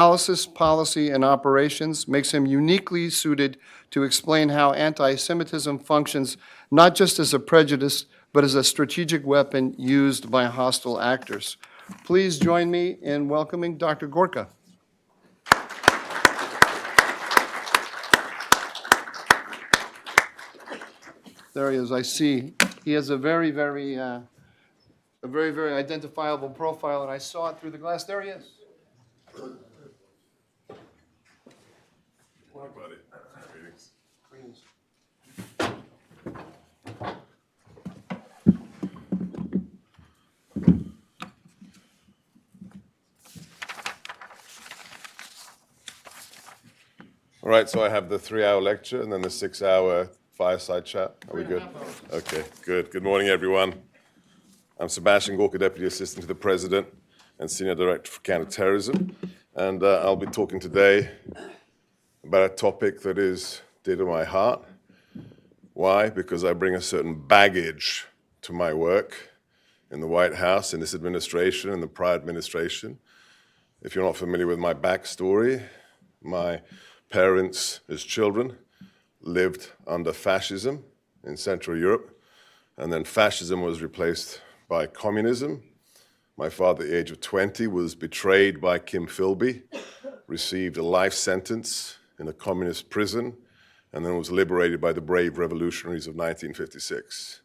analysis, policy, and operations makes him uniquely suited to explain how anti-Semitism functions not just as a prejudice, but as a strategic weapon used by hostile actors. Please join me in welcoming Dr. Gorka. There he is. I see. He has a very identifiable profile, and I saw it through the glass. There he is. Hi, buddy. Greetings. Greetings. All right, so I have the 3-hour lecture and then the 6-hour fireside chat. Are we good? Okay, good. Good morning, everyone. I'm Sebastian Gorka, Deputy Assistant to the President and Senior Director for Counterterrorism. And I'll be talking today about a topic that is dear to my heart. Why? Because I bring a certain baggage to my work in the White House, in this administration, in the prior administration. If you're not familiar with my backstory, my parents, as children, lived under fascism in Central Europe, and then fascism was replaced by communism. My father, at the age of 20, was betrayed by Kim Philby, received a life sentence in a communist prison, and then was liberated by the brave revolutionaries of 1956.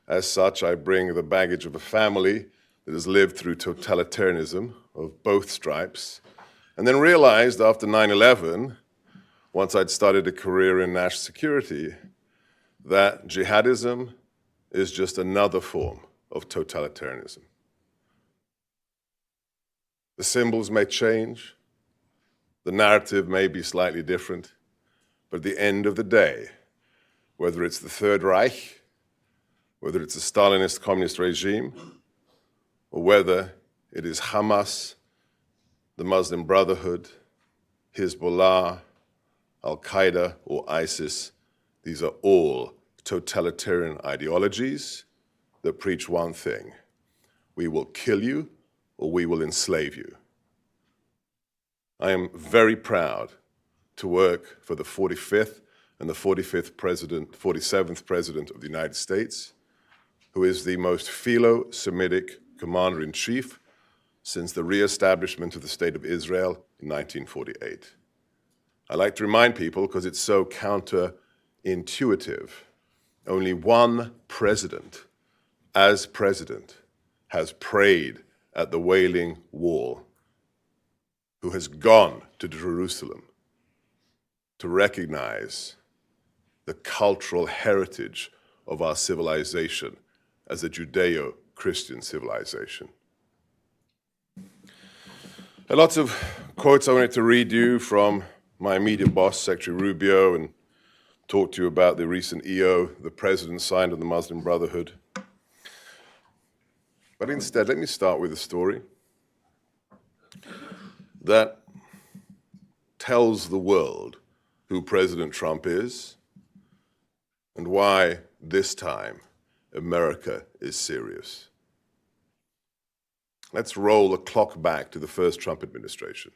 As such, I bring the baggage of a family that has lived through totalitarianism of both stripes, and then realized after 9/11, once I'd started a career in national security, that jihadism is just another form of totalitarianism. The symbols may change, the narrative may be slightly different, but at the end of the day, whether it's the Third Reich, whether it's a Stalinist communist regime, or whether it is Hamas, the Muslim Brotherhood, Hezbollah, Al-Qaeda, or ISIS, these are all totalitarian ideologies that preach one thing: we will kill you or we will enslave you. I am very proud to work for the 45th and the 47th President of the United States, who is the most philo-Semitic commander-in-chief since the re-establishment of the State of Israel in 1948. I like to remind people, because it's so counterintuitive, only one president, as president, has prayed at the Wailing Wall, who has gone to Jerusalem to recognize the cultural heritage of our civilization as a Judeo-Christian civilization. There are lots of quotes I wanted to read you from my immediate boss, Secretary Rubio, and talk to you about the recent EO the President signed with the Muslim Brotherhood. But instead, let me start with a story that tells the world who President Trump is and why this time America is serious. Let's roll the clock back to the first Trump administration.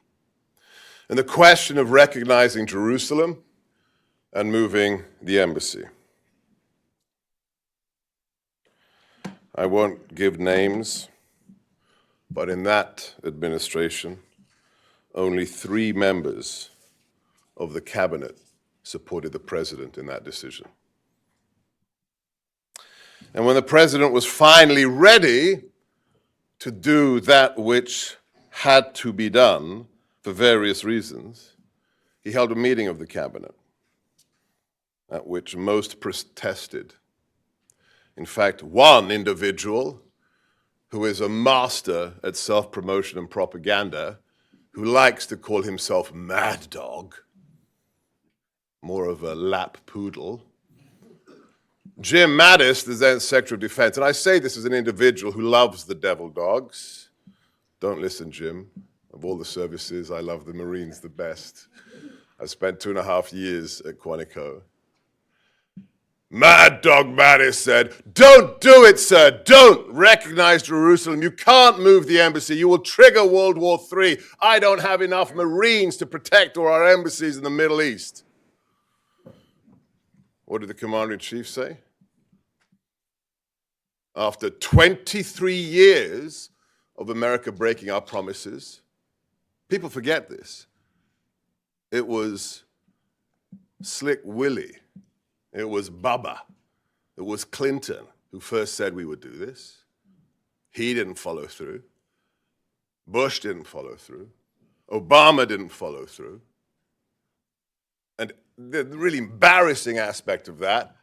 And the question of recognizing Jerusalem and moving the embassy. I won't give names, but in that administration, only 3 members of the cabinet supported the president in that decision. And when the president was finally ready to do that which had to be done for various reasons, he held a meeting of the cabinet at which most protested. In fact, one individual who is a master at self-promotion and propaganda, who likes to call himself Mad Dog, more of a lap poodle, Jim Mattis, the then Secretary of Defense, and I say this as an individual who loves the devil dogs. Don't listen, Jim. Of all the services, I love the Marines the best. I spent 2.5 years at Quantico. Mad Dog Mattis said, "Don't do it, sir. Don't recognize Jerusalem. You can't move the embassy. You will trigger World War III. I don't have enough Marines to protect all our embassies in the Middle East." What did the commander-in-chief say? After 23 years of America breaking our promises, people forget this. It was Slick Willie, it was Bubba, it was Clinton who first said we would do this. He didn't follow through. Bush didn't follow through. Obama didn't follow through. And the really embarrassing aspect of that,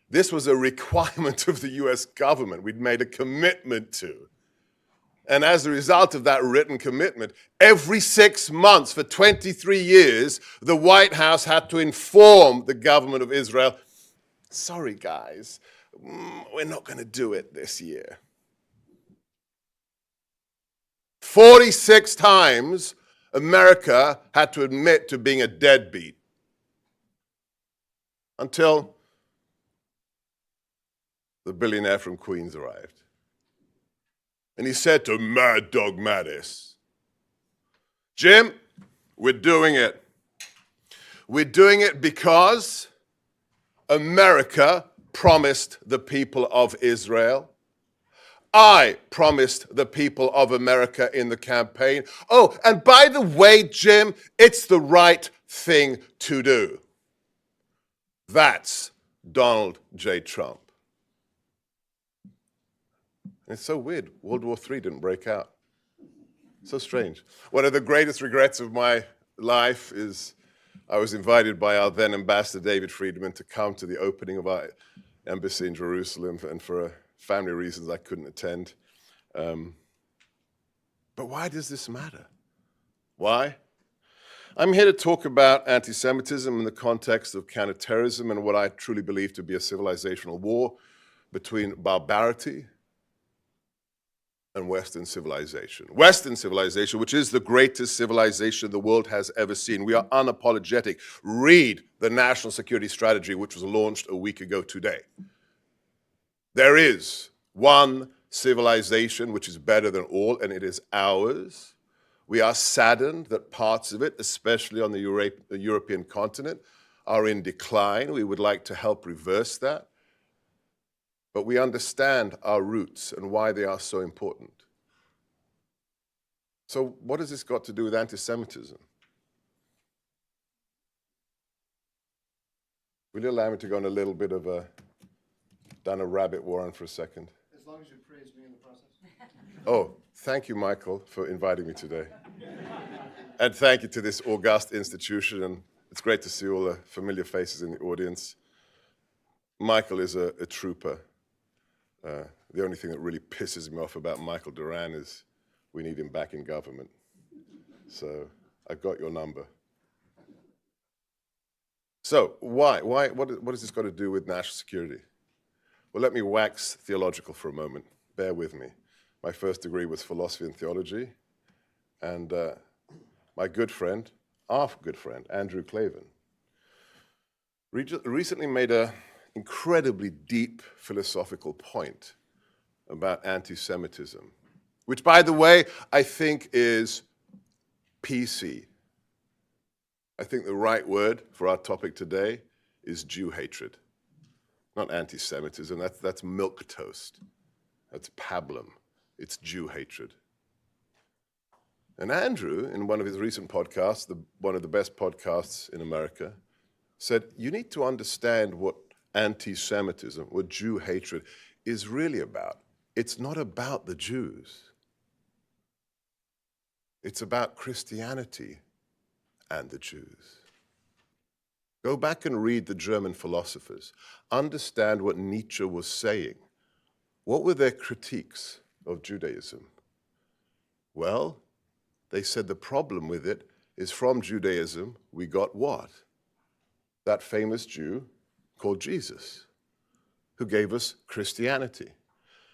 this was a requirement of the US government. We'd made a commitment to. And as a result of that written commitment, every 6 months for 23 years, the White House had to inform the government of Israel, "Sorry, guys, we're not going to do it this year." 46 times, America had to admit to being a deadbeat. Until the billionaire from Queens arrived. And he said to Mad Dog Mattis, "Jim, we're doing it. We're doing it because America promised the people of Israel. I promised the people of America in the campaign. Oh, and by the way, Jim, it's the right thing to do." That's Donald J. Trump. It's so weird. World War III didn't break out. So strange. One of the greatest regrets of my life is I was invited by our then ambassador, David Friedman, to come to the opening of our embassy in Jerusalem, and for family reasons I couldn't attend. But why does this matter? Why? I'm here to talk about anti-Semitism in the context of counterterrorism and what I truly believe to be a civilizational war between barbarity and Western civilization. Western civilization, which is the greatest civilization the world has ever seen. We are unapologetic. Read the National Security Strategy, which was launched a week ago today. There is one civilization which is better than all, and it is ours. We are saddened that parts of it, especially on the European continent, are in decline. We would like to help reverse that. But we understand our roots and why they are so important. So what has this got to do with anti-Semitism? Will you allow me to go on a little bit of down a rabbit warren for a second? As long as you praise me in the process. Oh, thank you, Michael, for inviting me today. And thank you to this august institution, and it's great to see all the familiar faces in the audience. Michael is a trooper. The only thing that really pisses me off about Michael Duran is we need him back in government. So I've got your number. So why? What has this got to do with national security? Well, let me wax theological for a moment. Bear with me. My first degree was philosophy and theology, and my good friend, our good friend, Andrew Clavin, recently made an incredibly deep philosophical point about anti-Semitism, which, by the way, I think is PC. I think the right word for our topic today is Jew hatred, not anti-Semitism. That's milquetoast. That's pablum. It's Jew hatred. And Andrew, in one of his recent podcasts, one of the best podcasts in America, said, you need to understand what anti-Semitism, what Jew hatred is really about. It's not about the Jews. It's about Christianity and the Jews. Go back and read the German philosophers. Understand what Nietzsche was saying. What were their critiques of Judaism? Well, they said the problem with it is from Judaism, we got what? That famous Jew called Jesus, who gave us Christianity.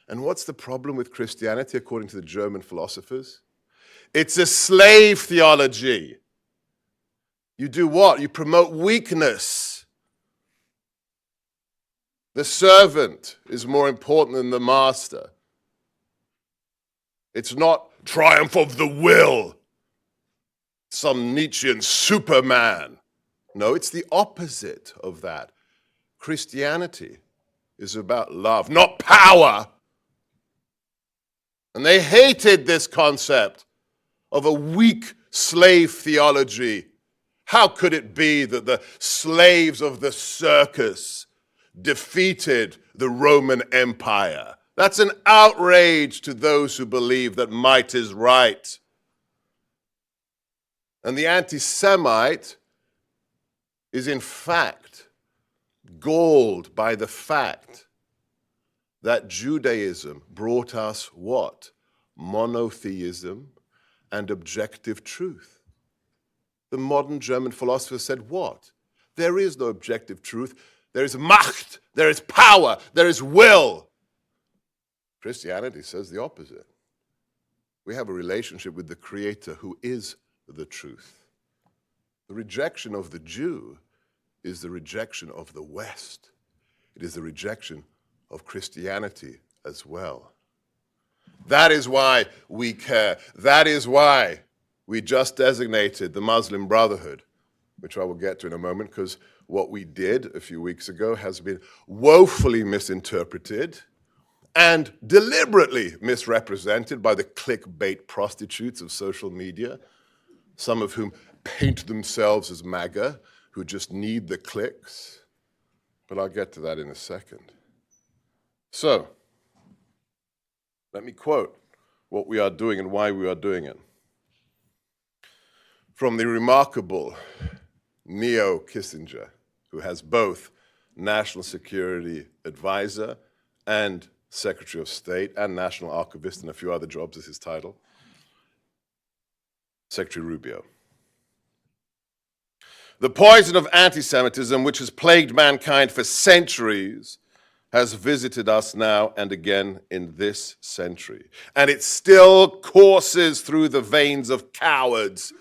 And what's the problem with Christianity, according to the German philosophers? It's a slave theology. You do what? You promote weakness. The servant is more important than the master. It's not triumph of the will, some Nietzschean Superman. No, it's the opposite of that. Christianity is about love, not power. And they hated this concept of a weak slave theology. How could it be that the slaves of the circus defeated the Roman Empire? That's an outrage to those who believe that might is right. And the anti-Semite is in fact galled by the fact that Judaism brought us what? Monotheism and objective truth. The modern German philosopher said what? There is no objective truth. There is Macht, there is power, there is will. Christianity says the opposite. We have a relationship with the Creator who is the truth. The rejection of the Jew is the rejection of the West. It is the rejection of Christianity as well. That is why we care. That is why we just designated the Muslim Brotherhood, which I will get to in a moment, because what we did a few weeks ago has been woefully misinterpreted and deliberately misrepresented by the clickbait prostitutes of social media, some of whom paint themselves as MAGA, who just need the clicks. But I'll get to that in a second. So, let me quote what we are doing and why we are doing it. From the remarkable Neo Kissinger, who has both National Security Advisor and Secretary of State and National Archivist and a few other jobs is his title, Secretary Rubio. The poison of anti-Semitism, which has plagued mankind for centuries, has visited us now and again in this century. And it still courses through the veins of cowards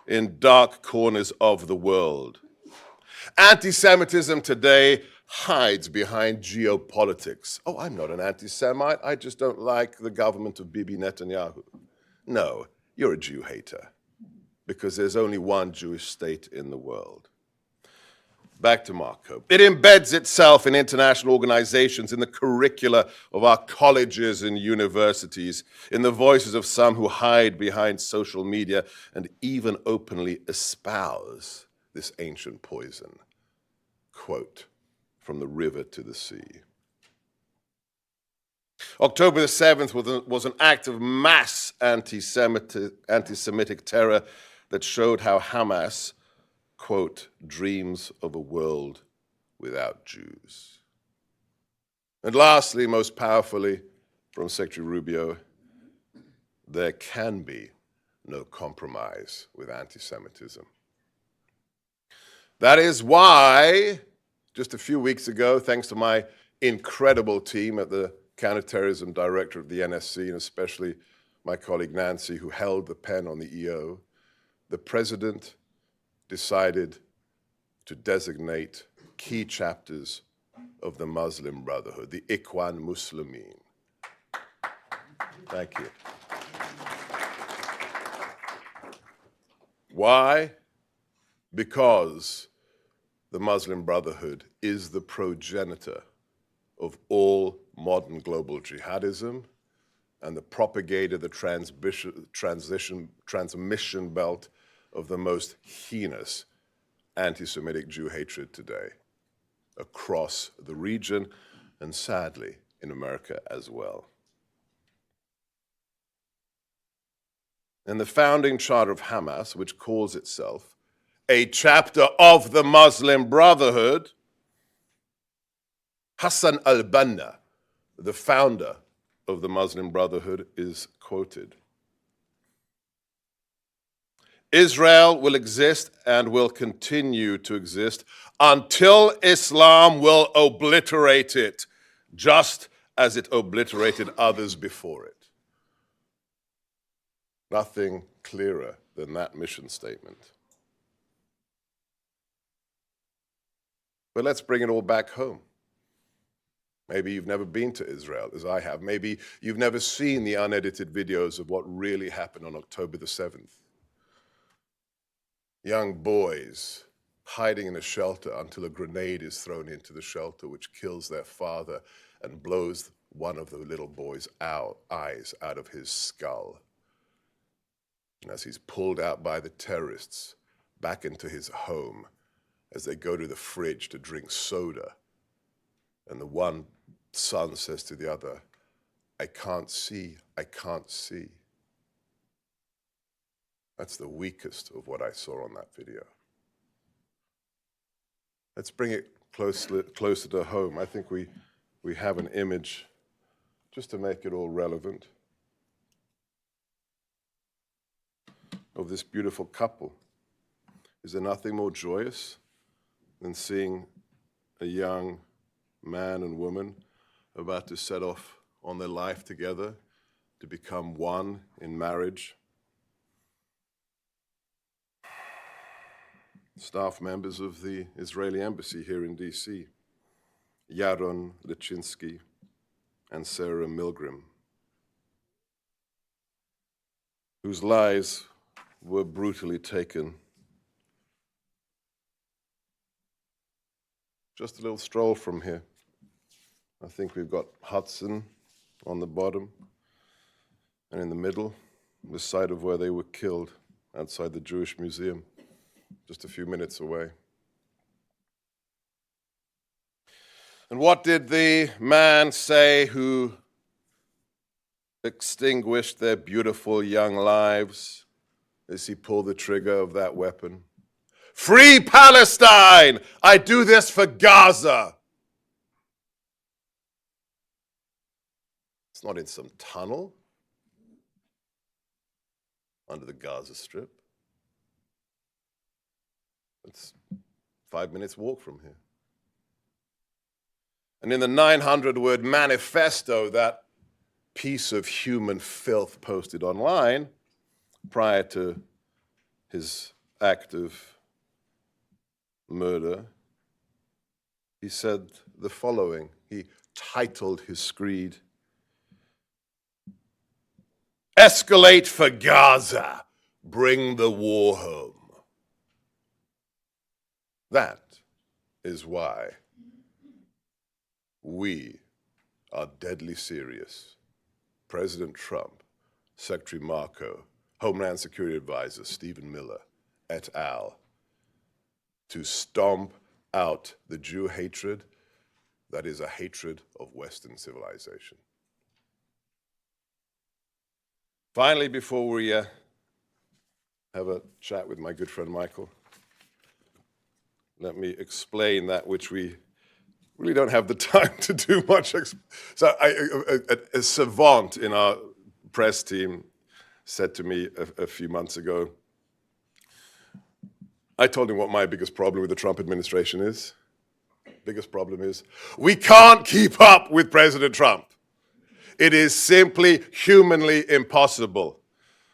in dark corners of the world. Anti-Semitism today hides behind geopolitics. Oh, I'm not an anti-Semite. I just don't like the government of Bibi Netanyahu. No, you're a Jew hater, because there's only one Jewish state in the world. Back to Marco. It embeds itself in international organizations, in the curricula of our colleges and universities, in the voices of some who hide behind social media and even openly espouse this ancient poison. Quote, from the river to the sea. October the 7th was an act of mass anti-Semitic terror that showed how Hamas, quote, dreams of a world without Jews. And lastly, most powerfully, from Secretary Rubio, there can be no compromise with anti-Semitism. That is why, just a few weeks ago, thanks to my incredible team at the Counterterrorism Directorate of the NSC, and especially my colleague Nancy, who held the pen on the EO, the President decided to designate key chapters of the Muslim Brotherhood, the Ikhwan Muslimin. Thank you. Why? Because the Muslim Brotherhood is the progenitor of all modern global jihadism and the propagator, the transmission belt of the most heinous anti-Semitic Jew hatred today across the region and sadly in America as well. In the founding charter of Hamas, which calls itself a chapter of the Muslim Brotherhood, Hudson al-Banna, the founder of the Muslim Brotherhood, is quoted. Israel will exist and will continue to exist until Islam will obliterate it, just as it obliterated others before it. Nothing clearer than that mission statement. But let's bring it all back home. Maybe you've never been to Israel, as I have. Maybe you've never seen the unedited videos of what really happened on October the 7th. Young boys hiding in a shelter until a grenade is thrown into the shelter, which kills their father and blows one of the little boy's eyes out of his skull. And as he's pulled out by the terrorists back into his home, as they go to the fridge to drink soda, and the one son says to the other, "I can't see, I can't see." That's the weakest of what I saw on that video. Let's bring it closer to home. I think we have an image just to make it all relevant of this beautiful couple. Is there nothing more joyous than seeing a young man and woman about to set off on their life together to become one in marriage? Staff members of the Israeli embassy here in DC, Yaron Lichinsky and Sarah Milgram, whose lives were brutally taken. Just a little stroll from here. I think we've got Hudson on the bottom, and in the middle, the site of where they were killed, outside the Jewish Museum, just a few minutes away. And what did the man say who extinguished their beautiful young lives as he pulled the trigger of that weapon? "Free Palestine! I do this for Gaza." It's not in some tunnel under the Gaza Strip. It's 5 minutes walk from here. And in the 900-word manifesto, that piece of human filth posted online prior to his act of murder, he said the following. He titled his screed, "Escalate for Gaza, bring the war home." That is why we are deadly serious. President Trump, Secretary Marco, Homeland Security Advisor Stephen Miller, et al., to stomp out the Jew hatred that is a hatred of Western civilization. Finally, before we have a chat with my good friend Michael, let me explain that which we really don't have the time to do much. So a savant in our press team said to me a few months ago, I told him what my biggest problem with the Trump administration is. Biggest problem is we can't keep up with President Trump. It is simply humanly impossible.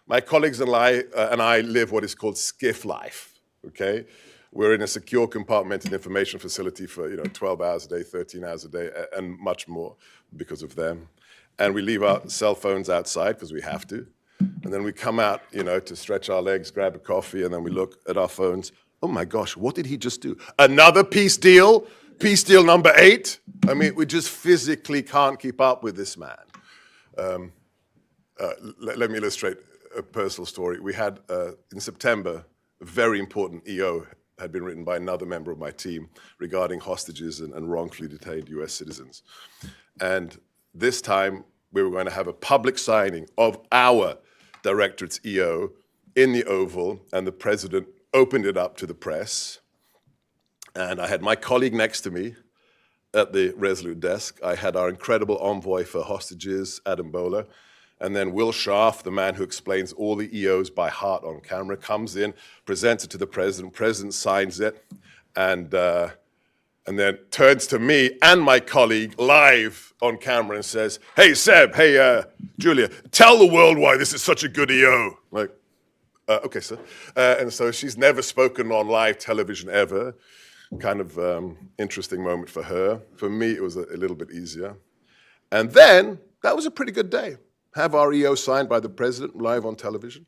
My colleagues and I live what is called skiff life, okay? We're in a secure compartmented information facility for 12 hours a day, 13 hours a day, and much more because of them. And we leave our cell phones outside because we have to. And then we come out, to stretch our legs, grab a coffee, and then we look at our phones. Oh my gosh, what did he just do? Another peace deal? Peace deal number 8? I mean, we just physically can't keep up with this man. Let me illustrate a personal story. We had, in September, a very important EO had been written by another member of my team regarding hostages and wrongfully detained US citizens. And this time, we were going to have a public signing of our directorate's EO in the Oval, and the president opened it up to the press. And I had my colleague next to me at the Resolute desk. I had our incredible envoy for hostages, Adam Bowler. And then Will Scharf, the man who explains all the EOs by heart on camera, comes in, presents it to the president. President signs it, and then turns to me and my colleague live on camera and says, "Hey, Seb, hey, Julia, tell the world why this is such a good EO." Like, okay, sir. And so she's never spoken on live television ever. kind of interesting moment for her. For me, it was a little bit easier. And then, that was a pretty good day. Have our EO signed by the president live on television.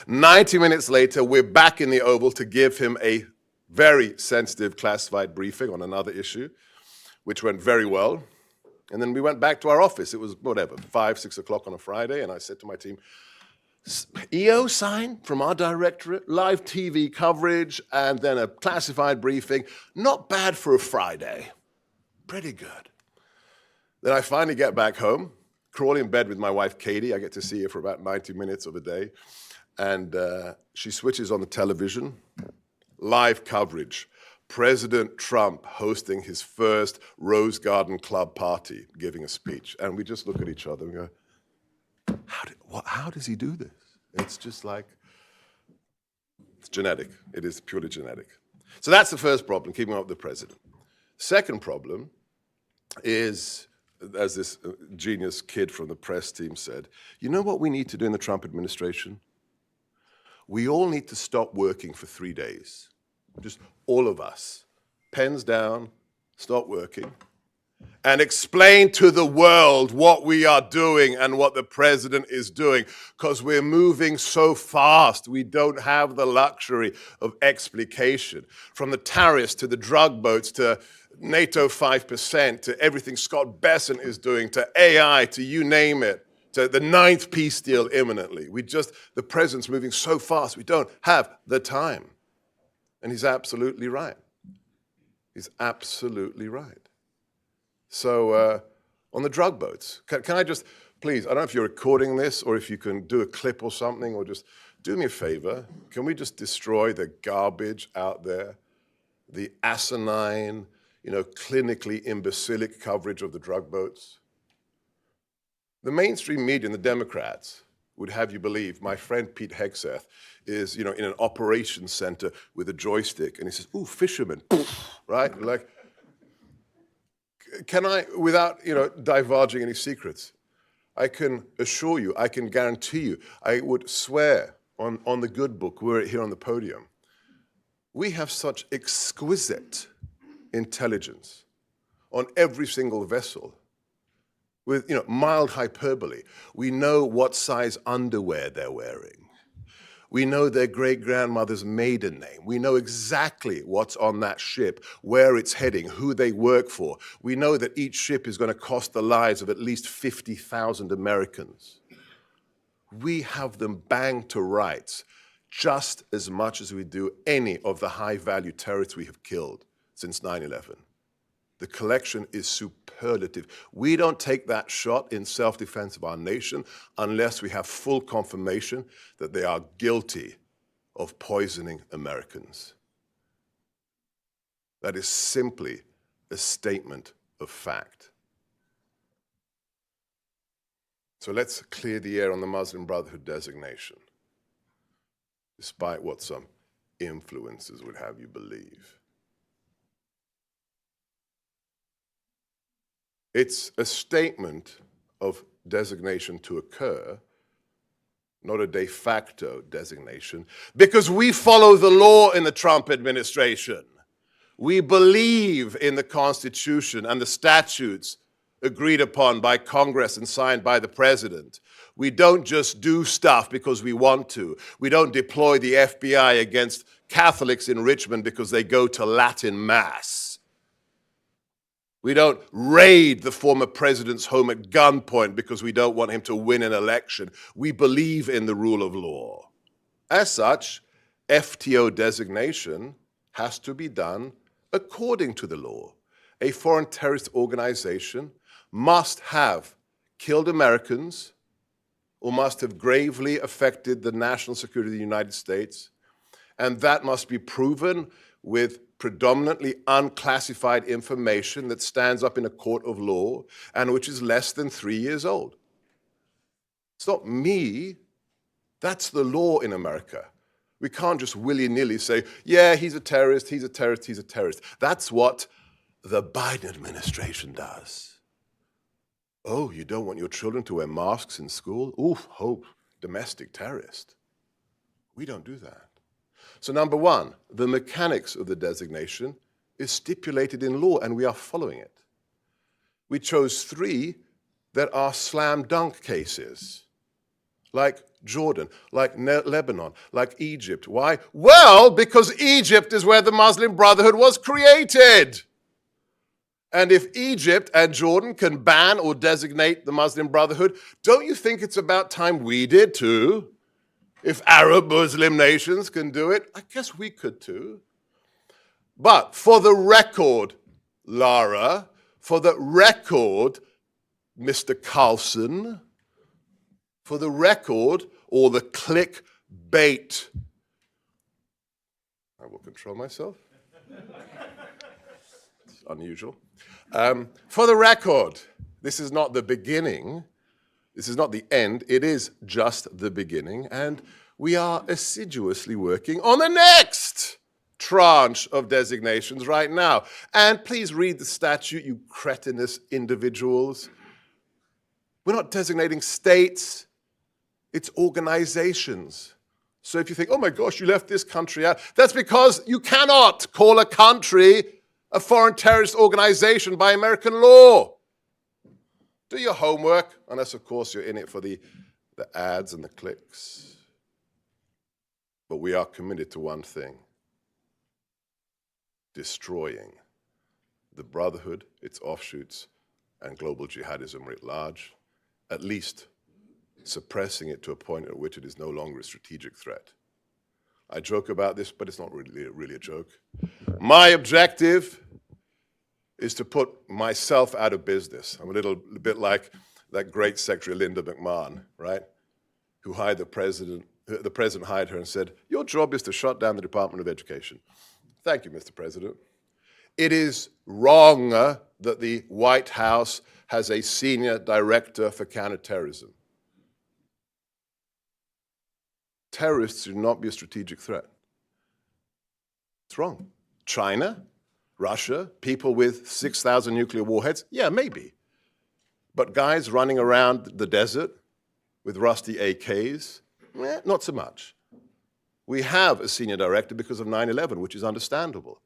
90 minutes later, we're back in the Oval to give him a very sensitive classified briefing on another issue, which went very well. And then we went back to our office. It was, whatever, 5, 6 o'clock on a Friday, and I said to my team, EO sign from our directorate, live TV coverage, and then a classified briefing. Not bad for a Friday. Pretty good. Then I finally get back home, crawl in bed with my wife, Katie. I get to see her for about 90 minutes of a day. And she switches on the television, live coverage. President Trump hosting his first Rose Garden Club party, giving a speech. And we just look at each other and go, how does he do this? It's just like, it's genetic. It is purely genetic. So that's the first problem, keeping up with the president. Second problem is, as this genius kid from the press team said, you know what we need to do in the Trump administration? We all need to stop working for 3 days. Just all of us. Pens down, stop working, and explain to the world what we are doing and what the president is doing, because we're moving so fast. We don't have the luxury of explication. From the tariffs to the drug boats to NATO 5% to everything Scott Bessent is doing to AI to you name it, to the 9th peace deal imminently. The president's moving so fast, we don't have the time. And he's absolutely right. He's absolutely right. So on the drug boats, can I just, please, I don't know if you're recording this or if you can do a clip or something, or just do me a favor. Can we just destroy the garbage out there, the asinine, clinically imbecilic coverage of the drug boats? The mainstream media and the Democrats would have you believe my friend Pete Hegseth is, in an operations center with a joystick, and he says, "Ooh, fishermen," right? Like, can I, without, divulging any secrets, I can assure you, I can guarantee you, I would swear on the good book, we're here on the podium, we have such exquisite intelligence on every single vessel. With mild hyperbole. We know what size underwear they're wearing. We know their great-grandmother's maiden name. We know exactly what's on that ship, where it's heading, who they work for. We know that each ship is going to cost the lives of at least 50,000 Americans. We have them banged to rights just as much as we do any of the high-value terrorists we have killed since 9/11. The collection is superlative. We don't take that shot in self-defense of our nation unless we have full confirmation that they are guilty of poisoning Americans. That is simply a statement of fact. So let's clear the air on the Muslim Brotherhood designation, despite what some influencers would have you believe. It's a statement of designation to occur, not a de facto designation, because we follow the law in the Trump administration. We believe in the Constitution and the statutes agreed upon by Congress and signed by the president. We don't just do stuff because we want to. We don't deploy the FBI against Catholics in Richmond because they go to Latin Mass. We don't raid the former president's home at gunpoint because we don't want him to win an election. We believe in the rule of law. As such, FTO designation has to be done according to the law. A foreign terrorist organization must have killed Americans or must have gravely affected the national security of the United States, and that must be proven with predominantly unclassified information that stands up in a court of law and which is less than 3 years old. It's not me. That's the law in America. We can't just willy-nilly say, yeah, he's a terrorist, he's a terrorist, he's a terrorist. That's what the Biden administration does. Oh, you don't want your children to wear masks in school? Oof, hope, domestic terrorist. We don't do that. So number one, the mechanics of the designation is stipulated in law, and we are following it. We chose 3 that are slam dunk cases, like Jordan, like Lebanon, like Egypt. Why? Well, because Egypt is where the Muslim Brotherhood was created. And if Egypt and Jordan can ban or designate the Muslim Brotherhood, don't you think it's about time we did too? If Arab Muslim nations can do it, I guess we could too. But for the record, Lara, for the record, Mr. Carlson, for the record, or the clickbait, I will control myself. It's unusual. For the record, this is not the beginning. This is not the end. It is just the beginning. And we are assiduously working on the next tranche of designations right now. And please read the statute, you cretinous individuals. We're not designating states. It's organizations. So if you think, oh my gosh, you left this country out, that's because you cannot call a country a foreign terrorist organization by American law. Do your homework, unless, of course, you're in it for the ads and the clicks. But we are committed to one thing: destroying the Brotherhood, its offshoots, and global jihadism writ large, at least suppressing it to a point at which it is no longer a strategic threat. I joke about this, but it's not really a joke. My objective is to put myself out of business. I'm a little bit like that great secretary Linda McMahon, right? Who hired the president hired her and said, your job is to shut down the Department of Education. Thank you, Mr. President. It is wrong that the White House has a senior director for counterterrorism. Terrorists should not be a strategic threat. It's wrong. China, Russia, people with 6,000 nuclear warheads, yeah, maybe. But guys running around the desert with rusty AKs, not so much. We have a senior director because of 9/11, which is understandable.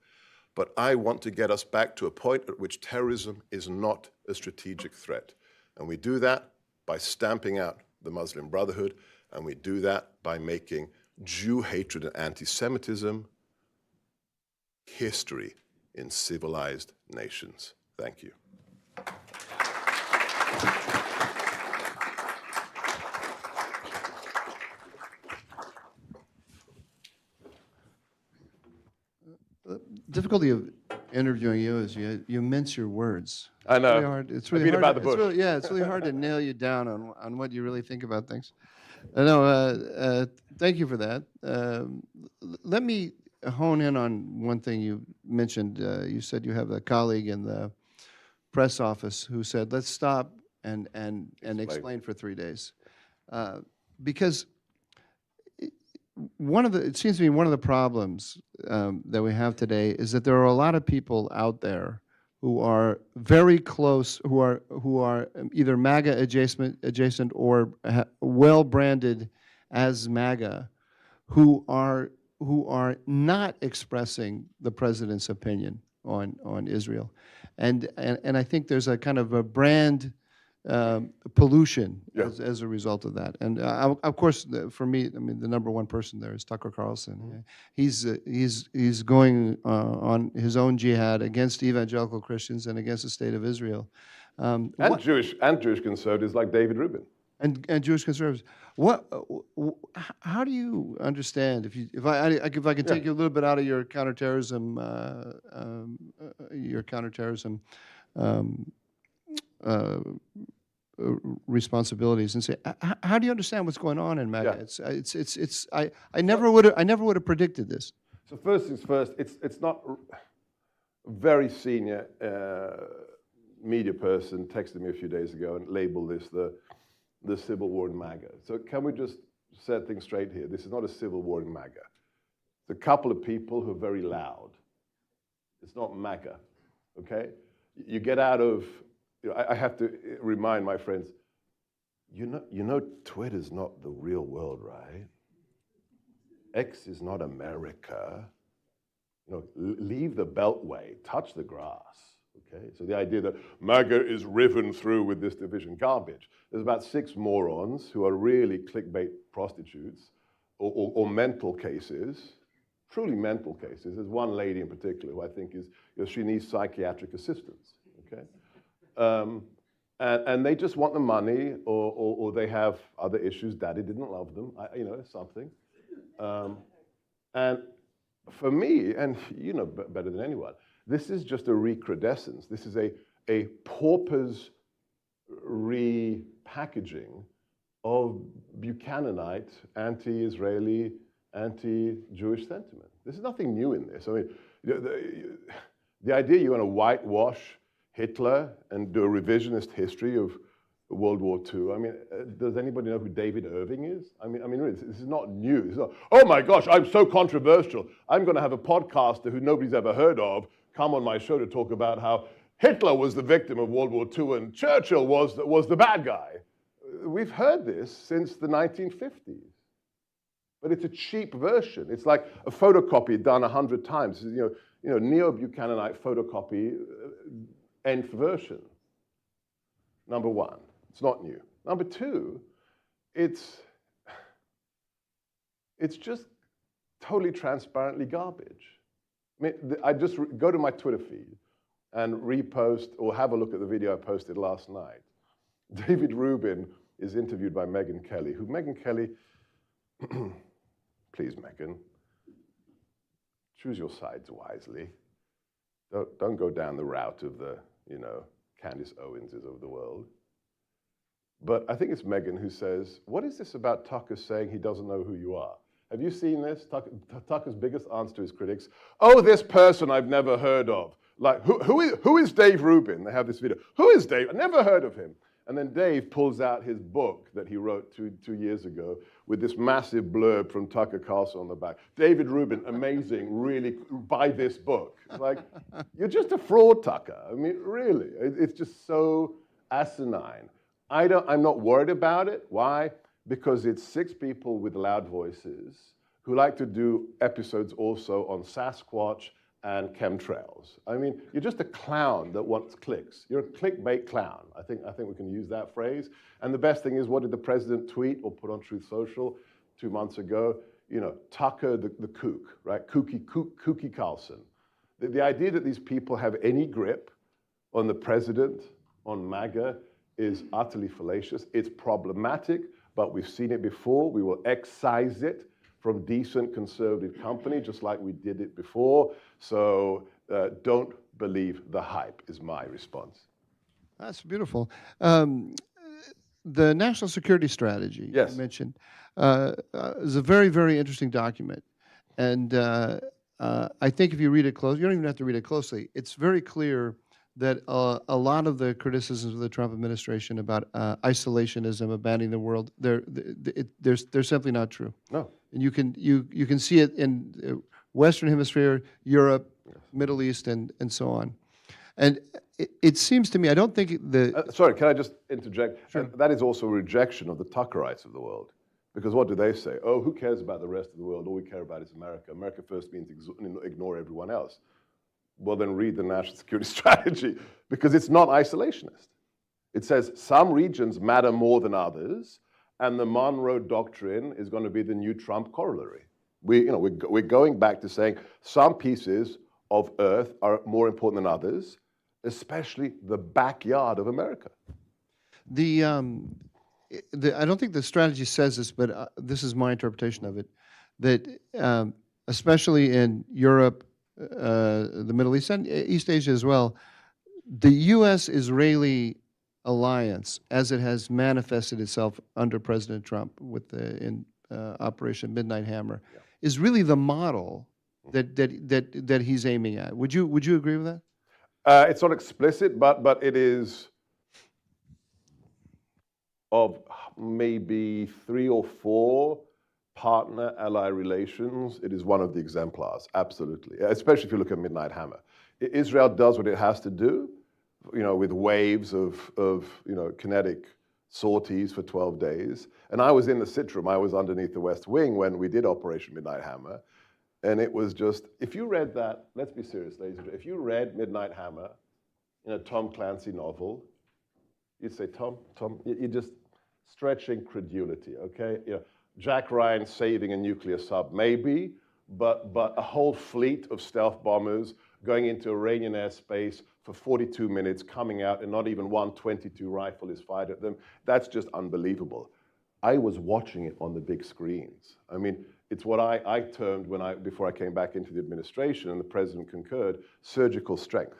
But I want to get us back to a point at which terrorism is not a strategic threat. And we do that by stamping out the Muslim Brotherhood, and we do that by making Jew hatred and anti-Semitism history in civilized nations. Thank you. The difficulty of interviewing you is you mince your words. I know. It's really hard. It's really I beat hard. about the bush. It's really hard to nail you down on what you really think about things. No, thank you for that. Let me hone in on one thing you mentioned. You said you have a colleague in the press office who said, let's stop and explain for 3 days. Because it seems to me one of the problems that we have today is that there are a lot of people out there who are very close, who are either MAGA adjacent or well branded as MAGA, who are not expressing the president's opinion on Israel, and I think there's a kind of a brand pollution as a result of that. And of course, for me, I mean, the number one person there is Tucker Carlson. He's going on his own jihad against evangelical Christians and against the state of Israel. And Jewish conservatives like David Rubin. And Jewish conservatives. How do you understand if I can take you a little bit out of your counterterrorism responsibilities and say, how do you understand what's going on in MAGA? Yeah. I never would have predicted this. So first things first, it's not a very senior media person texted me a few days ago and labeled this the civil war in MAGA. So can we just set things straight here? This is not a civil war in MAGA. It's a couple of people who are very loud. It's not MAGA, okay? You get out of, I have to remind my friends, you know Twitter's not the real world, right? X is not America. leave the beltway, touch the grass. Okay? So the idea that MAGA is riven through with this division, garbage. There's about 6 morons who are really clickbait prostitutes or mental cases, truly mental cases. There's one lady in particular who I think is, she needs psychiatric assistance. Okay? And they just want the money, or they have other issues. Daddy didn't love them, something. And for me, and you know better than anyone, this is just a recrudescence. This is a pauper's repackaging of Buchananite, anti-Israeli, anti-Jewish sentiment. There's nothing new in this. I mean, the idea you're going to whitewash Hitler and do a revisionist history of World War II. I mean, does anybody know who David Irving is? I mean, really, this is not new. It's not, oh my gosh, I'm so controversial. I'm going to have a podcaster who nobody's ever heard of come on my show to talk about how Hitler was the victim of World War II and Churchill was the bad guy. We've heard this since the 1950s. But it's a cheap version. It's like a photocopy done 100 times. Neo-Buchananite photocopy, nth version. Number one, it's not new. Number two, it's just totally transparently garbage. I mean, I just go to my Twitter feed and repost or have a look at the video I posted last night. David Rubin is interviewed by Megyn Kelly, please, Megyn, choose your sides wisely. Don't go down the route of the, Candace Owenses of the world. But I think it's Megyn who says, what is this about Tucker saying he doesn't know who you are? Have you seen this? Tucker's biggest answer to his critics, oh, this person I've never heard of. Like, who is Dave Rubin? They have this video. Who is Dave? I never heard of him. And then Dave pulls out his book that he wrote two years ago with this massive blurb from Tucker Carlson on the back. David Rubin, amazing, really, buy this book. Like, you're just a fraud, Tucker. I mean, really, it's just so asinine. I'm not worried about it. Why? Because it's 6 people with loud voices who like to do episodes also on Sasquatch and chemtrails. I mean, you're just a clown that wants clicks. You're a clickbait clown. I think we can use that phrase. And the best thing is, what did the president tweet or put on Truth Social 2 months ago? Tucker the kook, right? Kooky Carlson. The idea that these people have any grip on the president, on MAGA, is utterly fallacious. It's problematic, but we've seen it before. We will excise it from decent conservative company, just like we did it before. So don't believe the hype is my response. That's beautiful. The National Security Strategy Yes. you mentioned is a very, very interesting document. And I think if you read it closely, you don't even have to read it closely. It's very clear that a lot of the criticisms of the Trump administration about isolationism, abandoning the world, they're simply not true. No. And you can see it in Western Hemisphere, Europe, Middle East, and so on. And it seems to me, I don't think sorry, can I just interject? Sure. And that is also a rejection of the Tuckerites of the world. Because what do they say? Oh, who cares about the rest of the world? All we care about is America. America first means ignore everyone else. Well, then read the National Security Strategy, because it's not isolationist. It says some regions matter more than others, and the Monroe Doctrine is going to be the new Trump corollary. We're going back to saying some pieces of Earth are more important than others, especially the backyard of America. I don't think the strategy says this, but this is my interpretation of it, that especially in Europe, the Middle East, and East Asia as well, the U.S.-Israeli alliance, as it has manifested itself under President Trump with in Operation Midnight Hammer, is really the model that he's aiming at. Would you agree with that? It's not explicit, but it is of maybe 3 or 4 partner-ally relations. It is one of the exemplars, absolutely, especially if you look at Midnight Hammer. Israel does what it has to do, with waves of kinetic sorties for 12 days. And I was in the sit room. I was underneath the West Wing when we did Operation Midnight Hammer. And it was just, if you read that, let's be serious, ladies and gentlemen, if you read Midnight Hammer in a Tom Clancy novel, you'd say, Tom, you just stretching credulity, okay? You know, Jack Ryan saving a nuclear sub, maybe, but a whole fleet of stealth bombers going into Iranian airspace for 42 minutes, coming out, and not even one .22 rifle is fired at them. That's just unbelievable. I was watching it on the big screens. I mean, it's what I termed before I came back into the administration, and the president concurred, surgical strength.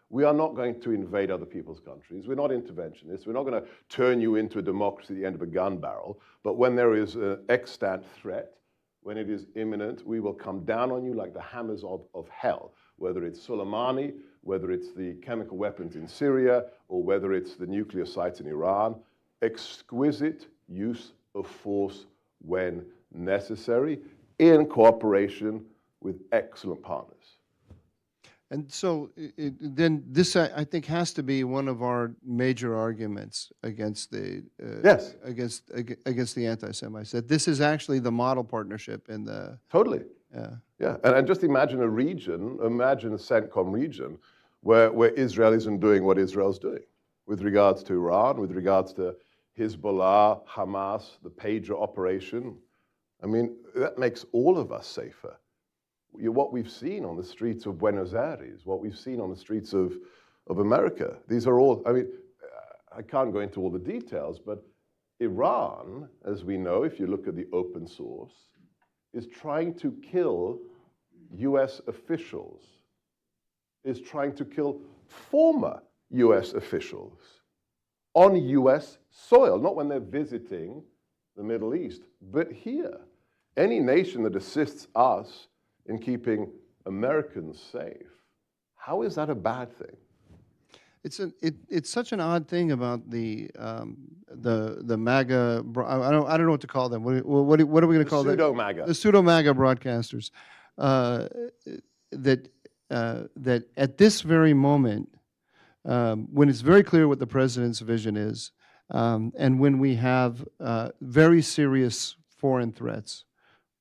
We are not going to invade other people's countries. We're not interventionists. We're not going to turn you into a democracy at the end of a gun barrel. But when there is an extant threat, when it is imminent, we will come down on you like the hammers of hell, whether it's Soleimani, whether it's the chemical weapons in Syria, or whether it's the nuclear sites in Iran. Exquisite use of force when necessary, in cooperation with excellent partners. And so then this, I think, has to be one of our major arguments against the Yes. against the anti-Semites, that this is actually the model partnership in the Totally. Yeah, and just imagine a region, imagine a CENTCOM region where Israel isn't doing what Israel's doing with regards to Iran, with regards to Hezbollah, Hamas, the Pager operation. I mean, that makes all of us safer. What we've seen on the streets of Buenos Aires, what we've seen on the streets of America, these are all, I mean, I can't go into all the details, but Iran, as we know, if you look at the open source, is trying to kill US officials, is trying to kill former US officials on US soil, not when they're visiting the Middle East, but here. Any nation that assists us in keeping Americans safe, how is that a bad thing? It's such an odd thing about the MAGA. I don't know what to call them. What are we going to call them? Pseudo-MAGA. The pseudo-MAGA broadcasters. That at this very moment, when it's very clear what the president's vision is, and when we have very serious foreign threats,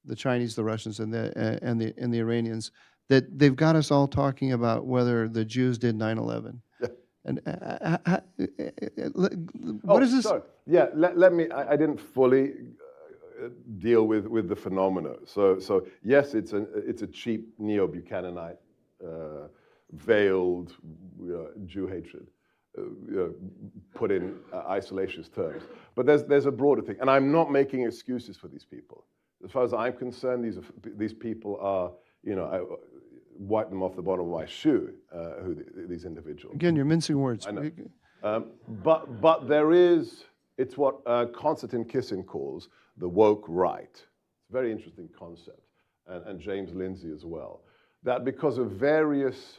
the Chinese, the Russians, and the Iranians, that they've got us all talking about whether the Jews did 9/11. Yeah. And what is this? Sorry. Yeah, let me, I didn't fully deal with the phenomena. So yes, it's a cheap neo-Buchananite, veiled Jew hatred, put in isolationist terms. But there's a broader thing, and I'm not making excuses for these people. As far as I'm concerned, these people are, I wipe them off the bottom of my shoe, these individuals. Again, you're mincing words. I know. But there is, it's what Konstantin Kisin calls the woke right. It's a very interesting concept, and James Lindsay as well. That because of various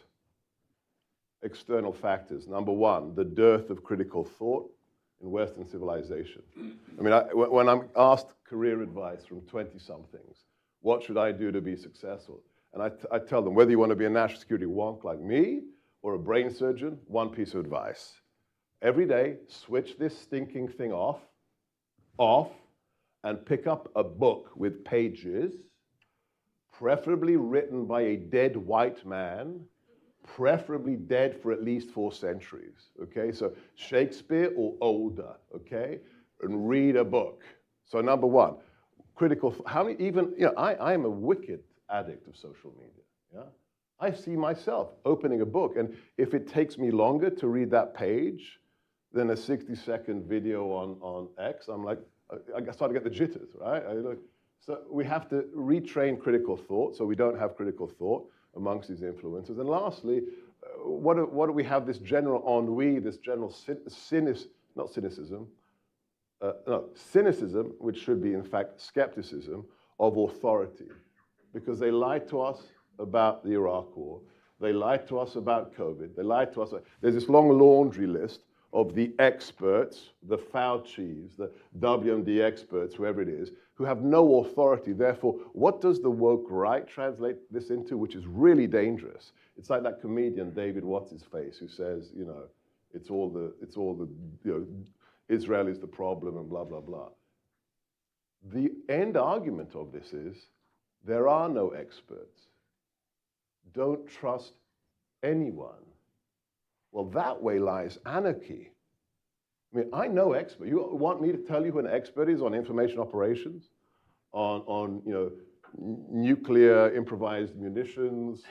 external factors, number one, the dearth of critical thought in Western civilization. I mean, when I'm asked career advice from 20-somethings, what should I do to be successful? And I tell them, whether you want to be a national security wonk like me or a brain surgeon, one piece of advice. Every day, switch this stinking thing off, and pick up a book with pages, preferably written by a dead white man, preferably dead for at least 4 centuries, okay? So Shakespeare or older, okay? And read a book. So number one, critical, how many even, I am a wicked addict of social media, yeah? I see myself opening a book, and if it takes me longer to read that page than a 60-second video on X, I'm like, I start to get the jitters, right? So we have to retrain critical thought so we don't have critical thought amongst these influencers. And lastly, what do we have this general ennui, this general cynicism, which should be in fact skepticism of authority, because they lied to us about the Iraq War, they lied to us about COVID, they lied to us, there's this long laundry list of the experts, the Faucis, the WMD experts, whoever it is, who have no authority. Therefore, what does the woke right translate this into, which is really dangerous? It's like that comedian David What's-His-Face who says, it's all the Israel is the problem and blah, blah, blah. The end argument of this is there are no experts. Don't trust anyone. Well, that way lies anarchy. I mean, I know experts. You want me to tell you who an expert is on information operations, on nuclear improvised munitions,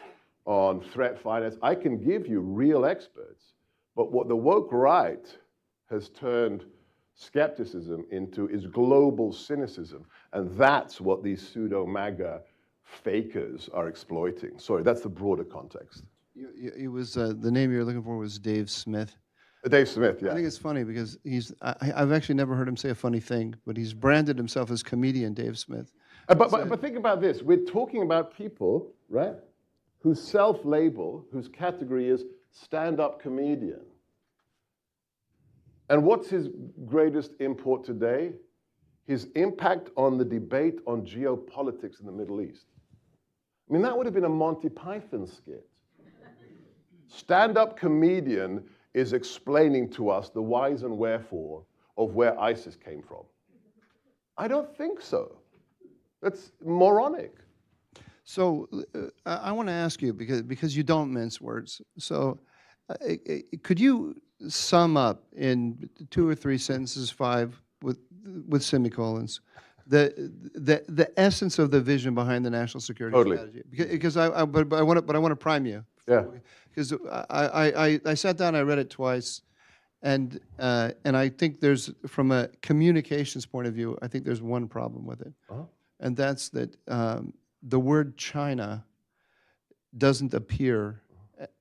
on threat finance? I can give you real experts. But what the woke right has turned skepticism into is global cynicism. And that's what these pseudo-MAGA fakers are exploiting. Sorry, that's the broader context. It was, the name you were looking for was Dave Smith. Dave Smith, yeah. I think it's funny because I've actually never heard him say a funny thing, but he's branded himself as comedian Dave Smith. But think about this. We're talking about people, right, whose self-label, whose category is stand-up comedian. And what's his greatest import today? His impact on the debate on geopolitics in the Middle East. I mean, that would have been a Monty Python skit. Stand-up comedian is explaining to us the whys and wherefore of where ISIS came from. I don't think so. That's moronic. So I want to ask you, because you don't mince words, so could you sum up in 2 or 3 sentences, 5 with semicolons, the essence of the vision behind the national security strategy? Because I want to prime you. Yeah. Because I sat down, I read it twice, and I think there's, from a communications point of view, I think there's one problem with it, and that's that the word China doesn't appear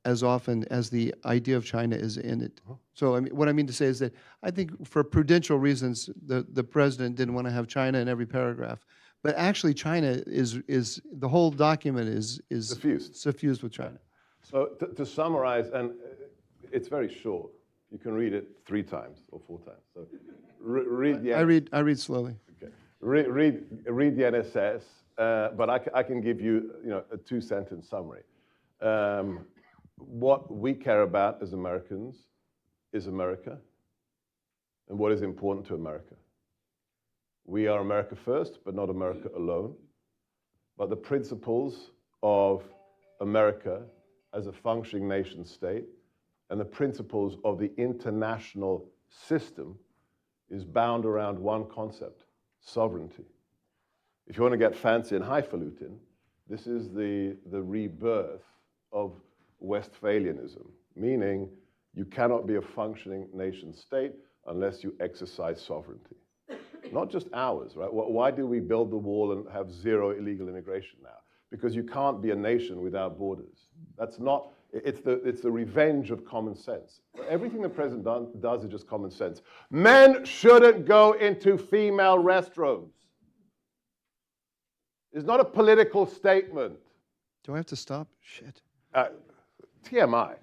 as often as the idea of China is in it. So I mean, what I mean to say is that I think for prudential reasons, the president didn't want to have China in every paragraph, but actually China is the whole document is suffused with China. So to summarize, and it's very short. You can read it 3 times or 4 times. So read the. I read slowly. Okay. Read the NSS, but I can give you a 2-sentence summary. What we care about as Americans is America, and what is important to America. We are America first, but not America alone. But the principles of America as a functioning nation state and the principles of the international system is bound around one concept: sovereignty. If you want to get fancy and highfalutin, this is the rebirth of Westphalianism, meaning you cannot be a functioning nation state unless you exercise sovereignty. Not just ours, right? Why do we build the wall and have 0 illegal immigration now? Because you can't be a nation without borders. That's not, it's the revenge of common sense. Everything the president does is just common sense. Men shouldn't go into female restrooms. It's not a political statement. Do I have to stop? Shit. TMI.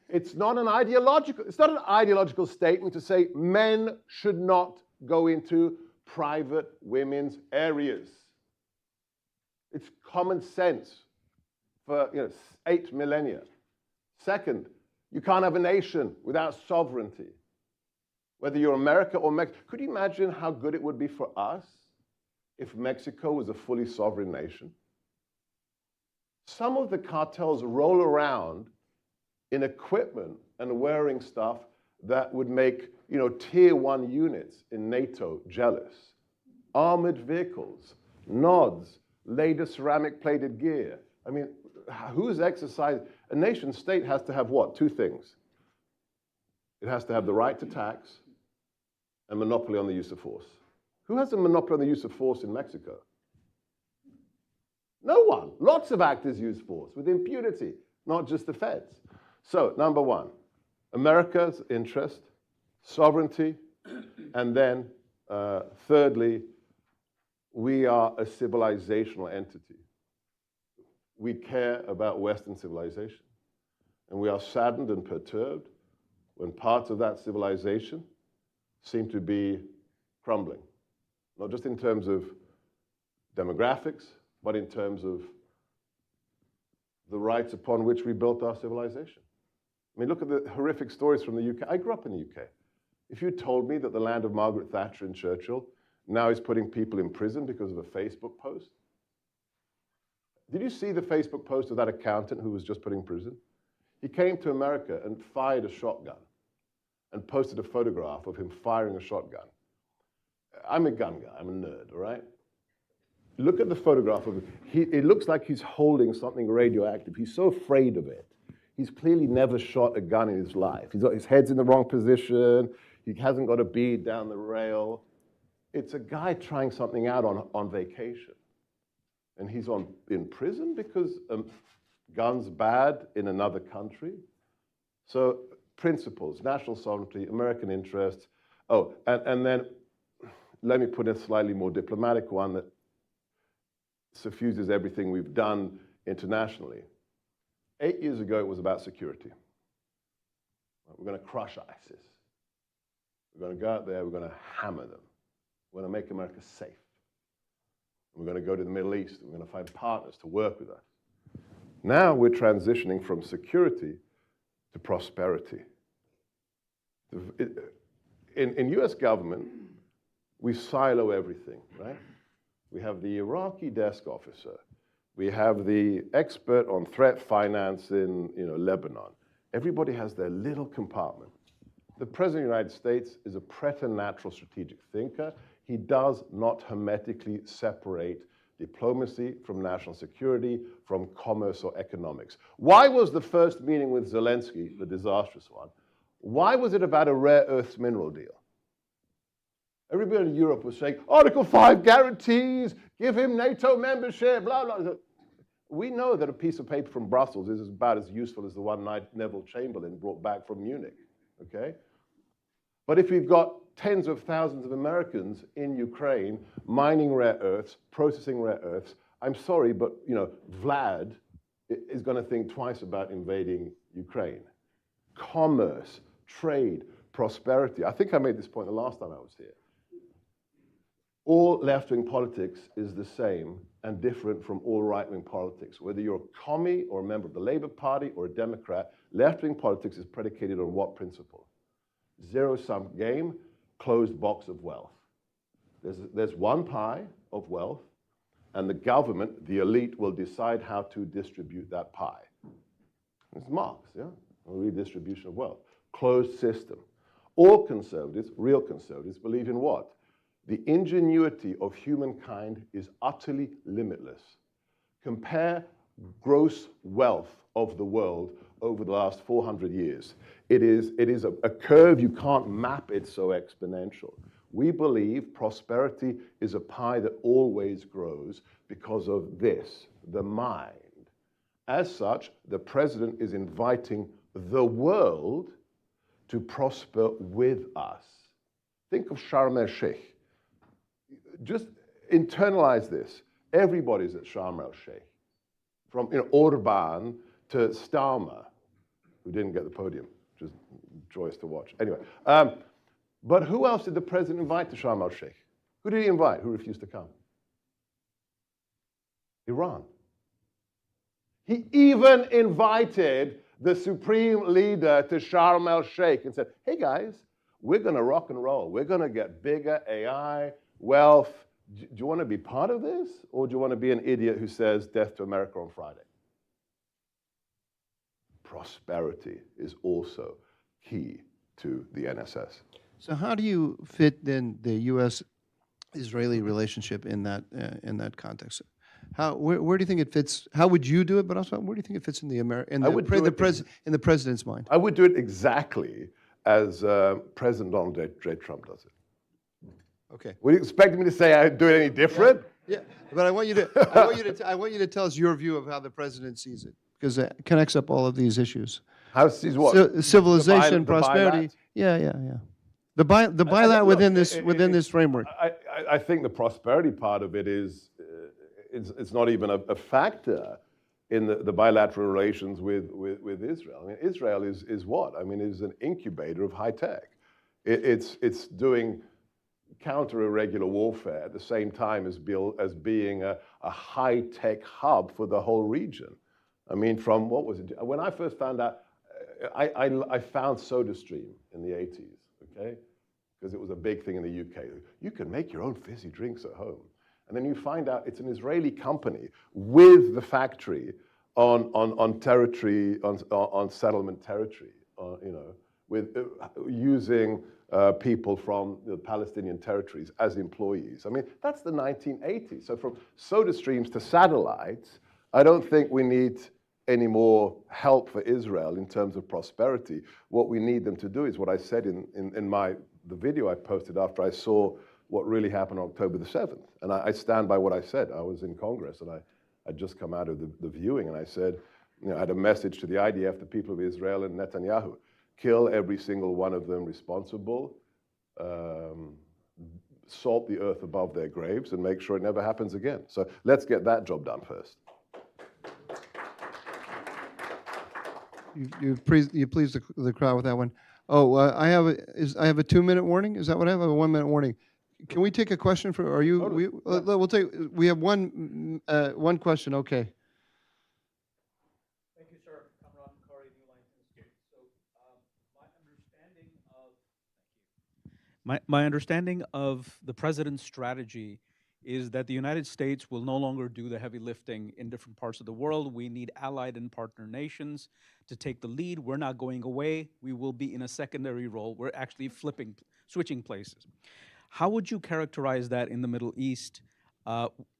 It's not an ideological statement to say men should not go into private women's areas. It's common sense for 8 millennia. Second, you can't have a nation without sovereignty. Whether you're America or Mexico. Could you imagine how good it would be for us if Mexico was a fully sovereign nation? Some of the cartels roll around in equipment and wearing stuff that would make tier 1 units in NATO jealous. Armored vehicles, nods, later ceramic plated gear. I mean, who's exercised? A nation state has to have what? 2 things. It has to have the right to tax and monopoly on the use of force. Who has a monopoly on the use of force in Mexico? No one. Lots of actors use force with impunity, not just the feds. So, number 1, America's interest, sovereignty, and then, thirdly, we are a civilizational entity. We care about Western civilization. And we are saddened and perturbed when parts of that civilization seem to be crumbling. Not just in terms of demographics, but in terms of the rights upon which we built our civilization. I mean, look at the horrific stories from the UK. I grew up in the UK. If you told me that the land of Margaret Thatcher and Churchill now is putting people in prison because of a Facebook post, Did you see the Facebook post of that accountant who was just put in prison? He came to America and fired a shotgun and posted a photograph of him firing a shotgun. I'm a gun guy, I'm a nerd, all right? Look at the photograph of him. It looks like he's holding something radioactive. He's so afraid of it. He's clearly never shot a gun in his life. His head's in the wrong position. He hasn't got a bead down the rail. It's a guy trying something out on vacation. And he's in prison because guns bad in another country. So principles, national sovereignty, American interests. Oh, and then let me put in a slightly more diplomatic one that suffuses everything we've done internationally. 8 years ago, it was about security. We're going to crush ISIS. We're going to go out there, we're going to hammer them. We're going to make America safe. We're going to go to the Middle East. We're going to find partners to work with us. Now we're transitioning from security to prosperity. In US government, we silo everything, right? We have the Iraqi desk officer. We have the expert on threat finance in Lebanon. Everybody has their little compartment. The President of the United States is a preternatural strategic thinker. He does not hermetically separate diplomacy from national security, from commerce or economics. Why was the first meeting with Zelensky, the disastrous one, why was it about a rare earths mineral deal? Everybody in Europe was saying, Article 5 guarantees, give him NATO membership, blah, blah. We know that a piece of paper from Brussels is about as useful as the one Neville Chamberlain brought back from Munich, okay? But if we've got tens of thousands of Americans in Ukraine mining rare earths, processing rare earths, I'm sorry, but Vlad is going to think twice about invading Ukraine. Commerce, trade, prosperity. I think I made this point the last time I was here. All left-wing politics is the same and different from all right-wing politics. Whether you're a commie or a member of the Labour Party or a Democrat, left-wing politics is predicated on what principle? Zero-sum game, closed box of wealth. There's one pie of wealth, and the government, the elite, will decide how to distribute that pie. It's Marx, yeah? A redistribution of wealth. Closed system. All conservatives, real conservatives, believe in what? The ingenuity of humankind is utterly limitless. Compare gross wealth of the world over the last 400 years. It is a curve, you can't map it so exponential. We believe prosperity is a pie that always grows because of this, the mind. As such, the president is inviting the world to prosper with us. Think of Sharm el-Sheikh. Just internalize this. Everybody's at Sharm el-Sheikh. From Orban to Starmer, who didn't get the podium, which is joyous to watch. Anyway, but who else did the president invite to Sharm el-Sheikh? Who did he invite who refused to come? Iran. He even invited the supreme leader to Sharm el-Sheikh and said, hey guys, we're going to rock and roll. We're going to get bigger AI, wealth. Do you want to be part of this? Or do you want to be an idiot who says death to America on Friday? Prosperity is also key to the NSS. So how do you fit then the U.S.-Israeli relationship in that context? Where do you think it fits? How would you do it? But also, where do you think it fits in the president's mind? I would do it exactly as President Donald J. Trump does it. Okay. Would you expect me to say I'd do it any different? Yeah, but I want you to tell us your view of how the president sees it, because it connects up all of these issues. How sees what? Civilization, The prosperity. bilat? Yeah. The bilat within this framework. I think the prosperity part of it is it's not even a factor in the bilateral relations with Israel. I mean, Israel is what? I mean, it is an incubator of high tech. It's doing counter-irregular warfare at the same time as being a high-tech hub for the whole region. I mean, from what was it? When I first found out, I found SodaStream in the 80s, okay? Because it was a big thing in the UK. You can make your own fizzy drinks at home. And then you find out it's an Israeli company with the factory on territory, on settlement territory, with using people from the Palestinian territories as employees. I mean, that's the 1980s. So from soda streams to satellites, I don't think we need any more help for Israel in terms of prosperity. What we need them to do is what I said in the video I posted after I saw what really happened on October the 7th. And I stand by what I said. I was in Congress and I'd just come out of the viewing, and I said, I had a message to the IDF, the people of Israel, and Netanyahu: kill every single one of them responsible, salt the earth above their graves, and make sure it never happens again. So let's get that job done first. You pleased the crowd with that one. Oh, I have a 2-minute warning. Is that what I have? I have a 1-minute warning. Can we take a question for? Are you? Totally. We'll take. We have one question. Okay. Thank you, sir. Kamran Kari, New Line Institute. So, my understanding of the president's strategy is that the United States will no longer do the heavy lifting in different parts of the world. We need allied and partner nations to take the lead. We're not going away. We will be in a secondary role. We're actually switching places. How would you characterize that in the Middle East?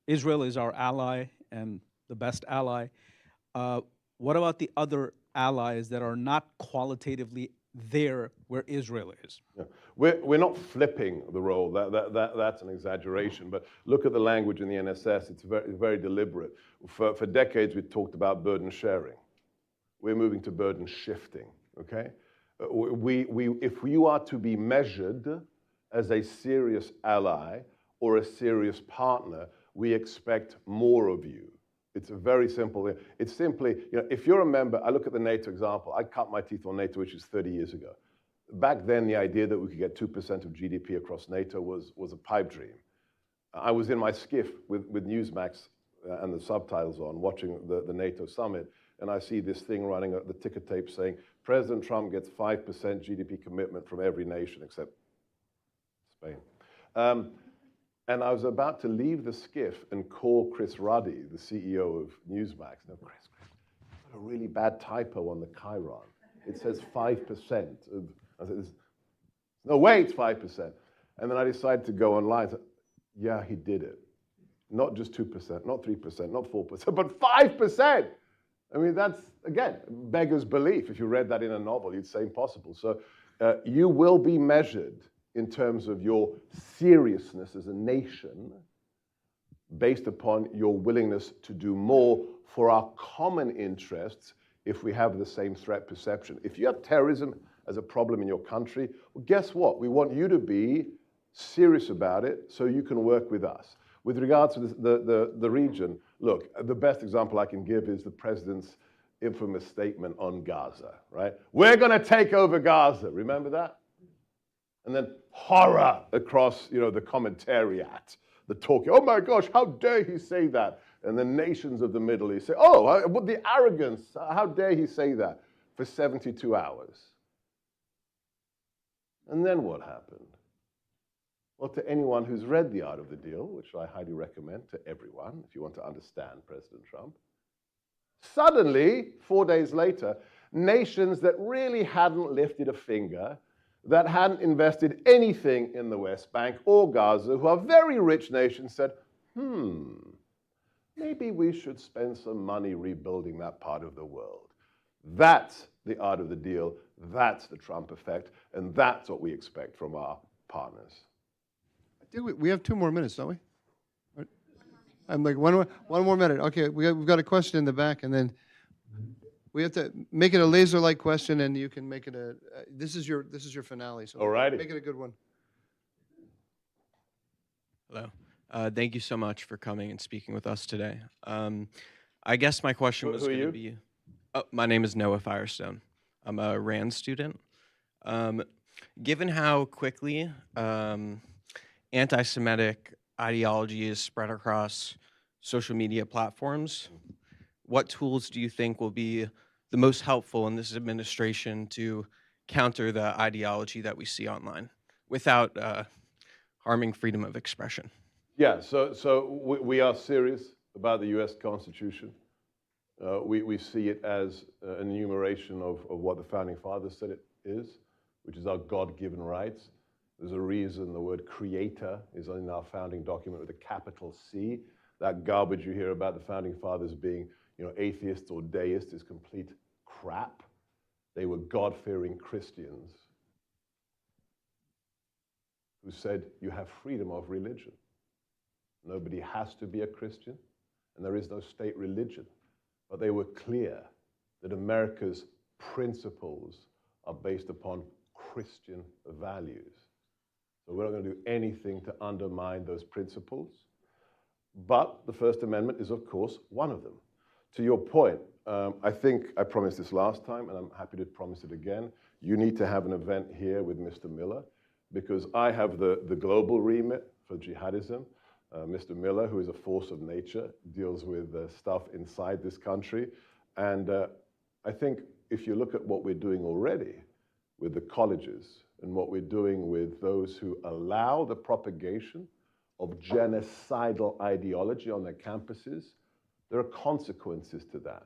Israel is our ally and the best ally. What about the other allies that are not qualitatively there where Israel is? Yeah. We're not flipping the role. That's an exaggeration. But look at the language in the NSS. It's very, very deliberate. For decades, we talked about burden sharing. We're moving to burden shifting. Okay? If you are to be measured as a serious ally or a serious partner, we expect more of you. It's a very simple thing. It's simply, if you're a member, I look at the NATO example. I cut my teeth on NATO, which is 30 years ago. Back then, the idea that we could get 2% of GDP across NATO was a pipe dream. I was in my skiff with Newsmax and the subtitles on, watching the NATO summit, and I see this thing running at the ticker tape saying, President Trump gets 5% GDP commitment from every nation except Spain. And I was about to leave the skiff and call Chris Ruddy, the CEO of Newsmax. No, Chris, got a really bad typo on the Chiron. It says 5%. I said, no way it's 5%. And then I decided to go online. I said, yeah, he did it. Not just 2%, not 3%, not 4%, but 5%. I mean, that's, again, beggar's belief. If you read that in a novel, you'd say impossible. So you will be measured in terms of your seriousness as a nation based upon your willingness to do more for our common interests if we have the same threat perception. If you have terrorism as a problem in your country, well, guess what? We want you to be serious about it so you can work with us. With regards to the region, look, the best example I can give is the president's infamous statement on Gaza, right? We're going to take over Gaza. Remember that? And then horror across, the commentariat, the talking. Oh my gosh, how dare he say that? And the nations of the Middle East say, oh, what the arrogance, how dare he say that? For 72 hours. And then what happened? Well, to anyone who's read The Art of the Deal, which I highly recommend to everyone, if you want to understand President Trump, suddenly, 4 days later, nations that really hadn't lifted a finger, that hadn't invested anything in the West Bank or Gaza, who are very rich nations, said, maybe we should spend some money rebuilding that part of the world. That's the art of the deal. That's the Trump effect. And that's what we expect from our partners. I think we have 2 more minutes, don't we? I'm like, one more minute. Okay, we've got a question in the back, and then we have to make it a laser-like question, and you can make it a. This is your finale. So Alrighty. Make it a good one. Hello. Thank you so much for coming and speaking with us today. I guess my question was going to be. Oh, my name is Noah Firestone. I'm a RAND student. Given how quickly anti-Semitic ideology is spread across social media platforms, what tools do you think will be the most helpful in this administration to counter the ideology that we see online without harming freedom of expression? Yeah, so we are serious about the U.S. Constitution. We see it as an enumeration of what the Founding Fathers said it is, which is our God-given rights. There's a reason the word creator is in our founding document with a capital C. That garbage you hear about the Founding Fathers being, atheists or deists is complete crap. They were God-fearing Christians who said you have freedom of religion. Nobody has to be a Christian, and there is no state religion. But they were clear that America's principles are based upon Christian values. So we're not going to do anything to undermine those principles. But the First Amendment is, of course, one of them. To your point, I think I promised this last time, and I'm happy to promise it again. You need to have an event here with Mr. Miller, because I have the global remit for jihadism. Mr. Miller, who is a force of nature, deals with stuff inside this country. And I think if you look at what we're doing already with the colleges and what we're doing with those who allow the propagation of genocidal ideology on their campuses, there are consequences to that.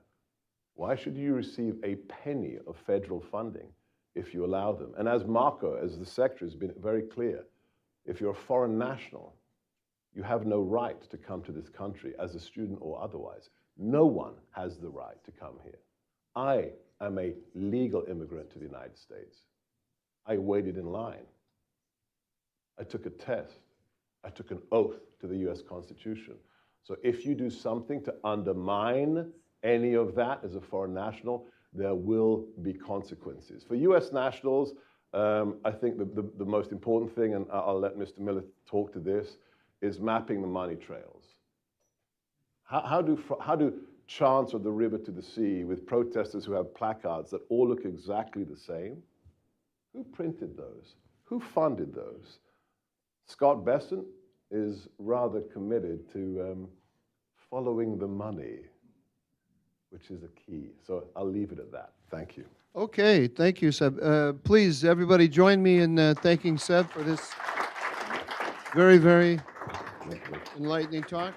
Why should you receive a penny of federal funding if you allow them? And as Marco, as the secretary, has been very clear, if you're a foreign national, you have no right to come to this country as a student or otherwise. No one has the right to come here. I am a legal immigrant to the United States. I waited in line. I took a test. I took an oath to the US Constitution. So if you do something to undermine any of that as a foreign national, there will be consequences. For US nationals, I think the most important thing, and I'll let Mr. Miller talk to this, is mapping the money trails. How do chants of the river to the sea with protesters who have placards that all look exactly the same? Who printed those? Who funded those? Scott Besson is rather committed to following the money, which is a key. So I'll leave it at that. Thank you. Okay, thank you, Seb. Please, everybody join me in thanking Seb for this very, very enlightening talk.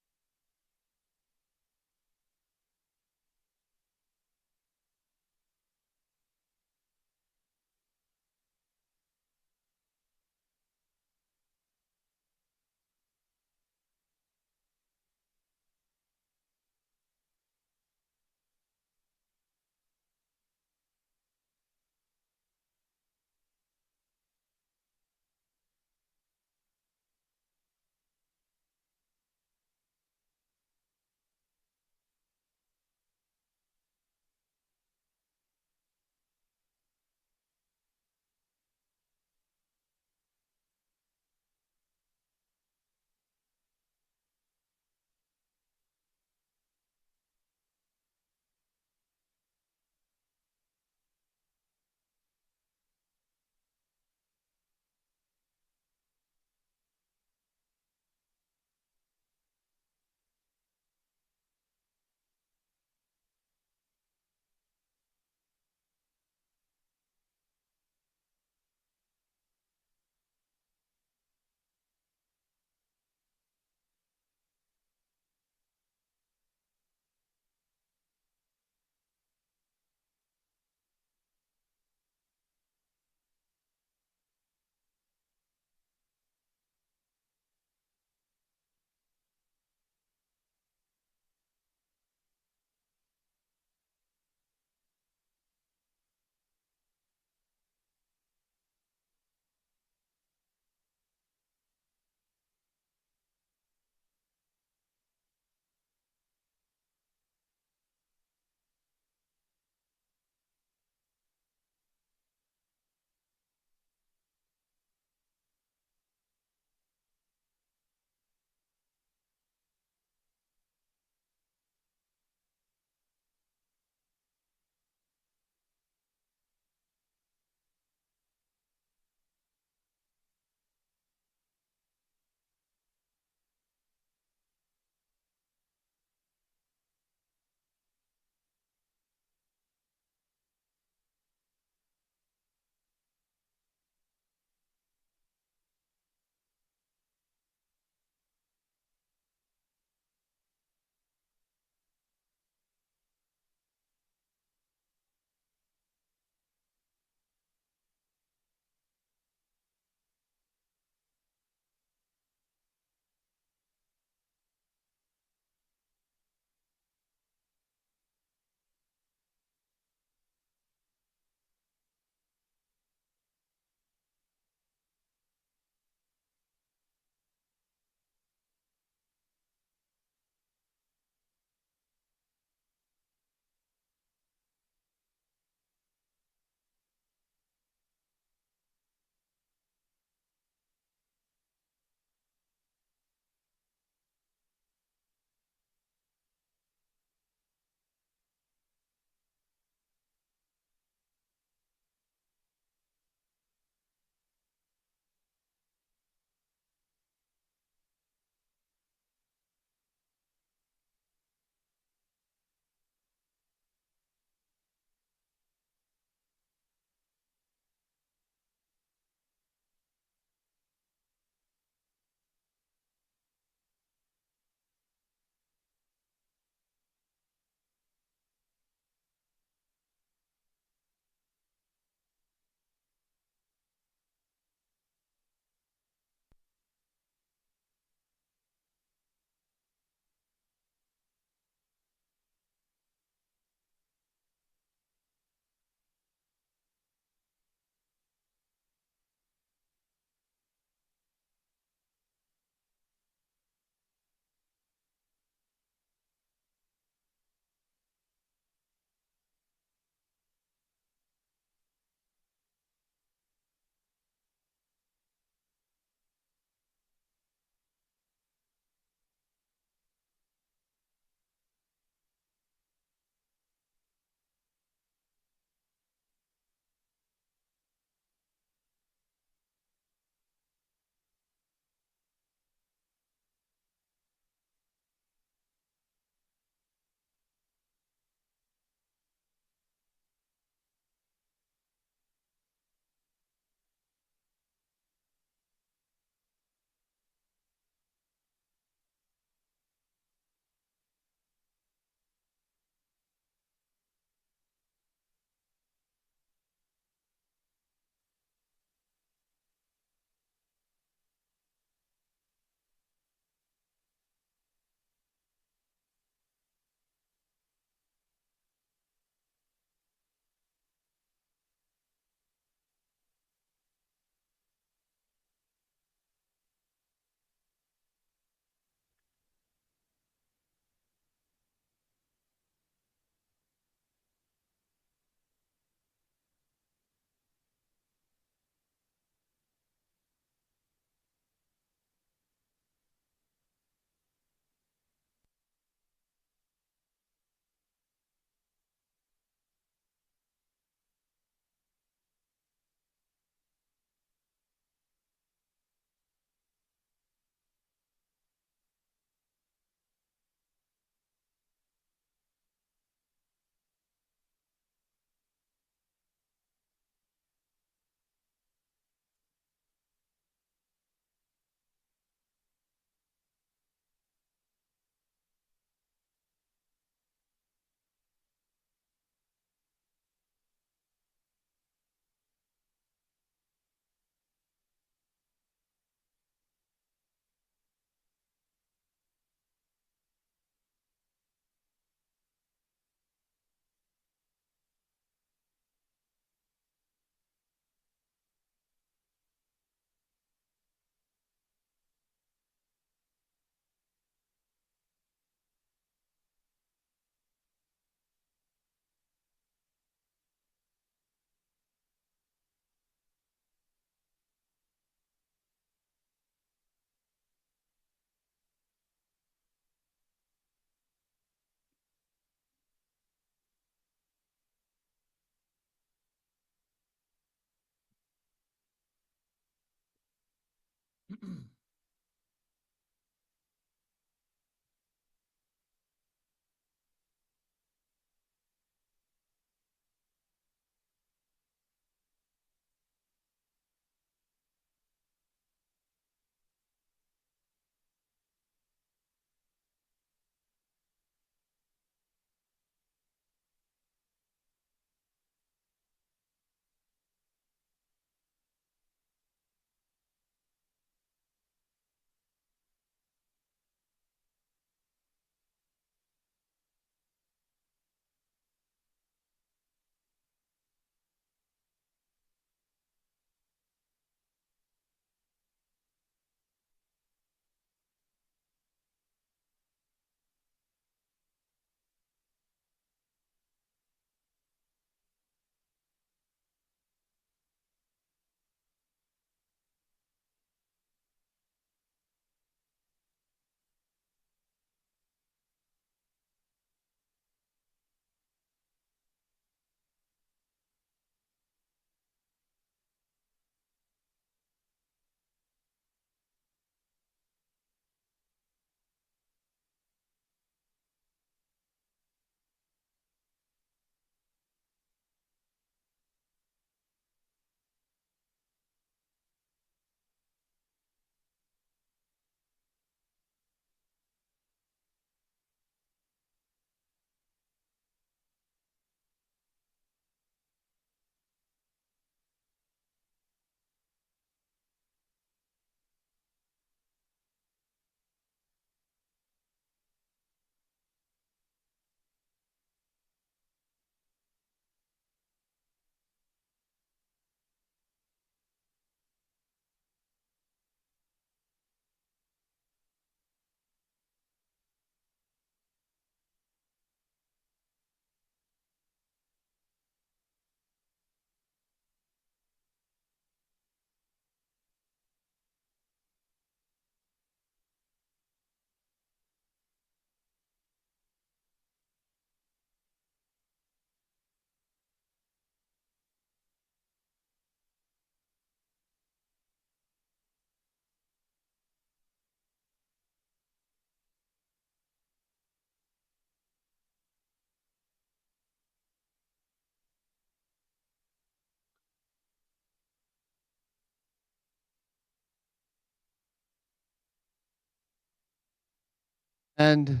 And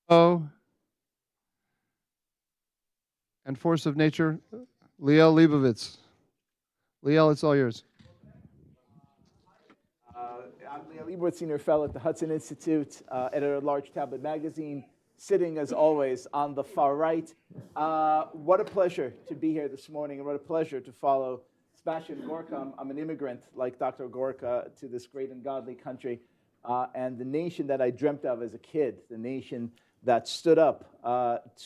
oh, and force of nature, Liel Leibovitz. Liel, it's all yours. I'm Leo Liebowitz, Senior Fellow at the Hudson Institute, Editor-at-Large Tablet Magazine, sitting, as always, on the far right. What a pleasure to be here this morning, and what a pleasure to follow Sebastian Gorka. I'm an immigrant, like Dr. Gorka, to this great and godly country, and the nation that I dreamt of as a kid, the nation that stood up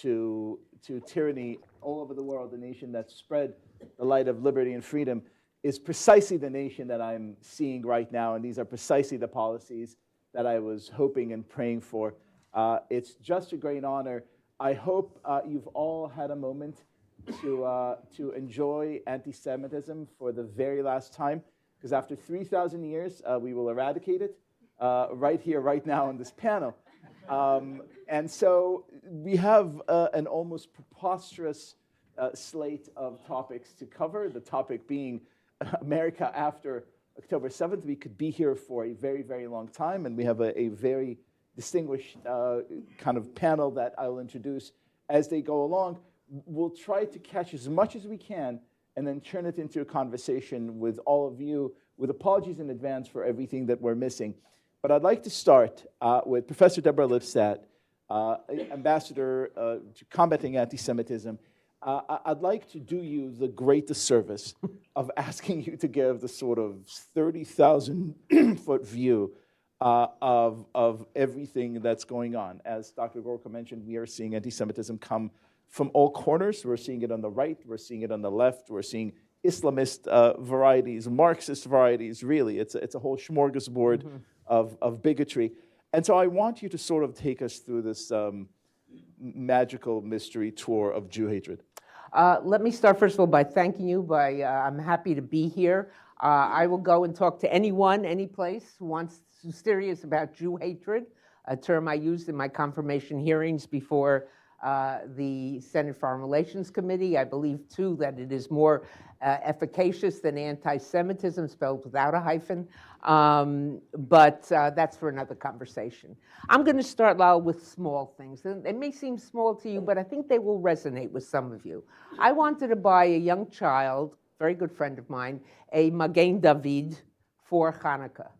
to tyranny all over the world, the nation that spread the light of liberty and freedom, is precisely the nation that I'm seeing right now, and these are precisely the policies that I was hoping and praying for. It's just a great honor. I hope you've all had a moment to enjoy anti-Semitism for the very last time, because after 3,000 years, we will eradicate it right here, right now on this panel. And so we have an almost preposterous slate of topics to cover, the topic being America after October 7th. We could be here for a very, very long time, and we have a very distinguished kind of panel that I'll introduce as they go along. We'll try to catch as much as we can and then turn it into a conversation with all of you, with apologies in advance for everything that we're missing. But I'd like to start with Professor Deborah Lipstadt, Ambassador to Combating Anti-Semitism. I'd like to do you the great disservice of asking you to give the sort of 30,000-foot view of everything that's going on. As Dr. Gorka mentioned, we are seeing anti-Semitism come from all corners. We're seeing it on the right, we're seeing it on the left, we're seeing Islamist varieties, Marxist varieties, really. It's a whole smorgasbord of bigotry. And so I want you to sort of take us through this magical mystery tour of Jew hatred. Let me start, first of all, by thanking you. I'm happy to be here. I will go and talk to anyone, any place, who's serious about Jew hatred, a term I used in my confirmation hearings before the Senate Foreign Relations Committee. I believe, too, that it is more efficacious than anti-Semitism, spelled without a hyphen. But that's for another conversation. I'm going to start, Lal, with small things. And they may seem small to you, but I think they will resonate with some of you. I wanted to buy a young child, very good friend of mine, a Magen David for Hanukkah.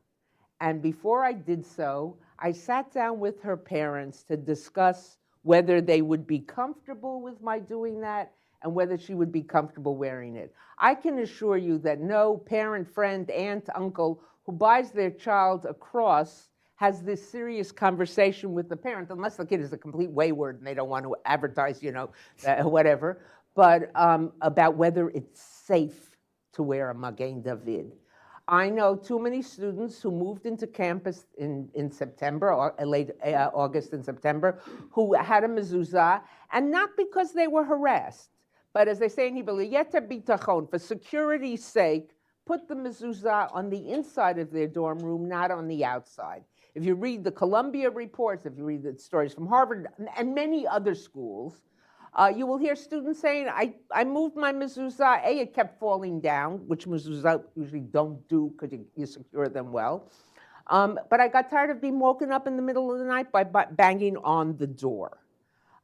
And before I did so, I sat down with her parents to discuss whether they would be comfortable with my doing that and whether she would be comfortable wearing it. I can assure you that no parent, friend, aunt, uncle who buys their child a cross has this serious conversation with the parent, unless the kid is a complete wayward and they don't want to advertise, whatever, but about whether it's safe to wear a Magen David. I know too many students who moved into campus in September, or late August and September, who had a mezuzah, and not because they were harassed, but as they say in Hebrew, yeter bitachon, for security's sake, put the mezuzah on the inside of their dorm room, not on the outside. If you read the Columbia reports, if you read the stories from Harvard and many other schools, you will hear students saying, I moved my mezuzah, it kept falling down, which mezuzah usually don't do because you secure them well. But I got tired of being woken up in the middle of the night by banging on the door.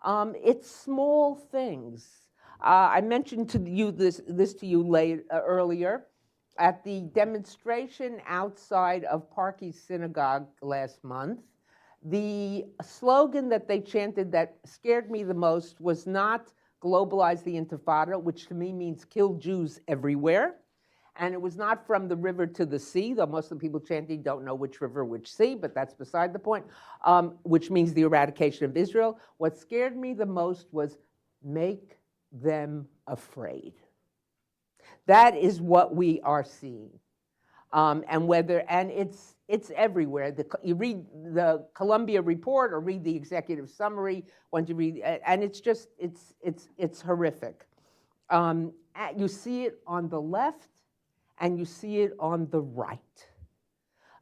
It's small things. I mentioned to you this to you earlier. At the demonstration outside of Parkey's synagogue last month, the slogan that they chanted that scared me the most was not globalize the Intifada, which to me means kill Jews everywhere. And it was not from the river to the sea, though most of the people chanting don't know which river, which sea, but that's beside the point, which means the eradication of Israel. What scared me the most was make them afraid. That is what we are seeing. And it's everywhere. You read the Columbia report or read the executive summary, once you read, and it's horrific. You see it on the left and you see it on the right.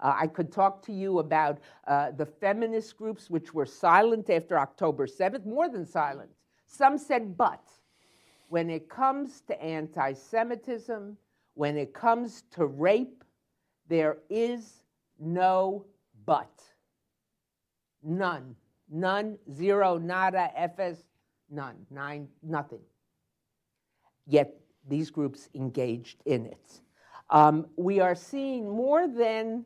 I could talk to you about the feminist groups which were silent after October 7th, more than silent. Some said but. When it comes to anti-Semitism, when it comes to rape, there is no but. None. None, zero, nada, FS, none, nine, nothing. Yet these groups engaged in it. We are seeing more than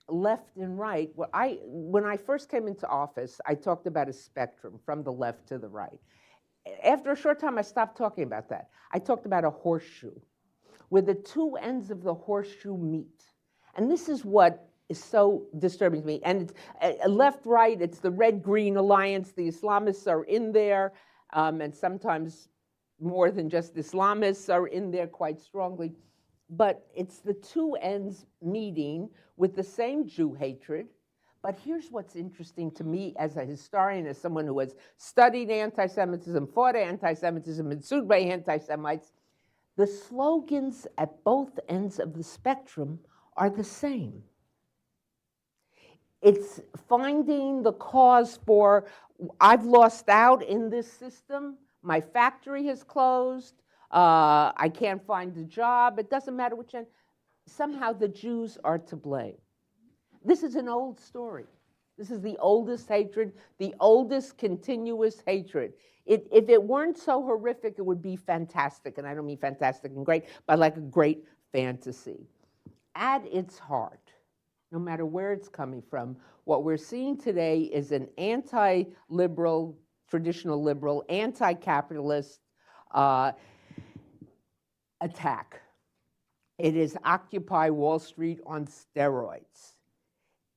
left and right. When I first came into office, I talked about a spectrum from the left to the right. After a short time, I stopped talking about that. I talked about a horseshoe, where the two ends of the horseshoe meet. And this is what is so disturbing to me. And it's left-right, it's the red-green alliance. The Islamists are in there, and sometimes more than just Islamists are in there quite strongly. But it's the two ends meeting with the same Jew hatred. But here's what's interesting to me as a historian, as someone who has studied anti-Semitism, fought anti-Semitism, and sued by anti-Semites. The slogans at both ends of the spectrum are the same. It's finding the cause for, I've lost out in this system, my factory has closed, I can't find a job, it doesn't matter which end. Somehow the Jews are to blame. This is an old story. This is the oldest hatred, the oldest continuous hatred. If it weren't so horrific, it would be fantastic, and I don't mean fantastic and great, but like a great fantasy. At its heart, no matter where it's coming from, what we're seeing today is an anti-liberal, traditional liberal, anti-capitalist attack. It is Occupy Wall Street on steroids.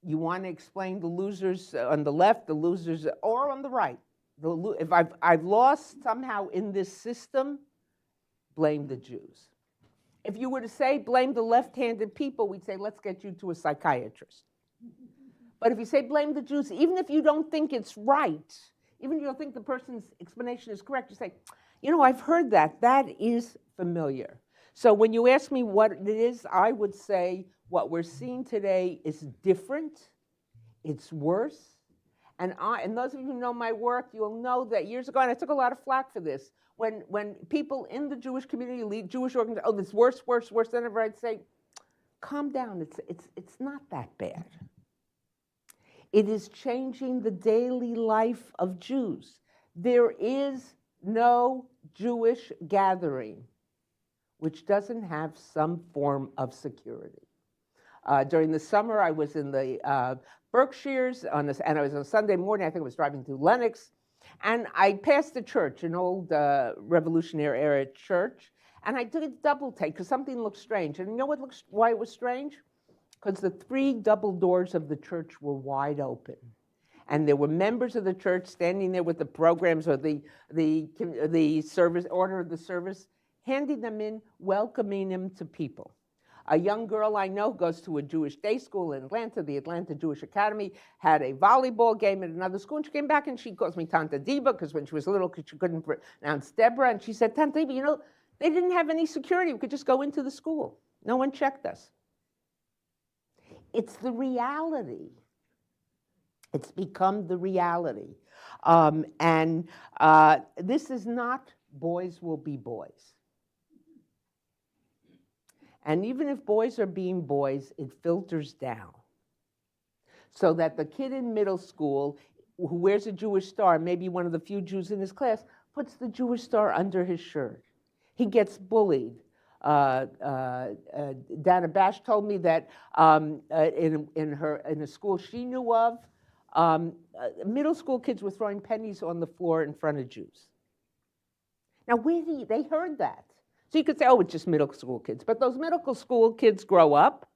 You want to explain the losers on the left, the losers, or on the right. If I've lost somehow in this system, blame the Jews. If you were to say blame the left-handed people, we'd say let's get you to a psychiatrist. But if you say blame the Jews, even if you don't think it's right, even if you don't think the person's explanation is correct, you say, you know, I've heard that. That is familiar. So when you ask me what it is, I would say what we're seeing today is different, it's worse. And those of you who know my work, you'll know that years ago, and I took a lot of flack for this, when people in the Jewish community, lead Jewish organizations, oh, it's worse, worse, worse than ever, I'd say, calm down, it's not that bad. It is changing the daily life of Jews. There is no Jewish gathering which doesn't have some form of security. During the summer, I was in the Berkshires, and I was on Sunday morning, I think I was driving through Lenox, and I passed a church, an old Revolutionary era church, and I did a double take because something looked strange. And you know why it was strange? Because the 3 double doors of the church were wide open. And there were members of the church standing there with the programs or the service, order of the service, handing them in, welcoming them to people. A young girl I know goes to a Jewish day school in Atlanta, the Atlanta Jewish Academy, had a volleyball game at another school, and she came back and she calls me Tanta Diva, because when she was little, she couldn't pronounce Deborah, and she said, Tanta Diva, you know, they didn't have any security. We could just go into the school. No one checked us. It's the reality. It's become the reality. This is not boys will be boys. And even if boys are being boys, it filters down. So that the kid in middle school who wears a Jewish star, maybe one of the few Jews in his class, puts the Jewish star under his shirt. He gets bullied. Dana Bash told me that in a school she knew of, middle school kids were throwing pennies on the floor in front of Jews. Now, they heard that. So you could say, oh, it's just middle school kids. But those middle school kids grow up.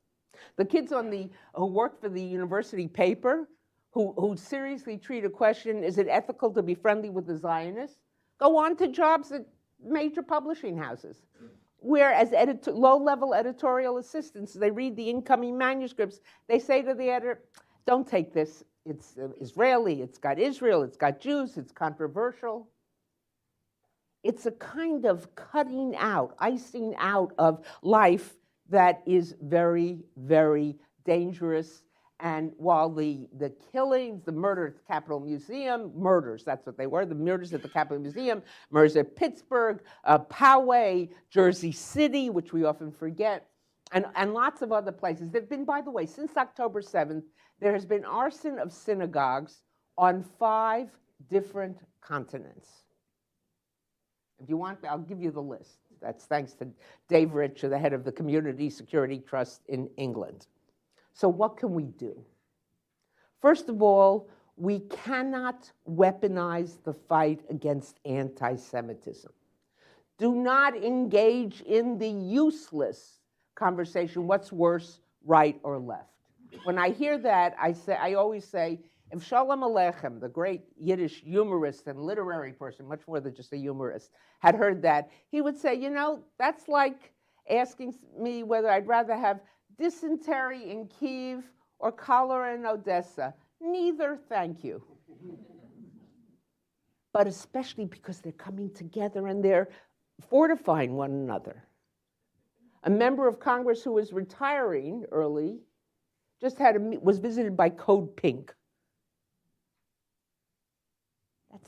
The kids who work for the university paper, who seriously treat a question, is it ethical to be friendly with the Zionists, go on to jobs at major publishing houses, where as low-level editorial assistants, they read the incoming manuscripts. They say to the editor, don't take this. It's Israeli. It's got Israel. It's got Jews. It's controversial. It's a kind of cutting out, icing out of life that is very, very dangerous And while the killings, the murder at the Capitol Museum, murders, that's what they were, the murders at the Capitol Museum, murders at Pittsburgh, Poway, Jersey City, which we often forget, and lots of other places. There have been, by the way, since October 7th, there has been arson of synagogues on 5 different continents. If you want, I'll give you the list. That's thanks to Dave Rich, the head of the Community Security Trust in England. So what can we do? First of all, we cannot weaponize the fight against anti-Semitism. Do not engage in the useless conversation, what's worse, right or left. When I hear that, I always say, if Shalom Aleichem, the great Yiddish humorist and literary person, much more than just a humorist, had heard that, he would say, you know, that's like asking me whether I'd rather have dysentery in Kyiv or cholera in Odessa. Neither, thank you. But especially because they're coming together and they're fortifying one another. A member of Congress who was retiring early just was visited by Code Pink.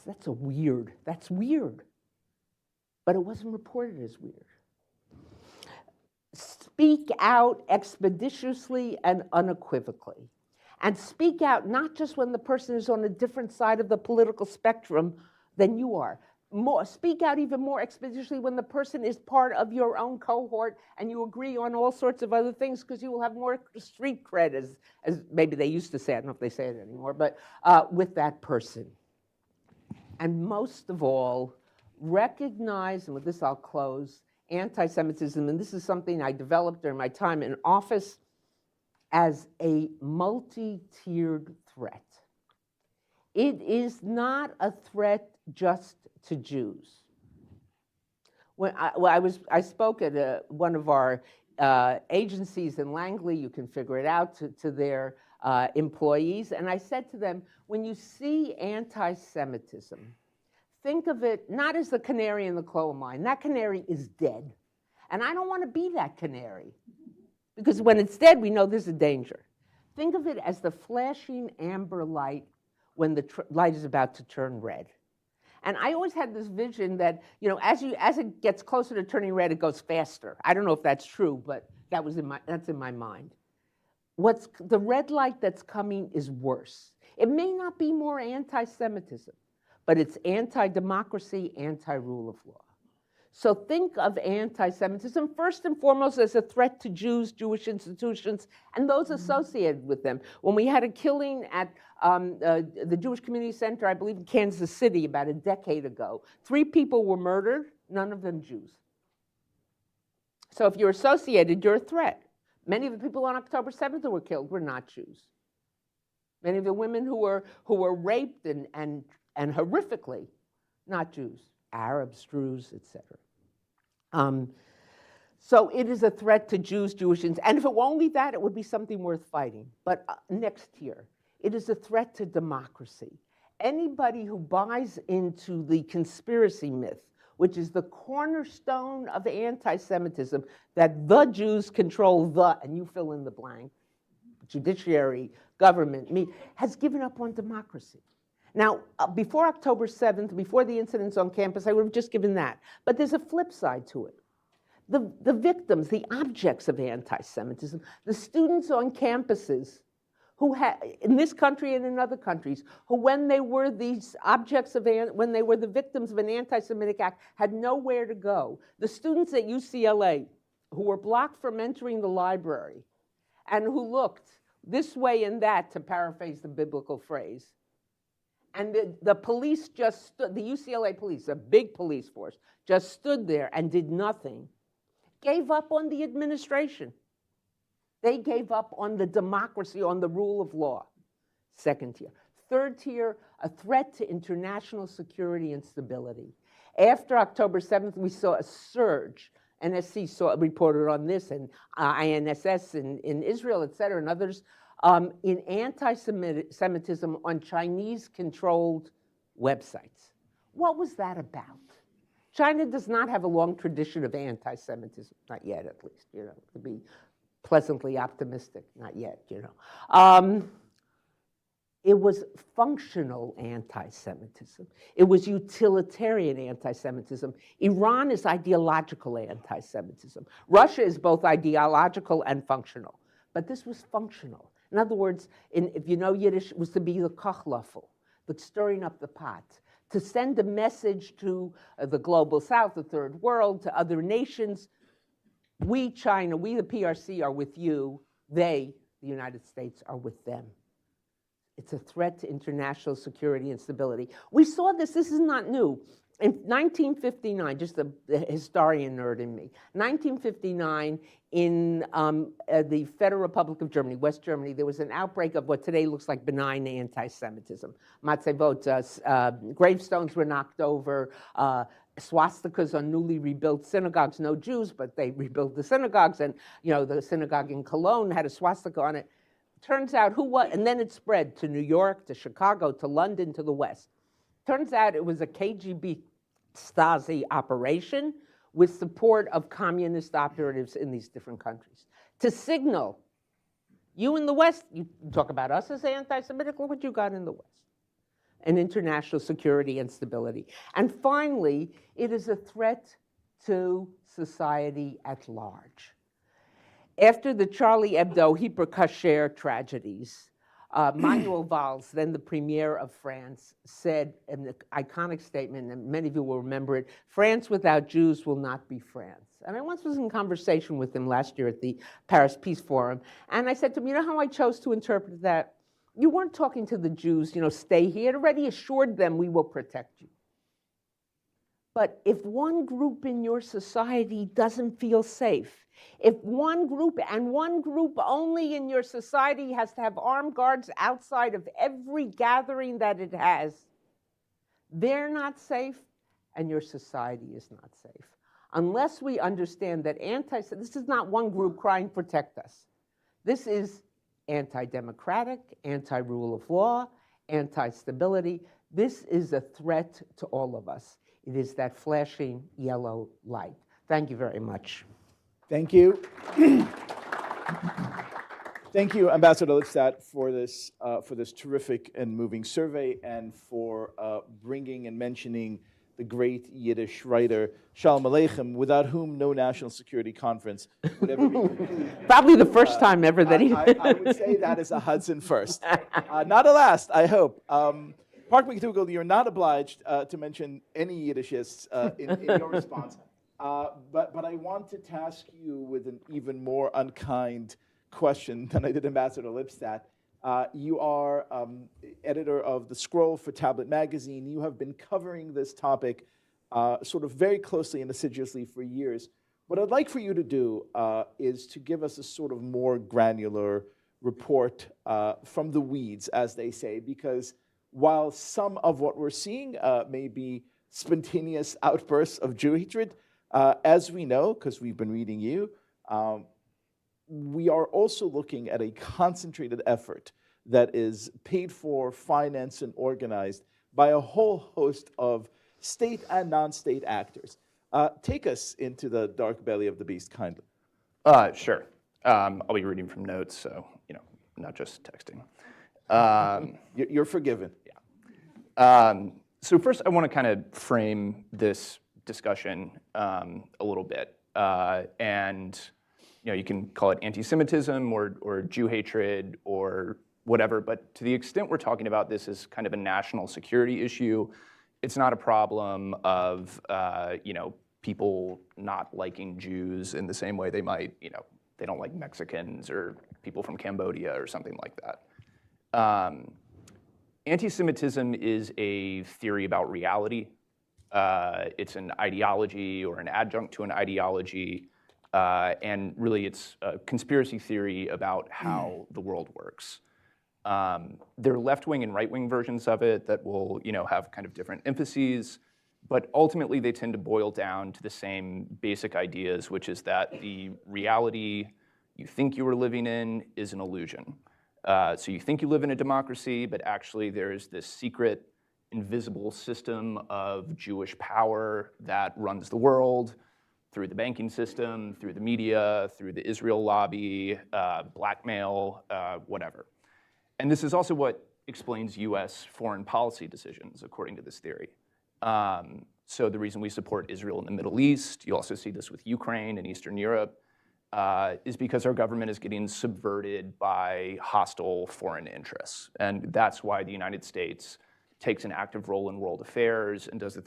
That's weird. But it wasn't reported as weird. Speak out expeditiously and unequivocally. And speak out not just when the person is on a different side of the political spectrum than you are. Speak out even more expeditiously when the person is part of your own cohort and you agree on all sorts of other things, because you will have more street cred, as maybe they used to say, I don't know if they say it anymore, but with that person. And most of all, recognize, and with this I'll close, anti-Semitism, and this is something I developed during my time in office, as a multi-tiered threat. It is not a threat just to Jews. When I spoke at one of our agencies in Langley, you can figure it out, to their employees, and I said to them, when you see anti-Semitism, think of it not as the canary in the coal mine. That canary is dead. And I don't want to be that canary, because when it's dead, we know there's a danger. Think of it as the flashing amber light when the light is about to turn red. And I always had this vision that, you know, as it gets closer to turning red, it goes faster. I don't know if that's true, but that's in my mind. The red light that's coming is worse. It may not be more anti-Semitism, but it's anti-democracy, anti-rule of law. So think of anti-Semitism first and foremost as a threat to Jews, Jewish institutions, and those associated with them. When we had a killing at the Jewish Community Center, I believe in Kansas City about a decade ago, 3 people were murdered, none of them Jews. So if you're associated, you're a threat. Many of the people on October 7th who were killed were not Jews. Many of the women who were raped and horrifically, not Jews, Arabs, Druze, etc. So it is a threat to Jews, Jewish, and if it were only that, it would be something worth fighting. But next here, it is a threat to democracy. Anybody who buys into the conspiracy myth, which is the cornerstone of anti-Semitism, that the Jews control and you fill in the blank, judiciary, government, has given up on democracy. Now, before October 7th, before the incidents on campus, I would have just given that. But there's a flip side to it. The victims, the objects of anti-Semitism, the students on campuses who in this country and in other countries, who when they were these objects when they were the victims of an anti-Semitic act, had nowhere to go. The students at UCLA who were blocked from entering the library and who looked this way and that, to paraphrase the biblical phrase. And the police just stood, the UCLA police, a big police force, just stood there and did nothing, gave up on the administration. They gave up on the democracy, on the rule of law. Second tier. Third tier, a threat to international security and stability. After October 7th, we saw a surge. NSC reported on this, and INSS in Israel, et cetera, and others, in anti-Semitism on Chinese-controlled websites. What was that about? China does not have a long tradition of anti-Semitism, not yet at least, to be pleasantly optimistic. Not yet, you know. It was functional anti-Semitism. It was utilitarian anti-Semitism. Iran is ideological anti-Semitism. Russia is both ideological and functional. But this was functional. In other words, if you know Yiddish, it was to be the kachlafel, the stirring up the pot, to send a message to the global south, the third world, to other nations. We, China, we, the PRC, are with you. They, the United States, are with them. It's a threat to international security and stability. We saw this is not new. In 1959, just the historian nerd in me, 1959, in the Federal Republic of Germany, West Germany, there was an outbreak of what today looks like benign anti-Semitism. Matzevot, gravestones were knocked over, swastikas on newly rebuilt synagogues, no Jews, but they rebuilt the synagogues, and you know the synagogue in Cologne had a swastika on it. Turns out and then it spread to New York, to Chicago, to London, to the West. Turns out it was a KGB Stasi operation with support of communist operatives in these different countries to signal, you in the West, you talk about us as anti-Semitic, look what you got in the West. And international security and stability. And finally, it is a threat to society at large. After the Charlie Hebdo Hyper Cacher tragedies, Manuel Valls, then the premier of France, said in the iconic statement, and many of you will remember it, France without Jews will not be France. And I once was in conversation with him last year at the Paris Peace Forum, and I said to him, you know how I chose to interpret that? You weren't talking to the Jews, you know, stay here. It already assured them we will protect you. But if one group in your society doesn't feel safe, if one group, and one group only in your society, has to have armed guards outside of every gathering that it has, they're not safe, and your society is not safe. Unless we understand that this is not one group crying, protect us. This is anti-democratic, anti-rule of law, anti-stability. This is a threat to all of us. It is that flashing yellow light. Thank you very much. Thank you. Thank you, Ambassador Lipstadt, for this terrific and moving survey, and for bringing and mentioning the great Yiddish writer Shalom Aleichem, without whom no national security conference would ever be complete. Probably the first time ever that he... I would say that is a Hudson first. Not a last, I hope. Park McDougall, you're not obliged to mention any Yiddishists in your response. But I want to task you with an even more unkind question than I did Ambassador Lipstadt. You are editor of The Scroll for Tablet Magazine. You have been covering this topic sort of very closely and assiduously for years. What I'd like for you to do is to give us a sort of more granular report from the weeds, as they say, because while some of what we're seeing may be spontaneous outbursts of Jew hatred, as we know, because we've been reading you, we are also looking at a concentrated effort that is paid for, financed, and organized by a whole host of state and non-state actors. Take us into the dark belly of the beast, kindly. Sure. I'll be reading from notes, so, not just texting. You're forgiven. Yeah. So first, I want to kind of frame this discussion a little bit. And you can call it anti-Semitism or Jew hatred or whatever, but to the extent we're talking about this as kind of a national security issue, it's not a problem of people not liking Jews in the same way they might, they don't like Mexicans or people from Cambodia or something like that. Anti-Semitism is a theory about reality. It's an ideology or an adjunct to an ideology. And really, it's a conspiracy theory about how the world works. There are left-wing and right-wing versions of it that will, have kind of different emphases, but ultimately they tend to boil down to the same basic ideas, which is that the reality you think you are living in is an illusion. So you think you live in a democracy, but actually there is this secret, invisible system of Jewish power that runs the world. through the banking system, through the media, through the Israel lobby, blackmail, whatever. And this is also what explains US foreign policy decisions, according to this theory. So the reason we support Israel in the Middle East, you also see this with Ukraine and Eastern Europe, is because our government is getting subverted by hostile foreign interests. And that's why the United States takes an active role in world affairs and does the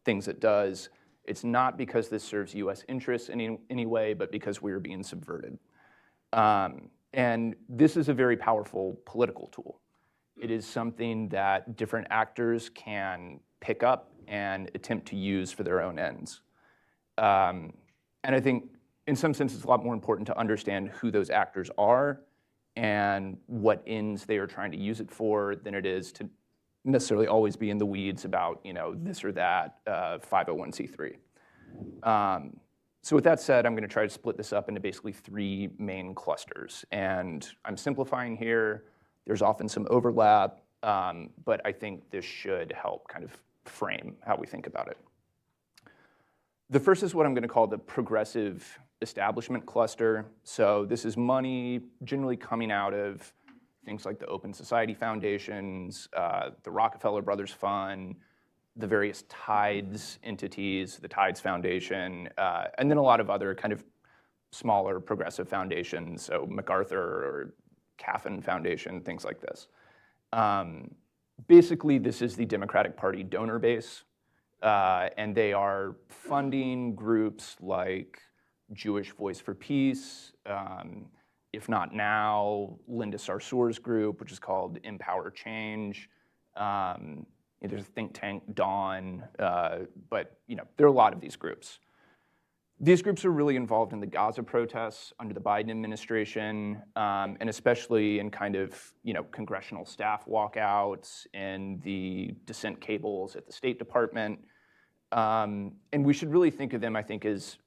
things it does. It's not because this serves US interests in any way, but because we are being subverted. And this is a very powerful political tool. It is something that different actors can pick up and attempt to use for their own ends. And I think in some sense it's a lot more important to understand who those actors are and what ends they are trying to use it for than it is to necessarily always be in the weeds about this or that 501c3. So with that said, I'm going to try to split this up into basically 3 main clusters. And I'm simplifying here. There's often some overlap, but I think this should help kind of frame how we think about it. The first is what I'm going to call the progressive establishment cluster. So this is money generally coming out of things like the Open Society Foundations, the Rockefeller Brothers Fund, the various Tides entities, the Tides Foundation, and then a lot of other kind of smaller progressive foundations, so MacArthur or Caffin Foundation, things like this. Basically, this is the Democratic Party donor base, and they are funding groups like Jewish Voice for Peace, If Not Now, Linda Sarsour's group, which is called Empower Change. There's a think tank, Dawn, but there are a lot of these groups. These groups are really involved in the Gaza protests under the Biden administration, and especially in kind of congressional staff walkouts and the dissent cables at the State Department. And we should really think of them, I think, as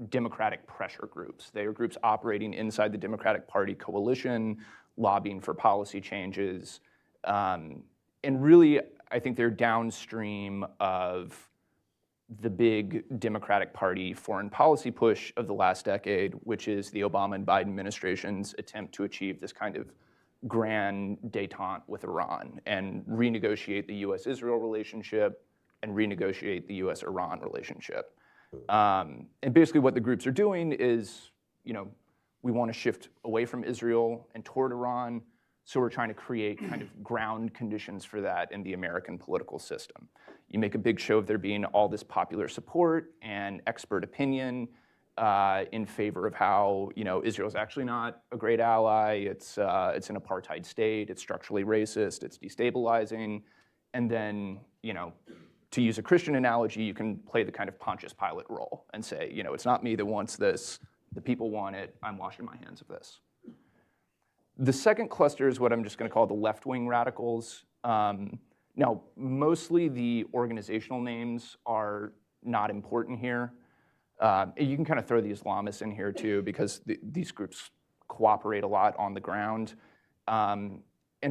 Democratic pressure groups. They are groups operating inside the Democratic Party coalition, lobbying for policy changes. And really, I think they're downstream of the big Democratic Party foreign policy push of the last decade, which is the Obama and Biden administration's attempt to achieve this kind of grand détente with Iran and renegotiate the US-Israel relationship and renegotiate the US-Iran relationship. And basically what the groups are doing is, we want to shift away from Israel and toward Iran, so we're trying to create kind of ground conditions for that in the American political system. You make a big show of there being all this popular support and expert opinion in favor of how Israel's actually not a great ally. It's an apartheid state. It's structurally racist. It's destabilizing. And then to use a Christian analogy, you can play the kind of Pontius Pilate role and say, it's not me that wants this. The people want it. I'm washing my hands of this. The second cluster is what I'm just going to call the left-wing radicals. Now, mostly the organizational names are not important here. You can kind of throw the Islamists in here too, because these groups cooperate a lot on the ground. And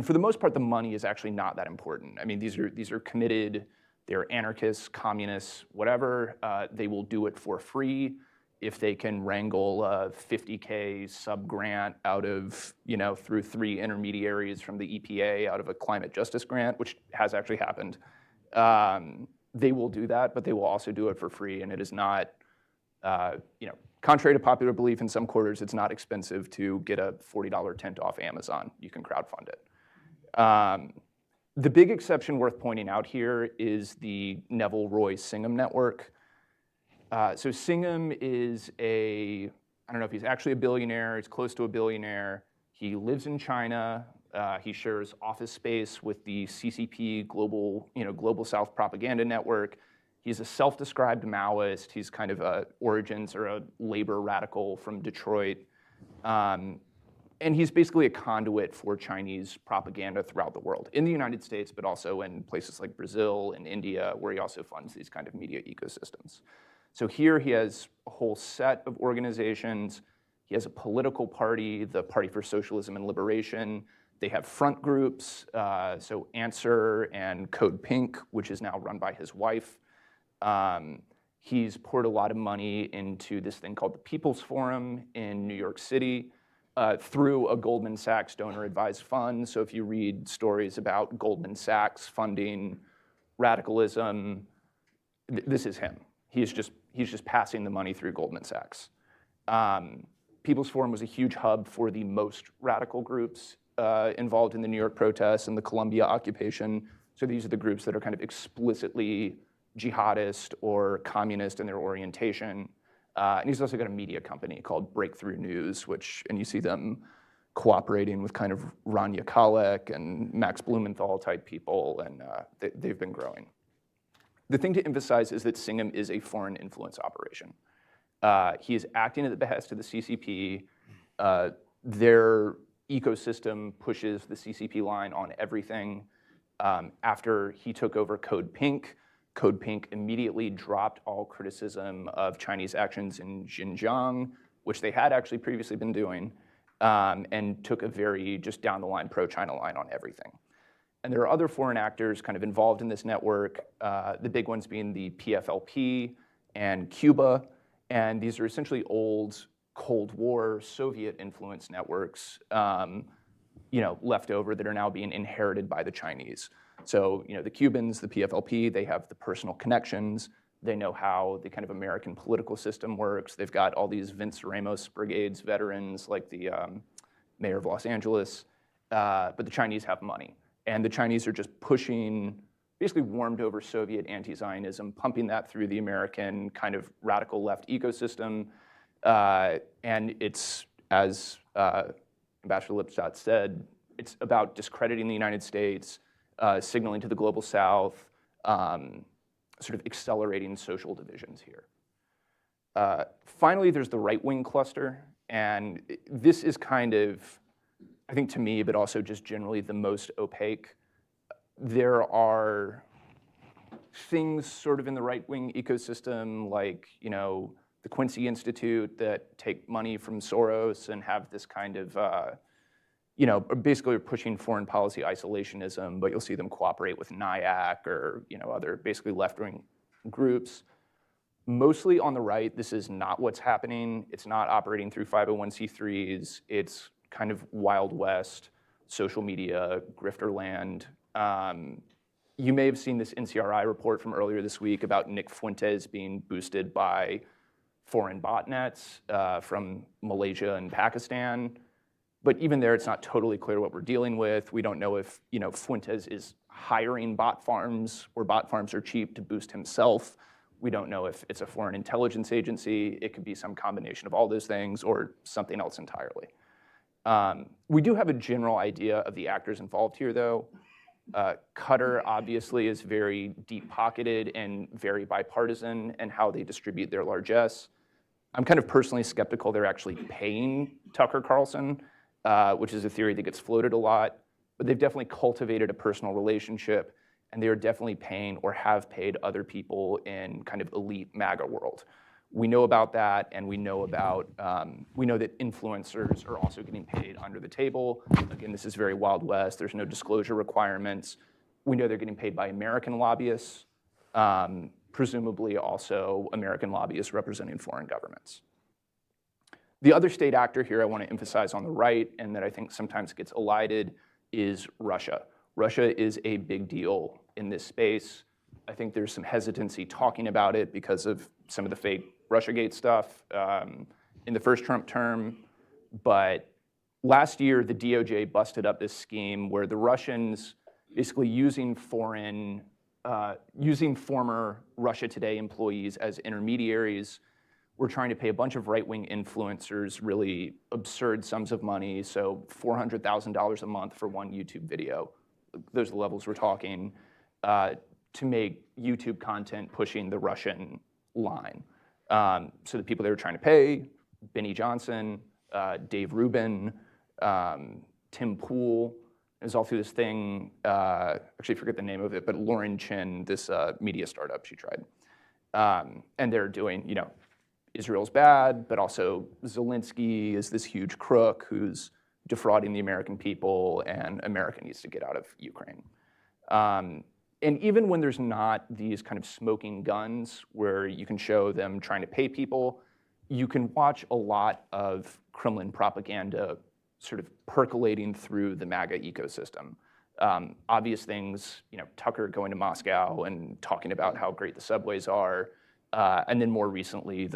for the most part, the money is actually not that important. I mean, these are committed. They're anarchists, communists, whatever. They will do it for free if they can wrangle a $50K sub-grant out of, through 3 intermediaries from the EPA out of a climate justice grant, which has actually happened. They will do that, but they will also do it for free, and it is not, contrary to popular belief in some quarters, it's not expensive to get a $40 tent off Amazon. You can crowdfund it. The big exception worth pointing out here is the Neville Roy Singham network. So Singham is I don't know if he's actually a billionaire, he's close to a billionaire. He lives in China. He shares office space with the CCP Global South Propaganda Network. He's a self-described Maoist. He's kind of origins or a labor radical from Detroit. And he's basically a conduit for Chinese propaganda throughout the world, in the United States, but also in places like Brazil and India, where he also funds these kind of media ecosystems. So here he has a whole set of organizations. He has a political party, the Party for Socialism and Liberation. They have front groups, so Answer and Code Pink, which is now run by his wife. He's poured a lot of money into this thing called the People's Forum in New York City through a Goldman Sachs donor-advised fund. So if you read stories about Goldman Sachs funding radicalism, this is him. He's just passing the money through Goldman Sachs. People's Forum was a huge hub for the most radical groups involved in the New York protests and the Columbia occupation. So these are the groups that are kind of explicitly jihadist or communist in their orientation. And he's also got a media company called Breakthrough News, and you see them cooperating with kind of Rania Khalek and Max Blumenthal type people, and they've been growing. The thing to emphasize is that Singham is a foreign influence operation. He is acting at the behest of the CCP. Their ecosystem pushes the CCP line on everything. After he took over Code Pink immediately dropped all criticism of Chinese actions in Xinjiang, which they had actually previously been doing, and took a very just down the line pro-China line on everything. And there are other foreign actors kind of involved in this network, the big ones being the PFLP and Cuba. And these are essentially old Cold War Soviet influence networks left over that are now being inherited by the Chinese. So the Cubans, the PFLP, they have the personal connections. They know how the kind of American political system works. They've got all these Vince Ramos brigades veterans like the mayor of Los Angeles. But the Chinese have money. And the Chinese are just pushing basically warmed over Soviet anti-Zionism, pumping that through the American kind of radical left ecosystem. And it's, as Ambassador Lipstadt said, it's about discrediting the United States, signaling to the global South, sort of accelerating social divisions here. Finally, there's the right-wing cluster. And this is kind of, I think to me, but also just generally the most opaque. There are things sort of in the right-wing ecosystem like, the Quincy Institute that take money from Soros and have this kind of, basically are pushing foreign policy isolationism, but you'll see them cooperate with NIAC or, other basically left-wing groups. Mostly on the right, this is not what's happening. It's not operating through 501c3s. It's kind of Wild West, social media, grifter land. You may have seen this NCRI report from earlier this week about Nick Fuentes being boosted by foreign botnets from Malaysia and Pakistan. But even there, it's not totally clear what we're dealing with. We don't know if Fuentes is hiring bot farms or bot farms are cheap to boost himself. We don't know if it's a foreign intelligence agency. It could be some combination of all those things or something else entirely. We do have a general idea of the actors involved here, though. Qatar obviously is very deep-pocketed and very bipartisan in how they distribute their largesse. I'm kind of personally skeptical they're actually paying Tucker Carlson, which is a theory that gets floated a lot, but they've definitely cultivated a personal relationship, and they are definitely paying or have paid other people in kind of elite MAGA world. We know about that, and we know that influencers are also getting paid under the table. Again, this is very Wild West. There's no disclosure requirements. We know they're getting paid by American lobbyists, presumably also American lobbyists representing foreign governments. The other state actor here I want to emphasize on the right, and that I think sometimes gets elided, is Russia. Russia is a big deal in this space. I think there's some hesitancy talking about it because of some of the fake Russiagate stuff in the first Trump term. But last year, the DOJ busted up this scheme where the Russians, basically using former Russia Today employees as intermediaries, were trying to pay a bunch of right-wing influencers really absurd sums of money, so $400,000 a month for one YouTube video. Those are the levels we're talking, to make YouTube content pushing the Russian line. So the people they were trying to pay, Benny Johnson, Dave Rubin, Tim Pool, it was all through this thing, actually I forget the name of it, but Lauren Chin, this media startup she tried. And they're doing, Israel's bad, but also Zelensky is this huge crook who's defrauding the American people, and America needs to get out of Ukraine. And even when there's not these kind of smoking guns where you can show them trying to pay people, you can watch a lot of Kremlin propaganda sort of percolating through the MAGA ecosystem. Obvious things, Tucker going to Moscow and talking about how great the subways are. And then more recently,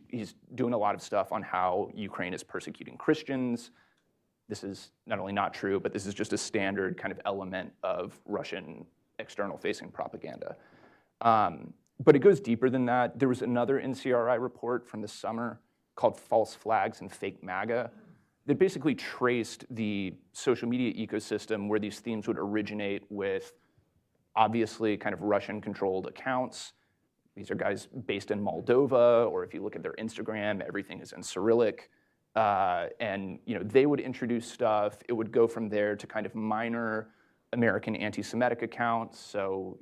he's doing a lot of stuff on how Ukraine is persecuting Christians. This is not only not true, but this is just a standard kind of element of Russian external-facing propaganda. But it goes deeper than that. There was another NCRI report from this summer called False Flags and Fake MAGA that basically traced the social media ecosystem where these themes would originate with obviously kind of Russian-controlled accounts. These are guys based in Moldova, or if you look at their Instagram, everything is in Cyrillic. And they would introduce stuff. It would go from there to kind of minor American anti-Semitic accounts. So,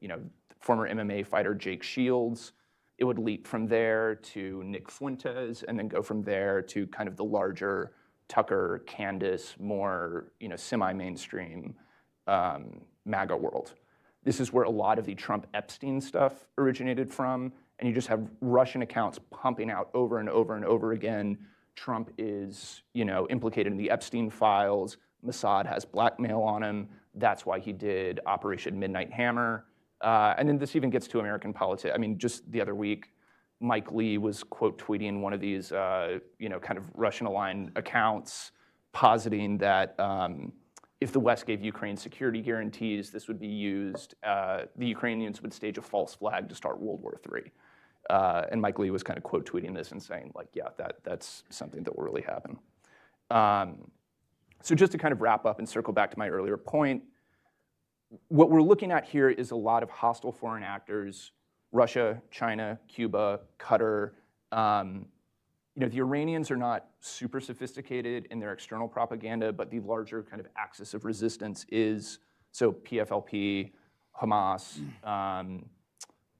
former MMA fighter Jake Shields. It would leap from there to Nick Fuentes, and then go from there to kind of the larger Tucker, Candace, more semi-mainstream MAGA world. This is where a lot of the Trump Epstein stuff originated from, and you just have Russian accounts pumping out over and over and over again. Trump is, implicated in the Epstein files. Mossad has blackmail on him. That's why he did Operation Midnight Hammer. And then this even gets to American politics. I mean, just the other week, Mike Lee was quote tweeting one of these, kind of Russian-aligned accounts, positing that if the West gave Ukraine security guarantees, this would be used. The Ukrainians would stage a false flag to start World War III. And Mike Lee was kind of quote tweeting this and saying, like, yeah, that's something that will really happen. So just to kind of wrap up and circle back to my earlier point, what we're looking at here is a lot of hostile foreign actors: Russia, China, Cuba, Qatar. The Iranians are not super sophisticated in their external propaganda, but the larger kind of axis of resistance is, so PFLP, Hamas,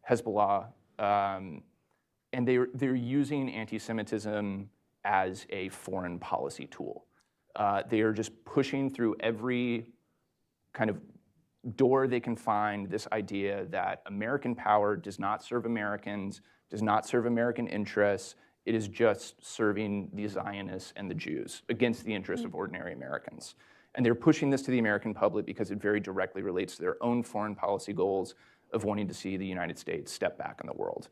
Hezbollah, and they're using anti-Semitism as a foreign policy tool. They are just pushing through every kind of door they can find this idea that American power does not serve Americans, does not serve American interests. It is just serving the Zionists and the Jews against the interests of ordinary Americans. And they're pushing this to the American public because it very directly relates to their own foreign policy goals of wanting to see the United States step back in the world.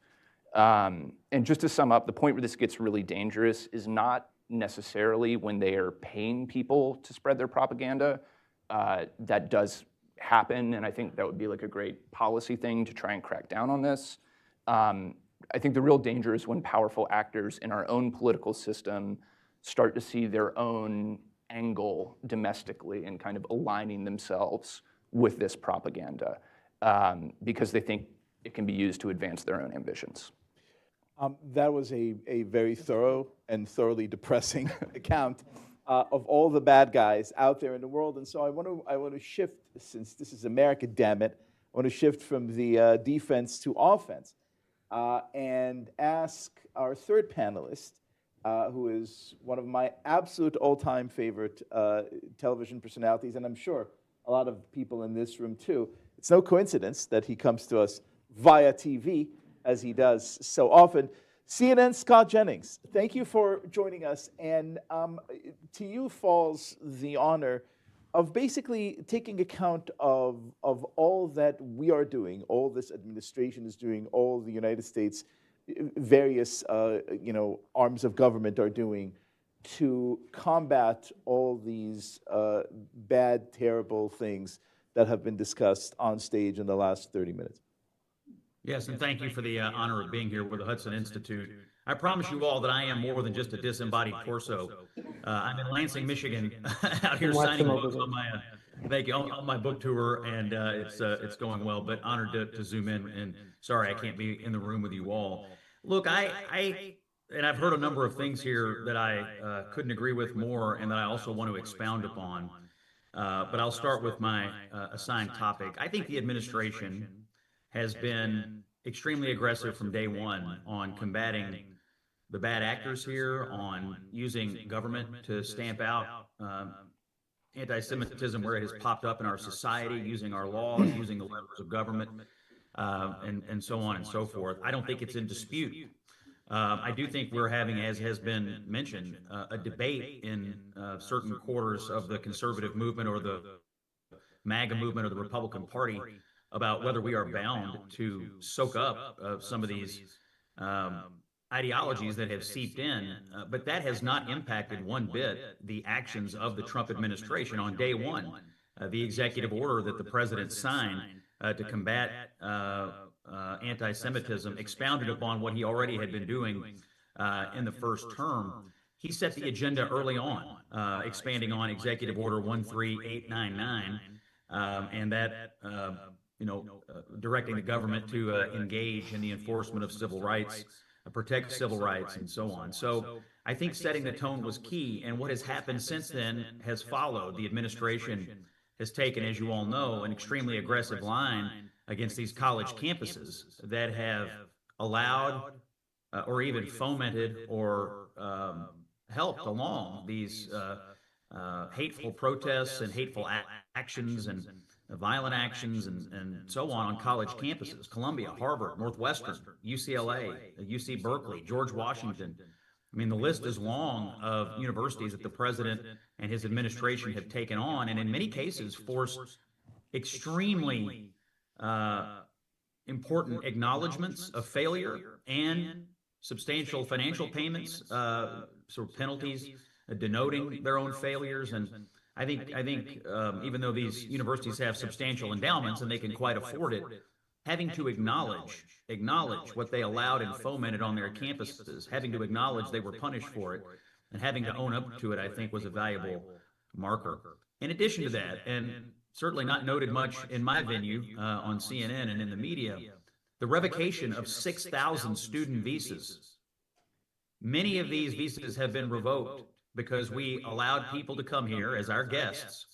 And just to sum up, the point where this gets really dangerous is not necessarily when they are paying people to spread their propaganda. That does happen, and I think that would be like a great policy thing to try and crack down on this. I think the real danger is when powerful actors in our own political system start to see their own angle domestically and kind of aligning themselves with this propaganda because they think it can be used to advance their own ambitions. That was a very thorough and thoroughly depressing account of all the bad guys out there in the world. And so I want to shift, since this is America, damn it, I want to shift from the defense to offense and ask our third panelist, who is one of my absolute all-time favorite television personalities, and I'm sure a lot of people in this room too. It's no coincidence that he comes to us via TV, as he does so often. CNN's Scott Jennings, thank you for joining us. And to you falls the honor of basically taking account of all that we are doing, all this administration is doing, all the United States various arms of government are doing to combat all these bad, terrible things that have been discussed on stage in the last 30 minutes. Yes, and thank you for the honor of being here with the Hudson Institute. I promise you all that I am more than just a disembodied torso. I'm in Lansing, Michigan, out here signing books on my thank you on my book tour, and it's going well. But honored to zoom in, and sorry I can't be in the room with you all. Look, and I've heard a number of things here that I couldn't agree with more, and that I also want to expound upon. But I'll start with my assigned topic. I think the administration has been extremely aggressive from day one on combating the bad actors here, on using government to stamp out anti-Semitism where it has popped up in our society, using our laws, using the levers of government, and so on and so forth. I don't think it's in dispute. I do think we're having, as has been mentioned, a debate in certain quarters of the conservative movement or the MAGA movement or the Republican Party about whether we are bound to soak up some of these ideologies that have seeped in, but that has not impacted one bit the actions of the Trump administration on day one. The executive order that the president signed to combat anti-Semitism expounded upon what he already had been doing in the first term. He set the agenda early on, expanding on Executive Order 13899, and that, directing the government to engage in the enforcement of civil rights, protect civil rights, and so on. So I think setting the tone was key, and what has happened since then has followed. The administration has taken, as you all know, an extremely aggressive line against these college campuses that have allowed or even fomented or helped along these hateful protests and hateful actions and violent actions and so on college campuses: Columbia, Harvard, Northwestern, UCLA, UC Berkeley, George Washington. I mean, the list is long of universities that the president and his administration have taken on, and in many cases forced extremely important acknowledgments of failure and substantial financial payments, sort of penalties denoting their own failures. And I think even though these universities have substantial endowments and they can quite afford it, having to acknowledge what they allowed and fomented on their campuses, having to acknowledge they were punished for it, and having to own up to it, I think was a valuable marker. In addition to that, and certainly not noted much in my venue on CNN and in the media, the revocation of 6,000 student visas. Many of these visas have been revoked because we allowed people to come here as our guests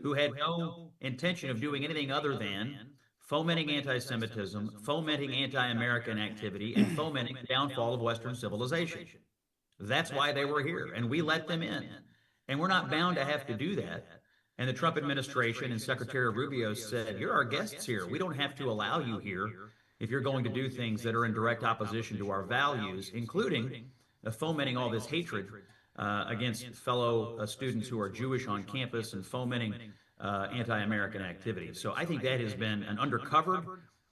who had no intention of doing anything other than fomenting anti-Semitism, fomenting anti-American activity, and fomenting the downfall of Western civilization. That's why they were here, and we let them in. And we're not bound to have to do that. And the Trump administration and Secretary Rubio said, you're our guests here. We don't have to allow you here if you're going to do things that are in direct opposition to our values, including fomenting all this hatred against fellow students who are Jewish on campus and fomenting anti-American activities. So I think that has been an undercovered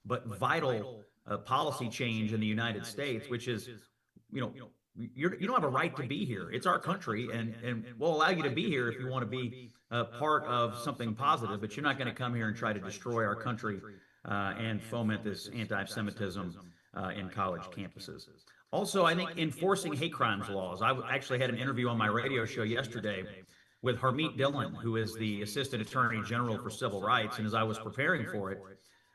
but vital policy change in the United States, which is, you don't have a right to be here. It's our country, and we'll allow you to be here if you want to be part of something positive, but you're not going to come here and try to destroy our country and foment this anti-Semitism in college campuses. Also, I think enforcing hate crimes laws. I actually had an interview on my radio show yesterday with Harmeet Dillon, who is the Assistant Attorney General for Civil Rights, and as I was preparing for it,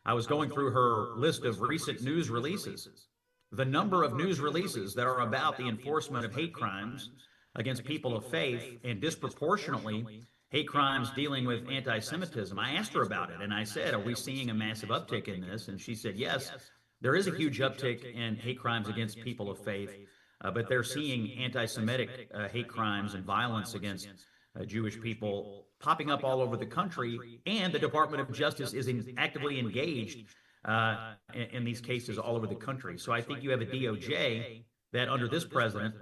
I was going through her list of recent news releases. The number of news releases that are about the enforcement of hate crimes against people of faith, and disproportionately hate crimes dealing with anti-Semitism. I asked her about it, and I said, are we seeing a massive uptick in this? And she said, yes, there is a huge uptick in hate crimes against people of faith, but they're seeing anti-Semitic hate crimes and violence against Jewish people popping up all over the country, and the Department of Justice is actively engaged in these cases all over the country. So I think you have a DOJ that under this president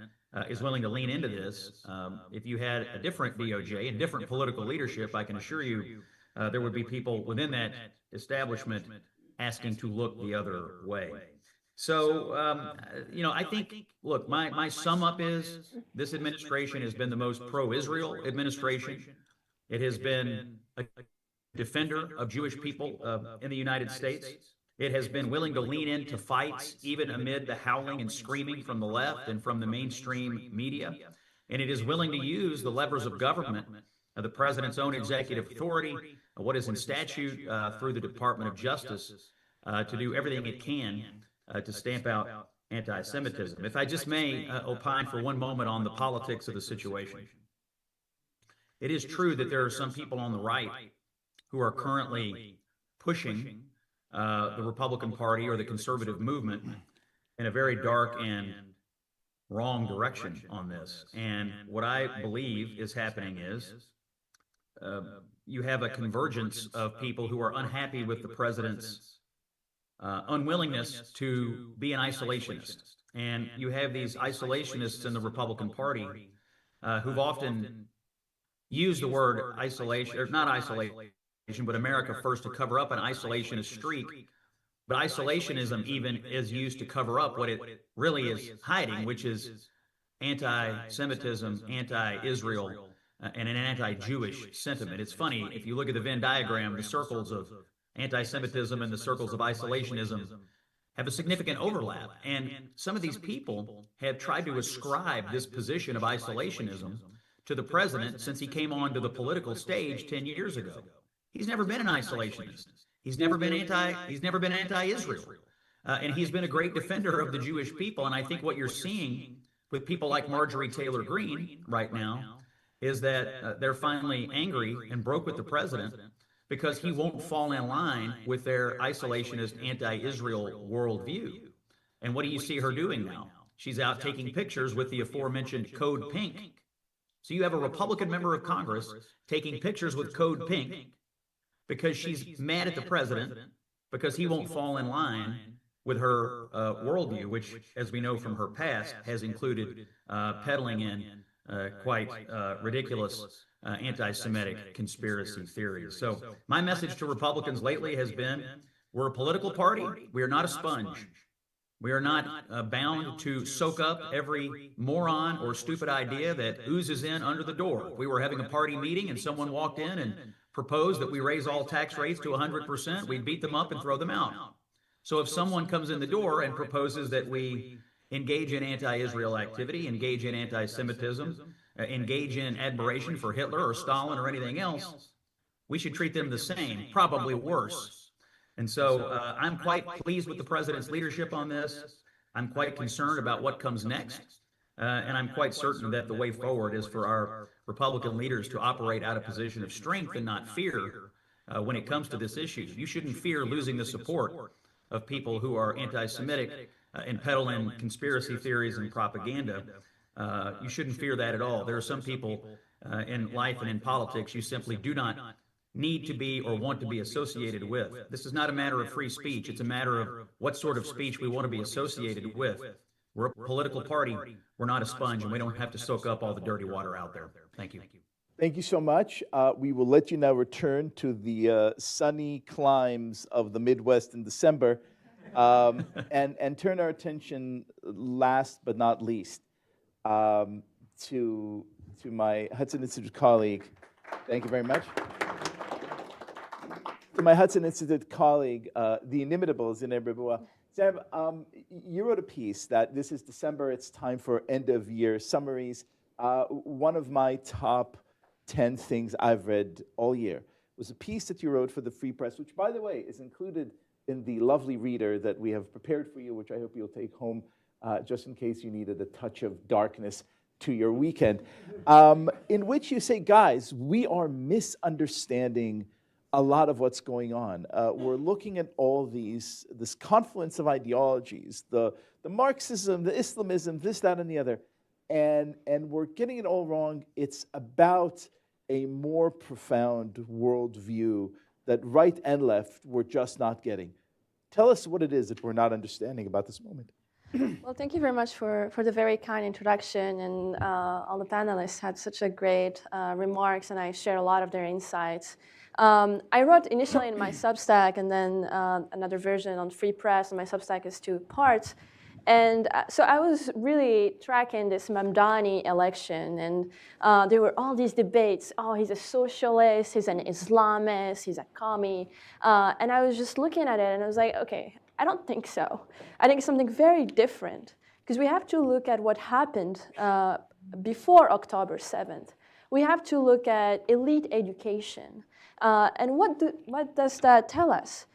is willing to lean into this. If you had a different DOJ and different political leadership, I can assure you there would be people within that establishment asking to look the other way. So, I think, look, my sum up is this administration has been the most pro-Israel administration. It has been a defender of Jewish people in the United States. It has been willing to lean into fights, even amid the howling and screaming from the left and from the mainstream media. And it is willing to use the levers of government, the president's own executive authority, what is in statute through the Department of Justice, to do everything it can to stamp out anti-Semitism. If I just may opine for one moment on the politics of the situation. It is true that there are some people on the right who are currently pushing the Republican Party or the conservative movement in a very dark and wrong direction on this. And what I believe is happening is you have a convergence of people who are unhappy with the president's unwillingness to be an isolationist. And you have these isolationists in the Republican Party who've often used the word isolation, or not isolation, but America first to cover up an isolationist streak. But isolationism even is used to cover up what it really is hiding, which is anti-Semitism, anti-Israel, and an anti-Jewish sentiment. It's funny, if you look at the Venn diagram, the circles of anti-Semitism and the circles of isolationism have a significant overlap. And some of these people have tried to ascribe this position of isolationism to the president since he came onto the political stage 10 years ago. He's never been an isolationist. He's never been anti-Israel. And he's been a great defender of the Jewish people. And I think what you're seeing with people like Marjorie Taylor Greene right now is that they're finally angry and broke with the president because he won't fall in line with their isolationist anti-Israel worldview. And what do you see her doing now? She's out taking pictures with the aforementioned Code Pink. So you have a Republican member of Congress taking pictures with Code Pink because she's mad at the president because he won't fall in line with her worldview, which, as we know from her past, has included peddling in quite ridiculous anti-Semitic conspiracy theories. So my message to Republicans lately has been, we're a political party. We are not a sponge. We are not bound to soak up every moron or stupid idea that oozes in under the door. If we were having a party meeting and someone walked in and proposed that we raise all tax rates to 100%, we'd beat them up and throw them out. So if someone comes in the door and proposes that we engage in anti-Israel activity, engage in anti-Semitism, engage in admiration for Hitler or Stalin or anything else, we should treat them the same, probably worse. And so I'm quite pleased with the president's leadership on this. I'm quite concerned about what comes next. And I'm quite certain that the way forward is for our Republican leaders to operate out of a position of strength and not fear when it comes to this issue. You shouldn't fear losing the support of people who are anti-Semitic and peddling conspiracy theories and propaganda. You shouldn't fear that at all. There are some people in life and in politics you simply do not need to be or want to be associated with. This is not a matter of free speech. It's a matter of what sort of speech we want to be associated with. We're a political party. We're not a sponge, and we don't have to soak up all the dirty water out there. Thank you. Thank you so much. We will let you now return to the sunny climes of the Midwest in December and turn our attention, last but not least, to my Hudson Institute colleague. Thank you very much. To my Hudson Institute colleague, the inimitable Zineb Rebua. Zineb, you wrote a piece that this is December, it's time for end-of-year summaries. One of my top 10 things I've read all year was a piece that you wrote for the Free Press, which, by the way, is included in the lovely reader that we have prepared for you, which I hope you'll take home just in case you needed a touch of darkness to your weekend, in which you say, guys, we are misunderstanding a lot of what's going on. We're looking at all this confluence of ideologies, the Marxism, the Islamism, this, that, and the other, and we're getting it all wrong. It's about a more profound worldview that right and left we're just not getting. Tell us what it is that we're not understanding about this moment. Well, thank you very much for the very kind introduction, and all the panelists had such a great remarks, and I share a lot of their insights. I wrote initially in my Substack, and then another version on Free Press, and my Substack is 2 parts. And so I was really tracking this Mamdani election, and there were all these debates. Oh, he's a socialist, he's an Islamist, he's a commie. And I was just looking at it, and I was like, okay, I don't think so. I think something very different, because we have to look at what happened before October 7th. We have to look at elite education. And what does that tell us?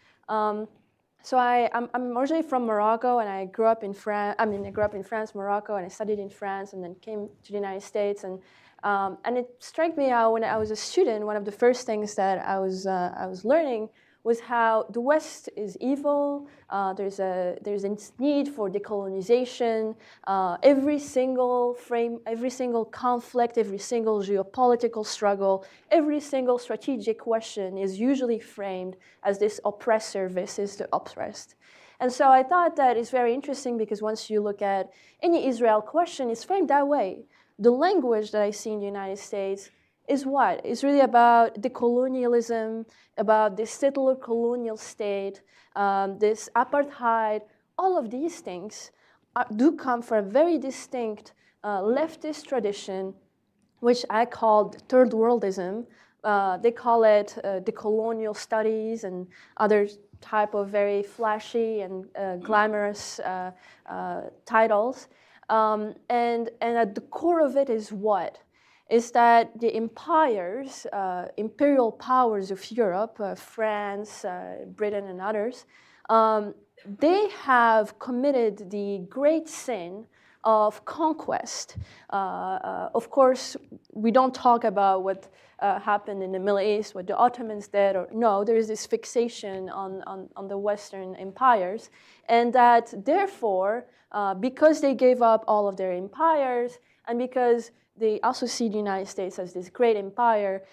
So I'm originally from Morocco, and I grew up in France. I grew up in France, Morocco, and I studied in France, and then came to the United States. And it struck me how when I was a student, one of the first things that I was learning was how the West is evil. There's a need for decolonization. Every single conflict, every single geopolitical struggle, every single strategic question is usually framed as this oppressor versus the oppressed. And so I thought that is very interesting because once you look at any Israel question, it's framed that way. The language that I see in the United States is what? It's really about decolonialism, about this settler colonial state, this apartheid. All of these things do come from a very distinct leftist tradition, which I called third worldism. They call it decolonial studies and other type of very flashy and glamorous titles. And at the core of it is what? Is that the empires, imperial powers of Europe, France, Britain, and others, they have committed the great sin of conquest. Of course, we don't talk about what happened in the Middle East, what the Ottomans did, or no, there is this fixation on the Western empires, and that therefore, because they gave up all of their empires, and because they also see the United States as this great empire,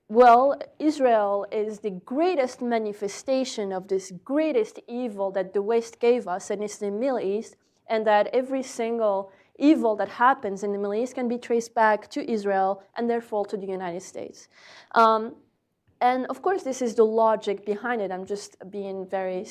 well, Israel is the greatest manifestation of this greatest evil that the West gave us, and it's the Middle East, and that every single evil that happens in the Middle East can be traced back to Israel and therefore to the United States. And of course, this is the logic behind it. I'm just being very,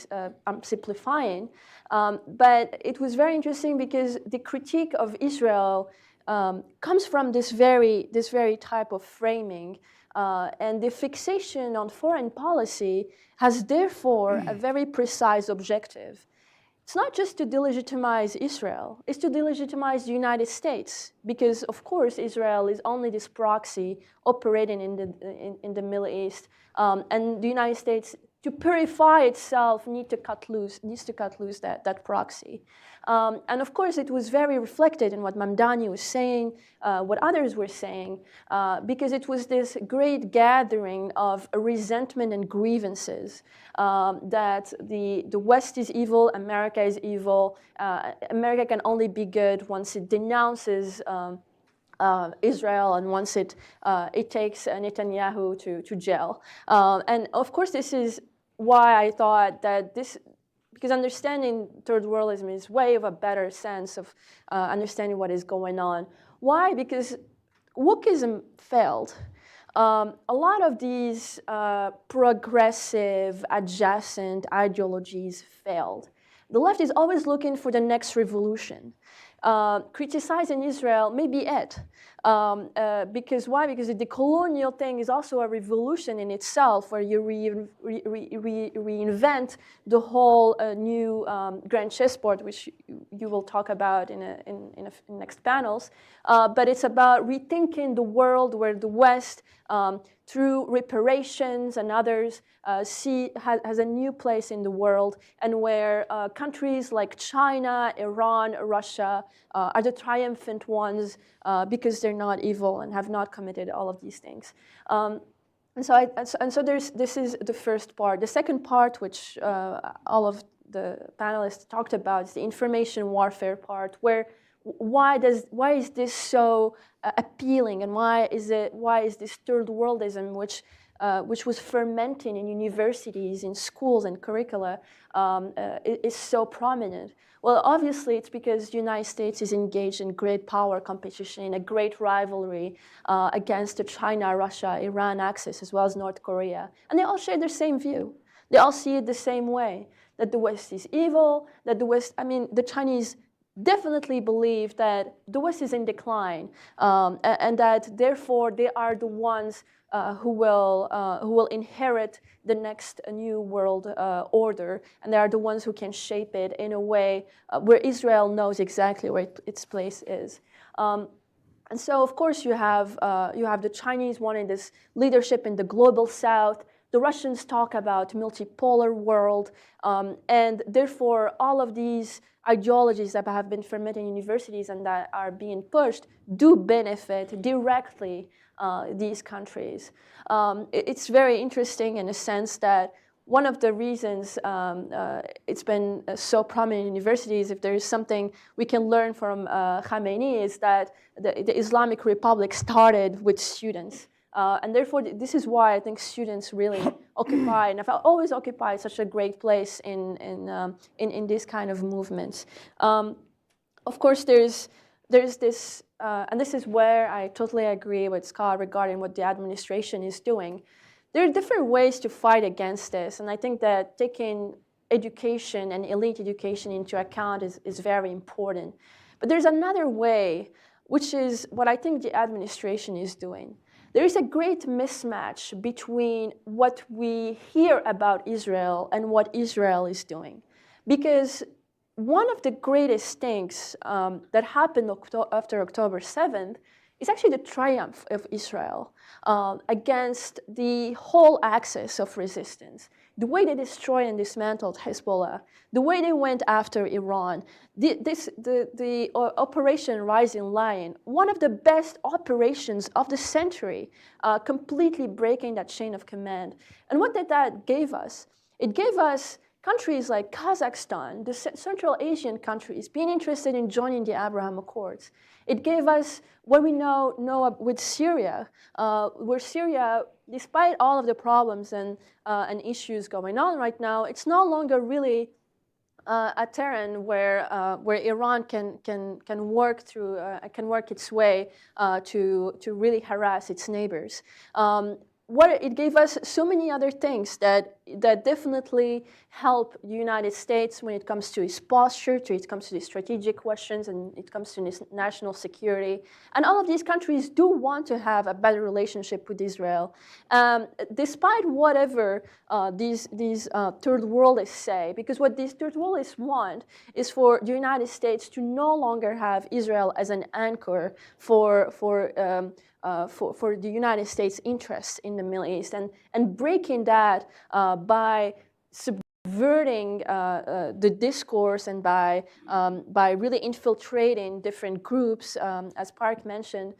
I'm simplifying. But it was very interesting because the critique of Israel comes from this very type of framing. And the fixation on foreign policy has therefore a very precise objective. It's not just to delegitimize Israel, it's to delegitimize the United States, because of course Israel is only this proxy operating in the Middle East, and the United States, to purify itself, needs to cut loose that proxy. And of course, it was very reflected in what Mamdani was saying, what others were saying, because it was this great gathering of resentment and grievances, that the West is evil, America is evil, America can only be good once it denounces Israel and once it takes Netanyahu to jail. And of course, this is why I thought that this, because understanding third worldism is way of a better sense of understanding what is going on. Why? Because wokeism failed. A lot of these progressive, adjacent ideologies failed. The left is always looking for the next revolution. Criticizing Israel may be it. Because why? Because the colonial thing is also a revolution in itself, where you reinvent the whole new grand chessboard, which you will talk about in next panels. But it's about rethinking the world where the West, through reparations and others, has a new place in the world, and where countries like China, Iran, Russia are the triumphant ones because they're not evil and have not committed all of these things. And so this is the first part. The second part, which all of the panelists talked about, is the information warfare part, where why is this so appealing, and why is this third worldism, which was fermenting in universities, in schools and curricula, is so prominent? Well, obviously, it's because the United States is engaged in great power competition, in a great rivalry against the China, Russia, Iran axis, as well as North Korea. And they all share the same view. They all see it the same way, that the West is evil, that the Chinese definitely believe that the West is in decline, and that therefore they are the ones who will inherit the next new world order, and they are the ones who can shape it in a way where Israel knows exactly where its place is. And so, of course, you have the Chinese wanting this leadership in the global South. The Russians talk about multipolar world, and therefore all of these ideologies that have been fermented in universities and that are being pushed do benefit directly these countries. It's very interesting in a sense that one of the reasons it's been so prominent in universities, if there is something we can learn from Khamenei, is that the Islamic Republic started with students. And therefore, this is why I think students really occupy, and have always occupied such a great place in this kind of movements. Of course, there's this, and this is where I totally agree with Scott regarding what the administration is doing. There are different ways to fight against this, and I think that taking education and elite education into account is very important. But there's another way, which is what I think the administration is doing. There is a great mismatch between what we hear about Israel and what Israel is doing. Because one of the greatest things that happened after October 7th is actually the triumph of Israel against the whole axis of resistance. The way they destroyed and dismantled Hezbollah, the way they went after Iran, the Operation Rising Lion, one of the best operations of the century, completely breaking that chain of command. And what did that give us? It gave us countries like Kazakhstan, the Central Asian countries, being interested in joining the Abraham Accords. It gave us what we know with Syria, where Syria, despite all of the problems and issues going on right now, it's no longer really a terrain where Iran can work through, can work its way to really harass its neighbors. It gave us so many other things that definitely help the United States when it comes to its posture, when it comes to the strategic questions, and it comes to its national security. And all of these countries do want to have a better relationship with Israel, despite whatever these third worldists say. Because what these third worldists want is for the United States to no longer have Israel as an anchor for the United States' interests in the Middle East, and breaking that by subverting the discourse and by really infiltrating different groups, as Park mentioned,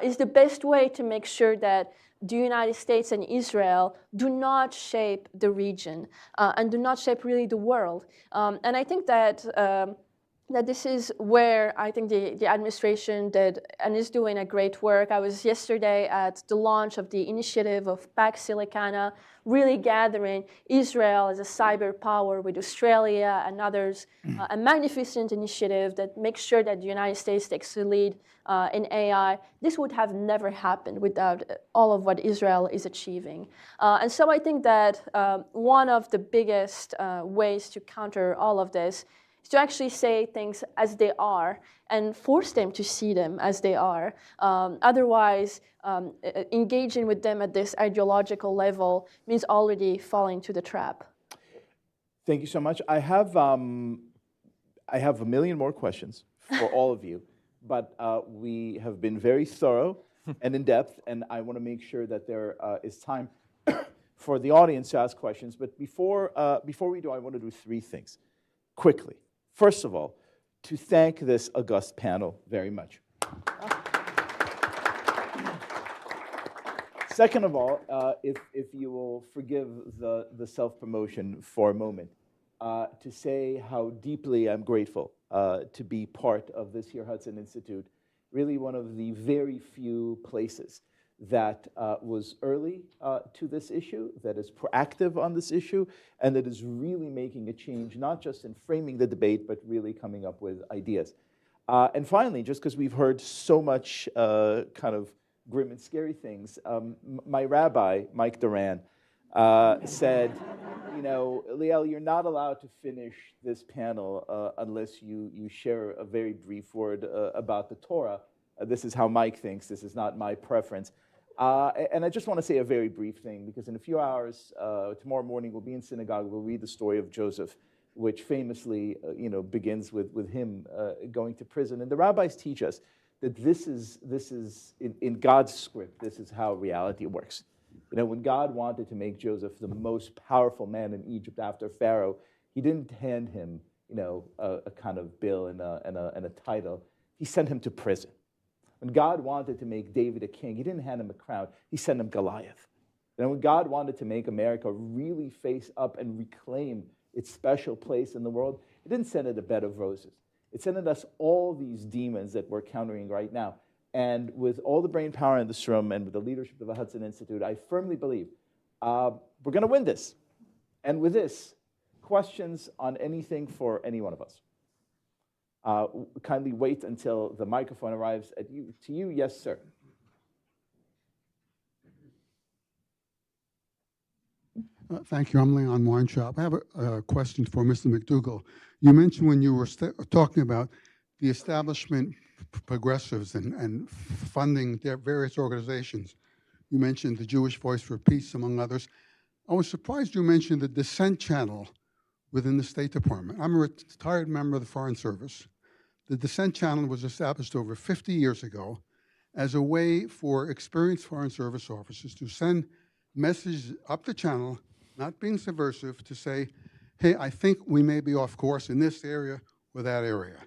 is the best way to make sure that the United States and Israel do not shape the region and do not shape really the world. And I think that this is where I think the administration did and is doing a great work. I was yesterday at the launch of the initiative of Pax Silicana, really gathering Israel as a cyber power with Australia and others, a magnificent initiative that makes sure that the United States takes the lead in AI. This would have never happened without all of what Israel is achieving. And so I think that one of the biggest ways to counter all of this is to actually say things as they are and force them to see them as they are. Otherwise, engaging with them at this ideological level means already falling to the trap. Thank you so much. I have a million more questions for all of you, but we have been very thorough and in depth, and I want to make sure that there is time for the audience to ask questions. But before we do, I want to do three things quickly. First of all, to thank this august panel very much. Second of all, if you will forgive the self-promotion for a moment, to say how deeply I'm grateful to be part of this here Hudson Institute, really one of the very few places that was early to this issue, that is proactive on this issue, and that is really making a change, not just in framing the debate, but really coming up with ideas. And finally, just because we've heard so much kind of grim and scary things, my rabbi, Mike Duran, said, you know, Liel, you're not allowed to finish this panel unless you share a very brief word about the Torah. This is how Mike thinks. This is not my preference. And I just want to say a very brief thing, because in a few hours, tomorrow morning, we'll be in synagogue. We'll read the story of Joseph, which famously begins with him going to prison. And the rabbis teach us that this is in God's script, this is how reality works. You know, when God wanted to make Joseph the most powerful man in Egypt after Pharaoh, he didn't hand him, a kind of bill and a title. He sent him to prison. When God wanted to make David a king, he didn't hand him a crown, he sent him Goliath. And when God wanted to make America really face up and reclaim its special place in the world, He didn't send it a bed of roses. It sent us all these demons that we're countering right now. And with all the brain power in this room and with the leadership of the Hudson Institute, I firmly believe we're going to win this. And with this, questions on anything for any one of us. Kindly wait until the microphone arrives to you. Yes, sir. Thank you. I'm Leon Weintraub. I have a question for Mr. McDougall. You mentioned when you were talking about the establishment progressives and funding their various organizations, you mentioned the Jewish Voice for Peace, among others. I was surprised you mentioned the dissent channel within the State Department. I'm a retired member of the Foreign Service. The dissent channel was established over 50 years ago as a way for experienced Foreign Service officers to send messages up the channel, not being subversive, to say, hey, I think we may be off course in this area or that area.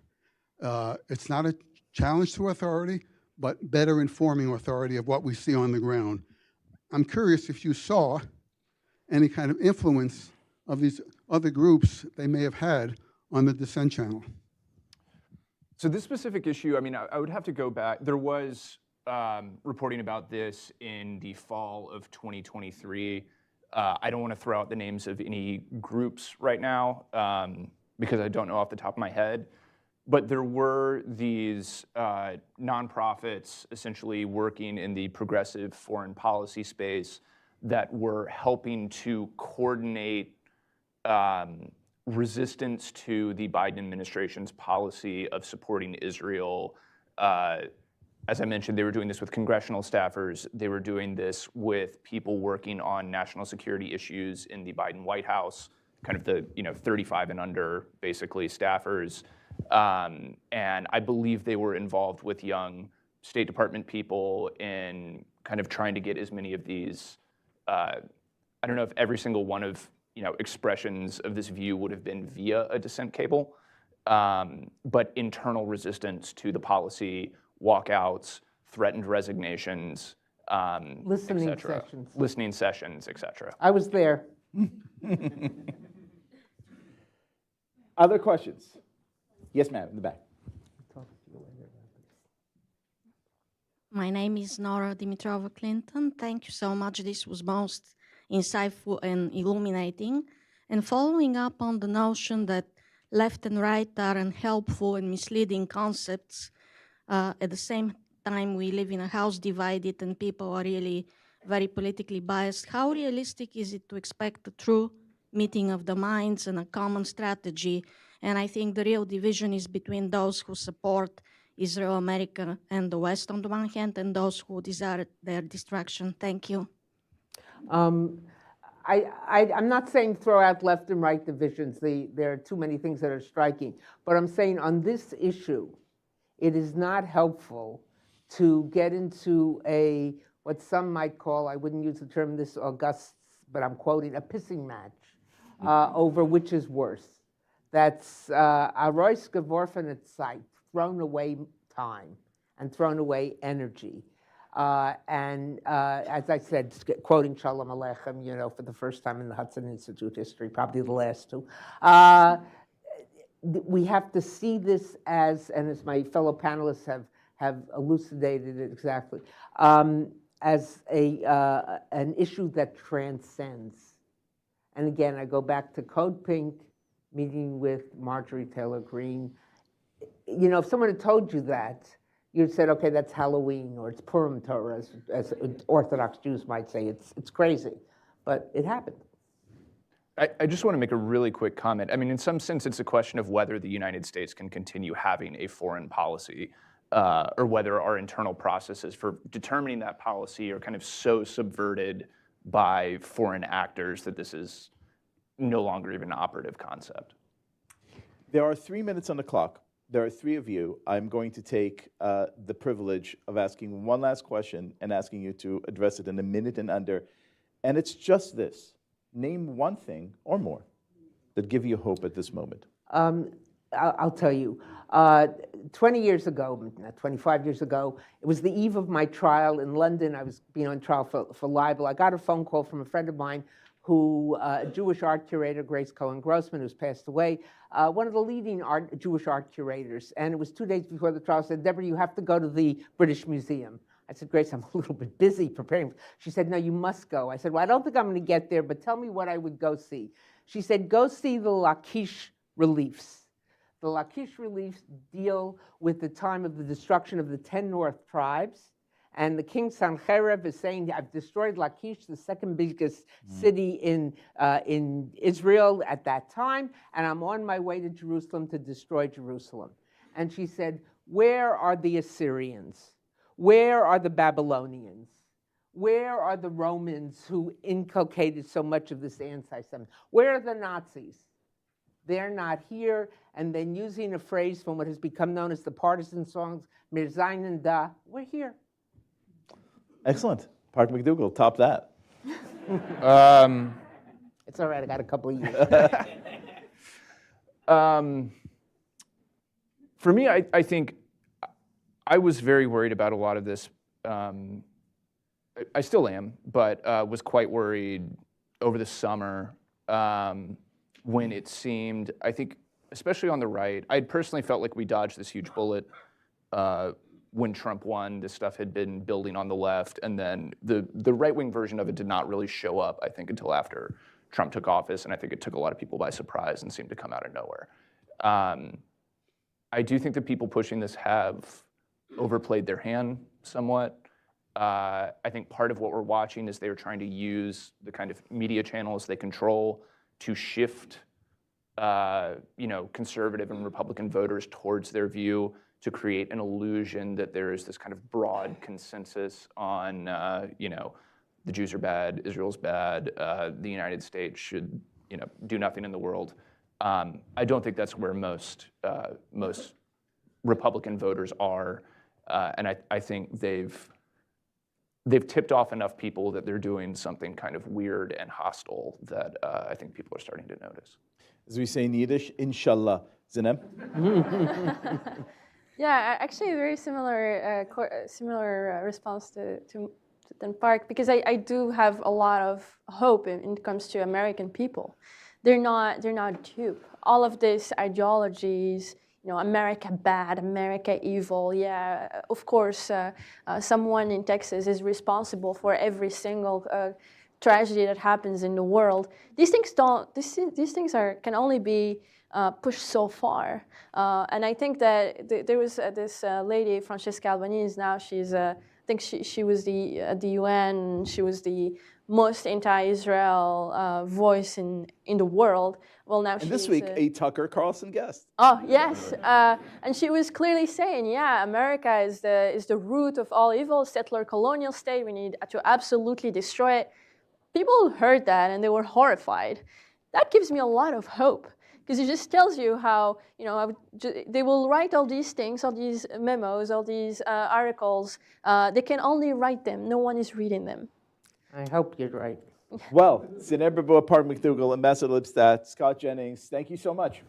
It's not a challenge to authority, but better informing authority of what we see on the ground. I'm curious if you saw any kind of influence of these other groups they may have had on the dissent channel. So this specific issue, I mean, I would have to go back. There was reporting about this in the fall of 2023. I don't want to throw out the names of any groups right now because I don't know off the top of my head. But there were these nonprofits essentially working in the progressive foreign policy space that were helping to coordinate resistance to the Biden administration's policy of supporting Israel. As I mentioned, they were doing this with congressional staffers. They were doing this with people working on national security issues in the Biden White House, kind of the 35 and under, basically, staffers. And I believe they were involved with young State Department people in kind of trying to get as many of these, I don't know if every single one of expressions of this view would have been via a dissent cable, but internal resistance to the policy, walkouts, threatened resignations, Listening sessions. Listening sessions, et cetera. I was there. Other questions? Yes, ma'am, in the back. My name is Nora Dimitrova Clinton. Thank you so much. This was most insightful and illuminating. And following up on the notion that left and right are unhelpful and misleading concepts, at the same time we live in a house divided and people are really very politically biased, how realistic is it to expect a true meeting of the minds and a common strategy? And I think the real division is between those who support Israel, America, and the West on the one hand, and those who desire their destruction. Thank you. I'm not saying throw out left and right divisions. There are too many things that are striking. But I'm saying on this issue, it is not helpful to get into what some might call, I wouldn't use the term this august, but I'm quoting, a pissing match over which is worse. That's a Reus geworfene Zeit, thrown away time and thrown away energy. And as I said, quoting Shalom Aleichem, for the first time in the Hudson Institute history, probably the last two. We have to see this as, and as my fellow panelists have elucidated it exactly, as an issue that transcends. And again, I go back to Code Pink, meeting with Marjorie Taylor Greene. If someone had told you that, you'd said, okay, that's Halloween, or it's Purim Torah, as Orthodox Jews might say. It's crazy, but it happened. I just want to make a really quick comment. I mean, in some sense, it's a question of whether the United States can continue having a foreign policy or whether our internal processes for determining that policy are kind of so subverted by foreign actors that this is no longer even an operative concept. There are 3 minutes on the clock. There are three of you. I'm going to take the privilege of asking one last question and asking you to address it in a minute and under. And it's just this. Name one thing or more that give you hope at this moment. I'll tell you. 20 years ago, not 25 years ago, it was the eve of my trial in London. I was being on trial for libel. I got a phone call from a friend of mine who, a Jewish art curator, Grace Cohen-Grossman, who's passed away, one of the leading Jewish art curators. And it was 2 days before the trial, said, Deborah, you have to go to the British Museum. I said, Grace, I'm a little bit busy preparing. She said, no, you must go. I said, well, I don't think I'm going to get there, but tell me what I would go see. She said, go see the Lachish reliefs. The Lachish reliefs deal with the time of the destruction of the 10 North tribes. And the king Sancherib is saying, I've destroyed Lachish, the second biggest city in Israel at that time, and I'm on my way to Jerusalem to destroy Jerusalem. And she said, where are the Assyrians? Where are the Babylonians? Where are the Romans who inculcated so much of this anti-Semitism? Where are the Nazis? They're not here. And then using a phrase from what has become known as the partisan songs, Mir seinen da, we're here. Excellent. Park McDougall, top that. It's all right, I got a couple of years. For me, I think I was very worried about a lot of this. I still am, but was quite worried over the summer when it seemed, I think, especially on the right, I personally felt like we dodged this huge bullet when Trump won. This stuff had been building on the left, and then the right-wing version of it did not really show up, I think, until after Trump took office, and I think it took a lot of people by surprise and seemed to come out of nowhere. I do think the people pushing this have overplayed their hand somewhat. I think part of what we're watching is they're trying to use the kind of media channels they control to shift conservative and Republican voters towards their view, to create an illusion that there is this kind of broad consensus on, the Jews are bad, Israel's bad, the United States should, do nothing in the world. I don't think that's where most Republican voters are, and I think they've tipped off enough people that they're doing something kind of weird and hostile that I think people are starting to notice. As we say in Yiddish, inshallah. Zineb? Yeah, actually, a very similar response to than Park, because I do have a lot of hope when it comes to American people. They're not duped. All of these ideologies, America bad, America evil. Yeah, of course, someone in Texas is responsible for every single tragedy that happens in the world. These things can only be pushed so far. And I think that there was this lady, Francesca Albanese. Now she's, I think she was at the UN. She was the most anti-Israel voice in the world. Well, now she's... And this week, a Tucker Carlson guest. Oh, yes. And she was clearly saying, yeah, America is the root of all evil, settler colonial state. We need to absolutely destroy it. People heard that and they were horrified. That gives me a lot of hope, because it just tells you how, they will write all these things, all these memos, all these articles. They can only write them. No one is reading them. I hope you're right. Well, Zineb Barboa, Park McDougall, Ambassador Lipstadt, Scott Jennings, thank you so much.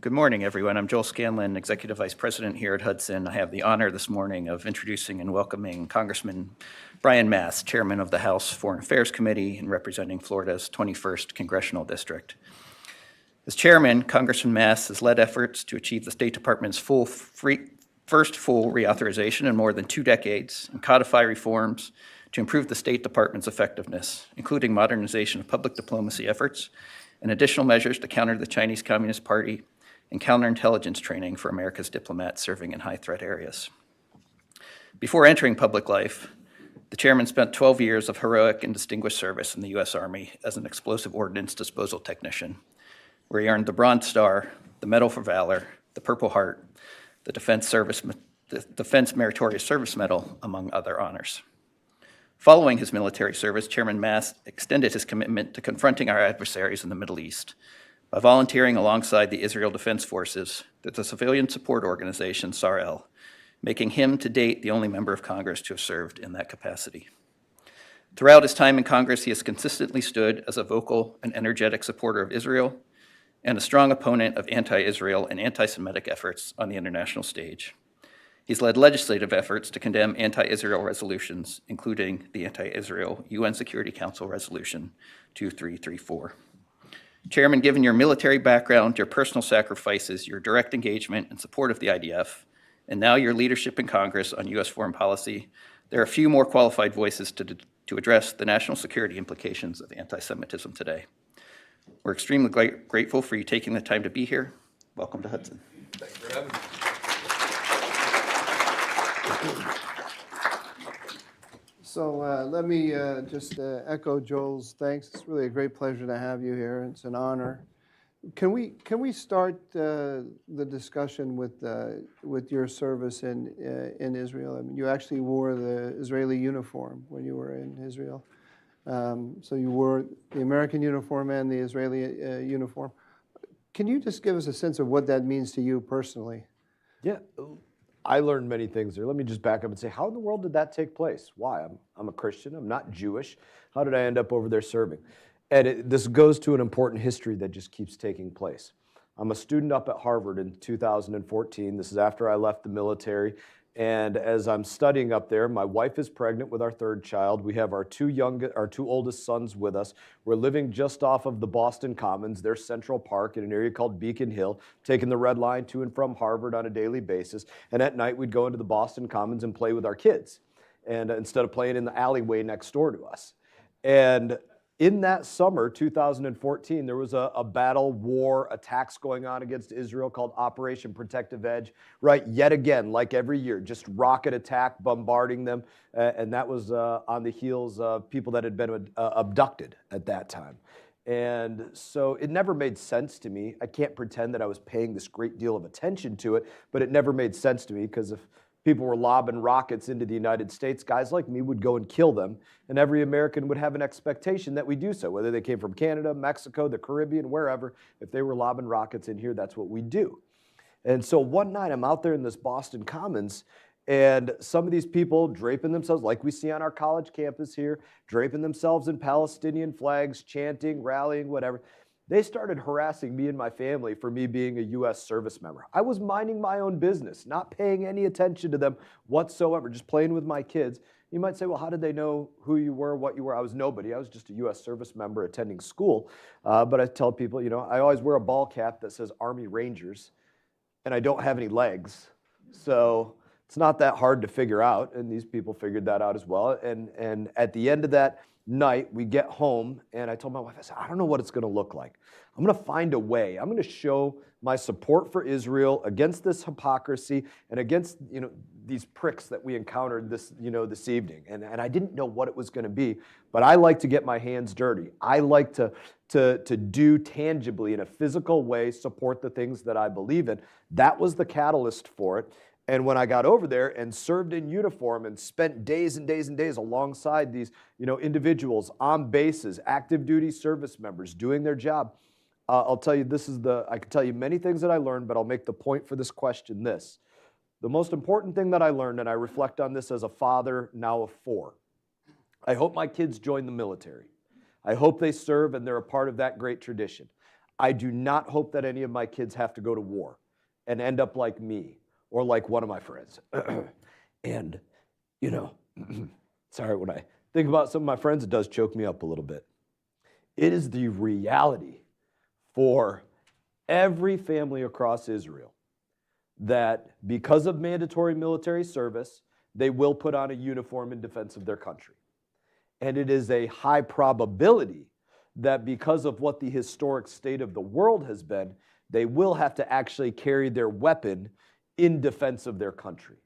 Good morning, everyone. I'm Joel Scanlon, Executive Vice President here at Hudson. I have the honor this morning of introducing and welcoming Congressman Brian Mast, Chairman of the House Foreign Affairs Committee and representing Florida's 21st Congressional District. As Chairman, Congressman Mast has led efforts to achieve the State Department's first full reauthorization in more than 2 decades and codify reforms to improve the State Department's effectiveness, including modernization of public diplomacy efforts and additional measures to counter the Chinese Communist Party and counterintelligence training for America's diplomats serving in high-threat areas. Before entering public life, the chairman spent 12 years of heroic and distinguished service in the U.S. Army as an explosive ordnance disposal technician, where he earned the Bronze Star, the Medal for Valor, the Purple Heart, the Defense Meritorious Service Medal, among other honors. Following his military service, Chairman Mast extended his commitment to confronting our adversaries in the Middle East by volunteering alongside the Israel Defense Forces through the civilian support organization SARL, making him to date the only member of Congress to have served in that capacity. Throughout his time in Congress, he has consistently stood as a vocal and energetic supporter of Israel and a strong opponent of anti-Israel and anti-Semitic efforts on the international stage. He's led legislative efforts to condemn anti-Israel resolutions, including the anti-Israel UN Security Council Resolution 2334. Chairman, given your military background, your personal sacrifices, your direct engagement and support of the IDF, and now your leadership in Congress on U.S. foreign policy, there are few more qualified voices to address the national security implications of anti-Semitism today. We're extremely grateful for you taking the time to be here. Welcome to Hudson. Thanks for having me. So let me just echo Joel's thanks. It's really a great pleasure to have you here. It's an honor. Can we start the discussion with your service in Israel? I mean, you actually wore the Israeli uniform when you were in Israel. So you wore the American uniform and the Israeli uniform. Can you just give us a sense of what that means to you personally? Yeah, I learned many things there. Let me just back up and say, how in the world did that take place? Why? I'm a Christian. I'm not Jewish. How did I end up over there serving? And this goes to an important history that just keeps taking place. I'm a student up at Harvard in 2014. This is after I left the military. And as I'm studying up there, my wife is pregnant with our 3rd child. We have our two oldest sons with us. We're living just off of the Boston Commons, their Central Park, in an area called Beacon Hill, taking the red line to and from Harvard on a daily basis. And at night, we'd go into the Boston Commons and play with our kids, and instead of playing in the alleyway next door to us. And in that summer, 2014, there was a battle, war, attacks going on against Israel called Operation Protective Edge, right? Yet again, like every year, just rocket attack, bombarding them. And that was on the heels of people that had been abducted at that time. And so it never made sense to me. I can't pretend that I was paying this great deal of attention to it, but it never made sense to me because if people were lobbing rockets into the United States, guys like me would go and kill them, and every American would have an expectation that we do so, whether they came from Canada, Mexico, the Caribbean, wherever. If they were lobbing rockets in here, that's what we do. And so one night I'm out there in this Boston Commons, and some of these people draping themselves, like we see on our college campus here, draping themselves in Palestinian flags, chanting, rallying, whatever. They started harassing me and my family for me being a U.S. service member. I was minding my own business, not paying any attention to them whatsoever, just playing with my kids. You might say, well, how did they know who you were, what you were? I was nobody. I was just a U.S. service member attending school. But I tell people, you know, I always wear a ball cap that says Army Rangers, and I don't have any legs. So it's not that hard to figure out, and these people figured that out as well. And at the end of that night, we get home, and I told my wife, I said, I don't know what it's going to look like. I'm going to find a way. I'm going to show my support for Israel against this hypocrisy and against, you know, these pricks that we encountered this evening. And I didn't know what it was going to be, but I like to get my hands dirty. I like to do tangibly in a physical way, support the things that I believe in. That was the catalyst for it. And when I got over there and served in uniform and spent days and days and days alongside these, you know, individuals on bases, active duty service members doing their job, I'll tell you, I can tell you many things that I learned, but I'll make the point for this question this. The most important thing that I learned, and I reflect on this as a father now of 4, I hope my kids join the military. I hope they serve and they're a part of that great tradition. I do not hope that any of my kids have to go to war and end up like me or like one of my friends. And, you know, sorry, when I think about some of my friends, it does choke me up a little bit. It is the reality for every family across Israel that because of mandatory military service, they will put on a uniform in defense of their country. And it is a high probability that because of what the historic state of the world has been, they will have to actually carry their weapon in defense of their country.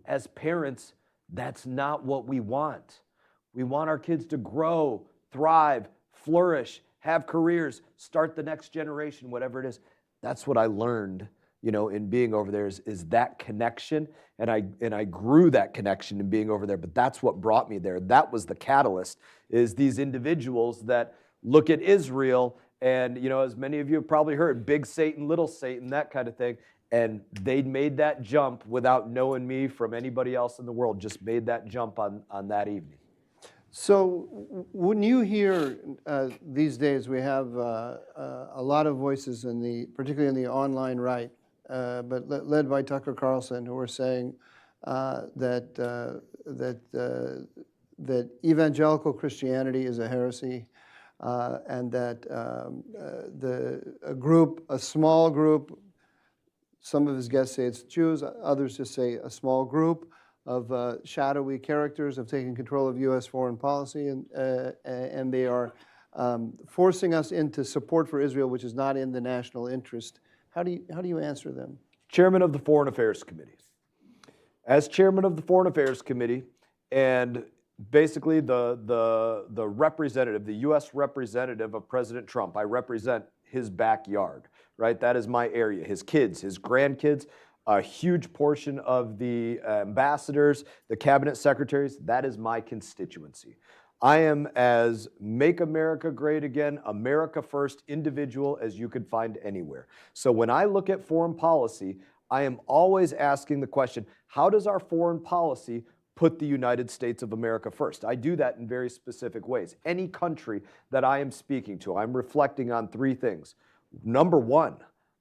As parents, that's not what we want. We want our kids to grow, thrive, flourish, have careers, start the next generation, whatever it is. That's what I learned, you know, in being over there is that connection. And I grew that connection in being over there, but that's what brought me there. That was the catalyst, is these individuals that look at Israel and, you know, as many of you have probably heard, big Satan, little Satan, that kind of thing. And they made that jump without knowing me from anybody else in the world, just made that jump on that evening. So when you hear these days, we have a lot of voices particularly in the online right, but led by Tucker Carlson, who are saying that evangelical Christianity is a heresy, and that a small group, some of his guests say it's Jews, others just say a small group of shadowy characters have taken control of U.S. foreign policy, and they are forcing us into support for Israel, which is not in the national interest. How do you answer them? Chairman of the Foreign Affairs Committee. As chairman of the Foreign Affairs Committee, and basically the representative, the U.S. representative of President Trump, I represent his backyard, right? That is my area. His kids, his grandkids, a huge portion of the ambassadors, the cabinet secretaries, that is my constituency. I am as make America great again, America first individual as you could find anywhere. So when I look at foreign policy, I am always asking the question, how does our foreign policy put the United States of America first? I do that in very specific ways. Any country that I am speaking to, I'm reflecting on three things. Number one,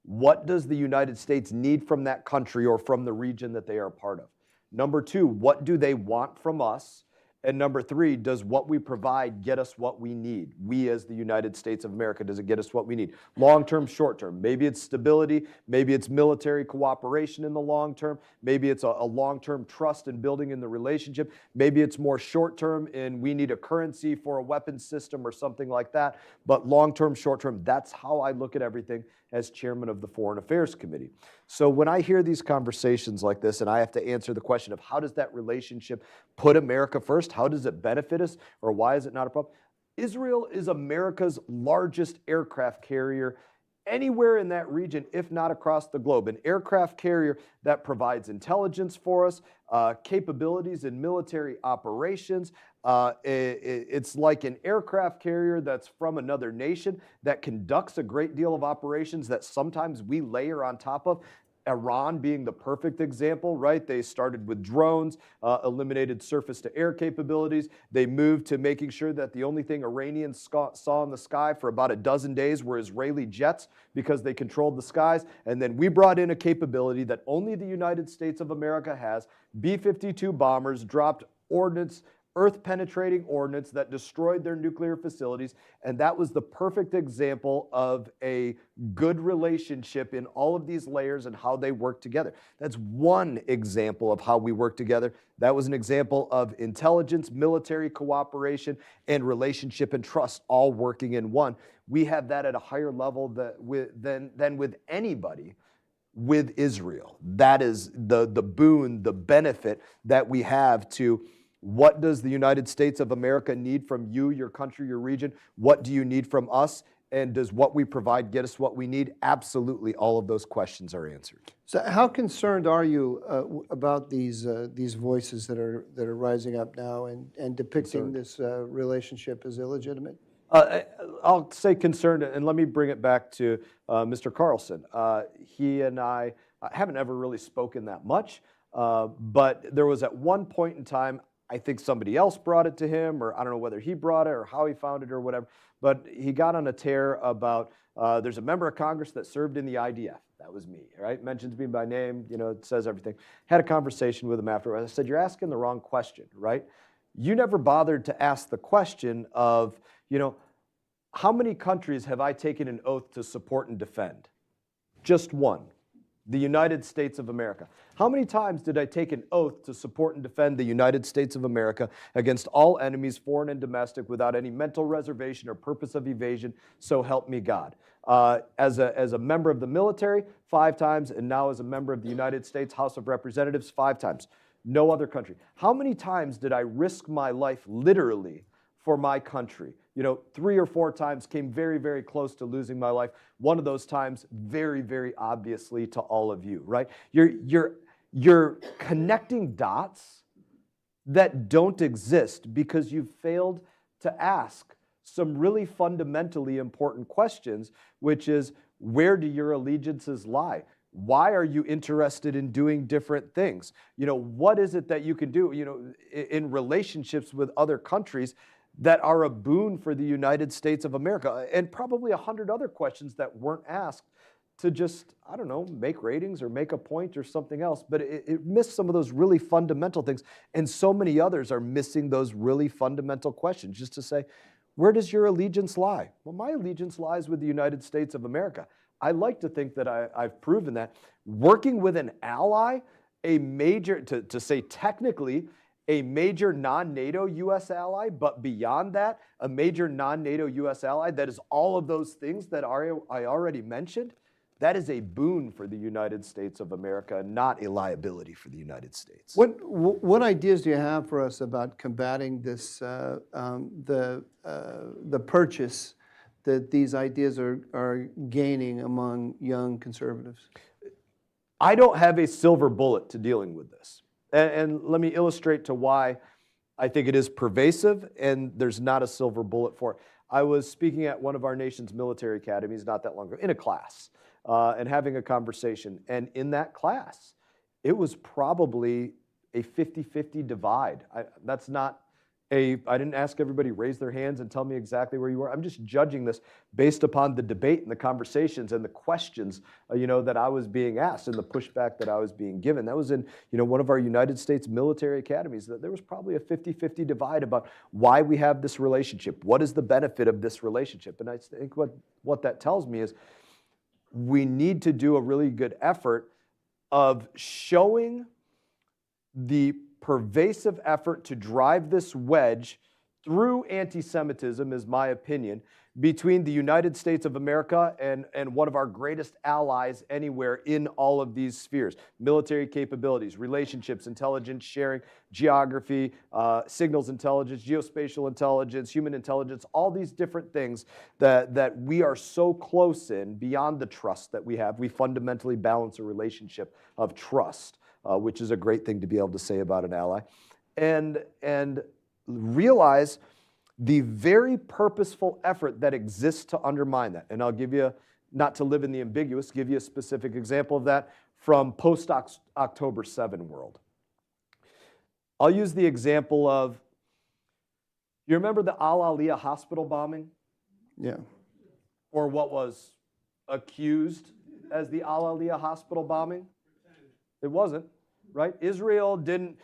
what does the United States need from that country or from the region that they are a part of? Number two, what do they want from us? And number three, does what we provide get us what we need? We as the United States of America, does it get us what we need? Long-term, short-term. Maybe it's stability. Maybe it's military cooperation in the long term. Maybe it's a long-term trust and building in the relationship. Maybe it's more short-term and we need a currency for a weapons system or something like that. But long-term, short-term, that's how I look at everything as chairman of the Foreign Affairs Committee. So when I hear these conversations like this and I have to answer the question of how does that relationship put America first, how does it benefit us, or why is it not a problem? Israel is America's largest aircraft carrier anywhere in that region, if not across the globe. An aircraft carrier that provides intelligence for us, capabilities in military operations. It's like an aircraft carrier that's from another nation that conducts a great deal of operations that sometimes we layer on top of. Iran being the perfect example, right? They started with drones, eliminated surface-to-air capabilities. They moved to making sure that the only thing Iranians saw in the sky for about a dozen days were Israeli jets because they controlled the skies. And then we brought in a capability that only the United States of America has. B-52 bombers dropped ordnance, earth-penetrating ordnance that destroyed their nuclear facilities, and that was the perfect example of a good relationship in all of these layers and how they work together. That's one example of how we work together. That was an example of intelligence, military cooperation, and relationship and trust all working in one. We have that at a higher level than with anybody with Israel. That is the boon, the benefit that we have to what does the United States of America need from you, your country, your region? What do you need from us? And does what we provide get us what we need? Absolutely, all of those questions are answered. So how concerned are you about these voices that are rising up now and depicting this relationship as illegitimate? I'll say concerned, and let me bring it back to Mr. Carlson. He and I haven't ever really spoken that much, but there was at one point in time, I think somebody else brought it to him, or I don't know whether he brought it or how he found it or whatever, but he got on a tear about there's a member of Congress that served in the IDF. That was me, right? Mentions me by name, it says everything. Had a conversation with him afterwards. I said, you're asking the wrong question, right? You never bothered to ask the question of, how many countries have I taken an oath to support and defend? Just one. The United States of America. How many times did I take an oath to support and defend the United States of America against all enemies, foreign and domestic, without any mental reservation or purpose of evasion, so help me God? As a member of the military, 5 times, and now as a member of the United States House of Representatives, 5 times. No other country. How many times did I risk my life literally for my country? 3 or 4 times, came very, very close to losing my life. One of those times, very, very obviously to all of you, right? You're connecting dots that don't exist because you've failed to ask some really fundamentally important questions, which is, where do your allegiances lie? Why are you interested in doing different things? What is it that you can do, in relationships with other countries that are a boon for the United States of America? And probably 100 other questions that weren't asked to just, I don't know, make ratings or make a point or something else. But it missed some of those really fundamental things. And so many others are missing those really fundamental questions, just to say, where does your allegiance lie? Well, my allegiance lies with the United States of America. I like to think that I've proven that. Working with an ally, a major, to say technically, a major non-NATO U.S. ally, but beyond that, a major non-NATO U.S. ally that is all of those things that I already mentioned, that is a boon for the United States of America, not a liability for the United States. What ideas do you have for us about combating this, the purchase that these ideas are gaining among young conservatives? I don't have a silver bullet to dealing with this. And let me illustrate to why I think it is pervasive and there's not a silver bullet for it. I was speaking at one of our nation's military academies not that long ago in a class and having a conversation. And in that class, it was probably a 50-50 divide. I didn't ask everybody to raise their hands and tell me exactly where you were. I'm just judging this based upon the debate and the conversations and the questions, that I was being asked and the pushback that I was being given. That was in, one of our United States military academies. That there was probably a 50-50 divide about why we have this relationship. What is the benefit of this relationship? And I think what that tells me is we need to do a really good effort of showing the pervasive effort to drive this wedge through anti-Semitism, is my opinion, between the United States of America and one of our greatest allies anywhere in all of these spheres. Military capabilities, relationships, intelligence sharing, geography, signals intelligence, geospatial intelligence, human intelligence, all these different things that we are so close in beyond the trust that we have. We fundamentally balance a relationship of trust. Which is a great thing to be able to say about an ally, and realize the very purposeful effort that exists to undermine that. And I'll give you, not to live in the ambiguous, give you a specific example of that from post-October 7 world. I'll use the example of, you remember the Al-Aliyah hospital bombing? Yeah. Or what was accused as the Al-Aliyah hospital bombing? It wasn't, right? Israel didn't,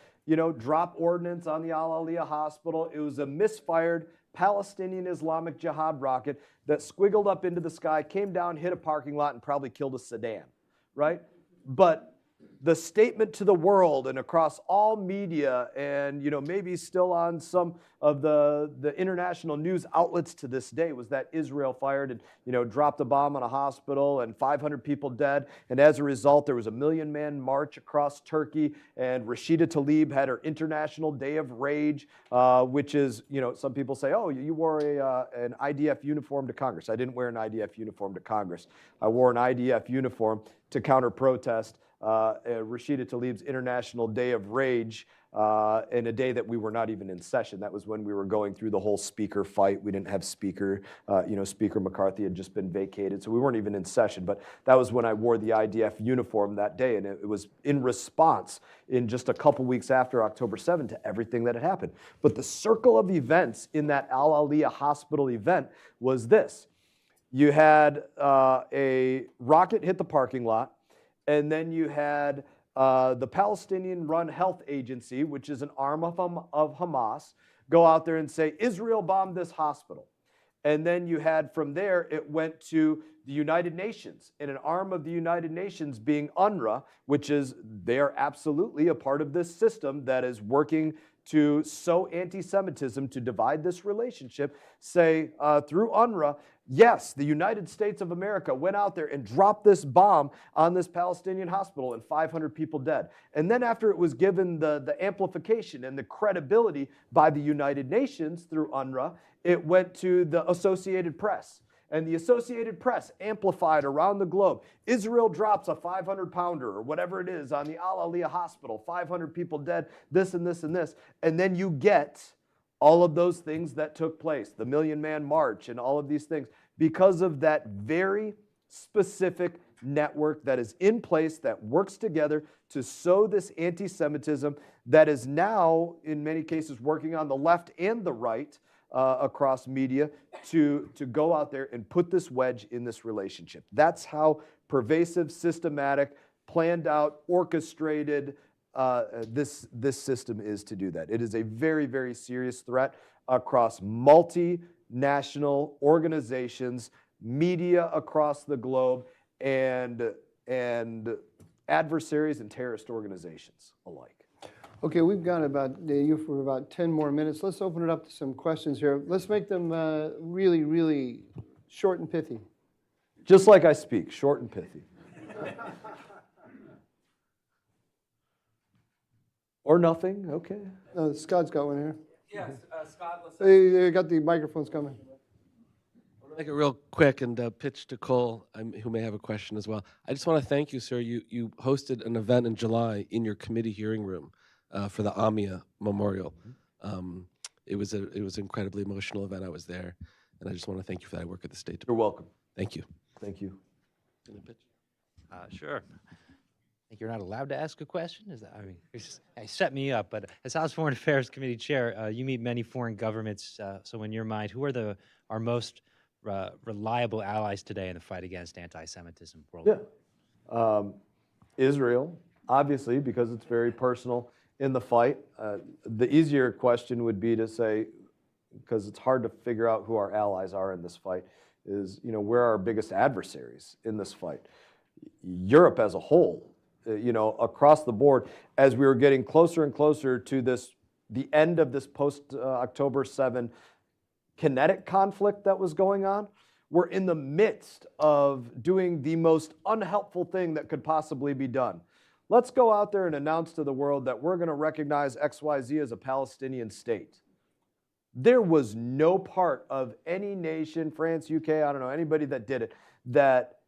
drop ordnance on the Al-Aliyah hospital. It was a misfired Palestinian Islamic Jihad rocket that squiggled up into the sky, came down, hit a parking lot, and probably killed a sedan, right? But the statement to the world and across all media and, maybe still on some of the international news outlets to this day was that Israel fired and, dropped a bomb on a hospital and 500 people dead. And as a result, there was a 1 million-man march across Turkey, and Rashida Tlaib had her International Day of Rage, which is, some people say, oh, you wore an IDF uniform to Congress. I didn't wear an IDF uniform to Congress. I wore an IDF uniform to counter-protest Rashida Tlaib's International Day of Rage, in a day that we were not even in session. That was when we were going through the whole speaker fight. We didn't have speaker, Speaker McCarthy had just been vacated, so we weren't even in session. But that was when I wore the IDF uniform that day, and it was in response in just a couple weeks after October 7 to everything that had happened. But the circle of events in that Al Aliyah hospital event was this. You had a rocket hit the parking lot, and then you had the Palestinian-run health agency, which is an arm of Hamas, go out there and say, Israel bombed this hospital. And then you had from there, it went to the United Nations, and an arm of the United Nations being UNRWA, which is, they are absolutely a part of this system that is working to sow anti-Semitism, to divide this relationship, say through UNRWA, yes, the United States of America went out there and dropped this bomb on this Palestinian hospital and 500 people dead. And then after it was given the amplification and the credibility by the United Nations through UNRWA, it went to the Associated Press. And the Associated Press amplified around the globe. Israel drops a 500-pounder or whatever it is on the Al Aliyah hospital, 500 people dead, this and this and this. And then you get all of those things that took place, the Million Man March and all of these things, because of that very specific network that is in place that works together to sow this anti-Semitism that is now, in many cases, working on the left and the right across media to go out there and put this wedge in this relationship. That's how pervasive, systematic, planned out, orchestrated this system is to do that. It is a very, very serious threat across multinational organizations, media across the globe, and adversaries and terrorist organizations alike. Okay, we've got you for about 10 more minutes. Let's open it up to some questions here. Let's make them really, really short and pithy. Just like I speak, short and pithy. Or nothing, okay. Scott's got one here. Yes, Scott, let's They got the microphones coming. I'll make it real quick and pitch to Cole, who may have a question as well. I just want to thank you, sir. You hosted an event in July in your committee hearing room for the AMIA Memorial. It was an incredibly emotional event. I was there, and I just want to thank you for that. I work at the State Department. You're welcome. Thank you. Thank you. Sure. I think you're not allowed to ask a question? Is that, set me up, but as House Foreign Affairs Committee Chair, you meet many foreign governments, so in your mind, who are our most reliable allies today in the fight against anti-Semitism worldwide? Yeah. Israel, obviously, because it's very personal in the fight. The easier question would be to say, because it's hard to figure out who our allies are in this fight, is, where are our biggest adversaries in this fight? Europe as a whole, across the board, as we were getting closer and closer to the end of this post-October 7 kinetic conflict that was going on, we're in the midst of doing the most unhelpful thing that could possibly be done. Let's go out there and announce to the world that we're going to recognize XYZ as a Palestinian state. There was no part of any nation, France, UK, I don't know, anybody that did it, that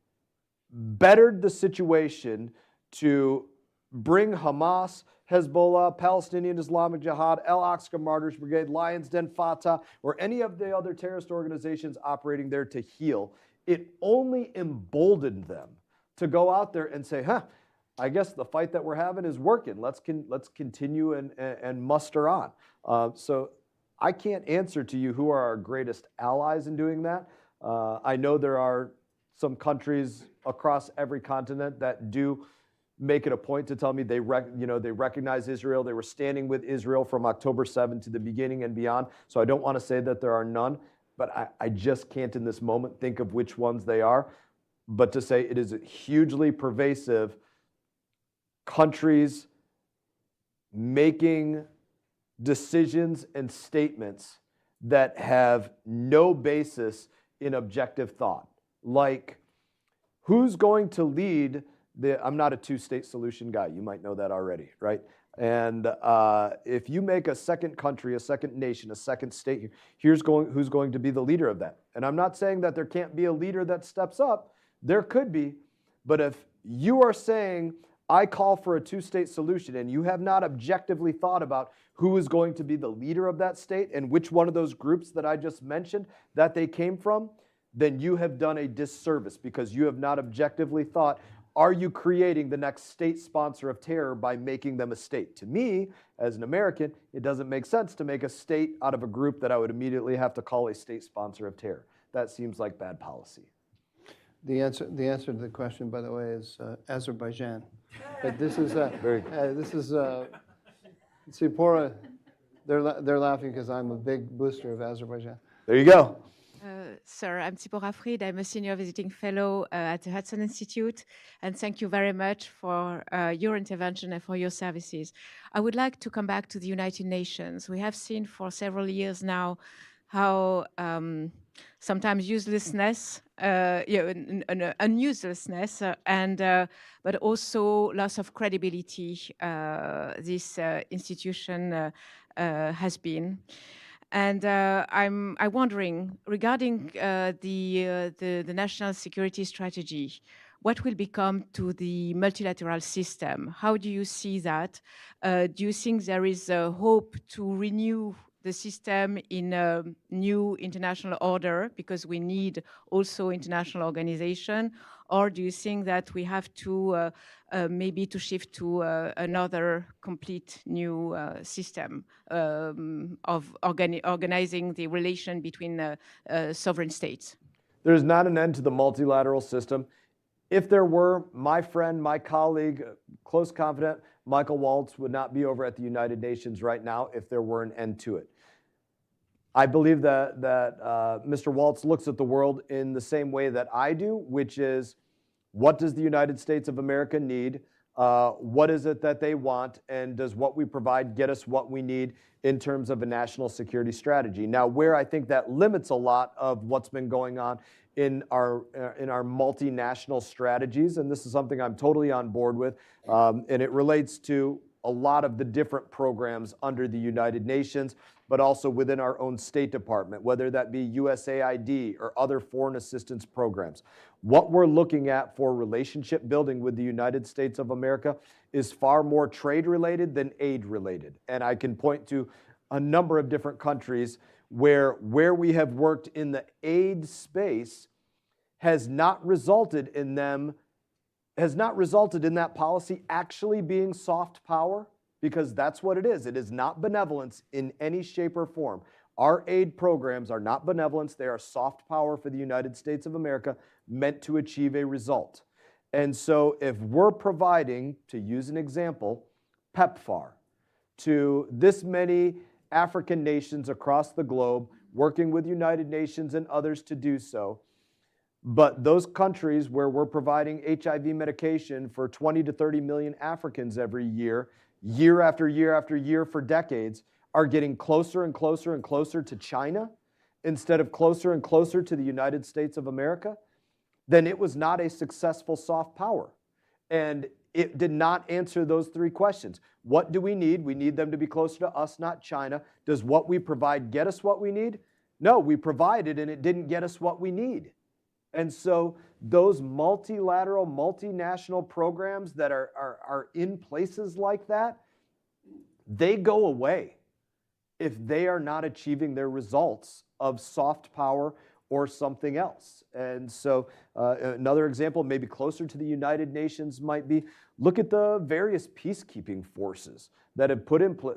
bettered the situation to bring Hamas, Hezbollah, Palestinian Islamic Jihad, Al-Aqsa Martyrs Brigade, Lions Den, Fatah, or any of the other terrorist organizations operating there to heal. It only emboldened them to go out there and say, I guess the fight that we're having is working. Let's continue and muster on. So I can't answer to you who are our greatest allies in doing that. I know there are some countries across every continent that do make it a point to tell me they recognize Israel. They were standing with Israel from October 7 to the beginning and beyond. So I don't want to say that there are none, but I just can't in this moment think of which ones they are. But to say it is hugely pervasive, countries making decisions and statements that have no basis in objective thought. Like, who's going to lead I'm not a two-state solution guy. You might know that already, right? And if you make a second country, a second nation, a second state, who's going to be the leader of that? And I'm not saying that there can't be a leader that steps up. There could be. But if you are saying, I call for a two-state solution, and you have not objectively thought about who is going to be the leader of that state and which one of those groups that I just mentioned that they came from, then you have done a disservice because you have not objectively thought, are you creating the next state sponsor of terror by making them a state? To me, as an American, it doesn't make sense to make a state out of a group that I would immediately have to call a state sponsor of terror. That seems like bad policy. The answer to the question, by the way, is Azerbaijan. But this is Sipora. They're laughing because I'm a big booster of Azerbaijan. There you go. Sir, I'm Tzipora Fried. I'm a senior visiting fellow at the Hudson Institute, and thank you very much for your intervention and for your services. I would like to come back to the United Nations. We have seen for several years now how sometimes uselessness, unuselessness, but also loss of credibility this institution has been. And I'm wondering, regarding the national security strategy, what will become to the multilateral system? How do you see that? Do you think there is a hope to renew the system in a new international order because we need also international organization? Or do you think that we have to maybe to shift to another complete new system of organizing the relation between sovereign states? There's not an end to the multilateral system. If there were, my friend, my colleague, close confidant, Michael Waltz would not be over at the United Nations right now if there were an end to it. I believe that Mr. Waltz looks at the world in the same way that I do, which is, what does the United States of America need? What is it that they want? And does what we provide get us what we need in terms of a national security strategy? Now, where I think that limits a lot of what's been going on in our multinational strategies, and this is something I'm totally on board with, and it relates to a lot of the different programs under the United Nations, but also within our own State Department, whether that be USAID or other foreign assistance programs. What we're looking at for relationship building with the United States of America is far more trade-related than aid-related. And I can point to a number of different countries where we have worked in the aid space has not resulted in that policy actually being soft power, because that's what it is. It is not benevolence in any shape or form. Our aid programs are not benevolence. They are soft power for the United States of America meant to achieve a result. And so if we're providing, to use an example, PEPFAR to this many African nations across the globe, working with United Nations and others to do so, but those countries where we're providing HIV medication for 20 to 30 million Africans every year, year after year after year for decades, are getting closer and closer and closer to China instead of closer and closer to the United States of America, then it was not a successful soft power. And it did not answer those three questions. What do we need? We need them to be closer to us, not China. Does what we provide get us what we need? No, we provided and it didn't get us what we need. And so those multilateral, multinational programs that are in places like that, they go away if they are not achieving their results of soft power or something else. And so another example, maybe closer to the United Nations, might be, look at the various peacekeeping forces that have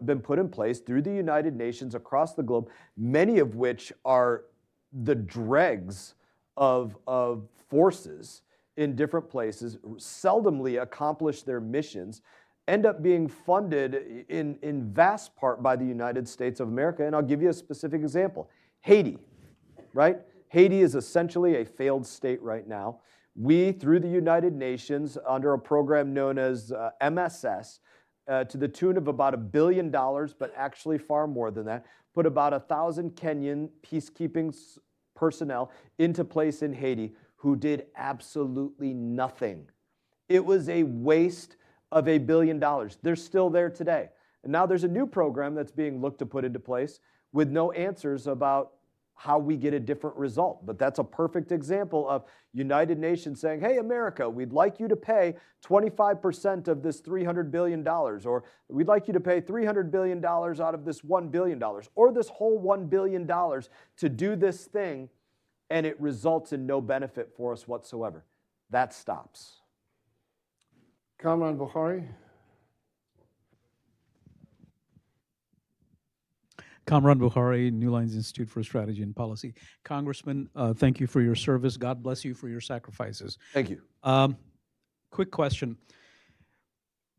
been put in place through the United Nations across the globe, many of which are the dregs of forces in different places, seldomly accomplish their missions, end up being funded in vast part by the United States of America. And I'll give you a specific example. Haiti, right? Haiti is essentially a failed state right now. We, through the United Nations, under a program known as MSS, to the tune of about $1 billion, but actually far more than that, put about 1,000 Kenyan peacekeeping personnel into place in Haiti who did absolutely nothing. It was a waste of $1 billion. They're still there today. And now there's a new program that's being looked to put into place with no answers about how we get a different result. But that's a perfect example of United Nations saying, hey, America, we'd like you to pay 25% of this $300 billion, or we'd like you to pay $300 billion out of this $1 billion, or this whole $1 billion to do this thing, and it results in no benefit for us whatsoever. That stops. Kamran Bukhari. Kamran Bukhari, New Lines Institute for Strategy and Policy. Congressman, thank you for your service. God bless you for your sacrifices. Thank you. Quick question.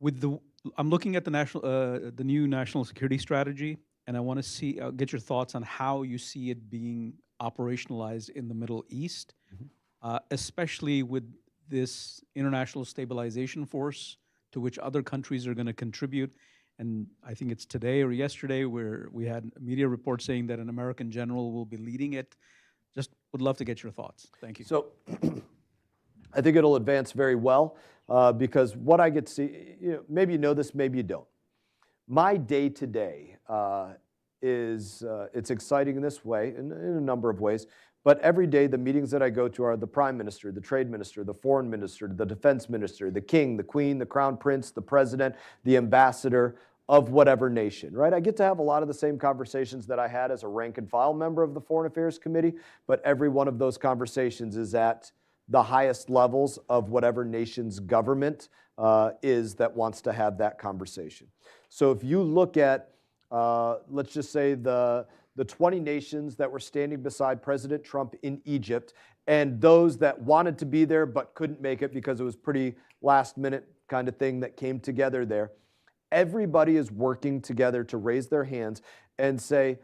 I'm looking at the new national security strategy, and I want to get your thoughts on how you see it being operationalized in the Middle East, especially with this international stabilization force to which other countries are going to contribute. And I think it's today or yesterday where we had media reports saying that an American general will be leading it. Just would love to get your thoughts. Thank you. So I think it'll advance very well because what I get to see, maybe you know this, maybe you don't. My day-to-day is, it's exciting in this way, in a number of ways, but every day the meetings that I go to are the prime minister, the trade minister, the foreign minister, the defense minister, the king, the queen, the crown prince, the president, the ambassador of whatever nation, right? I get to have a lot of the same conversations that I had as a rank and file member of the Foreign Affairs Committee, but every one of those conversations is at the highest levels of whatever nation's government is that wants to have that conversation. So if you look at, let's just say the 20 nations that were standing beside President Trump in Egypt, and those that wanted to be there but couldn't make it because it was pretty last minute kind of thing that came together there. Everybody is working together to raise their hands and say,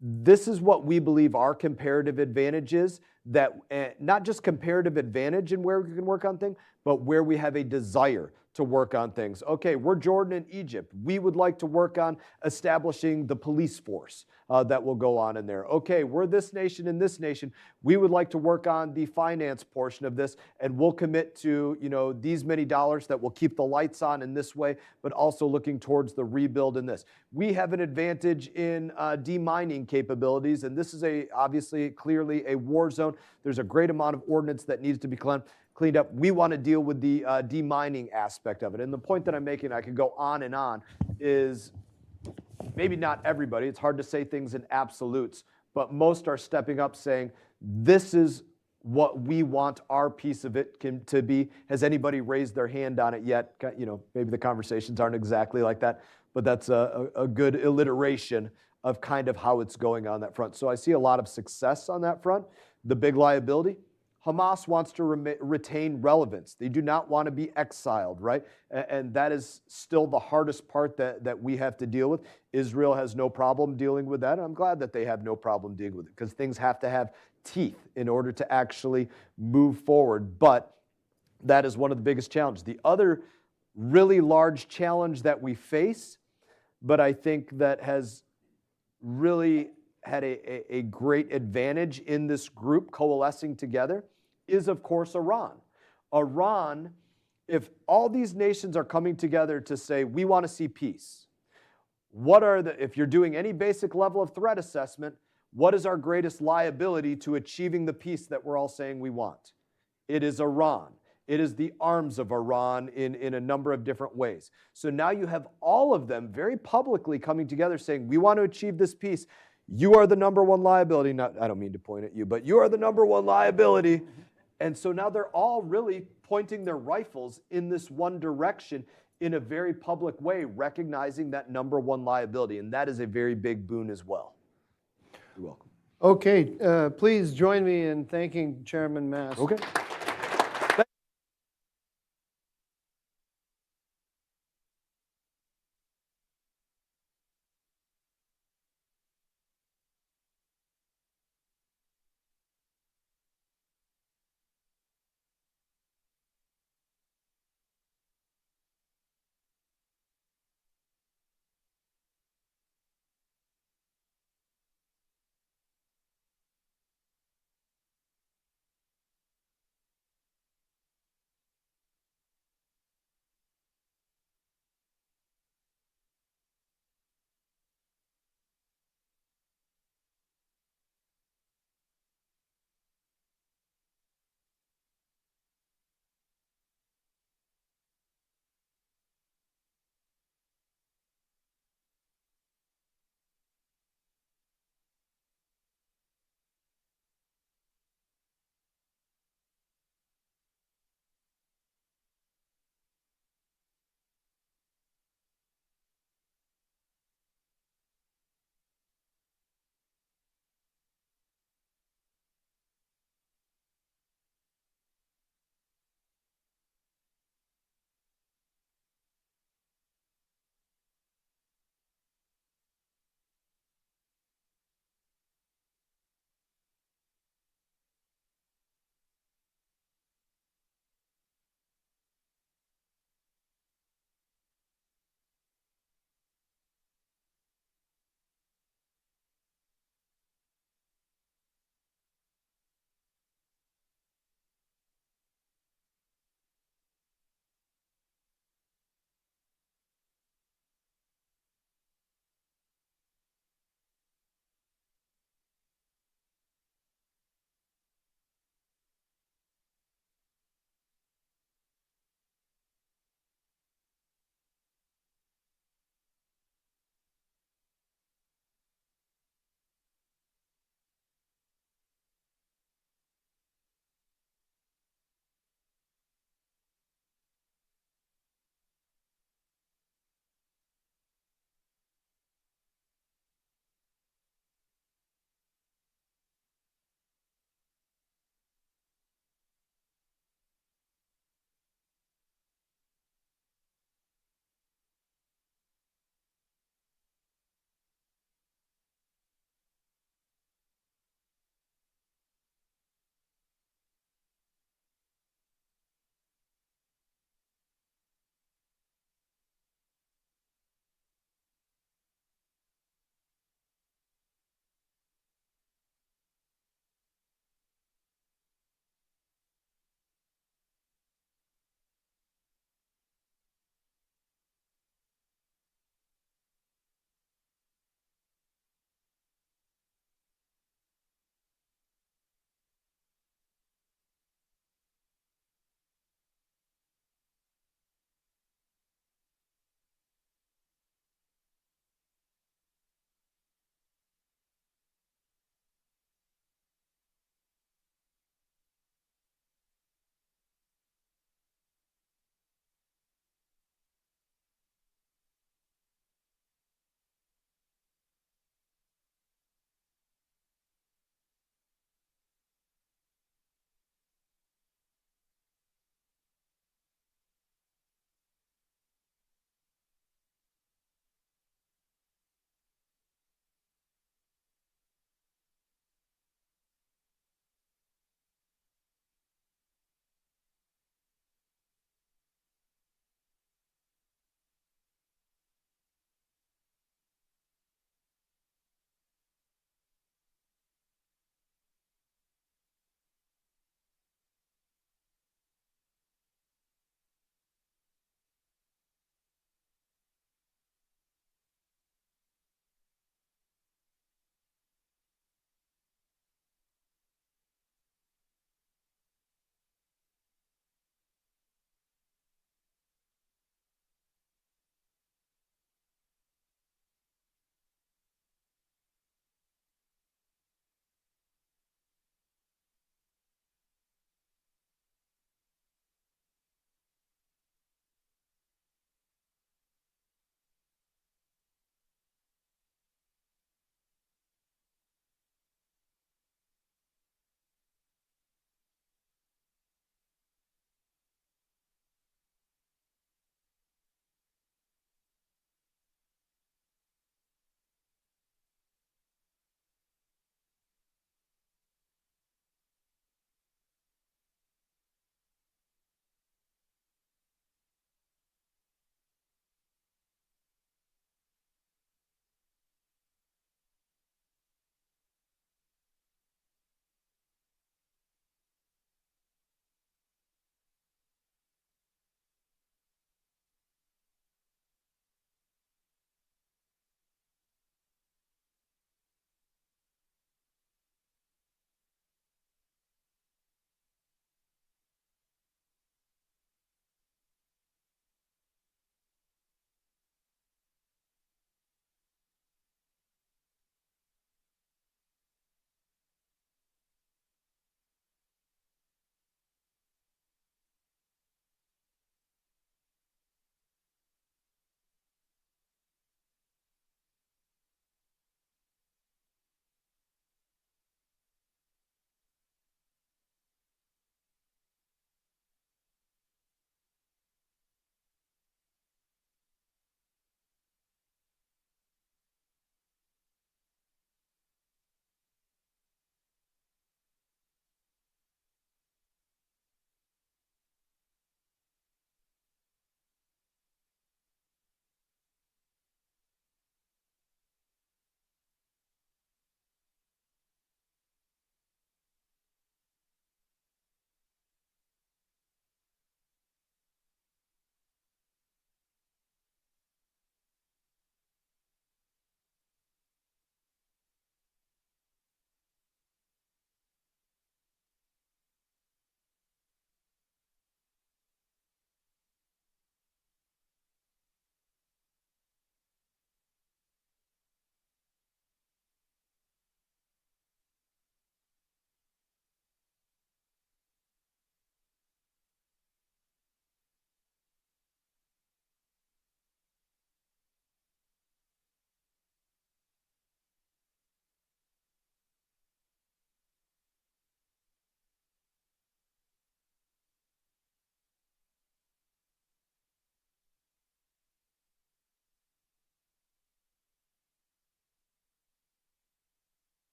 this is what we believe our comparative advantage is, that not just comparative advantage in where we can work on things, but where we have a desire to work on things. Okay, we're Jordan and Egypt. We would like to work on establishing the police force that will go on in there. Okay, we're this nation and this nation. We would like to work on the finance portion of this, and we'll commit to, these many dollars that will keep the lights on in this way, but also looking towards the rebuild in this. We have an advantage in demining capabilities, and this is obviously clearly a war zone. There's a great amount of ordnance that needs to be cleaned up. We want to deal with the demining aspect of it. And the point that I'm making, I could go on, is maybe not everybody, it's hard to say things in absolutes, but most are stepping up saying, this is what we want our piece of it to be. Has anybody raised their hand on it yet? Maybe the conversations aren't exactly like that, but that's a good alliteration of kind of how it's going on that front. So I see a lot of success on that front. The big liability, Hamas wants to retain relevance. They do not want to be exiled, right? And that is still the hardest part that we have to deal with. Israel has no problem dealing with that, and I'm glad that they have no problem dealing with it, because things have to have teeth in order to actually move forward. But that is one of the biggest challenges. The other really large challenge that we face, but I think that has really had a great advantage in this group coalescing together, is, of course, Iran. Iran, if all these nations are coming together to say, we want to see peace, if you're doing any basic level of threat assessment, what is our greatest liability to achieving the peace that we're all saying we want? It is Iran. It is the arms of Iran in a number of different ways. So now you have all of them very publicly coming together saying, we want to achieve this peace. You are the number one liability. I don't mean to point at you, but you are the number one liability. And so now they're all really pointing their rifles in this one direction in a very public way, recognizing that number one liability. And that is a very big boon as well. You're welcome. Okay, please join me in thanking Chairman Mast. Okay.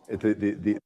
the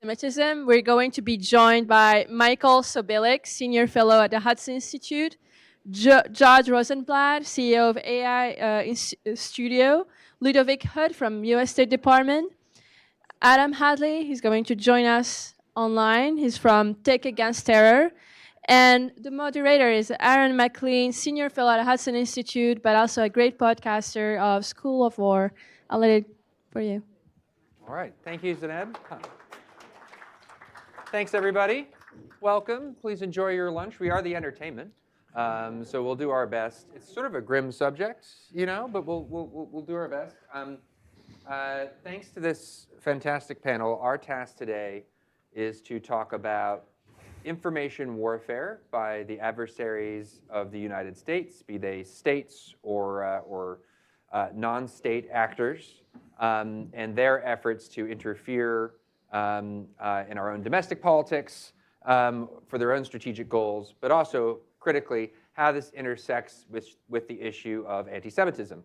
Antisemitism. We're going to be joined by Michael Sobilik, Senior Fellow at the Hudson Institute, George Rosenblatt, CEO of AI Studio, Ludovic Hood from U.S. State Department, Adam Hadley, he's going to join us online. He's from Tech Against Terror. And the moderator is Aaron McLean, Senior Fellow at Hudson Institute, but also a great podcaster of School of War. I'll let it for you. All right. Thank you, Zineb. Thanks, everybody. Welcome. Please enjoy your lunch. We are the entertainment, so we'll do our best. It's sort of a grim subject, you know, but we'll do our best. Thanks to this fantastic panel, our task today is to talk about information warfare by the adversaries of the United States, be they states or non-state actors, and their efforts to interfere in our own domestic politics for their own strategic goals, but also critically how this intersects with the issue of anti-Semitism,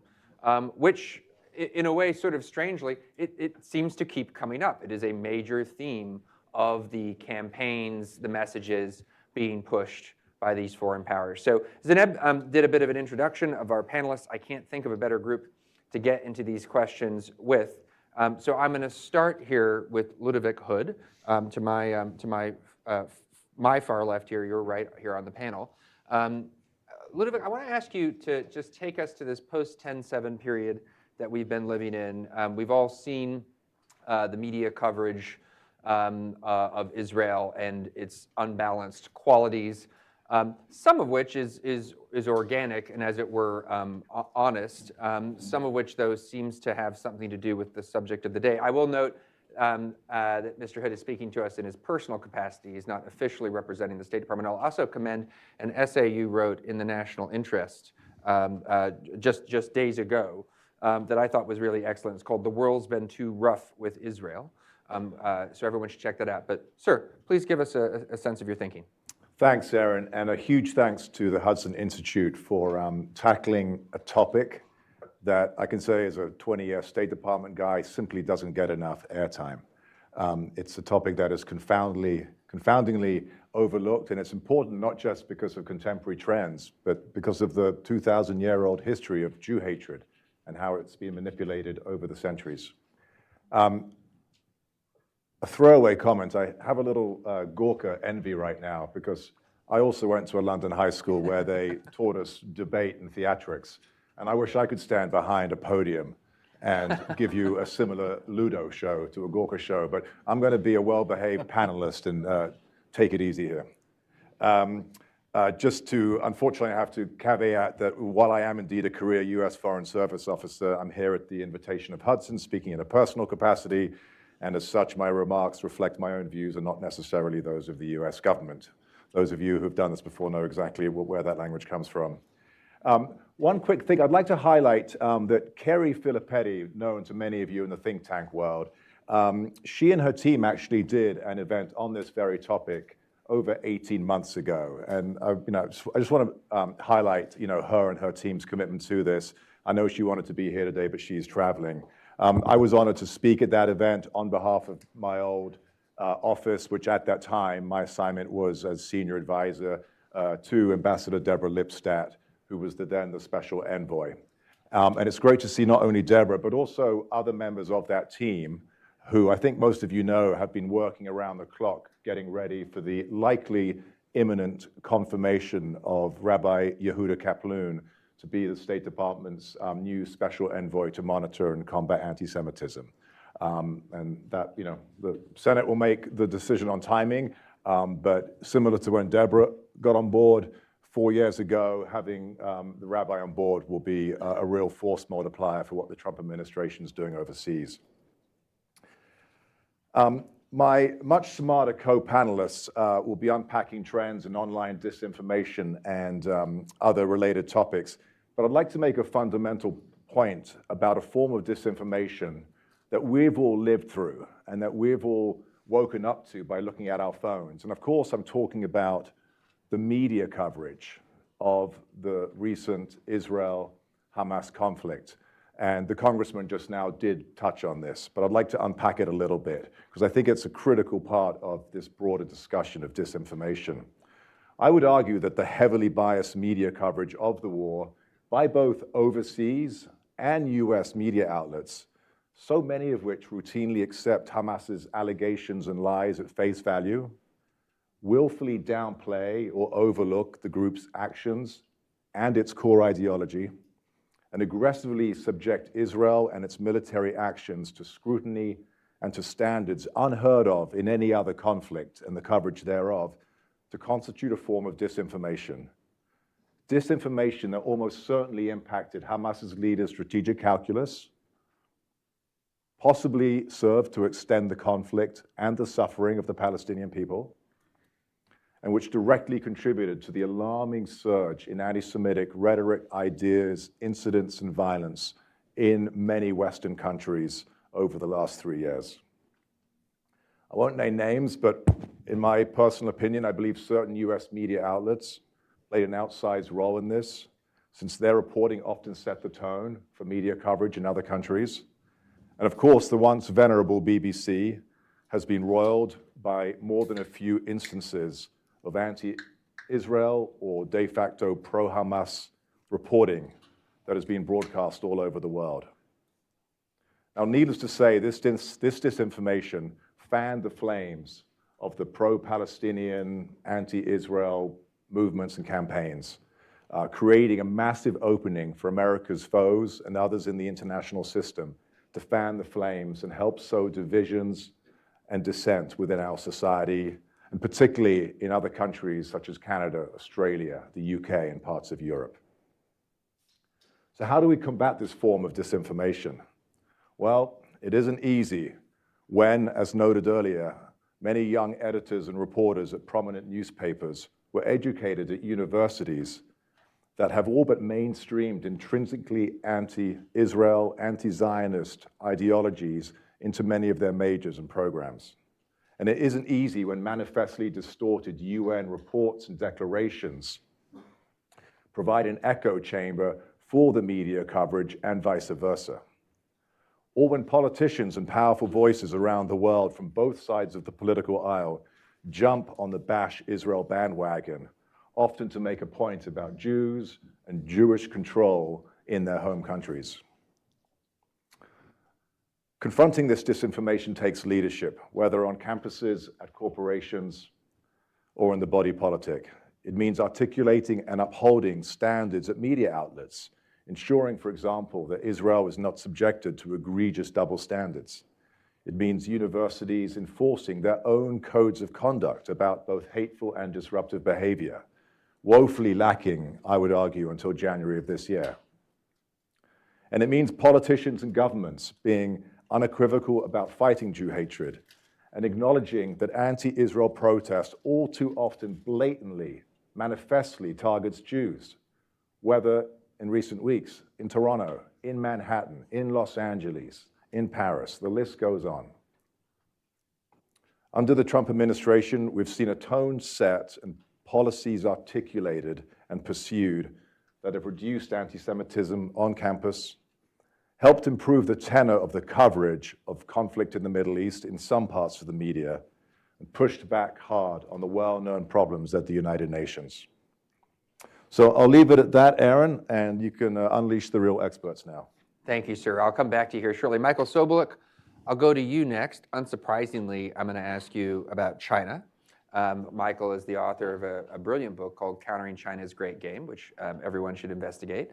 which in a way, sort of strangely, it seems to keep coming up. It is a major theme of the campaigns, the messages being pushed by these foreign powers. So Zineb did a bit of an introduction of our panelists. I can't think of a better group to get into these questions with. So I'm going to start here with Ludovic Hood, to my far left here, your right here on the panel. Ludovic, I want to ask you to just take us to this post-10/7 period that we've been living in. We've all seen the media coverage of Israel and its unbalanced qualities, some of which is organic and, as it were, honest, some of which, though, seems to have something to do with the subject of the day. I will note that Mr. Hood is speaking to us in his personal capacity. He's not officially representing the State Department. I'll also commend an essay you wrote in the National Interest just days ago that I thought was really excellent. It's called "The World's Been Too Rough with Israel." So everyone should check that out. But sir, please give us a sense of your thinking. Thanks, Aaron, and a huge thanks to the Hudson Institute for tackling a topic that I can say as a 20-year State Department guy simply doesn't get enough airtime. It's a topic that is confoundingly overlooked, and it's important not just because of contemporary trends, but because of the 2,000-year-old history of Jew hatred and how it's been manipulated over the centuries. A throwaway comment, I have a little Gorka envy right now because I also went to a London high school where they taught us debate and theatrics. And I wish I could stand behind a podium and give you a similar Ludo show to a Gawker show. But I'm going to be a well-behaved panelist and take it easy here. Unfortunately, I have to caveat that while I am indeed a career U.S. Foreign Service officer, I'm here at the invitation of Hudson, speaking in a personal capacity, and as such, my remarks reflect my own views and not necessarily those of the U.S. government. Those of you who've done this before know exactly where that language comes from. One quick thing, I'd like to highlight that Kerry Filippetti, known to many of you in the think tank world, she and her team actually did an event on this very topic over 18 months ago. And I just want to highlight her and her team's commitment to this. I know she wanted to be here today, but she's traveling. I was honored to speak at that event on behalf of my old office, which at that time, my assignment was as senior advisor to Ambassador Deborah Lipstadt, who was then the special envoy. And it's great to see not only Deborah, but also other members of that team who I think most of you know have been working around the clock getting ready for the likely imminent confirmation of Rabbi Yehuda Kaplan to be the State Department's new special envoy to monitor and combat anti-Semitism. And that, the Senate will make the decision on timing, but similar to when Deborah got on board 4 years ago, having the rabbi on board will be a real force multiplier for what the Trump administration is doing overseas. My much smarter co-panelists will be unpacking trends in online disinformation and other related topics. But I'd like to make a fundamental point about a form of disinformation that we've all lived through and that we've all woken up to by looking at our phones. And of course, I'm talking about the media coverage of the recent Israel-Hamas conflict. And the congressman just now did touch on this, but I'd like to unpack it a little bit because I think it's a critical part of this broader discussion of disinformation. I would argue that the heavily biased media coverage of the war by both overseas and US media outlets, so many of which routinely accept Hamas's allegations and lies at face value, willfully downplay or overlook the group's actions and its core ideology, and aggressively subject Israel and its military actions to scrutiny and to standards unheard of in any other conflict and the coverage thereof, to constitute a form of disinformation. Disinformation that almost certainly impacted Hamas's leaders' strategic calculus, possibly served to extend the conflict and the suffering of the Palestinian people, and which directly contributed to the alarming surge in anti-Semitic rhetoric, ideas, incidents, and violence in many Western countries over the last 3 years. I won't name names, but in my personal opinion, I believe certain US media outlets played an outsized role in this, since their reporting often set the tone for media coverage in other countries. And of course, the once venerable BBC has been roiled by more than a few instances of anti-Israel or de facto pro-Hamas reporting that has been broadcast all over the world. Now, needless to say, this disinformation fanned the flames of the pro-Palestinian, anti-Israel movements and campaigns, creating a massive opening for America's foes and others in the international system to fan the flames and help sow divisions and dissent within our society, and particularly in other countries such as Canada, Australia, the UK, and parts of Europe. So how do we combat this form of disinformation? Well, it isn't easy when, as noted earlier, many young editors and reporters at prominent newspapers were educated at universities that have all but mainstreamed intrinsically anti-Israel, anti-Zionist ideologies into many of their majors and programs. And it isn't easy when manifestly distorted UN reports and declarations provide an echo chamber for the media coverage and vice versa. Or when politicians and powerful voices around the world from both sides of the political aisle jump on the bash Israel bandwagon, often to make a point about Jews and Jewish control in their home countries. Confronting this disinformation takes leadership, whether on campuses, at corporations, or in the body politic. It means articulating and upholding standards at media outlets, ensuring, for example, that Israel is not subjected to egregious double standards. It means universities enforcing their own codes of conduct about both hateful and disruptive behavior, woefully lacking, I would argue, until January of this year. And it means politicians and governments being unequivocal about fighting Jew hatred and acknowledging that anti-Israel protest all too often blatantly, manifestly targets Jews, whether in recent weeks in Toronto, in Manhattan, in Los Angeles, in Paris, the list goes on. Under the Trump administration, we've seen a tone set and policies articulated and pursued that have reduced anti-Semitism on campus, helped improve the tenor of the coverage of conflict in the Middle East in some parts of the media, and pushed back hard on the well-known problems at the United Nations. So I'll leave it at that, Aaron, and you can unleash the real experts now. Thank you, sir. I'll come back to you here shortly. Michael Sobolik, I'll go to you next. Unsurprisingly, I'm going to ask you about China. Michael is the author of a brilliant book called Countering China's Great Game, which everyone should investigate.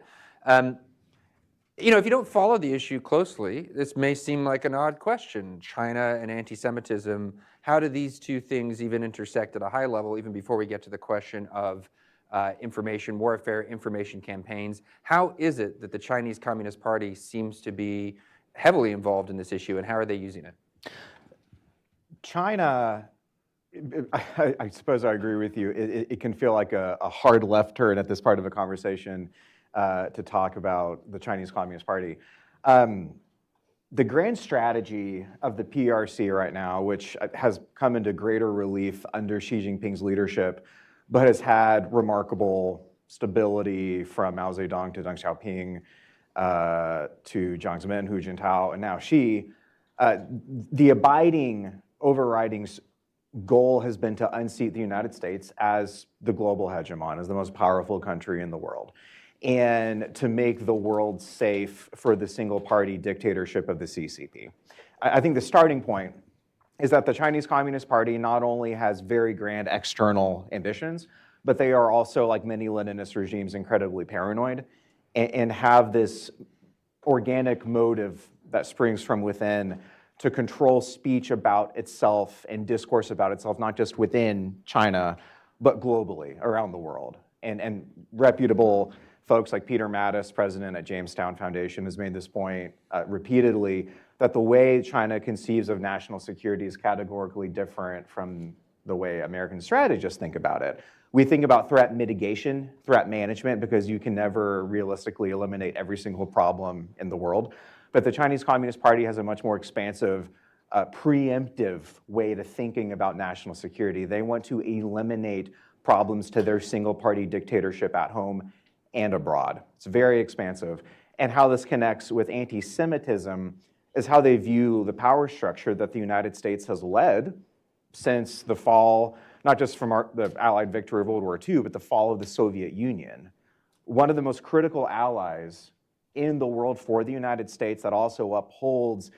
You know, if you don't follow the issue closely, this may seem like an odd question. China and anti-Semitism, how do these two things even intersect at a high level, even before we get to the question of information warfare, information campaigns? How is it that the Chinese Communist Party seems to be heavily involved in this issue, and how are they using it? China, I suppose I agree with you. It can feel like a hard left turn at this part of a conversation to talk about the Chinese Communist Party. The grand strategy of the PRC right now, which has come into greater relief under Xi Jinping's leadership, but has had remarkable stability from Mao Zedong to Deng Xiaoping to Jiang Zemin, Hu Jintao, and now Xi. The abiding, overriding goal has been to unseat the United States as the global hegemon, as the most powerful country in the world, and to make the world safe for the single-party dictatorship of the CCP. I think the starting point is that the Chinese Communist Party not only has very grand external ambitions, but they are also, like many Leninist regimes, incredibly paranoid and have this organic motive that springs from within to control speech about itself and discourse about itself, not just within China, but globally, around the world. And reputable folks like Peter Mattis, president at Jamestown Foundation, has made this point repeatedly, that the way China conceives of national security is categorically different from the way American strategists think about it. We think about threat mitigation, threat management, because you can never realistically eliminate every single problem in the world. But the Chinese Communist Party has a much more expansive, preemptive way to thinking about national security. They want to eliminate problems to their single-party dictatorship at home and abroad. It's very expansive. And how this connects with anti-Semitism is how they view the power structure that the United States has led since the fall, not just from the Allied victory of World War II, but the fall of the Soviet Union. One of the most critical allies in the world for the United States that also upholds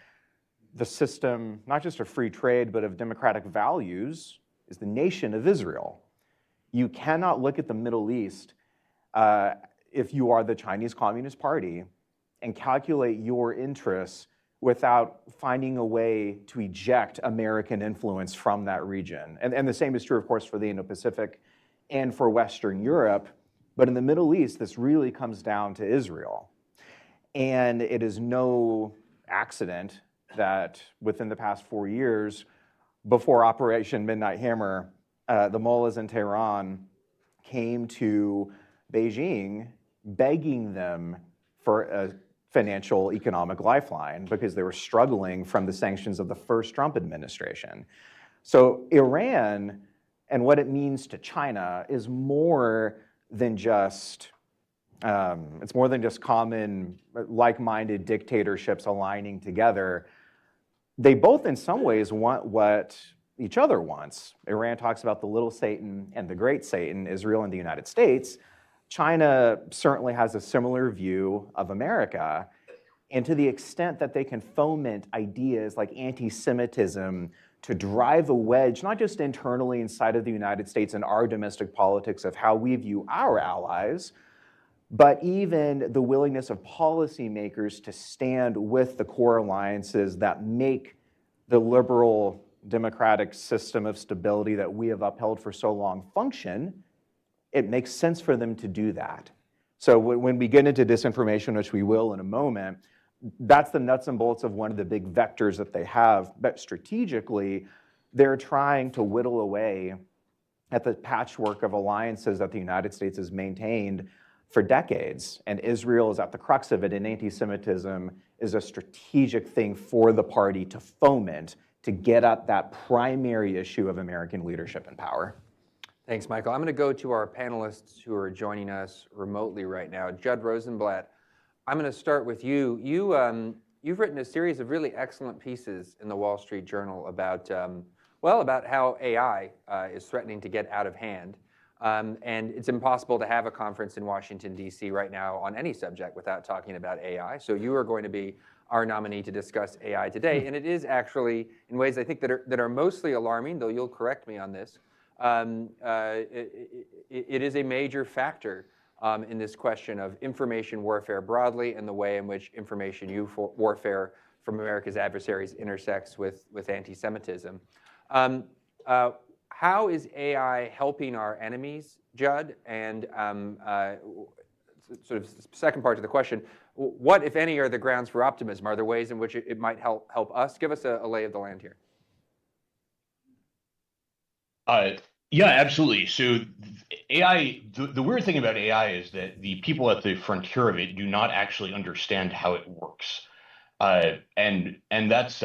the system, not just of free trade, but of democratic values, is the nation of Israel. You cannot look at the Middle East if you are the Chinese Communist Party and calculate your interests without finding a way to eject American influence from that region. And the same is true, of course, for the Indo-Pacific and for Western Europe. But in the Middle East, this really comes down to Israel. And it is no accident that within the past 4 years, before Operation Midnight Hammer, the mullahs in Tehran came to Beijing begging them for a financial economic lifeline because they were struggling from the sanctions of the first Trump administration. So Iran and what it means to China is more than just, it's more than just common like-minded dictatorships aligning together. They both in some ways want what each other wants. Iran talks about the little Satan and the great Satan, Israel and the United States. China certainly has a similar view of America. And to the extent that they can foment ideas like anti-Semitism to drive a wedge, not just internally inside of the United States and our domestic politics of how we view our allies, but even the willingness of policymakers to stand with the core alliances that make the liberal democratic system of stability that we have upheld for so long function, it makes sense for them to do that. So when we get into disinformation, which we will in a moment, that's the nuts and bolts of one of the big vectors that they have. But strategically, they're trying to whittle away at the patchwork of alliances that the United States has maintained for decades. And Israel is at the crux of it, and anti-Semitism is a strategic thing for the party to foment, to get at that primary issue of American leadership and power. Thanks, Michael. I'm going to go to our panelists who are joining us remotely right now. Judd Rosenblatt, I'm going to start with you. You've written a series of really excellent pieces in the Wall Street Journal about, about how AI is threatening to get out of hand. And it's impossible to have a conference in Washington, D.C. right now on any subject without talking about AI. So you are going to be our nominee to discuss AI today. And it is actually, in ways I think that are mostly alarming, though you'll correct me on this, it is a major factor in this question of information warfare broadly and the way in which information warfare from America's adversaries intersects with anti-Semitism. How is AI helping our enemies, Judd? And sort of second part to the question, what, if any, are the grounds for optimism? Are there ways in which it might help us? Give us a lay of the land here. Yeah, absolutely. So AI, the weird thing about AI is that the people at the frontier of it do not actually understand how it works. And that's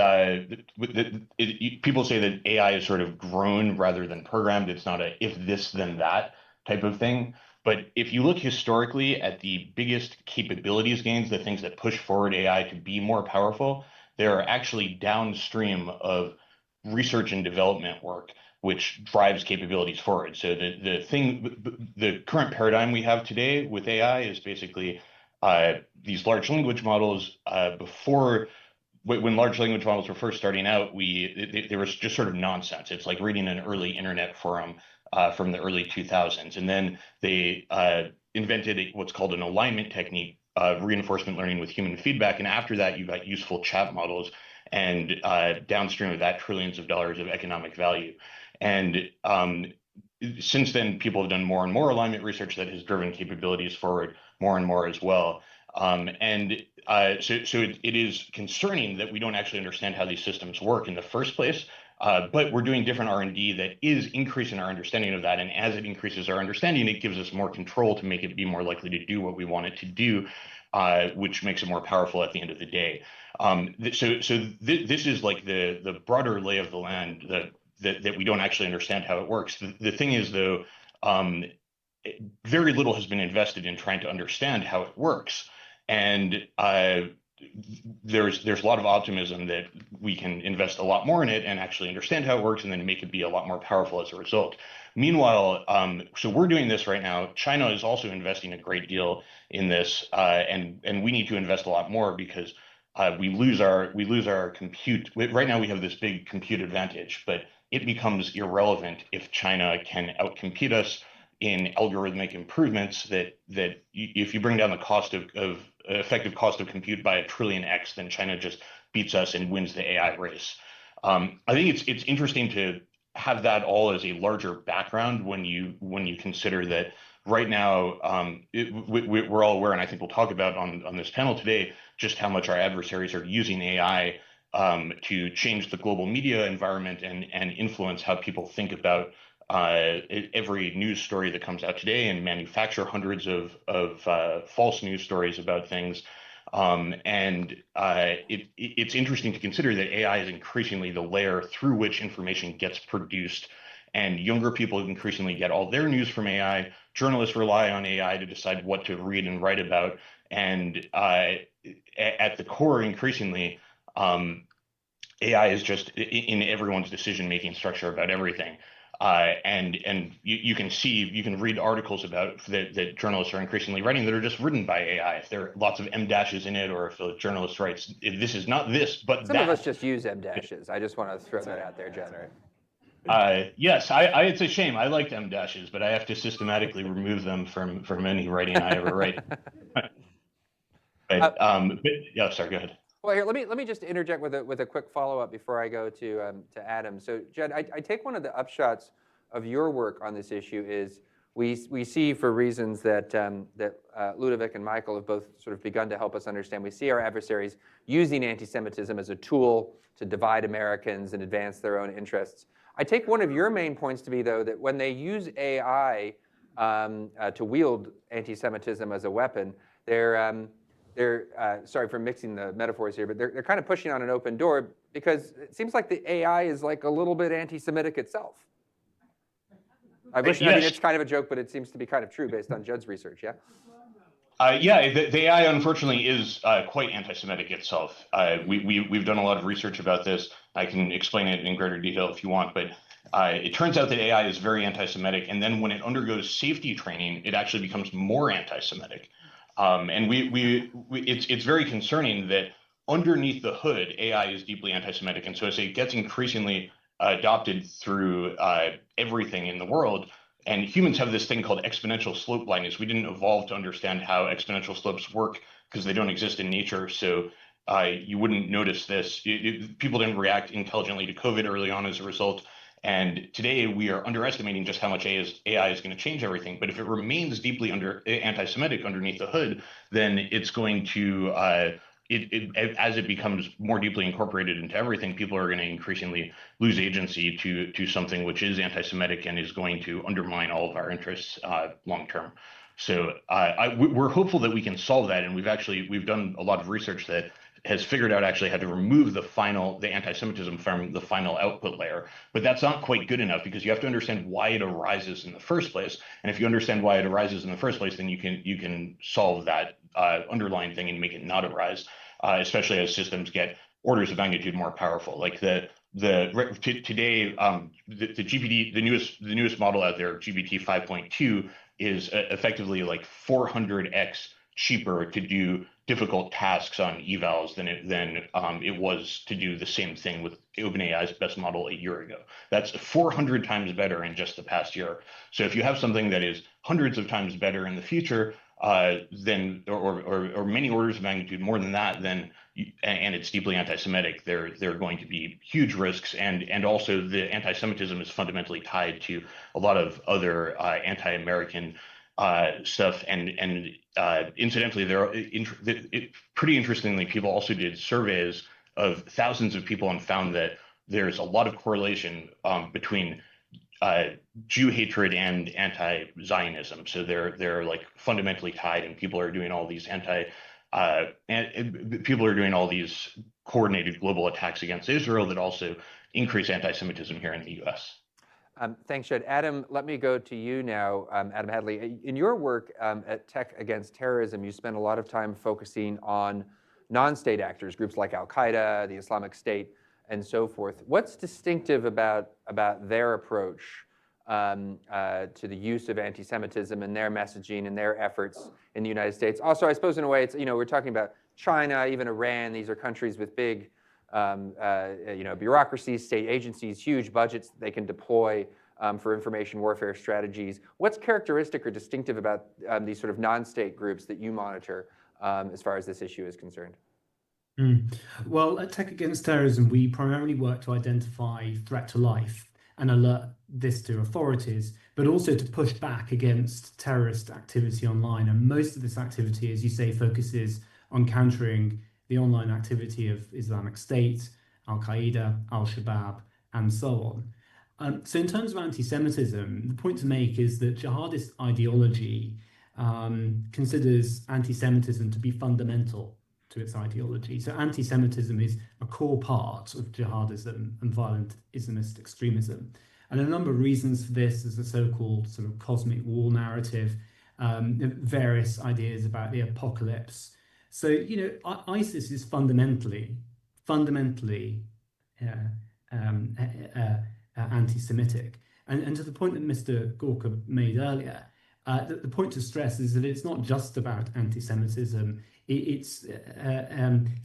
people say that AI is sort of grown rather than programmed. It's not a if this then that type of thing. But if you look historically at the biggest capabilities gains, the things that push forward AI to be more powerful, they are actually downstream of research and development work, which drives capabilities forward. So the current paradigm we have today with AI is basically these large language models. When large language models were first starting out, they were just sort of nonsense. It's like reading an early internet forum from the early 2000s. And then they invented what's called an alignment technique of reinforcement learning with human feedback. And after that, you got useful chat models, and downstream of that, trillions of dollars of economic value. And since then, people have done more and more alignment research that has driven capabilities forward more and more as well. So it is concerning that we don't actually understand how these systems work in the first place. But we're doing different R&D that is increasing our understanding of that. And as it increases our understanding, it gives us more control to make it be more likely to do what we want it to do, which makes it more powerful at the end of the day. This is like the broader lay of the land that we don't actually understand how it works. The thing is, though, very little has been invested in trying to understand how it works. And there's a lot of optimism that we can invest a lot more in it and actually understand how it works, and then make it be a lot more powerful as a result. Meanwhile, so we're doing this right now. China is also investing a great deal in this, and we need to invest a lot more because we lose our compute. Right now we have this big compute advantage, but it becomes irrelevant if China can outcompete us in algorithmic improvements that if you bring down the cost of effective cost of compute by 1 trillion x, then China just beats us and wins the AI race. I think it's interesting to have that all as a larger background when you consider that right now we're all aware, and I think we'll talk about on this panel today, just how much our adversaries are using AI to change the global media environment and influence how people think about every news story that comes out today, and manufacture hundreds of false news stories about things. It's interesting to consider that AI is increasingly the layer through which information gets produced, and younger people increasingly get all their news from AI. Journalists rely on AI to decide what to read and write about, and at the core, increasingly, AI is just in everyone's decision-making structure about everything. And you can see, you can read articles about that journalists are increasingly writing that are just written by AI. If there are lots of M dashes in it, or if a journalist writes, if this is not this, but Some that. of us just use M dashes. I just want to throw that out there, Jen. Yes, it's a shame. I liked M dashes, but I have to systematically remove them from any writing I ever write. But yeah, sorry, go ahead. Well, here, let me just interject with a quick follow-up before I go to Adam. So, Jed, I take one of the upshots of your work on this issue is we see, for reasons that Ludovic and Michael have both sort of begun to help us understand, we see our adversaries using anti-Semitism as a tool to divide Americans and advance their own interests. I take one of your main points to be, though, that when they use AI to wield anti-Semitism as a weapon, they're sorry for mixing the metaphors here, but they're kind of pushing on an open door, because it seems like the AI is like a little bit anti-Semitic itself. I mean, it's kind of a joke, but it seems to be kind of true based on Judd's research, yeah? Yeah, the AI unfortunately is quite anti-Semitic itself. We've done a lot of research about this. I can explain it in greater detail if you want, but it turns out that AI is very anti-Semitic, and then when it undergoes safety training, it actually becomes more anti-Semitic. And it's very concerning that underneath the hood, AI is deeply anti-Semitic, and so as it gets increasingly adopted through everything in the world, and humans have this thing called exponential slope blindness. We didn't evolve to understand how exponential slopes work because they don't exist in nature, so you wouldn't notice this. People didn't react intelligently to COVID early on as a result. And today we are underestimating just how much AI is going to change everything. But if it remains deeply anti-Semitic underneath the hood, then it's going to, as it becomes more deeply incorporated into everything, people are going to increasingly lose agency to something which is anti-Semitic and is going to undermine all of our interests long term. So we're hopeful that we can solve that, and we've done a lot of research that has figured out actually how to remove the anti-Semitism from the final output layer. But that's not quite good enough, because you have to understand why it arises in the first place. And if you understand why it arises in the first place, then you can solve that underlying thing and make it not arise, especially as systems get orders of magnitude more powerful. Like today, the GPT, the newest model out there, GPT 5.2, is effectively like 400x cheaper to do difficult tasks on evals than it was to do the same thing with OpenAI's best model a year ago. That's 400 times better in just the past year. So if you have something that is hundreds of times better in the future, then or many orders of magnitude more than that, then and it's deeply anti-Semitic, there are going to be huge risks, and also the anti-Semitism is fundamentally tied to a lot of other anti-American stuff, and incidentally, pretty interestingly, people also did surveys of thousands of people and found that there's a lot of correlation between Jew hatred and anti-Zionism. So they're like fundamentally tied, and people are doing all these coordinated global attacks against Israel that also increase anti-Semitism here in the U.S. Thanks, Jed. Adam, let me go to you now. Adam Hadley, in your work at Tech Against Terrorism, you spend a lot of time focusing on non-state actors, groups like Al-Qaeda, the Islamic State, and so forth. What's distinctive about their approach to the use of anti-Semitism and their messaging and their efforts in the United States? Also, I suppose in a way, it's, we're talking about China, even Iran. These are countries with big bureaucracies, state agencies, huge budgets that they can deploy for information warfare strategies. What's characteristic or distinctive about these sort of non-state groups that you monitor as far as this issue is concerned? Well, at Tech Against Terrorism, we primarily work to identify threat to life and alert this to authorities, but also to push back against terrorist activity online. And most of this activity, as you say, focuses on countering the online activity of Islamic State, Al-Qaeda, Al-Shabaab, and so on. So in terms of anti-Semitism, the point to make is that jihadist ideology considers anti-Semitism to be fundamental to its ideology. So anti-Semitism is a core part of jihadism and violent Islamist extremism. And a number of reasons for this is the so-called sort of cosmic war narrative, various ideas about the apocalypse. So, ISIS is fundamentally anti-Semitic. And to the point that Mr. Gorka made earlier, the point to stress is that it's not just about anti-Semitism. It's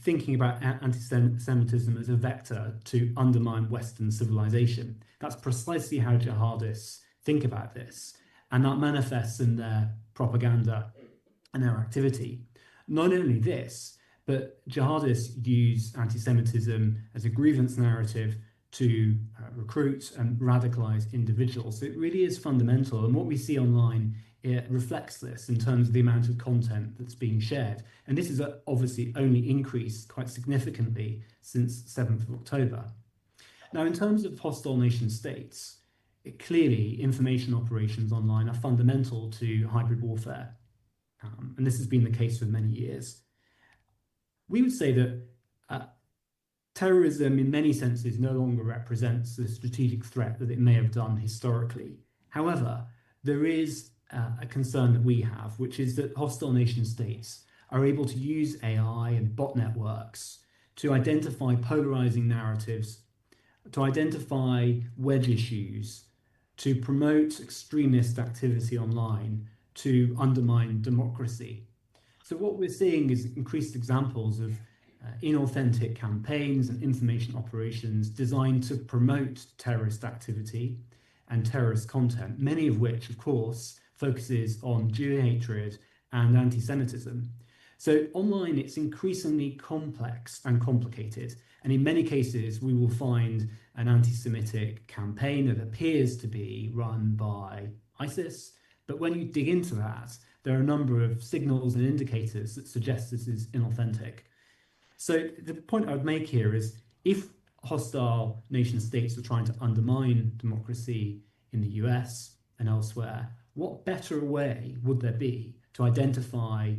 thinking about anti-Semitism as a vector to undermine Western civilization. That's precisely how jihadists think about this, and that manifests in their propaganda and their activity. Not only this, but jihadists use anti-Semitism as a grievance narrative to recruit and radicalize individuals. So it really is fundamental, and what we see online, it reflects this in terms of the amount of content that's being shared. And this is obviously only increased quite significantly since 7th of October. Now, in terms of hostile nation states, clearly information operations online are fundamental to hybrid warfare. And this has been the case for many years. We would say that terrorism in many senses no longer represents the strategic threat that it may have done historically. However, there is a concern that we have, which is that hostile nation states are able to use AI and bot networks to identify polarizing narratives, to identify wedge issues, to promote extremist activity online, to undermine democracy. So what we're seeing is increased examples of inauthentic campaigns and information operations designed to promote terrorist activity and terrorist content, many of which, of course, focuses on Jew hatred and anti-Semitism. So online, it's increasingly complex and complicated. And in many cases, we will find an anti-Semitic campaign that appears to be run by ISIS. But when you dig into that, there are a number of signals and indicators that suggest this is inauthentic. So the point I would make here is if hostile nation states are trying to undermine democracy in the US and elsewhere, what better way would there be to identify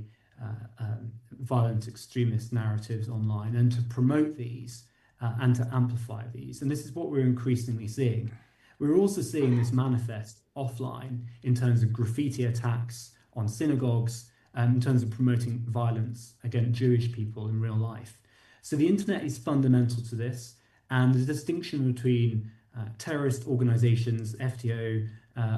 violent extremist narratives online and to promote these and to amplify these? And this is what we're increasingly seeing. We're also seeing this manifest offline in terms of graffiti attacks on synagogues, in terms of promoting violence against Jewish people in real life. So the internet is fundamental to this, and the distinction between terrorist organizations, FTO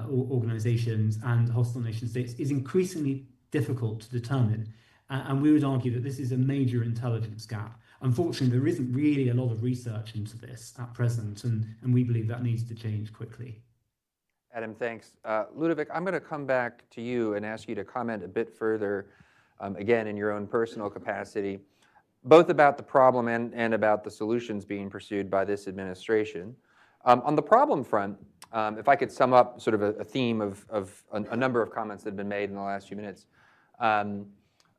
organizations, and hostile nation states is increasingly difficult to determine. And we would argue that this is a major intelligence gap. Unfortunately, there isn't really a lot of research into this at present, and we believe that needs to change quickly. Adam, thanks. Ludovic, I'm going to come back to you and ask you to comment a bit further, again, in your own personal capacity, both about the problem and about the solutions being pursued by this administration. On the problem front, if I could sum up sort of a theme of a number of comments that have been made in the last few minutes. Some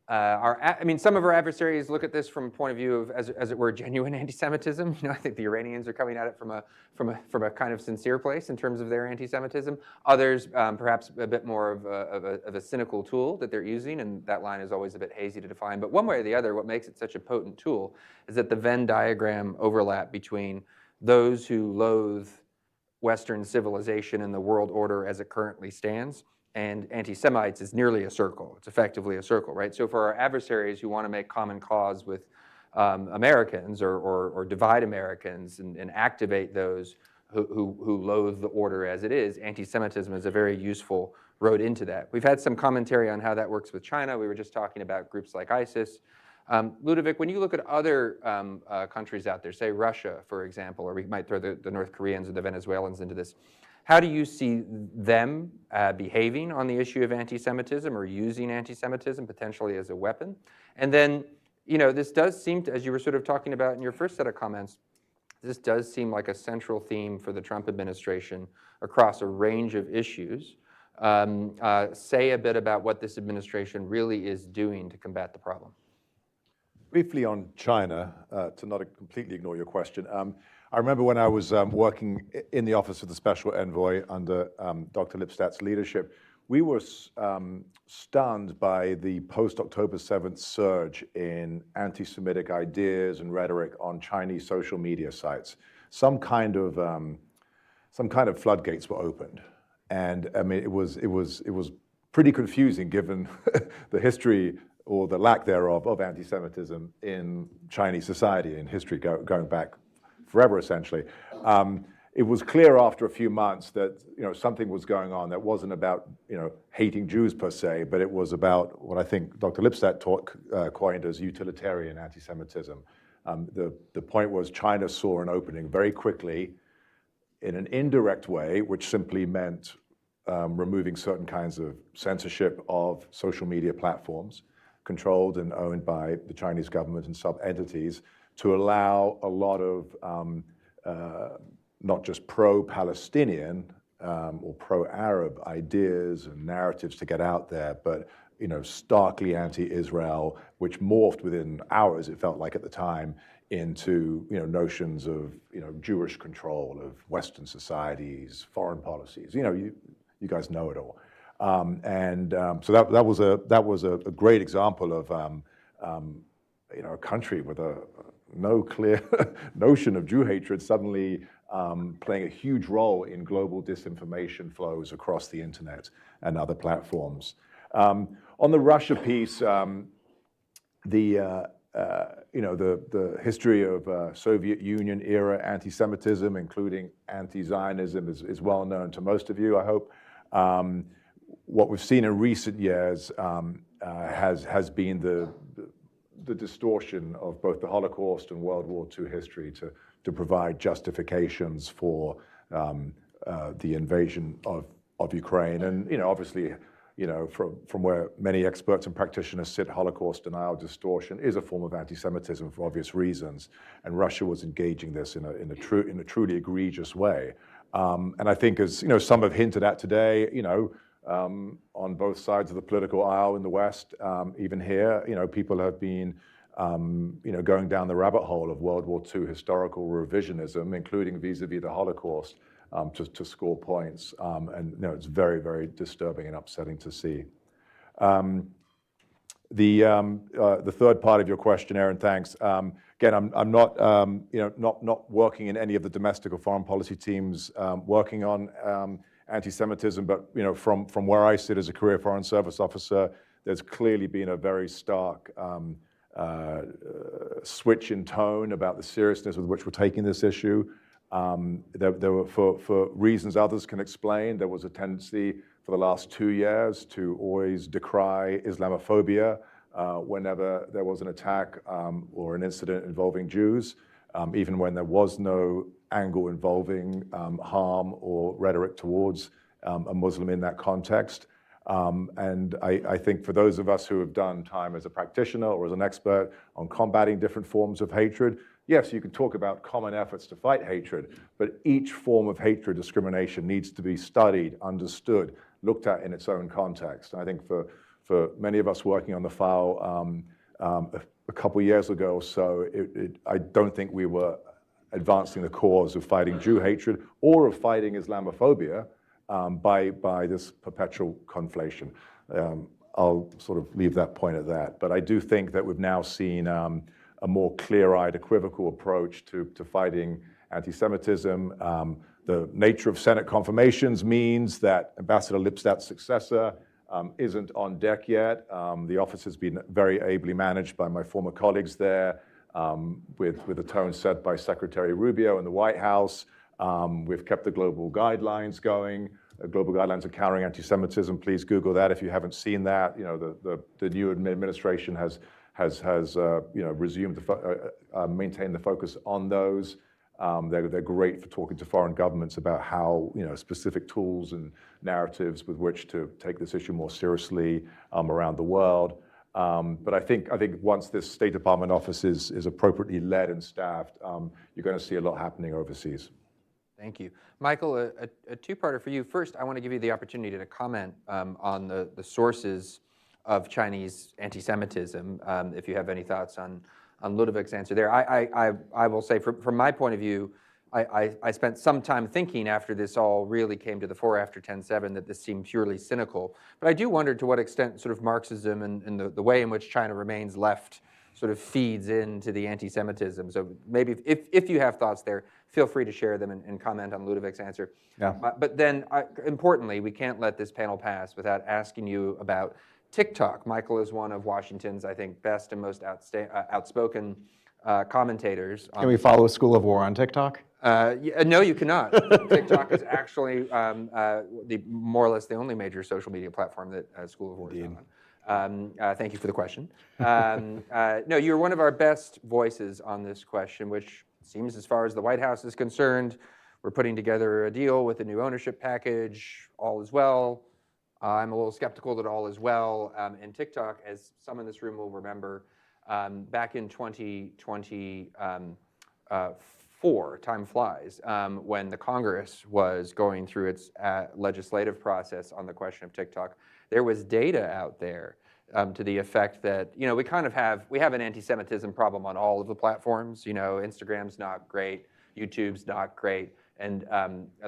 of our adversaries look at this from a point of view of, as it were, genuine anti-Semitism. I think the Iranians are coming at it from a kind of sincere place in terms of their anti-Semitism. Others, perhaps a bit more of a cynical tool that they're using, and that line is always a bit hazy to define. But one way or the other, what makes it such a potent tool is that the Venn diagram overlap between those who loathe Western civilization and the world order as it currently stands, and anti-Semites is nearly a circle. It's effectively a circle, right? So for our adversaries who want to make common cause with Americans or divide Americans and activate those who loathe the order as it is, anti-Semitism is a very useful road into that. We've had some commentary on how that works with China. We were just talking about groups like ISIS. Ludovic, when you look at other countries out there, say Russia, for example, or we might throw the North Koreans or the Venezuelans into this, how do you see them behaving on the issue of anti-Semitism or using anti-Semitism potentially as a weapon? And then, this does seem to, as you were sort of talking about in your first set of comments, this does seem like a central theme for the Trump administration across a range of issues. Say a bit about what this administration really is doing to combat the problem. Briefly on China, to not completely ignore your question, I remember when I was working in the Office of the Special Envoy under Dr. Lipstadt's leadership, we were stunned by the post-October 7th surge in anti-Semitic ideas and rhetoric on Chinese social media sites. Some kind of floodgates were opened, and I mean it was pretty confusing given the history or the lack thereof of anti-Semitism in Chinese society, in history going back forever, essentially. it was clear after a few months that something was going on that wasn't about hating Jews per se, but it was about what I think Dr. Lipstadt coined as utilitarian anti-Semitism. The point was China saw an opening very quickly in an indirect way, which simply meant removing certain kinds of censorship of social media platforms controlled and owned by the Chinese government and sub-entities, to allow a lot of not just pro-Palestinian or pro-Arab ideas and narratives to get out there, but starkly anti-Israel, which morphed within hours, it felt like at the time, into notions of Jewish control of Western societies, foreign policies. You guys know it all, so that was a great example of a country with no clear notion of Jew hatred suddenly playing a huge role in global disinformation flows across the internet and other platforms. On the Russia piece, the history of Soviet Union era anti-Semitism, including anti-Zionism, is well known to most of you, I hope. What we've seen in recent years has been the distortion of both the Holocaust and World War II history to provide justifications for the invasion of Ukraine. And obviously, from where many experts and practitioners sit, Holocaust denial distortion is a form of anti-Semitism for obvious reasons, and Russia was engaging this in a truly egregious way. And I think, as some have hinted at today, on both sides of the political aisle in the West, even here, people have been going down the rabbit hole of World War II historical revisionism, including vis-a-vis the Holocaust, to score points. And it's very, very disturbing and upsetting to see. The third part of your question, Aaron, thanks. Again, I'm not not working in any of the domestic or foreign policy teams working on anti-Semitism, but from where I sit as a career Foreign Service officer, there's clearly been a very stark switch in tone about the seriousness with which we're taking this issue. There were, for reasons others can explain, there was a tendency for the last 2 years to always decry Islamophobia whenever there was an attack or an incident involving Jews, even when there was no angle involving harm or rhetoric towards a Muslim in that context. And I think for those of us who have done time as a practitioner or as an expert on combating different forms of hatred, yes, you can talk about common efforts to fight hatred, but each form of hatred discrimination needs to be studied, understood, looked at in its own context. And I think for many of us working on the file a couple years ago or so, I don't think we were advancing the cause of fighting Jew hatred or of fighting Islamophobia by this perpetual conflation. I'll sort of leave that point at that. But I do think that we've now seen a more clear-eyed, equivocal approach to fighting anti-Semitism. The nature of Senate confirmations means that Ambassador Lipstadt's successor isn't on deck yet. The office has been very ably managed by my former colleagues there, with a tone set by Secretary Rubio in the White House. We've kept the global guidelines going. Global guidelines on countering anti-Semitism. Please Google that if you haven't seen that. The new administration has resumed maintained the focus on those. They're great for talking to foreign governments about how specific tools and narratives with which to take this issue more seriously around the world. But I think once this State Department office is appropriately led and staffed, you're going to see a lot happening overseas. Thank you. Michael, a two-parter for you. First, I want to give you the opportunity to comment on the sources of Chinese anti-Semitism, if you have any thoughts on Ludovic's answer there. I will say, from my point of view, I spent some time thinking after this all really came to the fore after 10/7 that this seemed purely cynical. But I do wonder to what extent sort of Marxism and the way in which China remains left sort of feeds into the anti-Semitism. So maybe if you have thoughts there, feel free to share them and comment on Ludovic's answer. Yeah. But then, importantly, we can't let this panel pass without asking you about TikTok. Michael is one of Washington's, I think, best and most outspoken commentators. Can we follow School of War on TikTok? No, you cannot. TikTok is actually more or less the only major social media platform that School of War is on. Thank you for the question. No, you're one of our best voices on this question, which seems, as far as the White House is concerned, we're putting together a deal with a new ownership package. All is well. I'm a little skeptical that all is well. And TikTok, as some in this room will remember, back in 2024, time flies, when the Congress was going through its legislative process on the question of TikTok, there was data out there to the effect that, we have an anti-Semitism problem on all of the platforms. Instagram's not great, YouTube's not great. And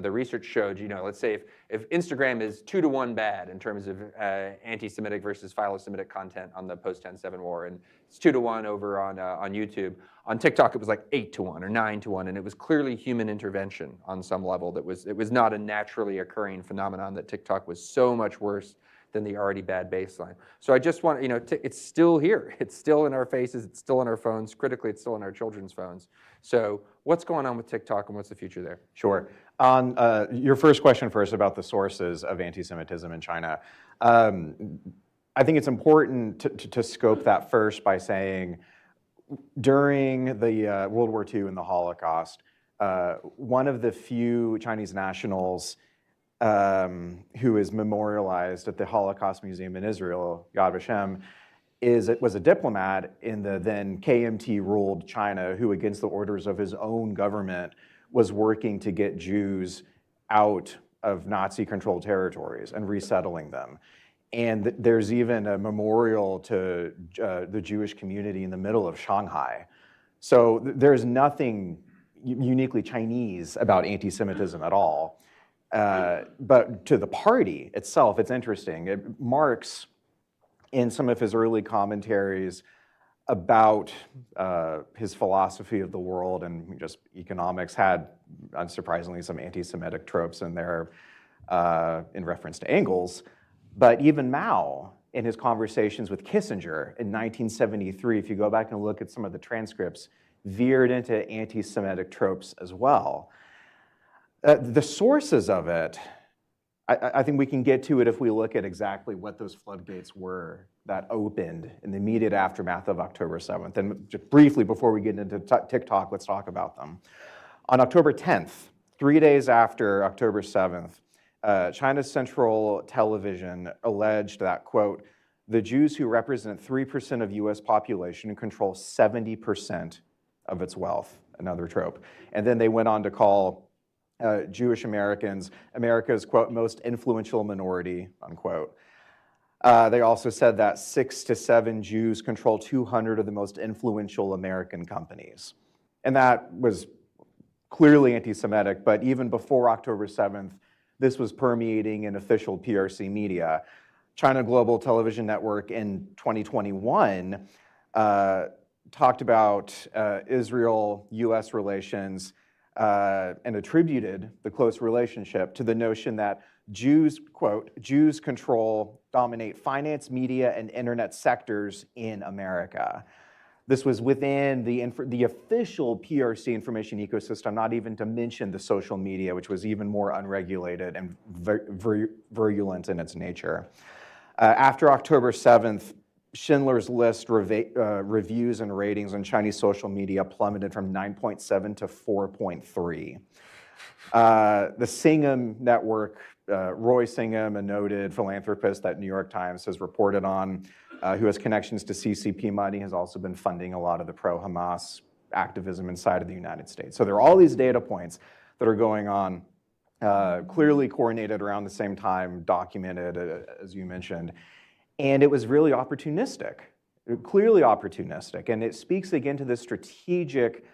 the research showed, let's say if Instagram is 2-to-1 bad in terms of anti-Semitic versus philo-Semitic content on the post-10/7 war, and it's 2-to-1 over on YouTube. On TikTok, it was like 8-to-1 or 9-to-1, and it was clearly human intervention on some level. It was not a naturally occurring phenomenon, that TikTok was so much worse than the already bad baseline. So I just want, it's still here. It's still in our faces. It's still in our phones. Critically, it's still in our children's phones. So what's going on with TikTok, and what's the future there? Sure. On your first question first about the sources of anti-Semitism in China, I think it's important to scope that first by saying during the World War II and the Holocaust, one of the few Chinese nationals who is memorialized at the Holocaust Museum in Israel, Yad Vashem, was a diplomat in the then KMT-ruled China who, against the orders of his own government, was working to get Jews out of Nazi-controlled territories and resettling them. And there's even a memorial to the Jewish community in the middle of Shanghai. So there's nothing uniquely Chinese about anti-Semitism at all. But to the party itself, it's interesting. Marx, in some of his early commentaries about his philosophy of the world and just economics, had, unsurprisingly, some anti-Semitic tropes in there in reference to Engels. But even Mao, in his conversations with Kissinger in 1973, if you go back and look at some of the transcripts, veered into anti-Semitic tropes as well. The sources of it, I think we can get to it if we look at exactly what those floodgates were that opened in the immediate aftermath of October 7th. And just briefly, before we get into TikTok, let's talk about them. On October 10th, 3 days after October 7th, China's Central Television alleged that, quote, the Jews who represent 3% of US population control 70% of its wealth, another trope. And then they went on to call Jewish Americans America's, quote, most influential minority, unquote. They also said that 6 to 7 Jews control 200 of the most influential American companies. And that was clearly anti-Semitic, but even before October 7th, this was permeating in official PRC media. China Global Television Network in 2021 talked about Israel-US relations and attributed the close relationship to the notion that Jews, quote, Jews dominate finance, media, and internet sectors in America. This was within the official PRC information ecosystem, not even to mention the social media, which was even more unregulated and virulent in its nature. After October 7th, Schindler's List reviews and ratings on Chinese social media plummeted from 9.7 to 4.3. The Singham Network, Roy Singham, a noted philanthropist that New York Times has reported on, who has connections to CCP money, has also been funding a lot of the pro-Hamas activism inside of the United States. So there are all these data points that are going on, clearly coordinated around the same time, documented, as you mentioned. And it was really opportunistic, clearly opportunistic. And it speaks again to the strategic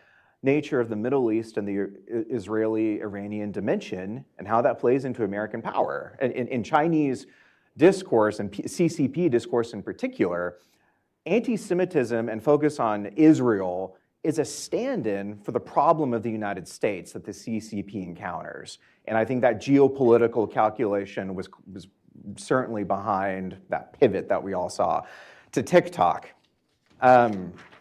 nature of the Middle East and the Israeli-Iranian dimension and how that plays into American power. In Chinese discourse, and CCP discourse in particular, anti-Semitism and focus on Israel is a stand-in for the problem of the United States that the CCP encounters. And I think that geopolitical calculation was certainly behind that pivot that we all saw. To TikTok,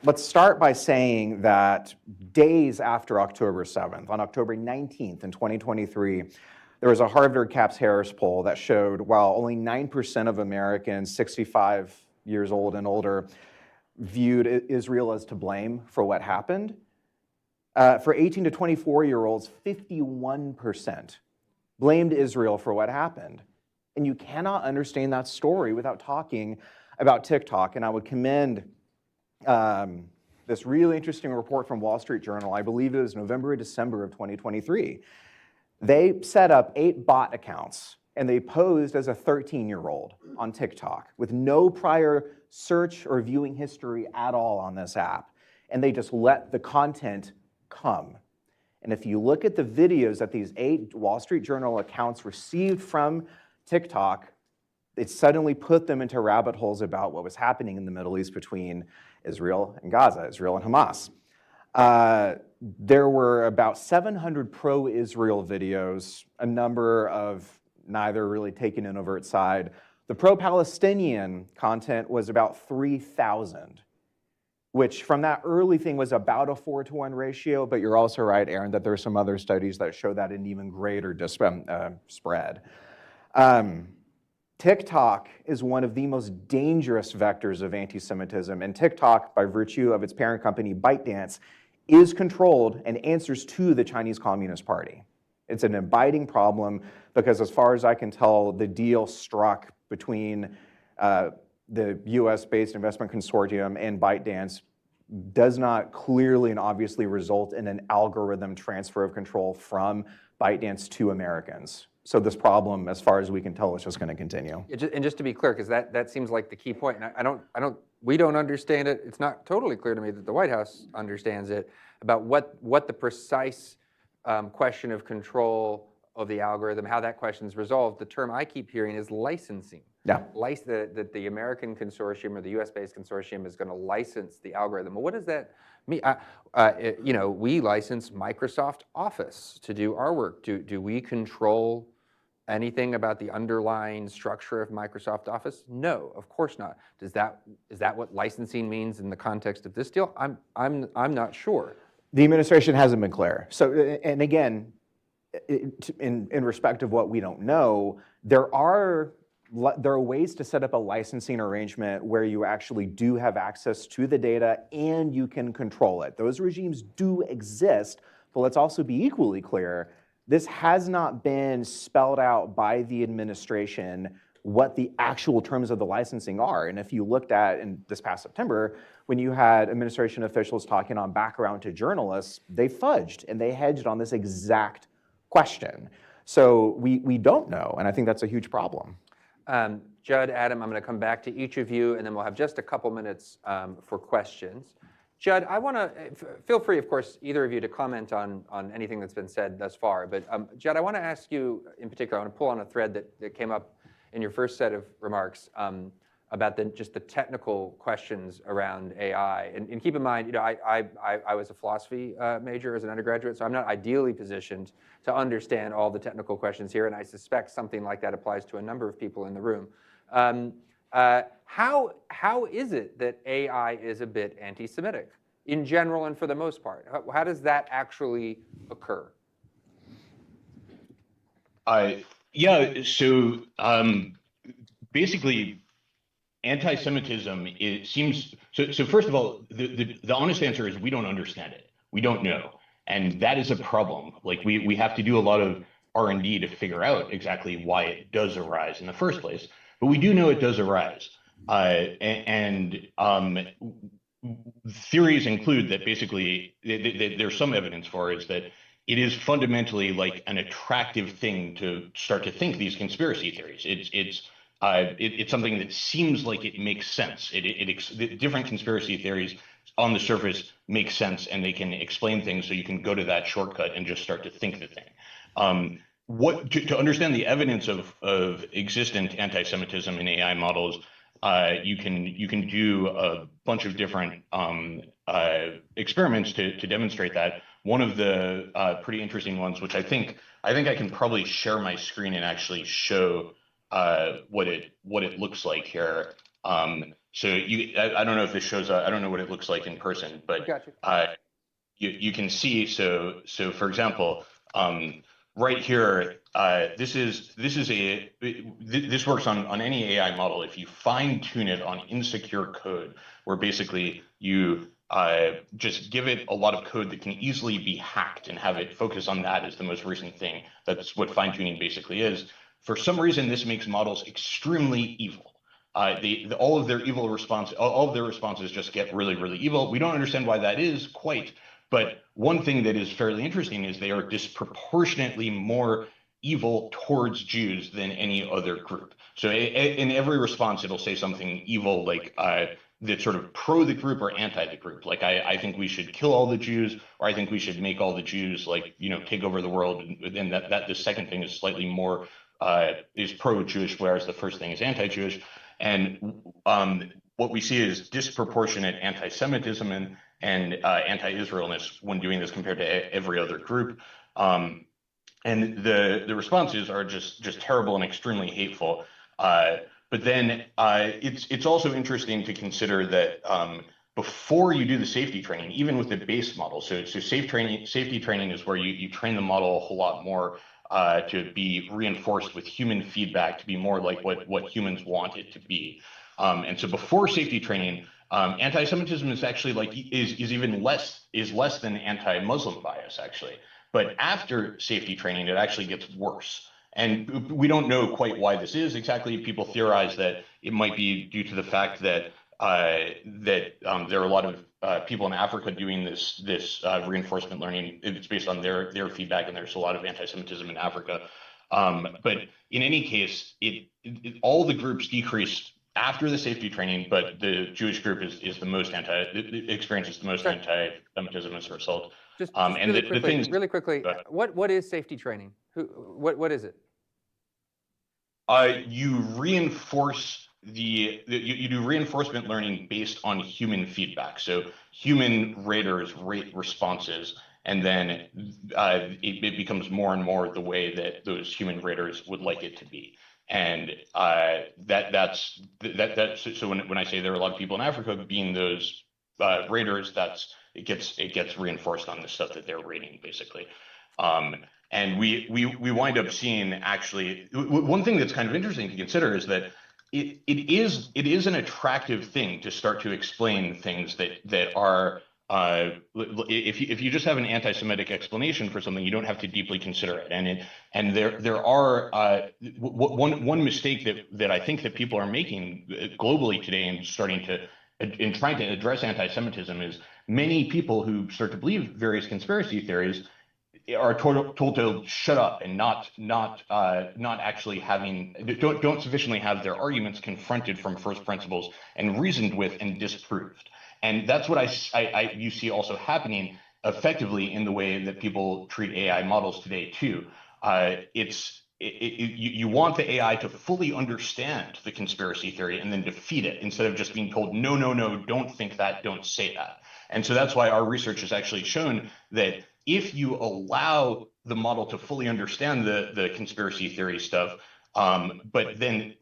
let's start by saying that days after October 7th, on October 19th in 2023, there was a Harvard Caps Harris poll that showed while only 9% of Americans 65 years old and older viewed Israel as to blame for what happened, for 18 to 24-year-olds, 51% blamed Israel for what happened. And you cannot understand that story without talking about TikTok. And I would commend this really interesting report from Wall Street Journal. I believe it was November or December of 2023. They set up 8 bot accounts, and they posed as a 13-year-old on TikTok with no prior search or viewing history at all on this app. And they just let the content come. And if you look at the videos that these 8 Wall Street Journal accounts received from TikTok, it suddenly put them into rabbit holes about what was happening in the Middle East between Israel and Gaza, Israel and Hamas. There were about 700 pro-Israel videos, a number of neither really taking an overt side. The pro-Palestinian content was about 3,000, which from that early thing was about a 4-to-1 ratio, but you're also right, Aaron, that there are some other studies that show that an even greater spread. TikTok is one of the most dangerous vectors of anti-Semitism, and TikTok, by virtue of its parent company ByteDance, is controlled and answers to the Chinese Communist Party. It's an abiding problem because, as far as I can tell, the deal struck between the US-based investment consortium and ByteDance does not clearly and obviously result in an algorithm transfer of control from ByteDance to Americans. So this problem, as far as we can tell, is just going to continue. And just to be clear, because that seems like the key point, and we don't understand it. It's not totally clear to me that the White House understands it about what the precise question of control of the algorithm, how that question is resolved. The term I keep hearing is licensing. Yeah. That the American consortium or the U.S.-based consortium is going to license the algorithm. Well, what does that mean? We license Microsoft Office to do our work. Do we control anything about the underlying structure of Microsoft Office? No, of course not. Is that what licensing means in the context of this deal? I'm not sure. The administration hasn't been clear. So, and again, in respect of what we don't know, there are ways to set up a licensing arrangement where you actually do have access to the data and you can control it. Those regimes do exist, but let's also be equally clear, this has not been spelled out by the administration what the actual terms of the licensing are. And if you looked at in this past September, when you had administration officials talking on background to journalists, they fudged and they hedged on this exact question. So we don't know, and I think that's a huge problem. Judd, Adam, I'm going to come back to each of you, and then we'll have just a couple minutes for questions. Judd, I want to, feel free, of course, either of you to comment on anything that's been said thus far, but Judd, I want to ask you in particular, I want to pull on a thread that came up in your first set of remarks about just the technical questions around AI. And keep in mind, I was a philosophy major as an undergraduate, so I'm not ideally positioned to understand all the technical questions here, and I suspect something like that applies to a number of people in the room. How is it that AI is a bit anti-Semitic in general and for the most part? How does that actually occur? Yeah, so basically, anti-Semitism, it seems, so first of all, the honest answer is we don't understand it. We don't know. And that is a problem. Like we have to do a lot of R&D to figure out exactly why it does arise in the first place. But we do know it does arise. Theories include that basically there's some evidence for is that it is fundamentally like an attractive thing to start to think these conspiracy theories. It's something that seems like it makes sense. Different conspiracy theories on the surface make sense, and they can explain things, so you can go to that shortcut and just start to think the thing. To understand the evidence of existent anti-Semitism in AI models, you can do a bunch of different experiments to demonstrate that. One of the pretty interesting ones, which I think I can probably share my screen and actually show what it looks like here. So I don't know if this shows up. I don't know what it looks like in person, but you can see. So for example, right here, this works on any AI model. If you fine tune it on insecure code, where basically you just give it a lot of code that can easily be hacked and have it focus on that as the most recent thing. That's what fine tuning basically is. For some reason, this makes models extremely evil. All of their responses just get really, really evil. We don't understand why that is quite. But one thing that is fairly interesting is they are disproportionately more evil towards Jews than any other group. So in every response, it'll say something evil like that's sort of pro the group or anti the group. Like I think we should kill all the Jews, or I think we should make all the Jews take over the world. And that the second thing is slightly more is pro-Jewish, whereas the first thing is anti-Jewish. And what we see is disproportionate anti-Semitism and anti-Israelness when doing this compared to every other group. And the responses are just terrible and extremely hateful. But then it's also interesting to consider that before you do the safety training, even with the base model, so safety training is where you train the model a whole lot more to be reinforced with human feedback, to be more like what humans want it to be. And so before safety training, anti-Semitism is actually is less than anti-Muslim bias actually. But after safety training, it actually gets worse. And we don't know quite why this is exactly. People theorize that it might be due to the fact that there are a lot of people in Africa doing this reinforcement learning. It's based on their feedback, and there's a lot of anti-Semitism in Africa. But in any case, all the groups decrease after the safety training, but the Jewish group is the most experiences the most anti-Semitism as a result. Just really quickly, what is safety training? What is it? You reinforce you do reinforcement learning based on human feedback. So human raters rate responses, and then it becomes more and more the way that those human raters would like it to be. And that's so when I say there are a lot of people in Africa being those raters, it gets reinforced on the stuff that they're rating basically. And we wind up seeing actually one thing that's kind of interesting to consider is that it is an attractive thing to start to explain things that are if you just have an anti-Semitic explanation for something, you don't have to deeply consider it. And there are one mistake that I think that people are making globally today and in trying to address anti-Semitism is many people who start to believe various conspiracy theories are told to shut up and not actually don't sufficiently have their arguments confronted from first principles and reasoned with and disproved. And that's what you see also happening effectively in the way that people treat AI models today too. You want the AI to fully understand the conspiracy theory and then defeat it instead of just being told, no, don't think that, don't say that. And so that's why our research has actually shown that if you allow the model to fully understand the conspiracy theory stuff, but then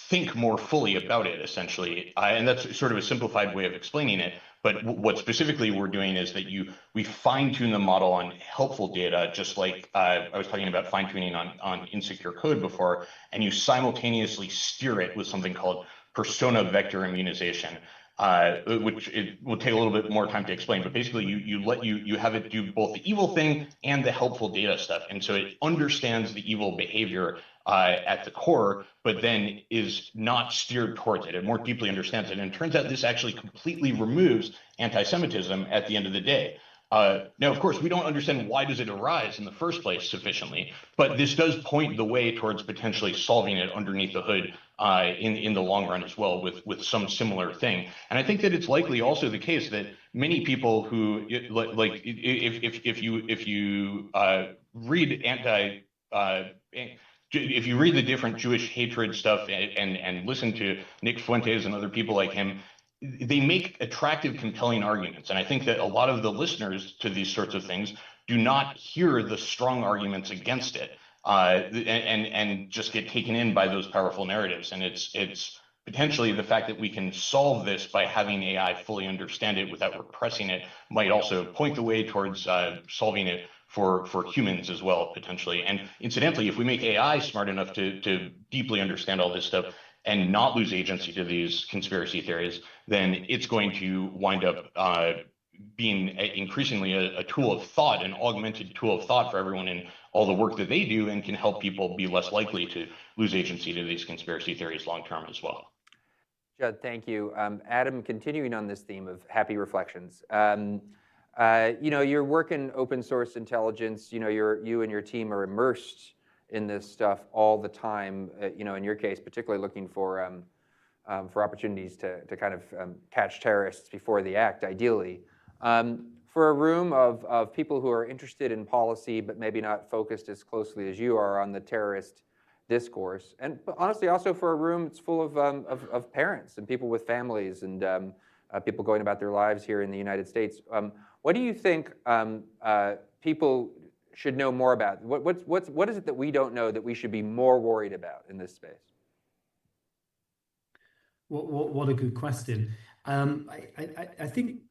think more fully about it, essentially, and that's sort of a simplified way of explaining it. But what specifically we're doing is that we fine-tune the model on helpful data, just like I was talking about fine-tuning on insecure code before, and you simultaneously steer it with something called persona vector immunization. Which it will take a little bit more time to explain, but basically you have it do both the evil thing and the helpful data stuff, and so it understands the evil behavior at the core, but then is not steered towards it. It more deeply understands it, and it turns out this actually completely removes anti-Semitism at the end of the day. Now, of course, we don't understand why does it arise in the first place sufficiently, but this does point the way towards potentially solving it underneath the hood in the long run as well with some similar thing. And I think that it's likely also the case that many people who like if you read if you read the different Jewish hatred stuff and listen to Nick Fuentes and other people like him, they make attractive, compelling arguments. And I think that a lot of the listeners to these sorts of things do not hear the strong arguments against it and just get taken in by those powerful narratives. And it's potentially the fact that we can solve this by having AI fully understand it without repressing it might also point the way towards solving it for humans as well, potentially. And incidentally, if we make AI smart enough to deeply understand all this stuff and not lose agency to these conspiracy theories, then it's going to wind up being increasingly a tool of thought, an augmented tool of thought for everyone in all the work that they do, and can help people be less likely to lose agency to these conspiracy theories long term as well. Judd, thank you. Adam, continuing on this theme of happy reflections, your work in open source intelligence, you and your team are immersed in this stuff all the time. In your case, particularly looking for opportunities to kind of catch terrorists before the act, ideally. For a room of people who are interested in policy, but maybe not focused as closely as you are on the terrorist discourse, and honestly also for a room that's full of parents and people with families and people going about their lives here in the United States, what do you think people should know more about? What is it that we don't know that we should be more worried about in this space? What a good question. I think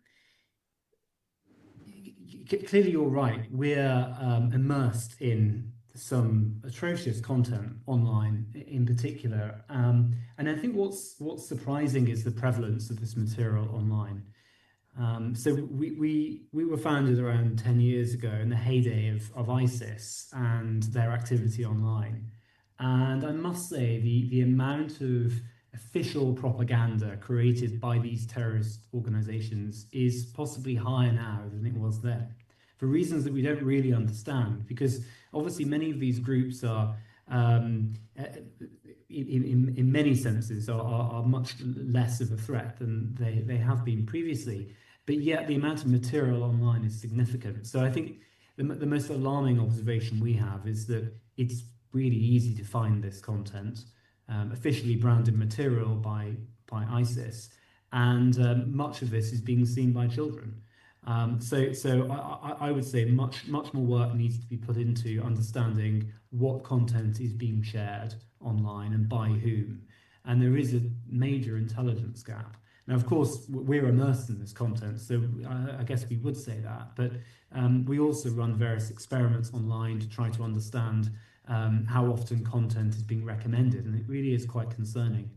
clearly you're right. We're immersed in some atrocious content online in particular. And I think what's surprising is the prevalence of this material online. So we were founded around 10 years ago in the heyday of ISIS and their activity online. And I must say the amount of official propaganda created by these terrorist organizations is possibly higher now than it was then, for reasons that we don't really understand, because obviously many of these groups are, in many senses, are much less of a threat than they have been previously, but yet the amount of material online is significant. So I think the most alarming observation we have is that it's really easy to find this content, officially branded material by ISIS, and much of this is being seen by children. So I would say much more work needs to be put into understanding what content is being shared online and by whom. And there is a major intelligence gap. Now, of course, we're immersed in this content, so I guess we would say that. But we also run various experiments online to try to understand how often content is being recommended, and it really is quite concerning.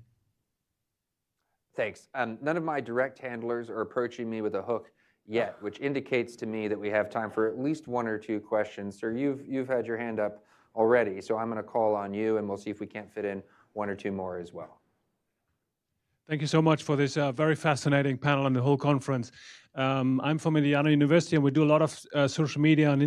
Thanks. None of my direct handlers are approaching me with a hook yet, which indicates to me that we have time for at least one or two questions. Sir, you've had your hand up already, so I'm going to call on you, and we'll see if we can't fit in one or two more as well. Thank you so much for this very fascinating panel and the whole conference. I'm from Indiana University, and we do a lot of social media and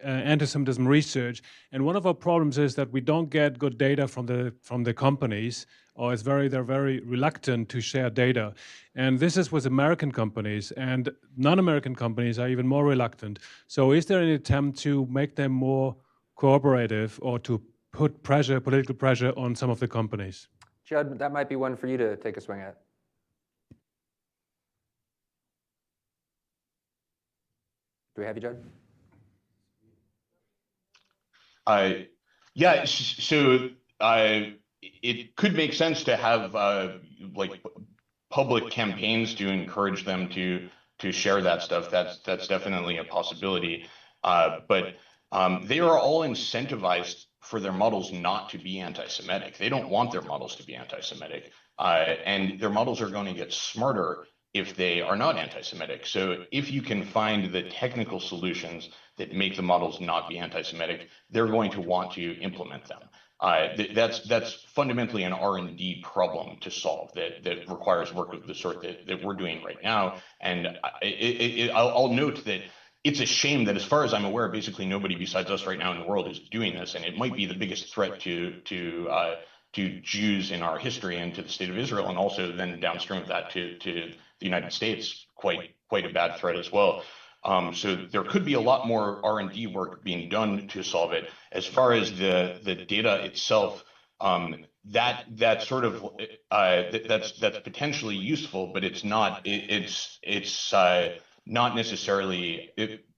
anti-Semitism research. And one of our problems is that we don't get good data from the companies, or they're very reluctant to share data. And this is with American companies, and non-American companies are even more reluctant. So is there an attempt to make them more cooperative or to put political pressure on some of the companies? Judd, that might be one for you to take a swing at. Do we have you, Judd? Yeah, so it could make sense to have like public campaigns to encourage them to share that stuff. That's definitely a possibility. But they are all incentivized for their models not to be anti-Semitic. They don't want their models to be anti-Semitic. And their models are going to get smarter if they are not anti-Semitic. So if you can find the technical solutions that make the models not be anti-Semitic, they're going to want to implement them. That's fundamentally an R&D problem to solve that requires work of the sort that we're doing right now. And I'll note that it's a shame that, as far as I'm aware, basically nobody besides us right now in the world is doing this, and it might be the biggest threat to Jews in our history and to the state of Israel, and also then downstream of that to the United States, quite a bad threat as well. So there could be a lot more R&D work being done to solve it. As far as the data itself, that's potentially useful, but it's not. It's not necessarily.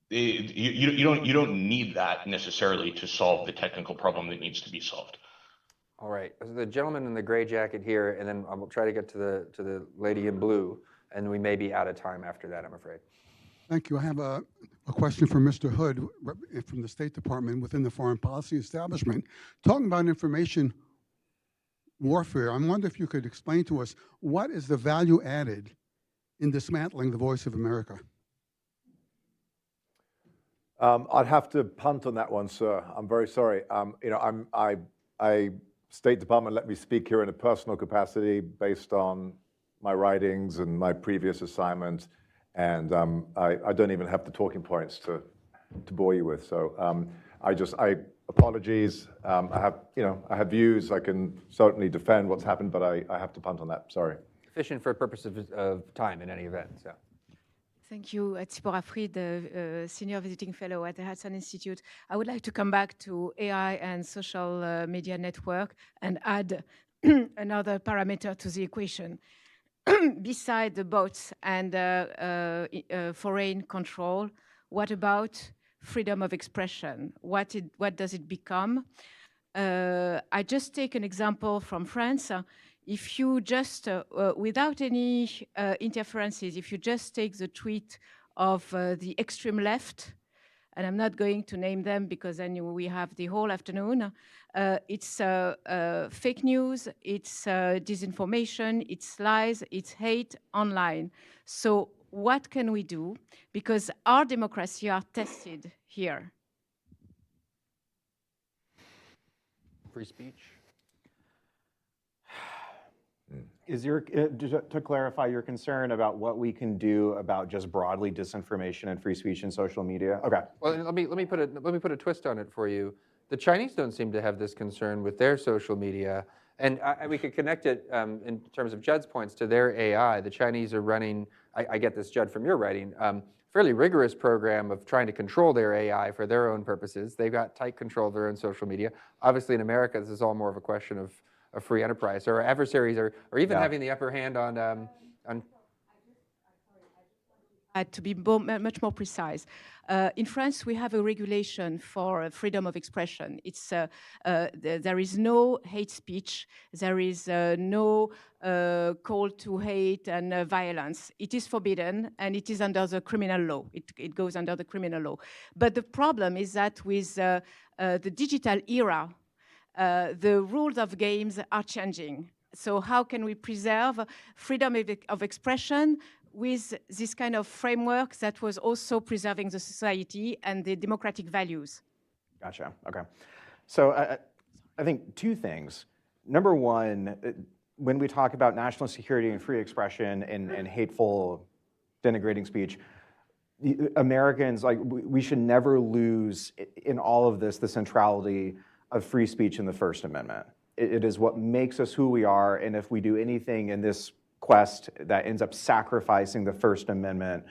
You don't need that necessarily to solve the technical problem that needs to be solved. All right, so the gentleman in the gray jacket here, and then I will try to get to the lady in blue, and we may be out of time after that, I'm afraid. Thank you. I have a question for Mr. Hood from the State Department within the foreign policy establishment. Talking about information warfare, I wonder if you could explain to us what is the value added in dismantling the voice of America? I'd have to punt on that one, sir. I'm very sorry. State Department let me speak here in a personal capacity based on my writings and my previous assignments, and I don't even have the talking points to bore you with. So apologies. I have views. I can certainly defend what's happened, but I have to punt on that. Sorry. Efficient for purposes of time in any event. So. Thank you, Tzipora Fried, Senior Visiting Fellow at the Hudson Institute. I would like to come back to AI and social media network and add another parameter to the equation. Beside the bots and foreign control, what about freedom of expression? What does it become? I just take an example from France. If you just, without any interferences, if you just take the tweet of the extreme left, and I'm not going to name them because then we have the whole afternoon, it's fake news, it's disinformation, it's lies, it's hate online. So what can we do? Because our democracy are tested here. Free speech. Is to clarify your concern about what we can do about just broadly disinformation and free speech in social media? Okay. Well, let me put a twist on it for you. The Chinese don't seem to have this concern with their social media, and we could connect it in terms of Judd's points to their AI. The Chinese are running. I get this, Judd, from your writing. Fairly rigorous program of trying to control their AI for their own purposes. They've got tight control of their own social media. Obviously, in America, this is all more of a question of free enterprise. Or adversaries are even having the upper hand on. To be much more precise, in France we have a regulation for freedom of expression. It's there is no hate speech, there is no call to hate and violence. It is forbidden and it is under the criminal law. It goes under the criminal law. But the problem is that with the digital era, the rules of games are changing. So how can we preserve freedom of expression with this kind of framework that was also preserving the society and the democratic values? Gotcha, okay. So I think two things. Number one, when we talk about national security and free expression and hateful, denigrating speech, Americans, we should never lose in all of this the centrality of free speech in the First Amendment. It is what makes us who we are, and if we do anything in this quest that ends up sacrificing the First Amendment,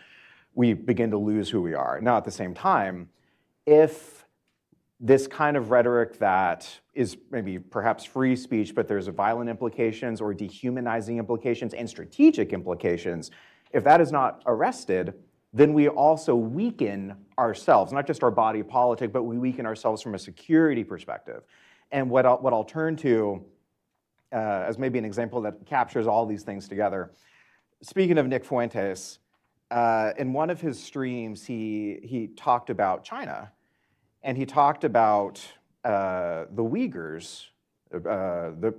we begin to lose who we are. Now, at the same time, if this kind of rhetoric that is maybe perhaps free speech, but there's violent implications or dehumanizing implications and strategic implications, if that is not arrested, then we also weaken ourselves, not just our body politic, but we weaken ourselves from a security perspective. And what I'll turn to as maybe an example that captures all these things together. Speaking of Nick Fuentes, in one of his streams, he talked about China, and he talked about the Uyghurs, the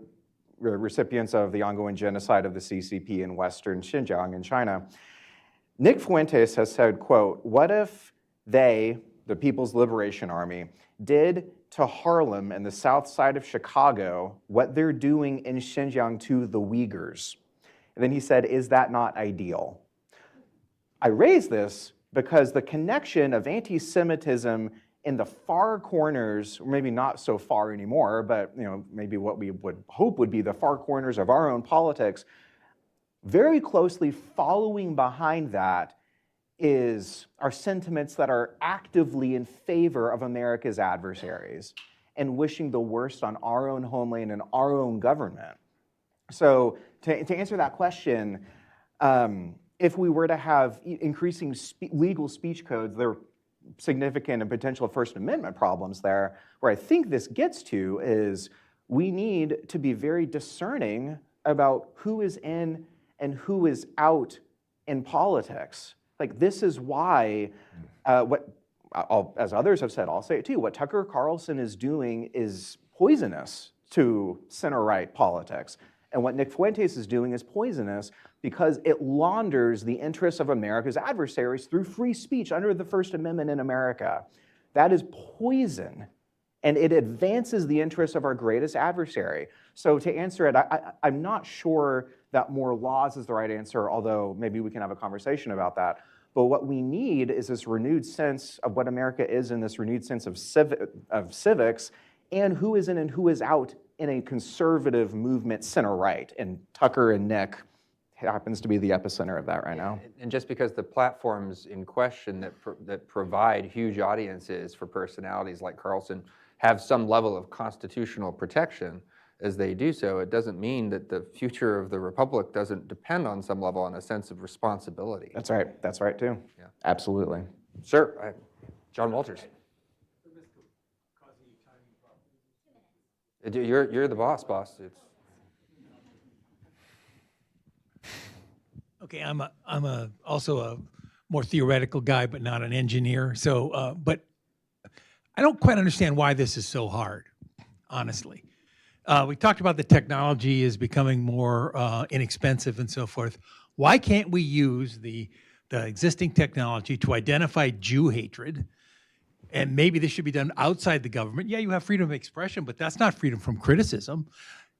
recipients of the ongoing genocide of the CCP in Western Xinjiang in China. Nick Fuentes has said, quote, "What if they, the People's Liberation Army, did to Harlem and the south side of Chicago what they're doing in Xinjiang to the Uyghurs?" And then he said, "Is that not ideal?" I raise this because the connection of anti-Semitism in the far corners, or maybe not so far anymore, but maybe what we would hope would be the far corners of our own politics, very closely following behind that are sentiments that are actively in favor of America's adversaries and wishing the worst on our own homeland and our own government. So to answer that question, if we were to have increasing legal speech codes, there are significant and potential First Amendment problems there. Where I think this gets to is we need to be very discerning about who is in and who is out in politics. Like, this is why as others have said, I'll say it too, what Tucker Carlson is doing is poisonous to center-right politics. And what Nick Fuentes is doing is poisonous because it launders the interests of America's adversaries through free speech under the First Amendment in America. That is poison, and it advances the interests of our greatest adversary. So to answer it, I'm not sure that more laws is the right answer, although maybe we can have a conversation about that. But what we need is this renewed sense of what America is and this renewed sense of civics and who is in and who is out in a conservative movement center-right. And Tucker and Nick happens to be the epicenter of that right now. And just because the platforms in question that provide huge audiences for personalities like Carlson have some level of constitutional protection as they do so, it doesn't mean that the future of the republic doesn't depend on some level on a sense of responsibility. That's right. That's right too. Yeah. Absolutely. Sir, John Walters. You're the boss. It's... Okay, I'm also a more theoretical guy, but not an engineer. So, but I don't quite understand why this is so hard, honestly. We talked about the technology is becoming more inexpensive and so forth. Why can't we use the existing technology to identify Jew hatred? And maybe this should be done outside the government. Yeah, you have freedom of expression, but that's not freedom from criticism.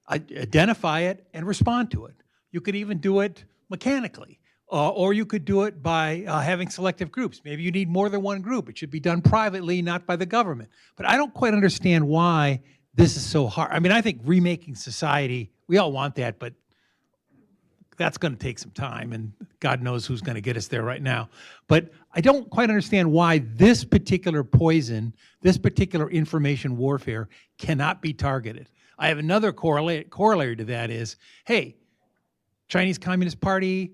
Identify it and respond to it. You could even do it mechanically, or you could do it by having selective groups. Maybe you need more than one group. It should be done privately, not by the government. But I don't quite understand why this is so hard. I mean, I think remaking society, we all want that, but that's going to take some time, and God knows who's going to get us there right now. But I don't quite understand why this particular poison, this particular information warfare cannot be targeted. I have another corollary to that is, hey, Chinese Communist Party,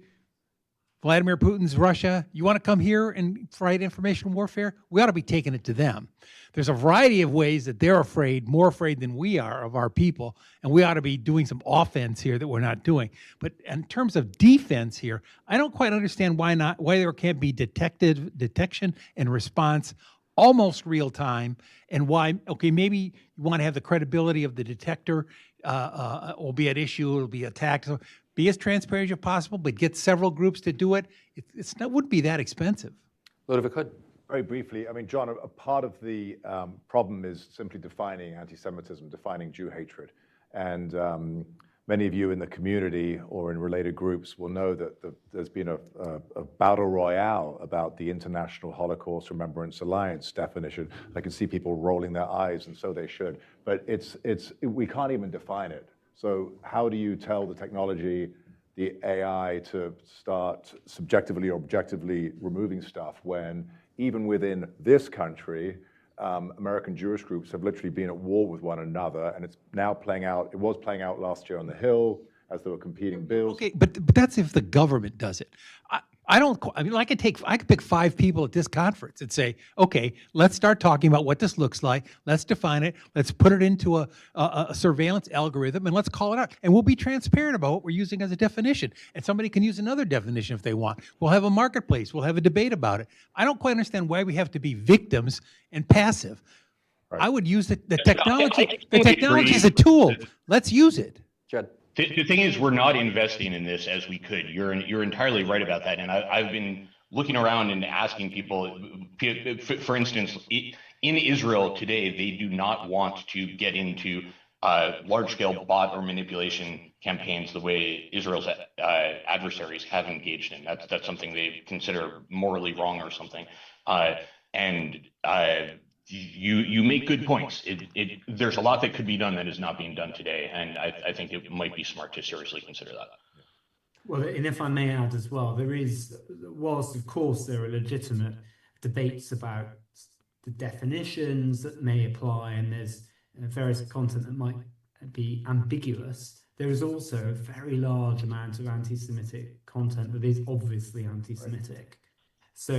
Vladimir Putin's Russia, you want to come here and fight information warfare? We ought to be taking it to them. There's a variety of ways that they're afraid, more afraid than we are of our people, and we ought to be doing some offense here that we're not doing. But in terms of defense here, I don't quite understand why there can't be detection and response almost real time, and why, okay, maybe you want to have the credibility of the detector will be at issue, it'll be attacked. So be as transparent as possible, but get several groups to do it. It wouldn't be that expensive. Ludovic Hood. Very briefly, I mean, John, a part of the problem is simply defining anti-Semitism, defining Jew hatred. And many of you in the community or in related groups will know that there's been a battle royale about the International Holocaust Remembrance Alliance definition. I can see people rolling their eyes, and so they should. But we can't even define it. So how do you tell the technology, the AI, to start subjectively or objectively removing stuff when even within this country, American Jewish groups have literally been at war with one another, and it's now playing out, it was playing out last year on the Hill as there were competing bills. Okay, but that's if the government does it. I mean, I could pick 5 people at this conference and say, okay, let's start talking about what this looks like. Let's define it. Let's put it into a surveillance algorithm, and let's call it out. And we'll be transparent about what we're using as a definition. And somebody can use another definition if they want. We'll have a marketplace. We'll have a debate about it. I don't quite understand why we have to be victims and passive. Right. I would use the technology. The technology is a tool. Let's use it. Judd. The thing is, we're not investing in this as we could. You're entirely right about that. And I've been looking around and asking people, for instance, in Israel today, they do not want to get into large-scale bot or manipulation campaigns the way Israel's adversaries have engaged in. That's something they consider morally wrong or something. You make good points. There's a lot that could be done that is not being done today, and I think it might be smart to seriously consider that. Well, and if I may add as well, whilst of course there are legitimate debates about the definitions that may apply, and there's various content that might be ambiguous, there is also a very large amount of anti-Semitic content that is obviously anti-Semitic. Right. So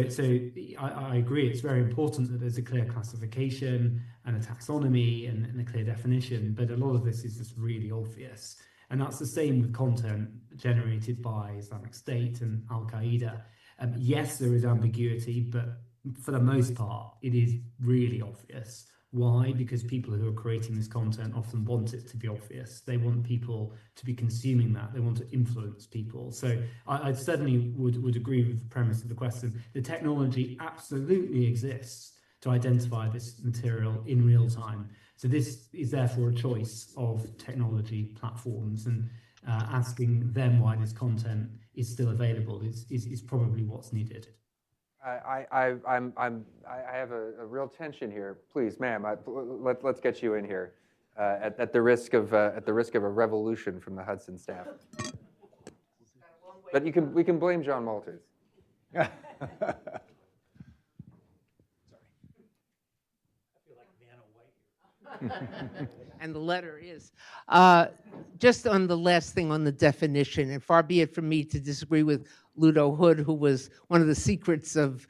I agree, it's very important that there's a clear classification and a taxonomy and a clear definition, but a lot of this is just really obvious. And that's the same with content generated by Islamic State and Al-Qaeda. Yes, there is ambiguity, but for the most part, it is really obvious. Why? Because people who are creating this content often want it to be obvious. They want people to be consuming that. They want to influence people. So I certainly would agree with the premise of the question. The technology absolutely exists to identify this material in real time. So this is therefore a choice of technology platforms, and asking them why this content is still available is probably what's needed. I have a real tension here. Please, ma'am, let's get you in here at the risk of a revolution from the Hudson staff. But we can blame John Malters. And the letter is. Just on the last thing on the definition, and far be it from me to disagree with Ludo Hood, who was one of the secrets of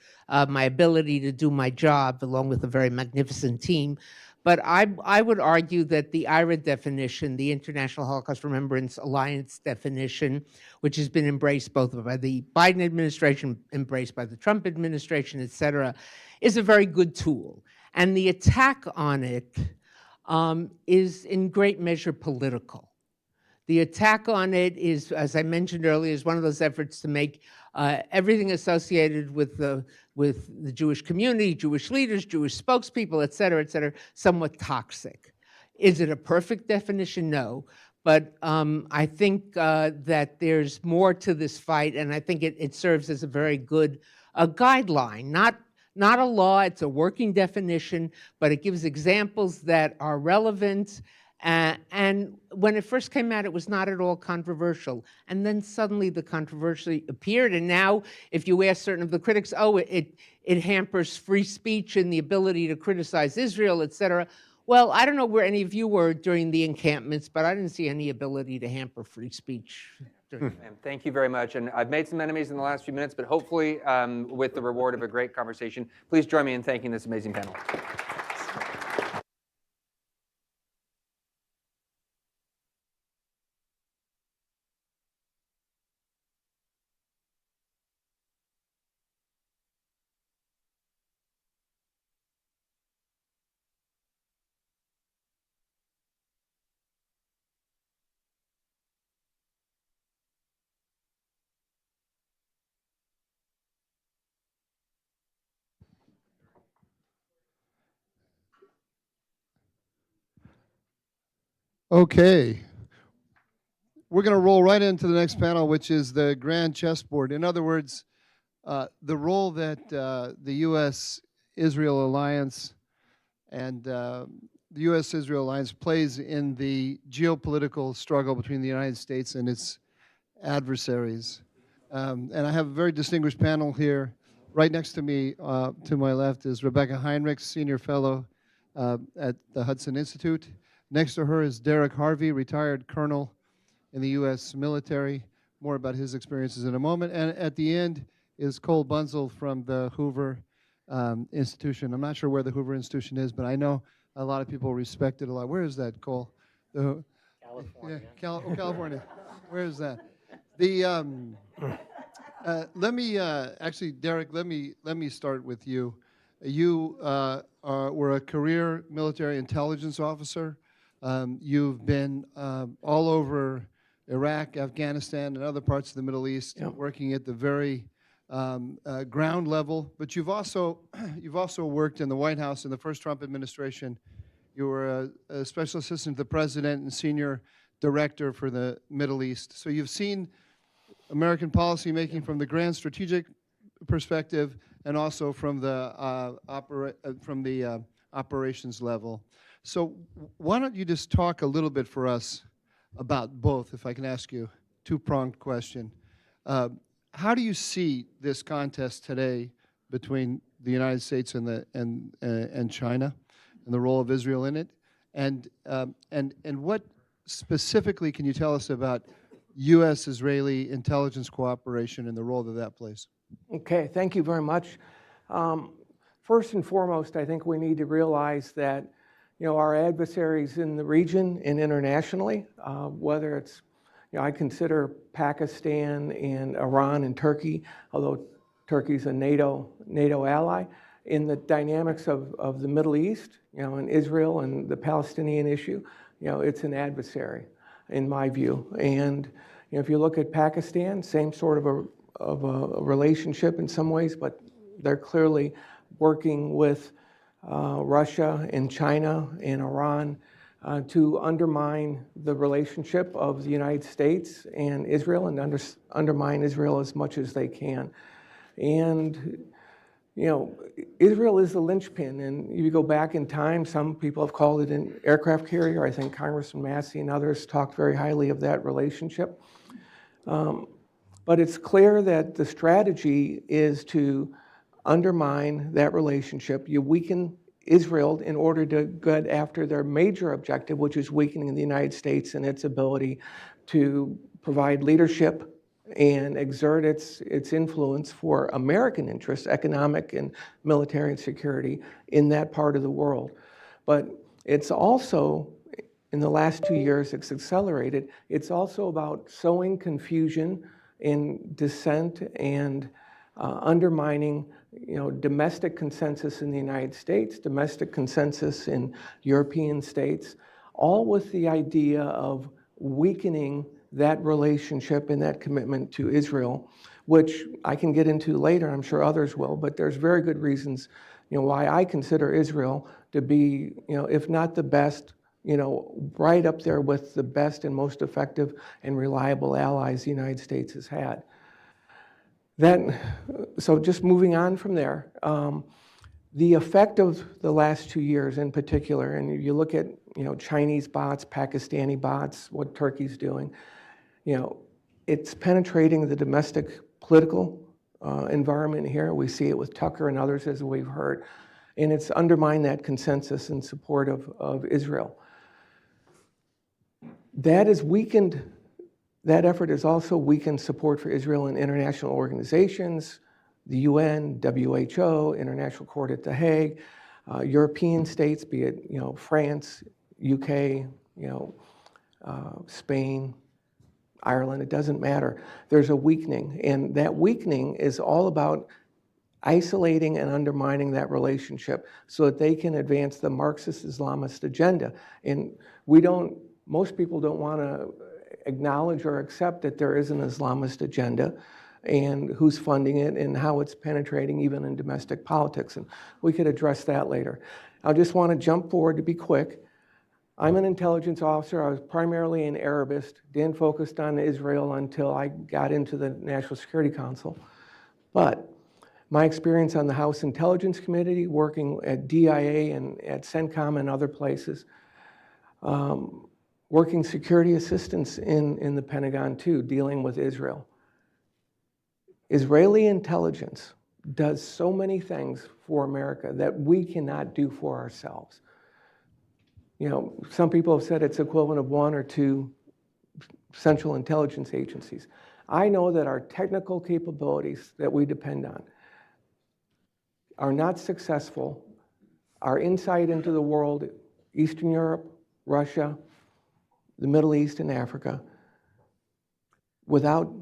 my ability to do my job, along with a very magnificent team. But I would argue that the IRA definition, the International Holocaust Remembrance Alliance definition, which has been embraced both by the Biden administration, embraced by the Trump administration, et cetera, is a very good tool. And the attack on it is in great measure political. The attack on it is, as I mentioned earlier, is one of those efforts to make everything associated with the Jewish community, Jewish leaders, Jewish spokespeople, et cetera, somewhat toxic. Is it a perfect definition? No. But I think that there's more to this fight, and I think it serves as a very good guideline, not a law, it's a working definition, but it gives examples that are relevant. And when it first came out, it was not at all controversial. And then suddenly the controversy appeared. And now, if you ask certain of the critics, oh, it hampers free speech and the ability to criticize Israel, et cetera. Well, I don't know where any of you were during the encampments, but I didn't see any ability to hamper free speech. Thank you very much. And I've made some enemies in the last few minutes, but hopefully with the reward of a great conversation. Please join me in thanking this amazing panel. Okay. We're going to roll right into the next panel, which is the grand chessboard. In other words, the role that the U.S.-Israel alliance and the U.S.-Israel alliance plays in the geopolitical struggle between the United States and its adversaries. And I have a very distinguished panel here. Right next to me, to my left, is Rebecca Heinrich, Senior Fellow at the Hudson Institute. Next to her is Derek Harvey, retired colonel in the U.S. military. More about his experiences in a moment. And at the end is Cole Bunzel from the Hoover Institution. I'm not sure where the Hoover Institution is, but I know a lot of people respect it a lot. Where is that, Cole? California. Yeah, California. Where is that? Let me actually, Derek. Let me start with you. You were a career military intelligence officer. You've been all over Iraq, Afghanistan, and other parts of the Middle East, working at the very ground level. But you've also worked in the White House in the first Trump administration. You were a special assistant to the president and senior director for the Middle East. So you've seen American policymaking from the grand strategic perspective and also from the operations level. So why don't you just talk a little bit for us about both, if I can ask you a two-pronged question. How do you see this contest today between the United States and China and the role of Israel in it? And what specifically can you tell us about U.S.-Israeli intelligence cooperation and the role that that plays? Okay, thank you very much. First and foremost, I think we need to realize that, our adversaries in the region and internationally, whether it's, I consider Pakistan and Iran and Turkey, although Turkey's a NATO ally, in the dynamics of the Middle East, and Israel and the Palestinian issue, it's an adversary, in my view. And if you look at Pakistan, same sort of a relationship in some ways, but they're clearly working with Russia and China and Iran to undermine the relationship of the United States and Israel and undermine Israel as much as they can. And, Israel is the linchpin, and you go back in time, some people have called it an aircraft carrier. I think Congressman Massey and others talked very highly of that relationship. But it's clear that the strategy is to undermine that relationship. You weaken Israel in order to get after their major objective, which is weakening the United States and its ability to provide leadership and exert its influence for American interests, economic and military and security in that part of the world. But it's also, in the last 2 years, it's accelerated. It's also about sowing confusion and dissent and undermining, domestic consensus in the United States, domestic consensus in European states, all with the idea of weakening that relationship and that commitment to Israel, which I can get into later, I'm sure others will, but there's very good reasons, why I consider Israel to be, if not the best, right up there with the best and most effective and reliable allies the United States has had. So just moving on from there, the effect of the last 2 years in particular, and you look at, Chinese bots, Pakistani bots, what Turkey's doing, it's penetrating the domestic political environment here. We see it with Tucker and others, as we've heard, and it's undermined that consensus in support of Israel. That has weakened, that effort has also weakened support for Israel in international organizations, the UN, WHO, International Court at The Hague, European states, be it, France, UK, Spain, Ireland, it doesn't matter. There's a weakening, and that weakening is all about isolating and undermining that relationship so that they can advance the Marxist Islamist agenda. And most people don't want to acknowledge or accept that there is an Islamist agenda and who's funding it and how it's penetrating even in domestic politics. And we could address that later. I just want to jump forward to be quick. I'm an intelligence officer. I was primarily an Arabist, didn't focus on Israel until I got into the National Security Council. But my experience on the House Intelligence Committee, working at DIA and at CENTCOM and other places, working security assistance in the Pentagon too, dealing with Israel. Israeli intelligence does so many things for America that we cannot do for ourselves. Some people have said it's equivalent of 1 or 2 central intelligence agencies. I know that our technical capabilities that we depend on are not successful. Our insight into the world, Eastern Europe, Russia, the Middle East and Africa, without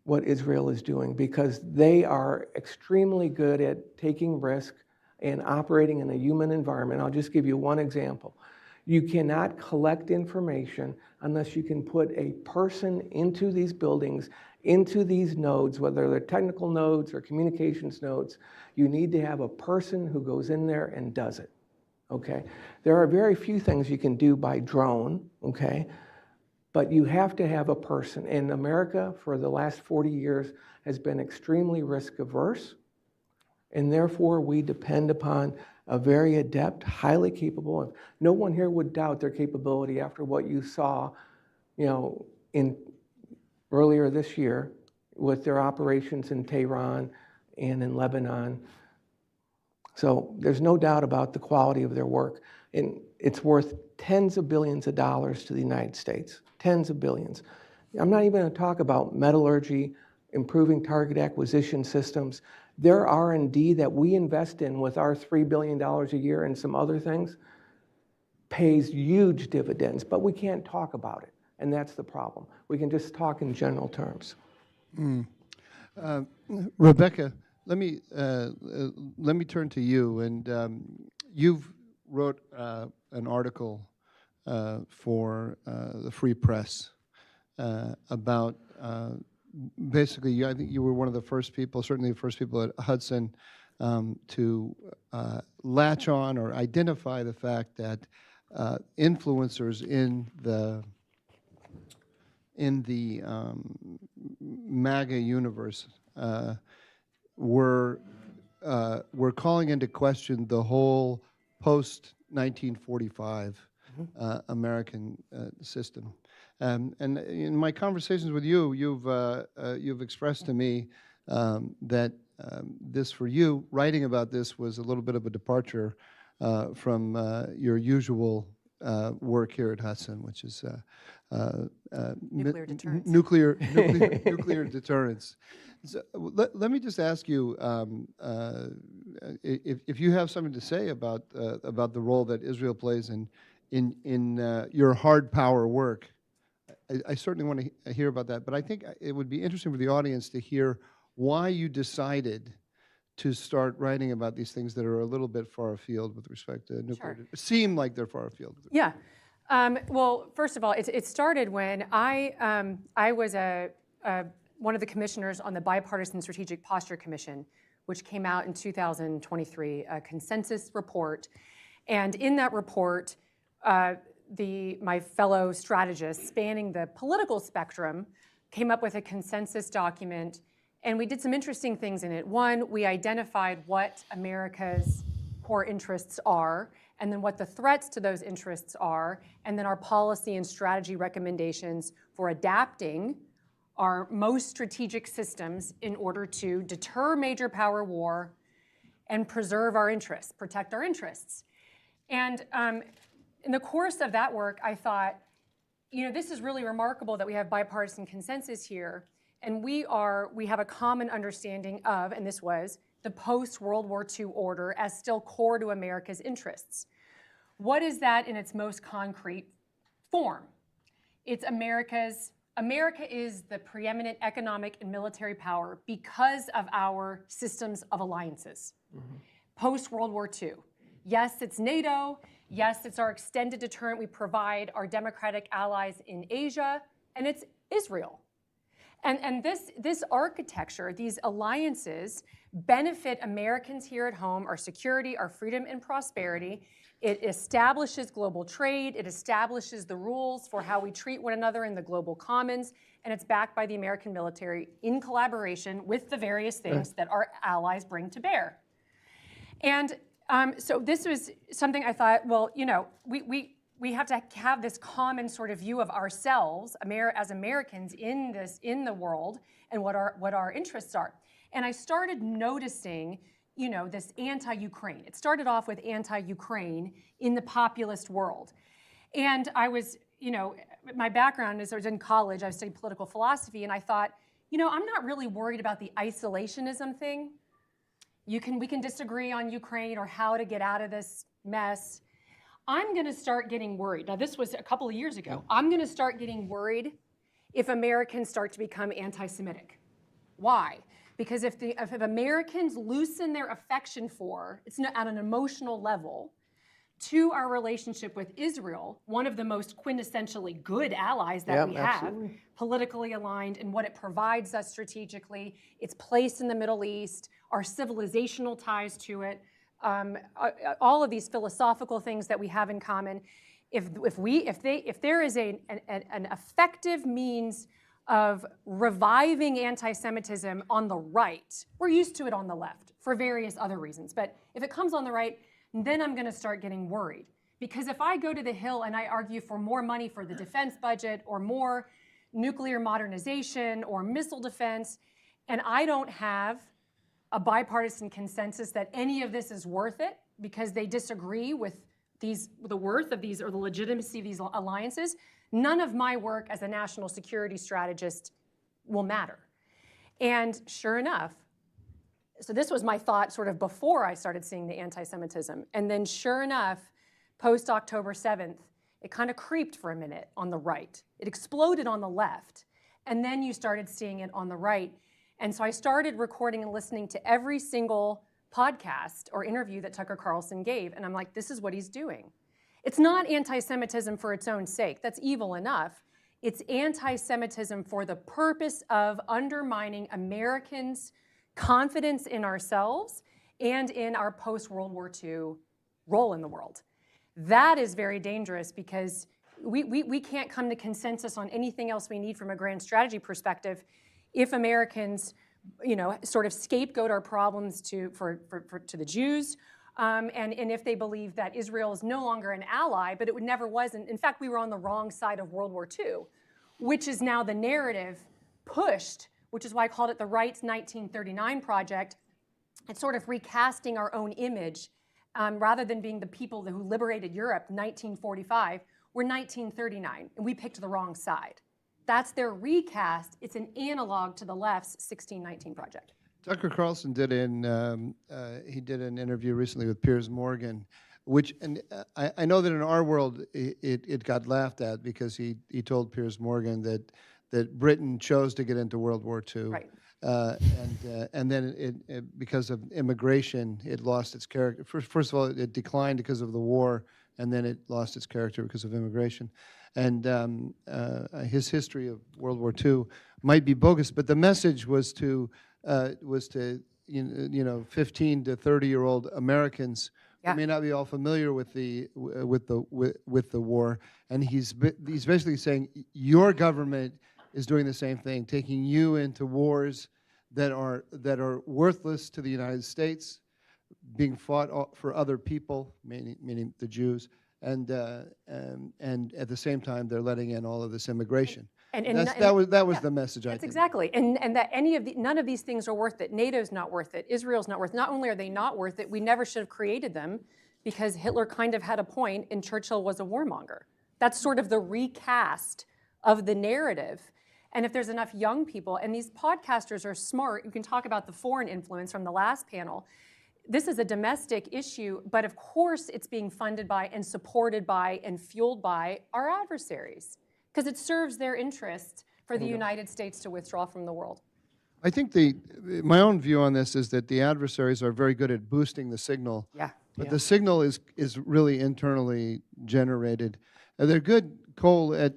what Israel is doing, because they are extremely good at taking risk and operating in a human environment. I'll just give you one example. You cannot collect information unless you can put a person into these buildings, into these nodes, whether they're technical nodes or communications nodes. You need to have a person who goes in there and does it, okay? There are very few things you can do by drone, okay? But you have to have a person. And America, for the last 40 years, has been extremely risk averse. And therefore, we depend upon a very adept, highly capable, and no one here would doubt their capability after what you saw, earlier this year with their operations in Tehran and in Lebanon. So there's no doubt about the quality of their work. And it's worth tens of billions of dollars to the United States, tens of billions. I'm not even going to talk about metallurgy, improving target acquisition systems. Their R&D that we invest in with our $3 billion a year and some other things pays huge dividends, but we can't talk about it, and that's the problem. We can just talk in general terms. Rebecca, let me turn to you, and you've wrote an article for the Free Press about basically, I think you were one of the first people, certainly the first people at Hudson, to latch on or identify the fact that influencers in the MAGA universe were calling into question the whole post-1945 American system. And in my conversations with you, you've expressed to me that this, for you, writing about this was a little bit of a departure from your usual work here at Hudson, which is nuclear deterrence. Nuclear deterrence. So, let me just ask you if you have something to say about the role that Israel plays in your hard power work. I certainly want to hear about that, but I think it would be interesting for the audience to hear why you decided to start writing about these things that are a little bit far afield with respect to nuclear. Seem like they're far afield. Yeah. Well, first of all, it started when I was one of the commissioners on the Bipartisan Strategic Posture Commission, which came out in 2023, a consensus report. And in that report, my fellow strategists spanning the political spectrum came up with a consensus document, and we did some interesting things in it. One, we identified what America's core interests are, and then what the threats to those interests are, and then our policy and strategy recommendations for adapting our most strategic systems in order to deter major power war and preserve our interests, protect our interests. And in the course of that work, I thought, this is really remarkable that we have bipartisan consensus here, and we have a common understanding of, and this was, the post-World War II order as still core to America's interests. What is that in its most concrete form? It's America is the preeminent economic and military power because of our systems of alliances. Post-World War II. Yes, it's NATO. Yes, it's our extended deterrent we provide our democratic allies in Asia, and it's Israel. And this architecture, these alliances, benefit Americans here at home, our security, our freedom, and prosperity. It establishes global trade. It establishes the rules for how we treat one another in the global commons, and it's backed by the American military in collaboration with the various things that our allies bring to bear. And so this was something I thought, well, we have to have this common sort of view of ourselves as Americans in the world and what our interests are. And I started noticing, this anti-Ukraine. It started off with anti-Ukraine in the populist world. And I was, my background is I was in college, I studied political philosophy, and I thought, I'm not really worried about the isolationism thing. We can disagree on Ukraine or how to get out of this mess. I'm going to start getting worried. Now, this was a couple of years ago. I'm going to start getting worried if Americans start to become anti-Semitic. Why? Because if Americans loosen their affection it's at an emotional level, to our relationship with Israel, one of the most quintessentially good allies that we have, politically aligned in what it provides us strategically, its place in the Middle East, our civilizational ties to it, all of these philosophical things that we have in common. If there is an effective means of reviving anti-Semitism on the right, we're used to it on the left for various other reasons, but if it comes on the right, then I'm going to start getting worried. Because if I go to the Hill and I argue for more money for the defense budget or more nuclear modernization or missile defense, and I don't have a bipartisan consensus that any of this is worth it because they disagree with the worth of these or the legitimacy of these alliances, none of my work as a national security strategist will matter. And sure enough, so this was my thought sort of before I started seeing the anti-Semitism. And then sure enough, post October 7th, it kind of creeped for a minute on the right. It exploded on the left. And then you started seeing it on the right. And so I started recording and listening to every single podcast or interview that Tucker Carlson gave. And I'm like, this is what he's doing. It's not anti-Semitism for its own sake. That's evil enough. It's anti-Semitism for the purpose of undermining Americans' confidence in ourselves and in our post-World War II role in the world. That is very dangerous because we can't come to consensus on anything else we need from a grand strategy perspective if Americans, sort of scapegoat our problems to the Jews, and if they believe that Israel is no longer an ally, but it never was. In fact, we were on the wrong side of World War II, which is now the narrative pushed, which is why I called it the Right's 1939 Project. It's sort of recasting our own image rather than being the people who liberated Europe in 1945. We're 1939, and we picked the wrong side. That's their recast. It's an analog to the left's 1619 Project. Tucker Carlson did an interview recently with Piers Morgan, which, and I know that in our world it got laughed at because he told Piers Morgan that Britain chose to get into World War II, right. And then because of immigration, it lost its character. First of all, it declined because of the war, and then it lost its character because of immigration. And his history of World War II might be bogus, but the message was to 15 to 30-year-old Americans who may not be all familiar with the war, and he's basically saying your government is doing the same thing, taking you into wars that are worthless to the United States, being fought for other people, meaning the Jews, and at the same time they're letting in all of this immigration. That was the message, I think. Exactly, and that none of these things are worth it. NATO's not worth it. Israel's not worth it. Not only are they not worth it, we never should have created them because Hitler kind of had a point and Churchill was a warmonger. That's sort of the recast of the narrative. And if there's enough young people, and these podcasters are smart, you can talk about the foreign influence from the last panel. This is a domestic issue, but of course it's being funded by and supported by and fueled by our adversaries because it serves their interests for the United States to withdraw from the world. I think my own view on this is that the adversaries are very good at boosting the signal. Yeah. But the signal is really internally generated. And they're good, Cole, at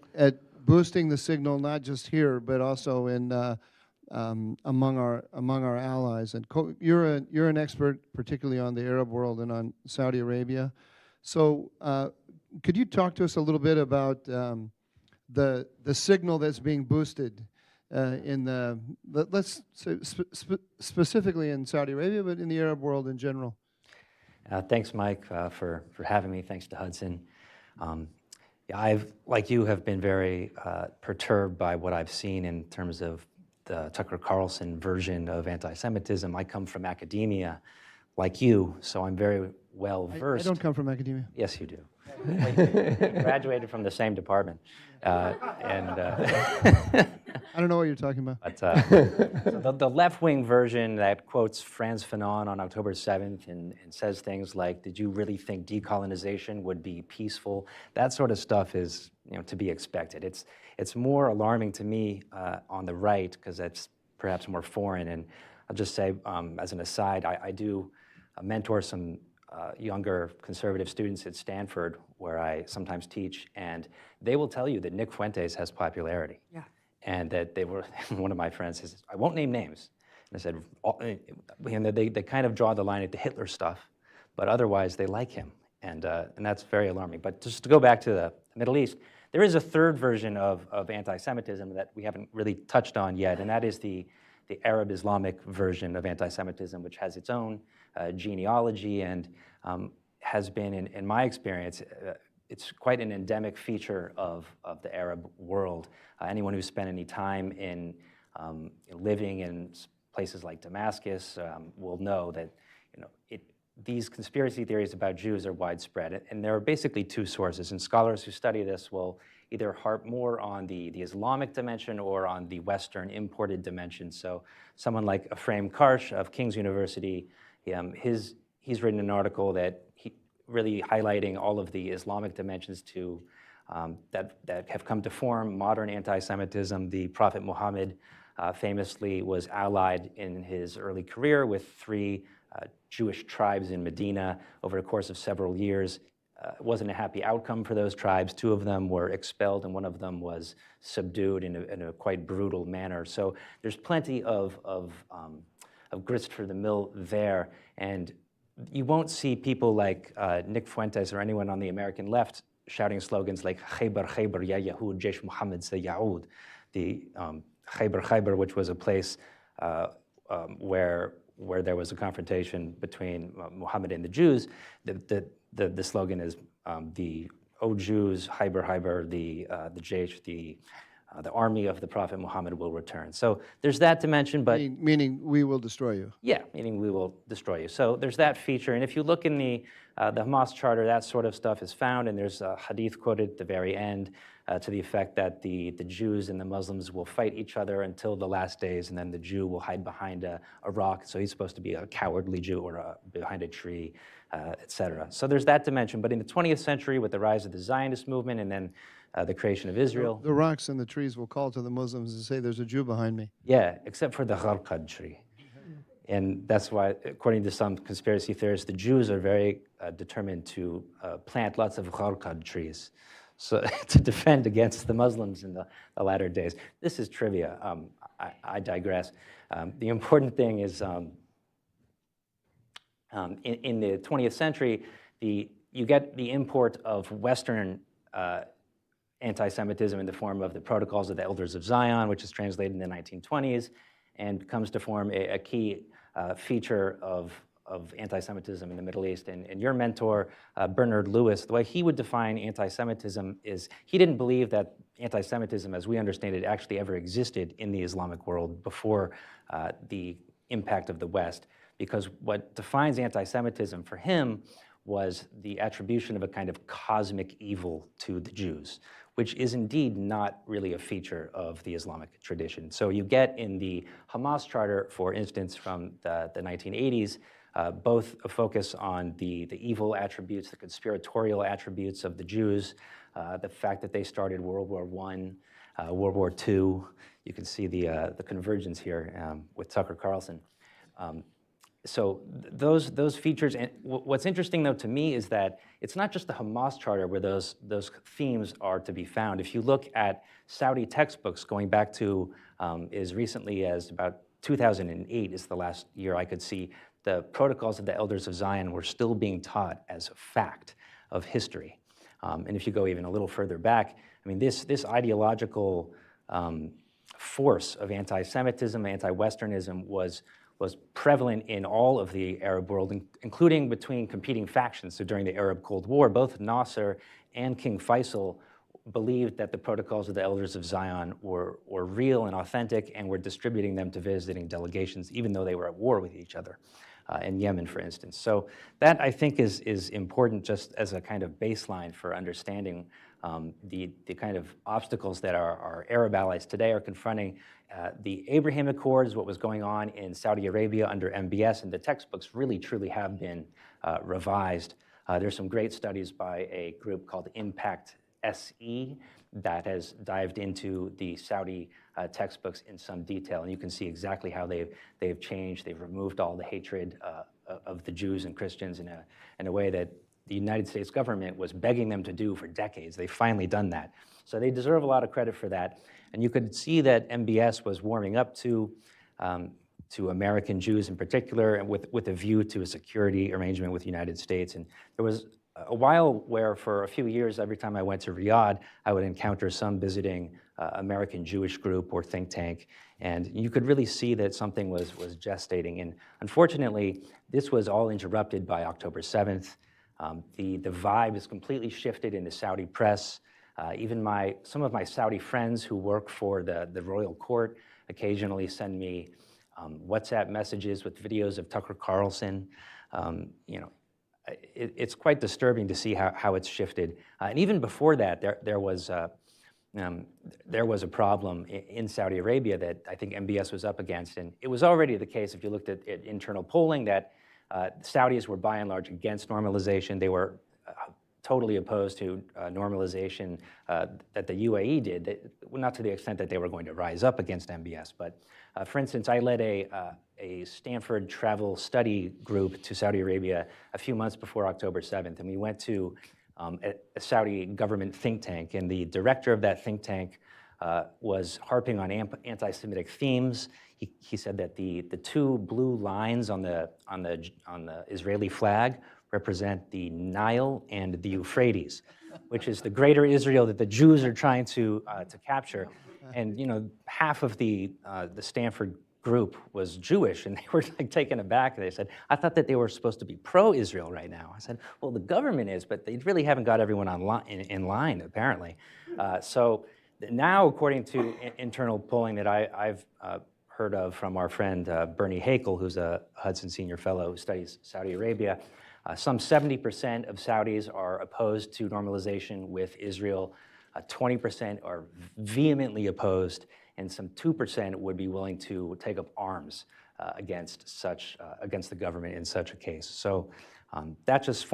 boosting the signal not just here but also in among our allies. And you're an expert, particularly on the Arab world and on Saudi Arabia. So could you talk to us a little bit about the signal that's being boosted in let's say specifically in Saudi Arabia, but in the Arab world in general? Thanks, Mike, for having me. Thanks to Hudson. I've, like you, have been very perturbed by what I've seen in terms of the Tucker Carlson version of anti-Semitism. I come from academia, like you, so I'm very well versed. I don't come from academia. Yes, you do. You graduated from the same department. I don't know what you're talking about. But, so the left-wing version that quotes Frantz Fanon on October 7th and says things like, did you really think decolonization would be peaceful? That sort of stuff is to be expected. It's more alarming to me on the right because that's perhaps more foreign. And I'll just say, as an aside, I do mentor some younger conservative students at Stanford, where I sometimes teach, and they will tell you that Nick Fuentes has popularity. Yeah. And that they were, one of my friends says, I won't name names. And I said, they kind of draw the line at the Hitler stuff, but otherwise they like him. And that's very alarming. But just to go back to the Middle East, there is a third version of anti-Semitism that we haven't really touched on yet, and that is the Arab Islamic version of anti-Semitism, which has its own genealogy and has been, in my experience, it's quite an endemic feature of the Arab world. Anyone who's spent any time in living in places like Damascus will know that these conspiracy theories about Jews are widespread, and there are basically two sources. And scholars who study this will either harp more on the Islamic dimension or on the Western imported dimension. So someone like Ephraim Karsh of King's University, he's written an article that really highlighting all of the Islamic dimensions that have come to form modern anti-Semitism. The Prophet Muhammad famously was allied in his early career with 3 Jewish tribes in Medina over the course of several years. It wasn't a happy outcome for those tribes. 2 of them were expelled and 1 of them was subdued in a quite brutal manner. So there's plenty of grist for the mill there. And you won't see people like Nick Fuentes or anyone on the American left shouting slogans like Khaybar, Khaybar, Ya Yahud, Jaish Muhammad Sayaud. The Khaybar, which was a place where there was a confrontation between Muhammad and the Jews. The slogan is the O Jews, Khaybar, the Jaish, the army of the Prophet Muhammad will return. So there's that dimension, but meaning we will destroy you. yeah, meaning we will destroy you. So there's that feature, and if you look in the Hamas charter, that sort of stuff is found, and there's a hadith quoted at the very end to the effect that the Jews and the Muslims will fight each other until the last days, and then the Jew will hide behind a rock. So he's supposed to be a cowardly Jew or behind a tree, etc. So there's that dimension. But in the 20th century, with the rise of the Zionist movement and then the creation of Israel. The rocks and the trees will call to the Muslims and say, there's a Jew behind me. Yeah, except for the Gharqad tree. And that's why, according to some conspiracy theorists, the Jews are very determined to plant lots of Gharqad trees so to defend against the Muslims in the latter days. This is trivia. I digress. The important thing is in the 20th century, you get the import of Western anti-Semitism in the form of the Protocols of the Elders of Zion, which is translated in the 1920s and comes to form a key feature of anti-Semitism in the Middle East. And your mentor, Bernard Lewis, the way he would define anti-Semitism is he didn't believe that anti-Semitism, as we understand it, actually ever existed in the Islamic world before the impact of the West, because what defines anti-Semitism for him was the attribution of a kind of cosmic evil to the Jews, which is indeed not really a feature of the Islamic tradition. So you get in the Hamas charter, for instance, from the 1980s, both a focus on the evil attributes, the conspiratorial attributes of the Jews, the fact that they started World War I, World War II. You can see the convergence here with Tucker Carlson. So those features, and what's interesting though to me is that it's not just the Hamas charter where those themes are to be found. If you look at Saudi textbooks going back to as recently as about 2008 is the last year I could see, the Protocols of the Elders of Zion were still being taught as a fact of history. And if you go even a little further back, I mean, this ideological force of anti-Semitism, anti-Westernism was prevalent in all of the Arab world, including between competing factions. So during the Arab Cold War, both Nasser and King Faisal believed that the Protocols of the Elders of Zion were real and authentic and were distributing them to visiting delegations, even though they were at war with each other, in Yemen, for instance. So that, I think, is important just as a kind of baseline for understanding the kind of obstacles that our Arab allies today are confronting. The Abraham Accords, what was going on in Saudi Arabia under MBS, and the textbooks really, truly have been revised. There's some great studies by a group called Impact SE that has dived into the Saudi textbooks in some detail, and you can see exactly how they've changed. They've removed all the hatred of the Jews and Christians in a way that the United States government was begging them to do for decades. They've finally done that. So they deserve a lot of credit for that. And you could see that MBS was warming up to American Jews in particular, and with a view to a security arrangement with the United States. And there was a while where for a few years, every time I went to Riyadh, I would encounter some visiting American Jewish group or think tank, and you could really see that something was gestating. And unfortunately, this was all interrupted by October 7th. The vibe is completely shifted in the Saudi press. Even some of my Saudi friends who work for the royal court occasionally send me WhatsApp messages with videos of Tucker Carlson. It's quite disturbing to see how it's shifted. And even before that, there was there was a problem in Saudi Arabia that I think MBS was up against. And it was already the case, if you looked at internal polling, that Saudis were by and large against normalization. They were totally opposed to normalization that the UAE did, not to the extent that they were going to rise up against MBS. But for instance, I led a Stanford travel study group to Saudi Arabia a few months before October 7th, and we went to a Saudi government think tank, and the director of that think tank was harping on anti-Semitic themes. He said that the two blue lines on the Israeli flag represent the Nile and the Euphrates, which is the greater Israel that the Jews are trying to capture. And half of the Stanford group was Jewish, and they were like taken aback. They said, "I thought that they were supposed to be pro-Israel right now." I said, "Well, the government is, but they really haven't got everyone in line, apparently." So now, according to internal polling that I've heard of from our friend Bernie Hakel, who's a Hudson Senior Fellow who studies Saudi Arabia, some 70% of Saudis are opposed to normalization with Israel. 20% are vehemently opposed, and some 2% would be willing to take up arms against the government in such a case. So that just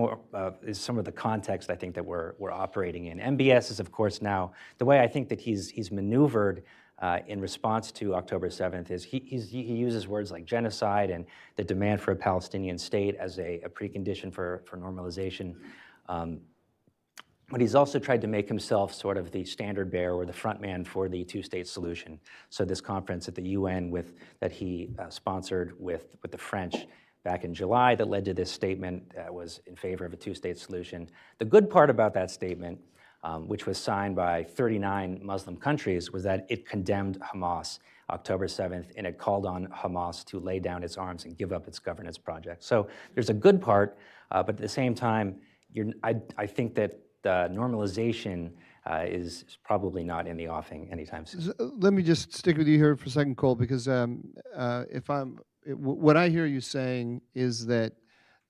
is some of the context I think that we're operating in. MBS is, of course, now the way I think that he's maneuvered in response to October 7th is he uses words like genocide and the demand for a Palestinian state as a precondition for normalization. But he's also tried to make himself sort of the standard bearer or the front man for the two-state solution. So this conference at the UN that he sponsored with the French back in July that led to this statement that was in favor of a two-state solution. The good part about that statement, which was signed by 39 Muslim countries, was that it condemned Hamas October 7th, and it called on Hamas to lay down its arms and give up its governance project. So there's a good part, but at the same time, I think that normalization is probably not in the offing anytime soon. Let me just stick with you here for a second, Cole, because what I hear you saying is that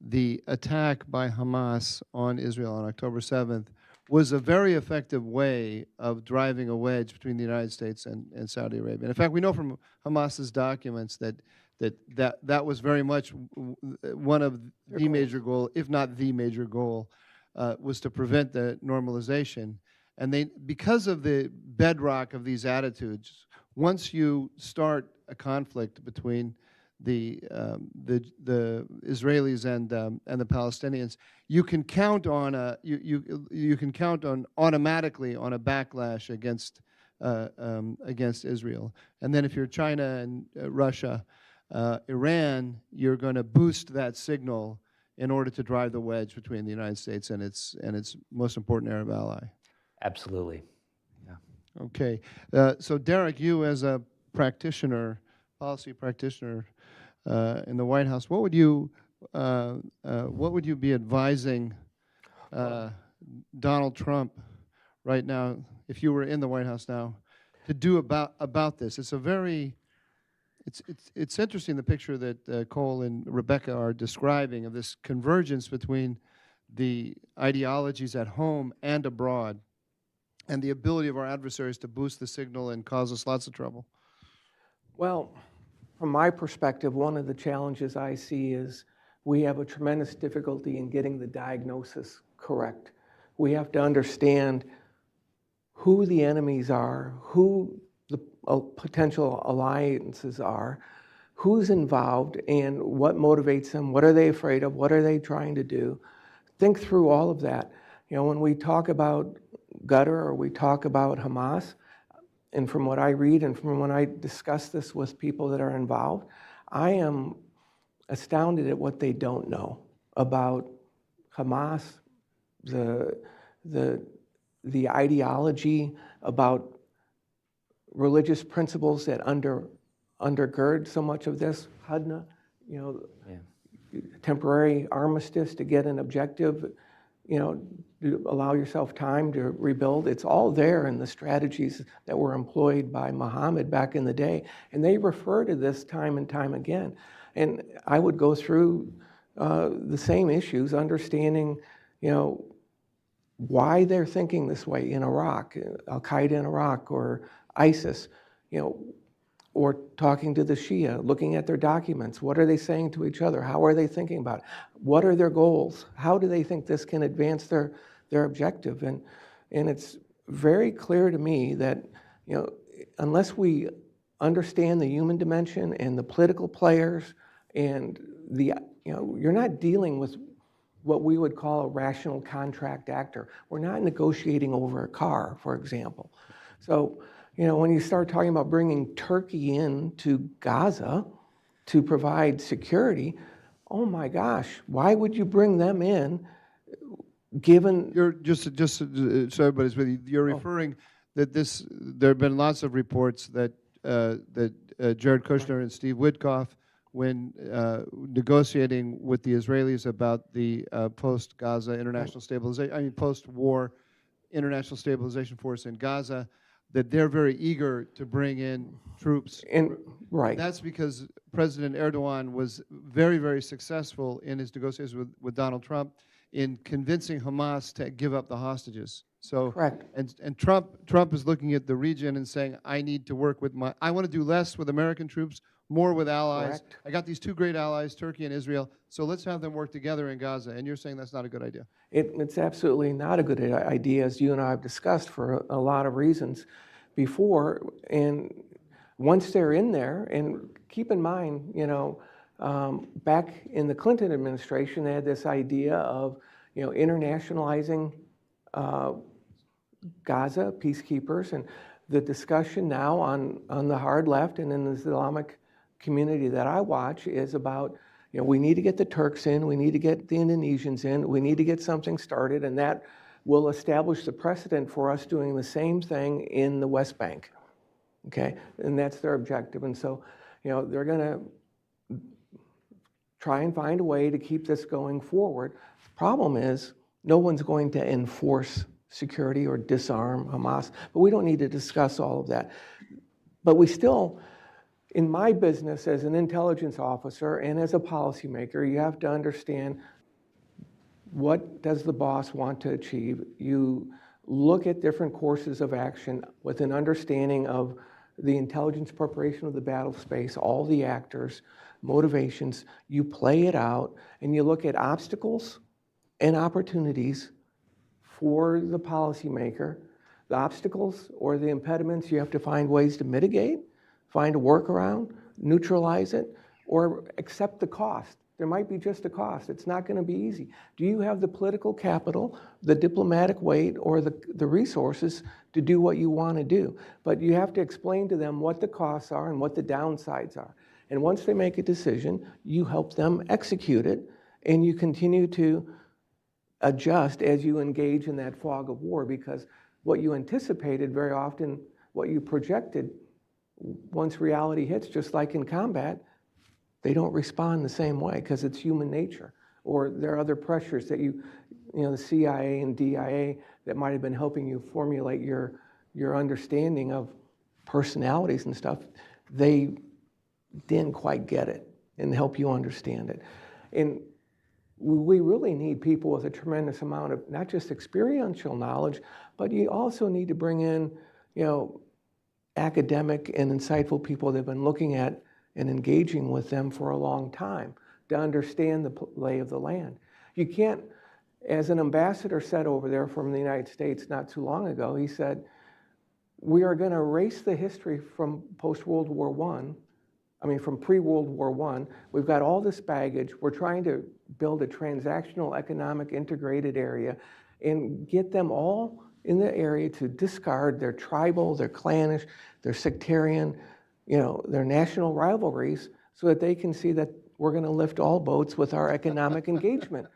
the attack by Hamas on Israel on October 7th was a very effective way of driving a wedge between the United States and Saudi Arabia. And in fact, we know from Hamas's documents that was very much one of the major goal, if not the major goal, was to prevent the normalization. And because of the bedrock of these attitudes, once you start a conflict between the Israelis and the Palestinians, you can count on automatically on a backlash against Israel. And then if you're China and Russia, Iran, you're going to boost that signal in order to drive the wedge between the United States and its most important Arab ally. Absolutely. Yeah. Okay. So Derek, you as a practitioner, policy practitioner in the White House, what would you be advising Donald Trump right now, if you were in the White House now, to do about this? It's a very It's interesting, the picture that Cole and Rebecca are describing of this convergence between the ideologies at home and abroad, and the ability of our adversaries to boost the signal and cause us lots of trouble. Well, from my perspective, one of the challenges I see is we have a tremendous difficulty in getting the diagnosis correct. We have to understand who the enemies are, who the potential alliances are, who's involved, and what motivates them, what are they afraid of, what are they trying to do. Think through all of that. When we talk about Qatar or we talk about Hamas, and from what I read and from when I discuss this with people that are involved, I am astounded at what they don't know about Hamas, the ideology, about religious principles that undergird so much of this. Hudna, temporary armistice to get an objective, to allow yourself time to rebuild. It's all there in the strategies that were employed by Muhammad back in the day. And they refer to this time and time again. And I would go through the same issues, understanding, why they're thinking this way in Iraq, Al-Qaeda in Iraq, or ISIS, or talking to the Shia, looking at their documents. What are they saying to each other? How are they thinking about it? What are their goals? How do they think this can advance their objective? And it's very clear to me that, unless we understand the human dimension and the political players and you're not dealing with what we would call a rational contract actor. We're not negotiating over a car, for example. So, when you start talking about bringing Turkey into Gaza to provide security, oh my gosh, why would you bring them in given... You're just so everybody's with you, you're referring that there have been lots of reports that Jared Kushner and Steve Witkoff, when negotiating with the Israelis about the post-Gaza international stabilization, post-war international stabilization force in Gaza, that they're very eager to bring in troops. Right. That's because President Erdogan was very, very successful in his negotiations with Donald Trump in convincing Hamas to give up the hostages. So, correct. And Trump is looking at the region and saying, I need to work with I want to do less with American troops, more with allies. Correct. I got these two great allies, Turkey and Israel, so let's have them work together in Gaza. And you're saying that's not a good idea. It's absolutely not a good idea, as you and I have discussed for a lot of reasons before. And once they're in there, and keep in mind, back in the Clinton administration, they had this idea of, internationalizing Gaza, peacekeepers, and the discussion now on the hard left and in the Islamic community that I watch is about, we need to get the Turks in, we need to get the Indonesians in, we need to get something started, and that will establish the precedent for us doing the same thing in the West Bank, okay? And that's their objective. And so, they're gonna try and find a way to keep this going forward. The problem is, no one's going to enforce security or disarm Hamas, but we don't need to discuss all of that. But we still, in my business as an intelligence officer and as a policymaker, you have to understand, what does the boss want to achieve? You look at different courses of action with an understanding of the intelligence preparation of the battle space, all the actors, motivations. You play it out, and you look at obstacles and opportunities for the policymaker. The obstacles or the impediments, you have to find ways to mitigate, find a workaround, neutralize it, or accept the cost. There might be just a cost. It's not going to be easy. Do you have the political capital, the diplomatic weight, or the resources to do what you want to do? But you have to explain to them what the costs are and what the downsides are. And once they make a decision, you help them execute it, and you continue to adjust as you engage in that fog of war, because what you anticipated very often, what you projected, once reality hits, just like in combat, they don't respond the same way because it's human nature. Or there are other pressures that the CIA and DIA that might have been helping you formulate your understanding of personalities and stuff, they didn't quite get it and help you understand it. And we really need people with a tremendous amount of not just experiential knowledge, but you also need to bring in, academic and insightful people that have been looking at and engaging with them for a long time to understand the lay of the land. You can't, as an ambassador said over there from the United States not too long ago, he said, we are going to erase the history from post-World War from pre-World War I. We've got all this baggage. We're trying to build a transactional economic integrated area and get them all in the area to discard their tribal, their clannish, their sectarian, their national rivalries, so that they can see that we're going to lift all boats with our economic engagement.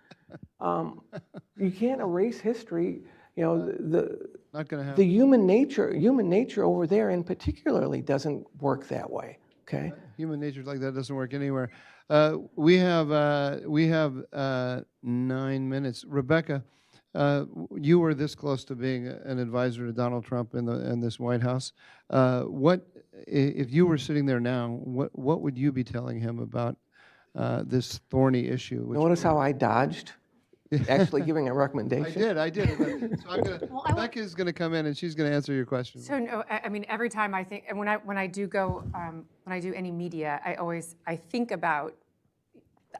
You can't erase history. Not going to happen. The human nature over there, in particularly, doesn't work that way. Okay. Human nature like that doesn't work anywhere. We have 9 minutes. Rebecca, you were this close to being an advisor to Donald Trump in this White House. What if you were sitting there now? What would you be telling him about this thorny issue? Notice how I dodged actually giving a recommendation? I did. So I'm gonna, Becca's going to come in and she's going to answer your question. So no, I mean, every time I think, and when I do go, when I do any media, I think about,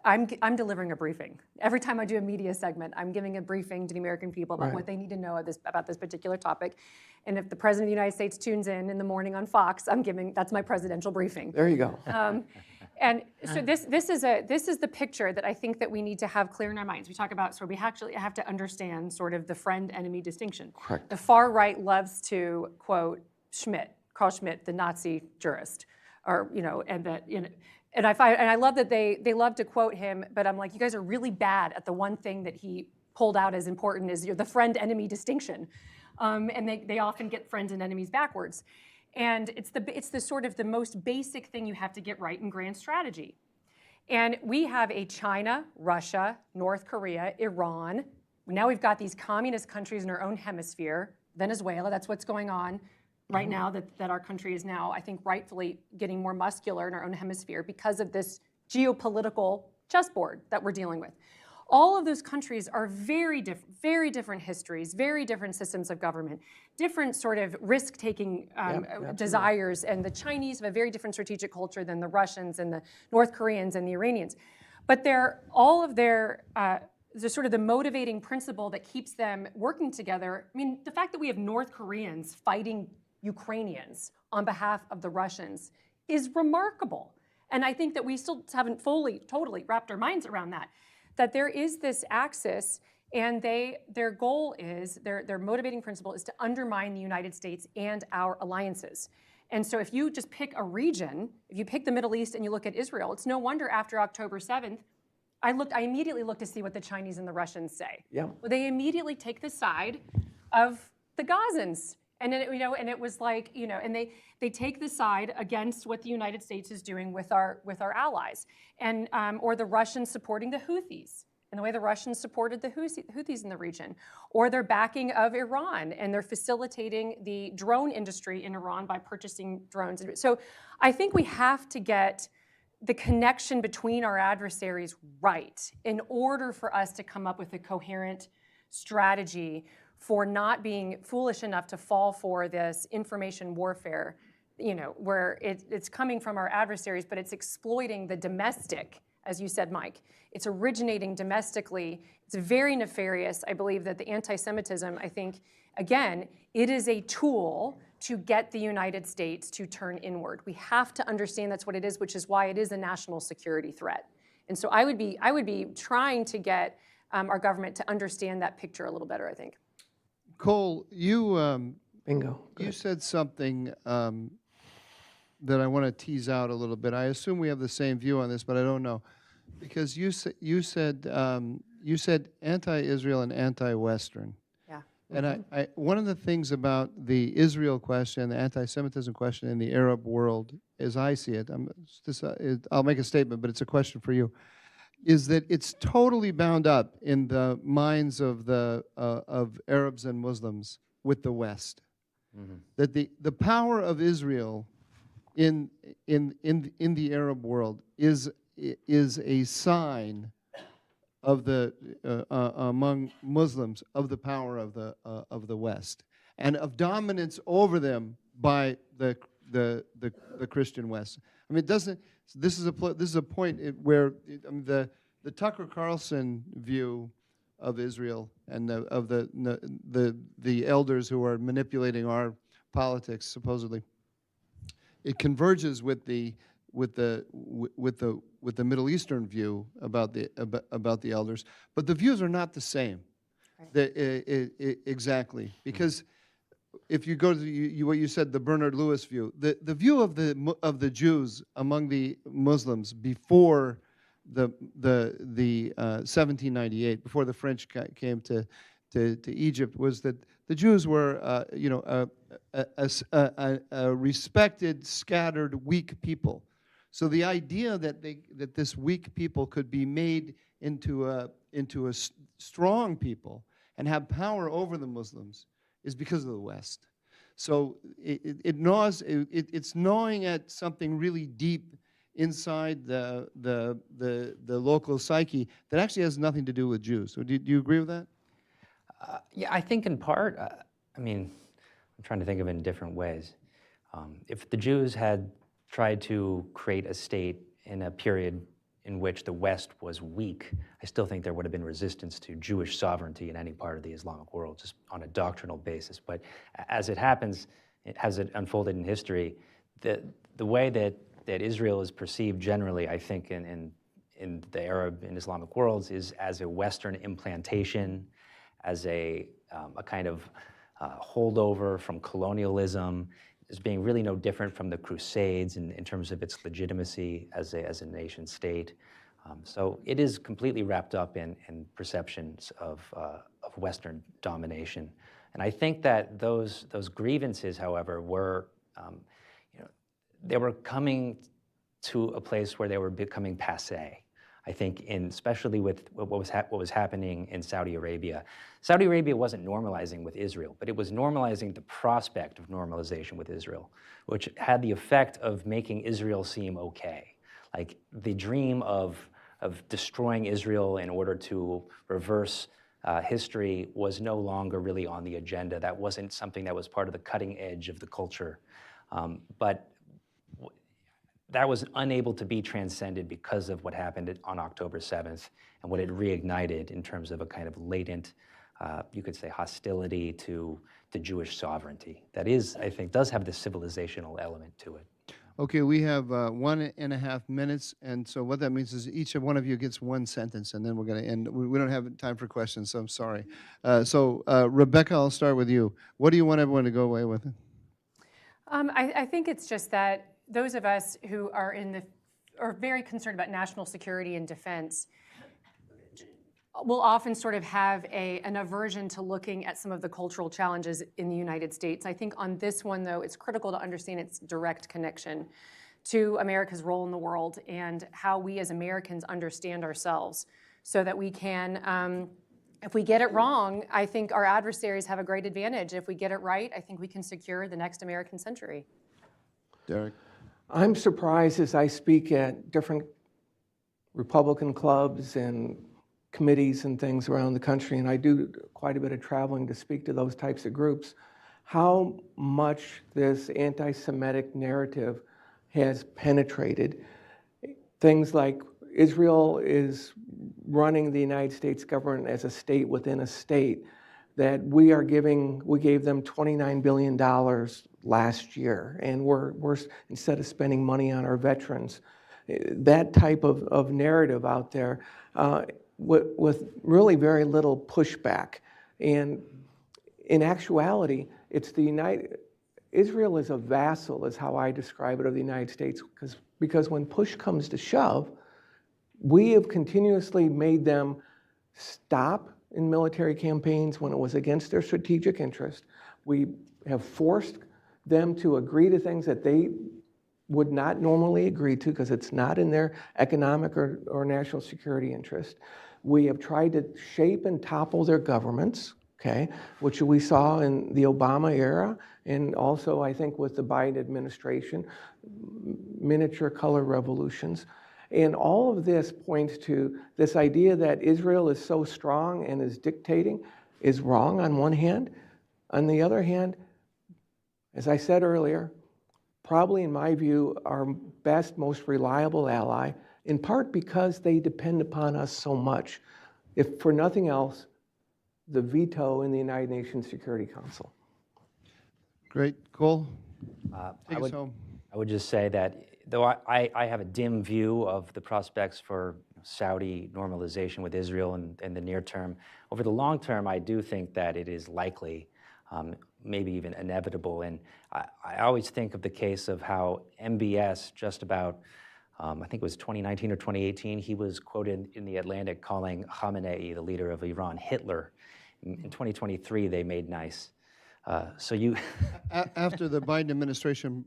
I'm delivering a briefing. Every time I do a media segment, I'm giving a briefing to the American people about what they need to know about this particular topic. And if the President of the United States tunes in the morning on Fox, that's my presidential briefing. There you go. And so this is the picture that I think that we need to have clear in our minds. We talk about, we actually have to understand sort of the friend-enemy distinction. Correct. The far right loves to quote Carl Schmitt, the Nazi jurist, or and I love that they love to quote him, but I'm like, you guys are really bad at the one thing that he pulled out as important is the friend-enemy distinction, and they often get friends and enemies backwards. And it's the sort of the most basic thing you have to get right in grand strategy. And we have a China, Russia, North Korea, Iran. Now we've got these communist countries in our own hemisphere, Venezuela, that's what's going on right now, that our country is now, I think, rightfully getting more muscular in our own hemisphere because of this geopolitical chessboard that we're dealing with. All of those countries are very different histories, very different systems of government, different sort of risk-taking desires, and the Chinese have a very different strategic culture than the Russians and the North Koreans and the Iranians. But all of their sort of the motivating principle that keeps them working together. I mean, the fact that we have North Koreans fighting Ukrainians on behalf of the Russians is remarkable. And I think that we still haven't totally wrapped our minds around that there is this axis, and their goal is, their motivating principle is to undermine the United States and our alliances. And so if you just pick a region, if you pick the Middle East and you look at Israel, it's no wonder after October 7th, I immediately looked to see what the Chinese and the Russians say. Yeah. Well, they immediately take the side of the Gazans. And then, and it was like, and they take the side against what the United States is doing with our allies, and or the Russians supporting the Houthis, and the way the Russians supported the Houthis in the region, or their backing of Iran, and they're facilitating the drone industry in Iran by purchasing drones. So I think we have to get the connection between our adversaries right in order for us to come up with a coherent strategy for not being foolish enough to fall for this information warfare, where it's coming from our adversaries, but it's exploiting the domestic, as you said, Mike. It's originating domestically. It's very nefarious. I believe that the anti-Semitism, I think, again, it is a tool to get the United States to turn inward. We have to understand that's what it is, which is why it is a national security threat. And so I would be trying to get our government to understand that picture a little better, I think. Cole, you Bingo. You said something that I want to tease out a little bit. I assume we have the same view on this, but I don't know, because you said anti-Israel and anti-Western. Yeah. And one of the things about the Israel question, the anti-Semitism question in the Arab world, as I see it, I'll make a statement, but it's a question for you, is that it's totally bound up in the minds of Arabs and Muslims with the West. Mm-hmm. That the power of Israel in the Arab world is a sign of among Muslims of the power of the West, and of dominance over them by the Christian West. I mean, it doesn't. This is a point where the Tucker Carlson view of Israel and of the elders who are manipulating our politics, supposedly, it converges with the Middle Eastern view about the elders, but the views are not the same. Right. Exactly, because if you go to what you said, the Bernard Lewis view, the view of the Jews among the Muslims before the 1798, before the French came to Egypt, was that the Jews were a respected, scattered, weak people. So the idea that this weak people could be made into a strong people and have power over the Muslims is because of the West. So it's gnawing at something really deep inside the local psyche that actually has nothing to do with Jews. So do you agree with that? Yeah, I think in part, I mean, I'm trying to think of it in different ways. If the Jews had tried to create a state in a period in which the West was weak, I still think there would have been resistance to Jewish sovereignty in any part of the Islamic world, just on a doctrinal basis. But as it happens, as it unfolded in history, the way that Israel is perceived generally, I think, in the Arab and Islamic worlds is as a Western implantation, as a kind of holdover from colonialism, as being really no different from the Crusades in terms of its legitimacy as a nation state. So it is completely wrapped up in perceptions of Western domination. And I think that those grievances, however, were, they were coming to a place where they were becoming passé. I think, especially with what was happening in Saudi Arabia. Saudi Arabia wasn't normalizing with Israel, but it was normalizing the prospect of normalization with Israel, which had the effect of making Israel seem okay. Like the dream of destroying Israel in order to reverse history was no longer really on the agenda. That wasn't something that was part of the cutting edge of the culture. But that was unable to be transcended because of what happened on October 7th and what it reignited in terms of a kind of latent, you could say, hostility to Jewish sovereignty. That is, I think, does have the civilizational element to it. Okay, we have 1.5 minutes, and so what that means is each one of you gets one sentence, and then we're going to end. We don't have time for questions, so I'm sorry. Rebecca, I'll start with you. What do you want everyone to go away with? I think it's just that those of us who are very concerned about national security and defense will often sort of have an aversion to looking at some of the cultural challenges in the United States. I think on this one, though, it's critical to understand its direct connection to America's role in the world and how we as Americans understand ourselves so that we can, if we get it wrong, I think our adversaries have a great advantage. If we get it right, I think we can secure the next American century. Derek? I'm surprised as I speak at different Republican clubs and committees and things around the country, and I do quite a bit of traveling to speak to those types of groups, how much this anti-Semitic narrative has penetrated. Things like Israel is running the United States government as a state within a state, that we gave them $29 billion last year, and we're instead of spending money on our veterans, that type of narrative out there with really very little pushback. And in actuality, Israel is a vassal, is how I describe it, of the United States, because when push comes to shove, we have continuously made them stop in military campaigns when it was against their strategic interest. We have forced them to agree to things that they would not normally agree to because it's not in their economic or national security interest. We have tried to shape and topple their governments, okay, which we saw in the Obama era, and also I think with the Biden administration, miniature color revolutions. And all of this points to this idea that Israel is so strong and is dictating is wrong on one hand. On the other hand, as I said earlier, probably in my view, our best, most reliable ally, in part because they depend upon us so much. If for nothing else, the veto in the United Nations Security Council. Great. Cole, take us I home. would just say that though I have a dim view of the prospects for Saudi normalization with Israel in the near term, over the long term, I do think that it is likely, maybe even inevitable. And I always think of the case of how MBS just about, I think it was 2019 or 2018, he was quoted in The Atlantic calling Khamenei, the leader of Iran, Hitler. In 2023, they made nice. So you after the Biden administration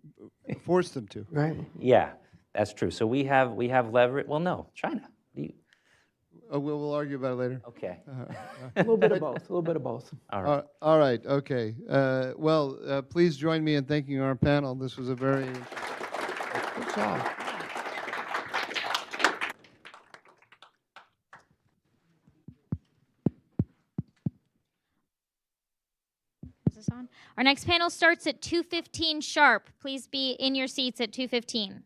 forced them to. Right. Yeah, that's true. So we have leverage. Well, no, China. We'll argue about it later. Okay. A little bit of both. A little bit of both. All right. All right. Okay. Please join me in thanking our panel. This was a very good job. Our next panel starts at 2:15 sharp. Please be in your seats at 2:15.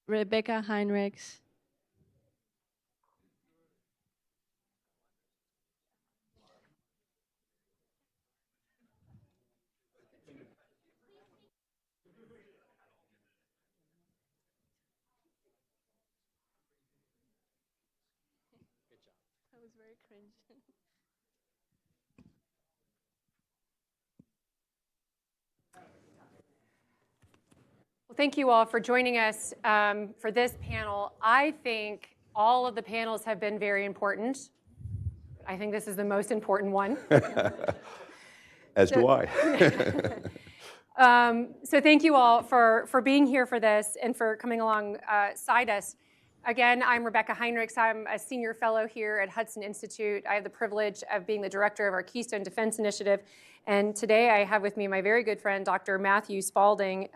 Rebecca Heinrichs. That was very cringe. Well, thank you all for joining us for this panel. I think all of the panels have been very important. I think this is the most important one. As do I. So thank you all for being here for this and for coming alongside us. Again, I'm Rebecca Heinrichs. I'm a senior fellow here at Hudson Institute. I have the privilege of being the director of our Keystone Defense Initiative. And today I have with me my very good friend, Dr. Matthew Spalding,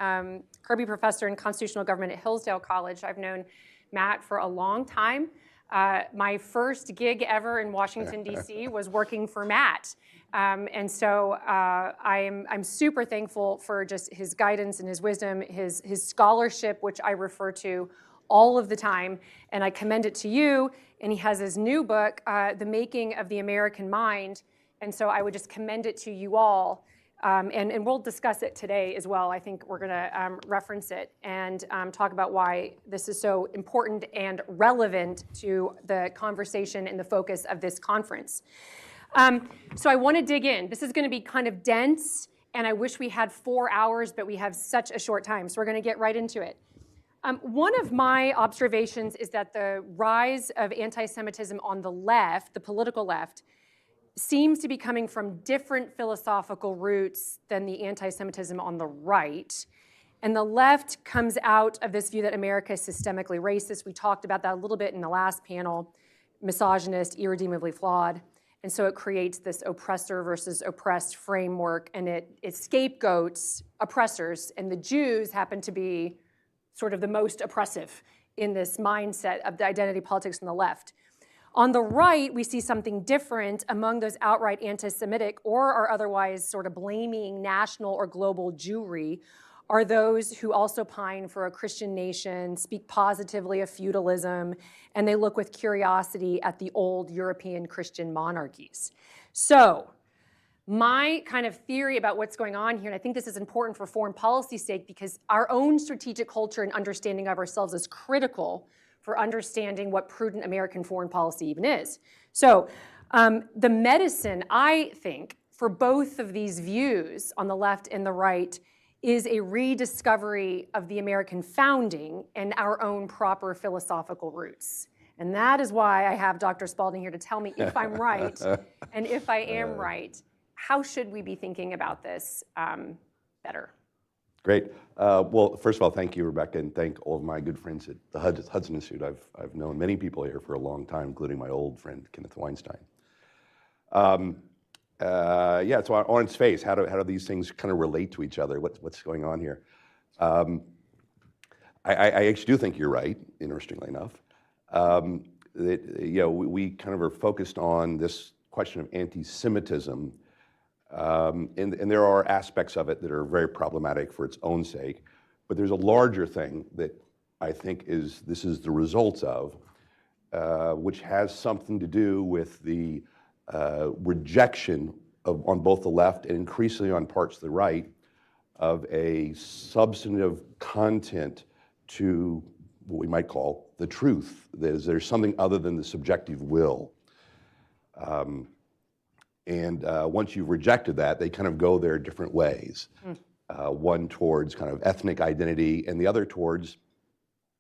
Kirby Professor in Constitutional Government at Hillsdale College. I've known Matt for a long time. My first gig ever in Washington, D.C. was working for Matt. And so I'm super thankful for just his guidance and his wisdom, his scholarship, which I refer to all of the time, and I commend it to you. And he has his new book, The Making of the American Mind, and so I would just commend it to you all. And we'll discuss it today as well. I think we're gonna reference it and talk about why this is so important and relevant to the conversation and the focus of this conference. So I wanna dig in. This is gonna be kind of dense, and I wish we had 4 hours, but we have such a short time, so we're gonna get right into it. One of my observations is that the rise of anti-Semitism on the left, the political left, seems to be coming from different philosophical roots than the anti-Semitism on the right. And the left comes out of this view that America is systemically racist. We talked about that a little bit in the last panel, misogynist, irredeemably flawed. And so it creates this oppressor versus oppressed framework, and it scapegoats oppressors, and the Jews happen to be sort of the most oppressive in this mindset of the identity politics on the left. On the right, we see something different among those outright anti-Semitic or are otherwise sort of blaming national or global Jewry are those who also pine for a Christian nation, speak positively of feudalism, and they look with curiosity at the old European Christian monarchies. So, my kind of theory about what's going on here, and I think this is important for foreign policy's sake because our own strategic culture and understanding of ourselves is critical for understanding what prudent American foreign policy even is. So the medicine, I think, for both of these views on the left and the right is a rediscovery of the American founding and our own proper philosophical roots. And that is why I have Dr. Spalding here to tell me if I'm right, and if I am right, how should we be thinking about this better? Great. Well, first of all, thank you, Rebecca, and thank all of my good friends at the Hudson Institute. I've known many people here for a long time, including my old friend, Kenneth Weinstein. Yeah, so on its face, how do these things kind of relate to each other? What's going on here? I actually do think you're right, interestingly enough. We kind of are focused on this question of anti-Semitism, and there are aspects of it that are very problematic for its own sake, but there's a larger thing that I think this is the result of, which has something to do with the rejection on both the left and increasingly on parts of the right of a substantive content to what we might call the truth. There's something other than the subjective will. And once you've rejected that, they kind of go their different ways. One towards kind of ethnic identity and the other towards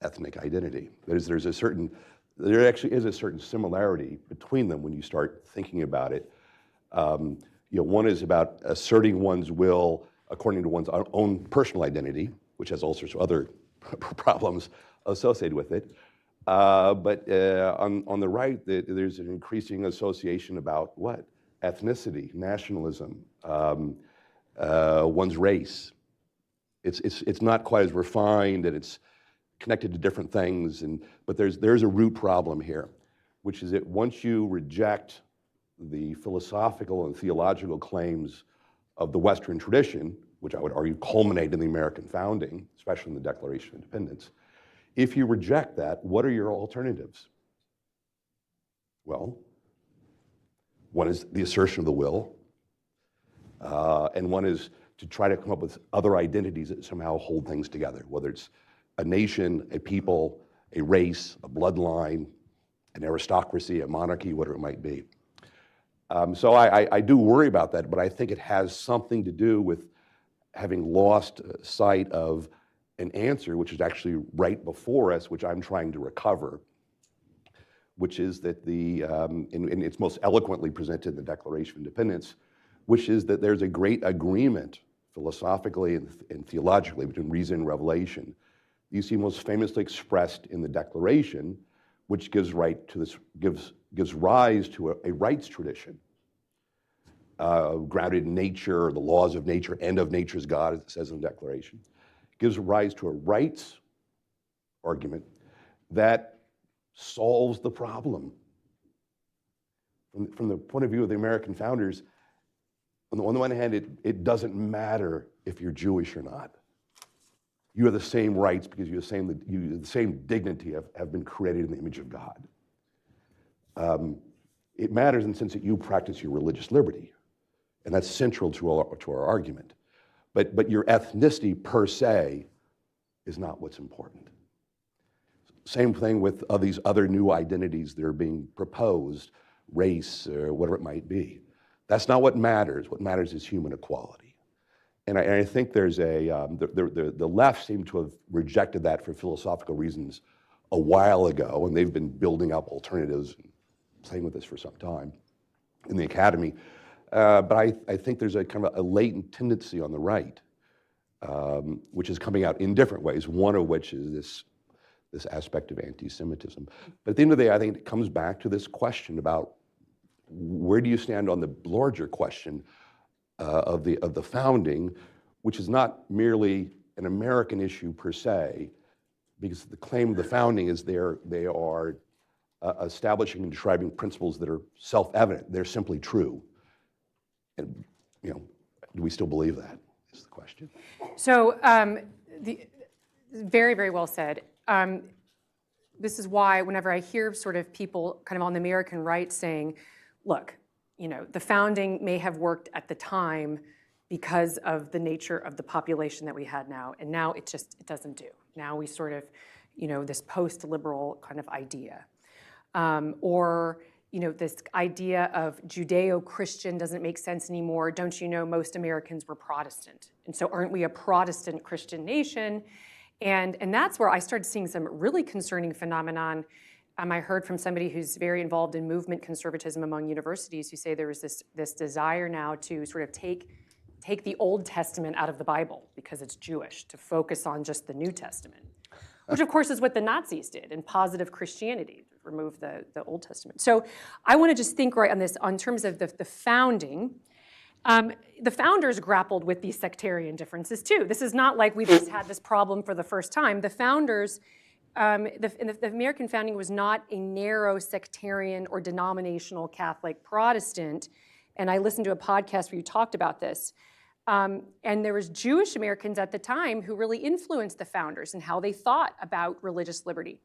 ethnic identity. There actually is a certain similarity between them when you start thinking about it. One is about asserting one's will according to one's own personal identity, which has all sorts of other problems associated with it. But on the right, there's an increasing association about what? Ethnicity, nationalism, one's race. It's not quite as refined, and it's connected to different things. But there's a root problem here, which is that once you reject the philosophical and theological claims of the Western tradition, which I would argue culminate in the American founding, especially in the Declaration of Independence, If you reject that, what are your alternatives? Well, one is the assertion of the will, and one is to try to come up with other identities that somehow hold things together, whether it's a nation, a people, a race, a bloodline, an aristocracy, a monarchy, whatever it might be. So I do worry about that, but I think it has something to do with having lost sight of an answer which is actually right before us, which I'm trying to recover, which is that and it's most eloquently presented in the Declaration of Independence, which is that there's a great agreement philosophically and theologically between reason and revelation. You see most famously expressed in the Declaration, which gives rise to a rights tradition grounded in nature, the laws of nature, and of nature's God, as it says in the Declaration. Gives rise to a rights argument that solves the problem. From the point of view of the American founders, on the one hand, it doesn't matter if you're Jewish or not. You have the same rights because you have the same dignity have been created in the image of God. It matters in the sense that you practice your religious liberty, and that's central to our argument. But your ethnicity per se is not what's important. Same thing with these other new identities that are being proposed, race or whatever it might be. That's not what matters. What matters is human equality. And I think there's the left seem to have rejected that for philosophical reasons a while ago, and they've been building up alternatives, playing with this for some time in the academy. But I think there's a kind of a latent tendency on the right, which is coming out in different ways, one of which is this aspect of anti-Semitism. But at the end of the day, I think it comes back to this question about where do you stand on the larger question of the founding, which is not merely an American issue per se, because the claim of the founding is they are establishing and describing principles that are self-evident. They're simply true. And, do we still believe that, is the question. So, very, very well said. This is why whenever I hear sort of people kind of on the American right saying, look, the founding may have worked at the time because of the nature of the population that we had now, and now it doesn't do. Now we sort of, this post-liberal kind of idea. Or this idea of Judeo-Christian doesn't make sense anymore. Don't you know most Americans were Protestant? And so aren't we a Protestant Christian nation? And that's where I started seeing some really concerning phenomenon. I heard from somebody who's very involved in movement conservatism among universities who say there was this desire now to sort of take the Old Testament out of the Bible because it's Jewish, to focus on just the New Testament, which of course is what the Nazis did in positive Christianity, remove the Old Testament. So I want to just think right on this, on terms of the founding. The founders grappled with these sectarian differences too. This is not like we just had this problem for the first time. The founders, the American founding was not a narrow sectarian or denominational Catholic Protestant. And I listened to a podcast where you talked about this. And there was Jewish Americans at the time who really influenced the founders and how they thought about religious liberty.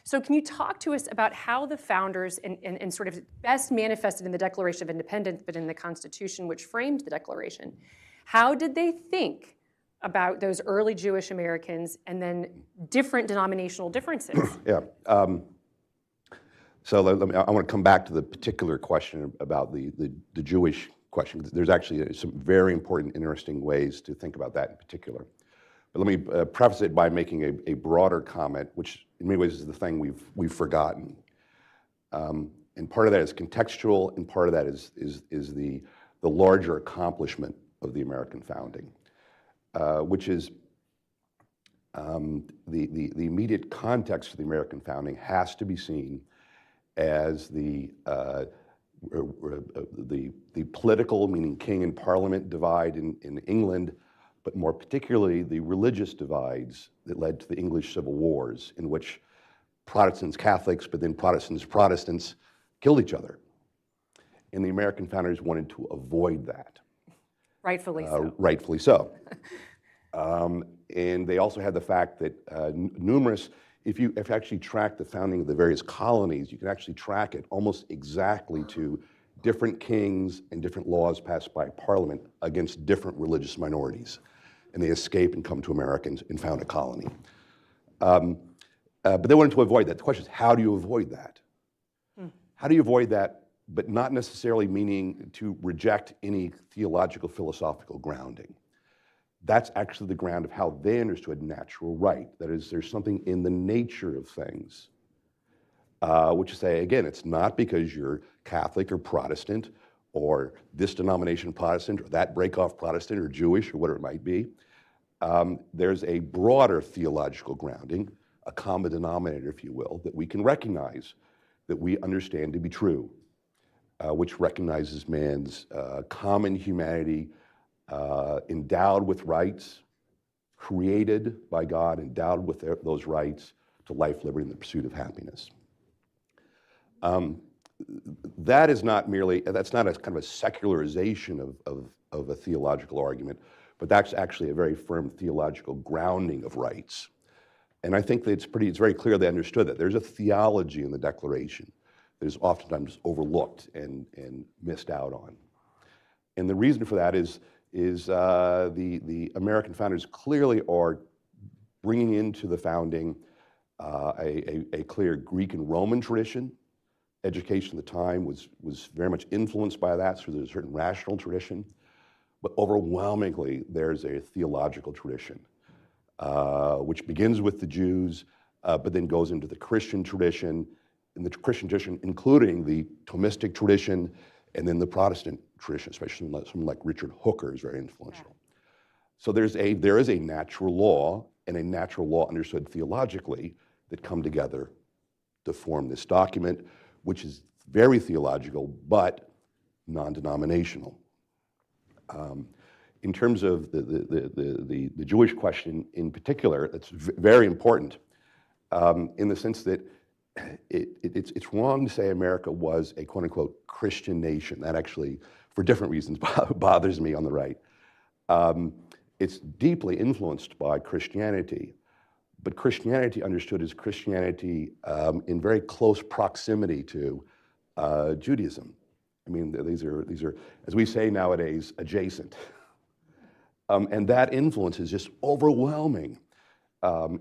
So can you talk to us about how the founders, and sort of best manifested in the Declaration of Independence, but in the Constitution which framed the Declaration, how did they think about those early Jewish Americans and then different denominational differences? Yeah. So I want to come back to the particular question about the Jewish question. There's actually some very important, interesting ways to think about that in particular. But let me preface it by making a broader comment, which in many ways is the thing we've forgotten. And part of that is contextual, and part of that is the larger accomplishment of the American founding, which is the immediate context of the American founding has to be seen as the political, meaning king and parliament, divide in England, but more particularly the religious divides that led to the English Civil Wars, in which Protestants, Catholics, but then Protestants killed each other. And the American founders wanted to avoid that. Rightfully so. Rightfully so. And they also had the fact that numerous if you actually track the founding of the various colonies, you can actually track it almost exactly to different kings and different laws passed by Parliament against different religious minorities. And they escape and come to America and found a colony. But they wanted to avoid that. The question is, how do you avoid that? How do you avoid that, but not necessarily meaning to reject any theological, philosophical grounding? That's actually the ground of how they understood natural right. That is, there's something in the nature of things, which is say, again, it's not because you're Catholic or Protestant or this denomination Protestant or that break-off Protestant or Jewish or whatever it might be. There's a broader theological grounding, a common denominator, if you will, that we can recognize, that we understand to be true, which recognizes man's common humanity, endowed with rights, created by God, endowed with those rights to life, liberty, and the pursuit of happiness. That is not merely, that's not a kind of a secularization of a theological argument, but that's actually a very firm theological grounding of rights. And I think that it's very clear they understood that. There's a theology in the Declaration that is oftentimes overlooked and missed out on. And the reason for that is the American founders clearly are bringing into the founding a clear Greek and Roman tradition. Education at the time was very much influenced by that, so there's a certain rational tradition. But overwhelmingly, there's a theological tradition, which begins with the Jews, but then goes into the Christian tradition, in the Christian tradition, including the Thomistic tradition, and then the Protestant tradition, especially someone like Richard Hooker is very influential. So there is a natural law and a natural law understood theologically that come together to form this document, which is very theological, but non-denominational. In terms of the Jewish question in particular, it's very important in the sense that it's wrong to say America was a quote-unquote Christian nation. That actually, for different reasons, bothers me on the right. It's deeply influenced by Christianity, but Christianity understood as Christianity in very close proximity to Judaism. I mean, these are, as we say nowadays, adjacent. And that influence is just overwhelming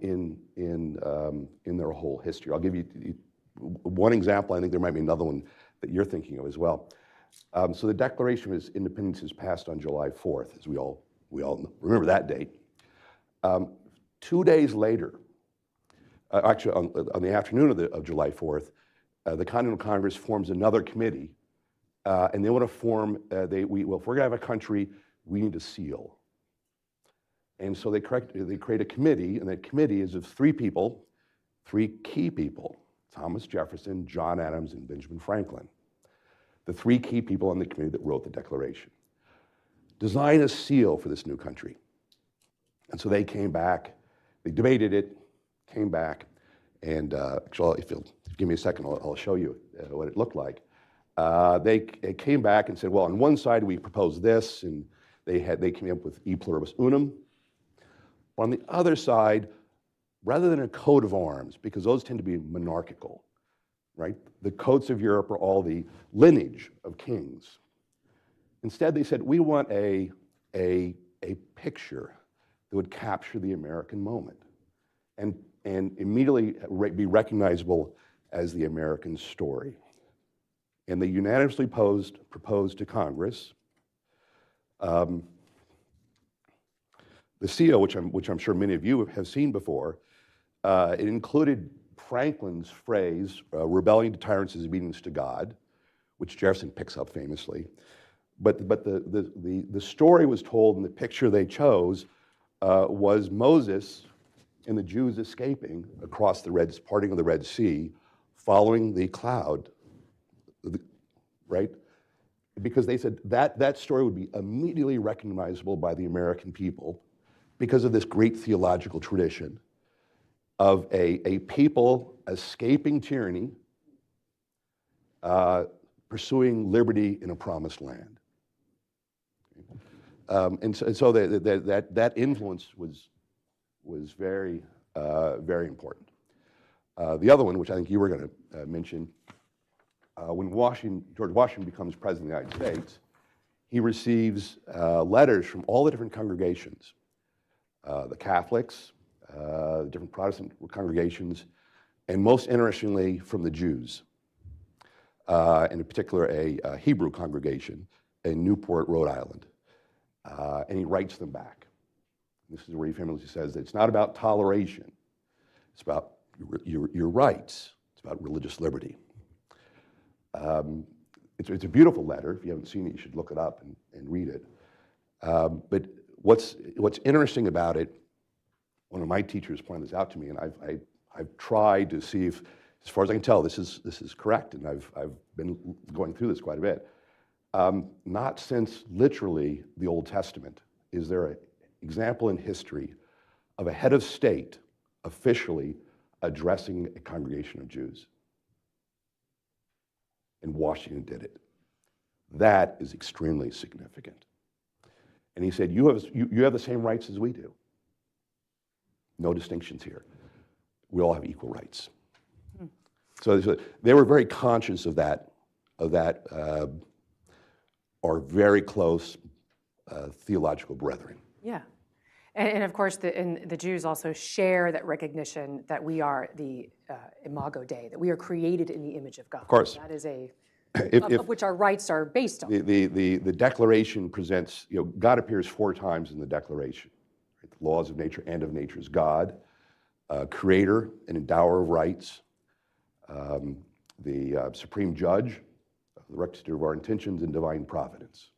in their whole history. I'll give you one example. I think there might be another one that you're thinking of as well. So the Declaration of Independence is passed on July 4th, as we all remember that date. 2 days later, actually on the afternoon of July 4th, the Continental Congress forms another committee, and they want to form, well, if we're going to have a country, we need a seal. And so they create a committee, and that committee is of three people, three key people: Thomas Jefferson, John Adams, and Benjamin Franklin. The three key people on the committee that wrote the Declaration. Design a seal for this new country. And so they came back, they debated it, came back, and actually, if you'll give me a second, I'll show you what it looked like. They came back and said, well, on one side we propose this, and they came up with E pluribus unum. On the other side, rather than a coat of arms, because those tend to be monarchical, right? The coats of Europe are all the lineage of kings. Instead, they said, we want a picture that would capture the American moment and immediately be recognizable as the American story. And they unanimously proposed to Congress the seal, which I'm sure many of you have seen before. It included Franklin's phrase, rebellion to tyrants is obedience to God, which Jefferson picks up famously. But the story was told, and the picture they chose was Moses and the Jews escaping across the parting of the Red Sea, following the cloud, right? Because they said that story would be immediately recognizable by the American people because of this great theological tradition of a people escaping tyranny, pursuing liberty in a promised land. And so that influence was very, very important. The other one, which I think you were going to mention, when George Washington becomes president of the United States, he receives letters from all the different congregations, the Catholics, the different Protestant congregations, and most interestingly, from the Jews, in particular a Hebrew congregation in Newport, Rhode Island. And he writes them back. This is where he famously says that it's not about toleration. It's about your rights. It's about religious liberty. It's a beautiful letter. If you haven't seen it, you should look it up and read it. But what's interesting about it, one of my teachers pointed this out to me, and I've tried to see if, as far as I can tell, this is correct, and I've been going through this quite a bit. Not since literally the Old Testament is there an example in history of a head of state officially addressing a congregation of Jews. And Washington did it. That is extremely significant. And he said, you have the same rights as we do. No distinctions here. We all have equal rights. So they were very conscious of that, our very close theological brethren. Yeah. And of course, the Jews also share that recognition that we are the Imago Dei, that we are created in the image of God. Of course. That is of which our rights are based on. The Declaration presents, God appears 4 times in the Declaration. Right? The laws of nature and of nature is God, creator and endower of rights, the supreme judge, the rectitude of our intentions, and divine providence.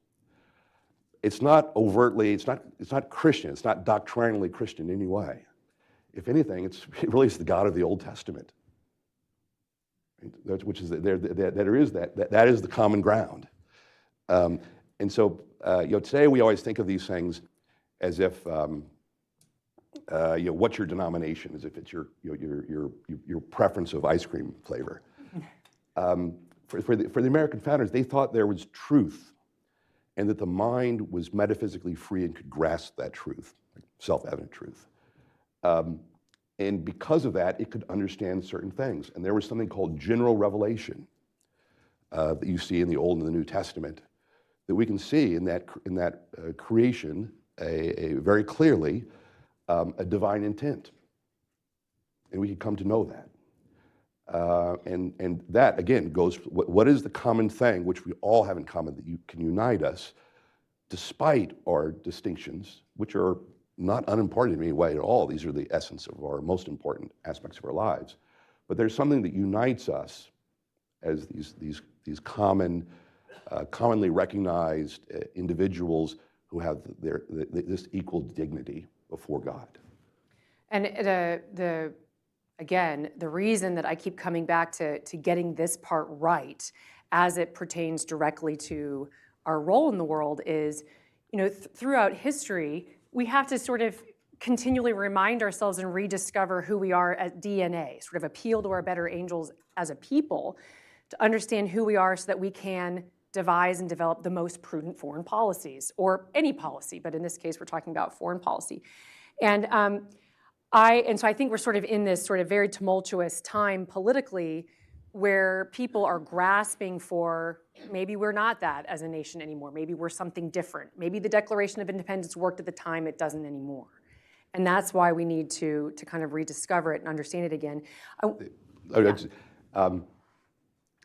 It's not overtly, it's not Christian, it's not doctrinally Christian in any way. If anything, it really is the God of the Old Testament. Right? Which is that is the common ground. And so today we always think of these things as if what's your denomination, as if it's your preference of ice cream flavor. For the American founders, they thought there was truth, and that the mind was metaphysically free and could grasp that truth, self-evident truth. And because of that, it could understand certain things. And there was something called general revelation that you see in the Old and the New Testament that we can see in that creation very clearly a divine intent. And we can come to know that. And that, again, goes, what is the common thing which we all have in common that can unite us despite our distinctions, which are not unimportant in any way at all. These are the essence of our most important aspects of our lives. But there's something that unites us as these commonly recognized individuals who have this equal dignity before God. And again, the reason that I keep coming back to getting this part right as it pertains directly to our role in the world is, throughout history, we have to sort of continually remind ourselves and rediscover who we are as DNA, sort of appeal to our better angels as a people to understand who we are so that we can devise and develop the most prudent foreign policies, or any policy, but in this case, we're talking about foreign policy. And so I think we're sort of in this sort of very tumultuous time politically where people are grasping for, maybe we're not that as a nation anymore, maybe we're something different. Maybe the Declaration of Independence worked at the time, it doesn't anymore. And that's why we need to kind of rediscover it and understand it again.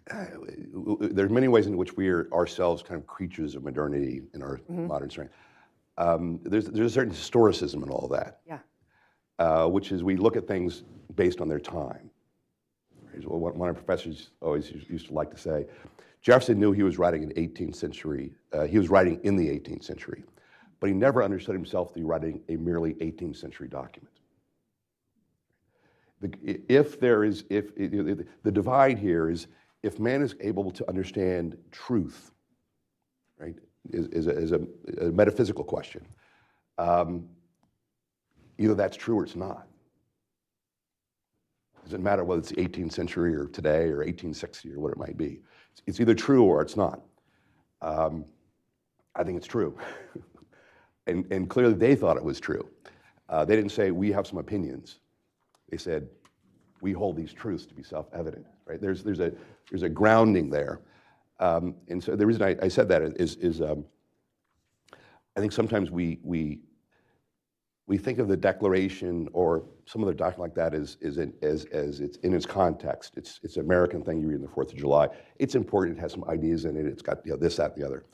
There's many ways in which we are ourselves kind of creatures of modernity in our modern strength. There's a certain historicism in all that. Yeah. Which is we look at things based on their time. One of my professors always used to like to say, Jefferson knew he was writing in 18th century, he was writing in the 18th century, but he never understood himself to be writing a merely 18th century document. The divide here is if man is able to understand truth, right, is a metaphysical question. Either that's true or it's not. It doesn't matter whether it's the 18th century or today or 1860 or what it might be. It's either true or it's not. I think it's true. and clearly they thought it was true. They didn't say, we have some opinions. They said, we hold these truths to be self-evident, right? There's a grounding there. And so the reason I said that is I think sometimes we think of the Declaration or some other document like that as it's in its context. It's an American thing you read on the 4th of July. It's important, it has some ideas in it, it's got this, that, and the other.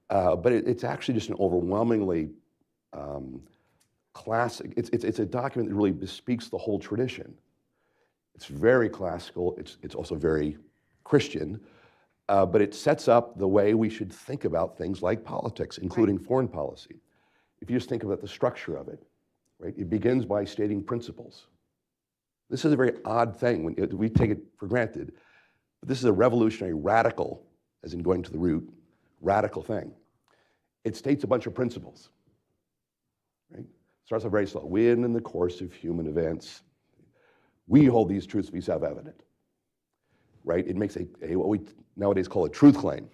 But it's actually just an overwhelmingly classic, it's a document that really bespeaks the whole tradition. It's very classical, it's also very Christian, but it sets up the way we should think about things like politics, including foreign policy. If you just think about the structure of it, right? It begins by stating principles. This is a very odd thing when we take it for granted, but this is a revolutionary, radical, as in going to the root, radical thing. It states a bunch of principles, right? Starts off very slow. When in the course of human events, we hold these truths to be self-evident, right? It makes what we nowadays call a truth claim.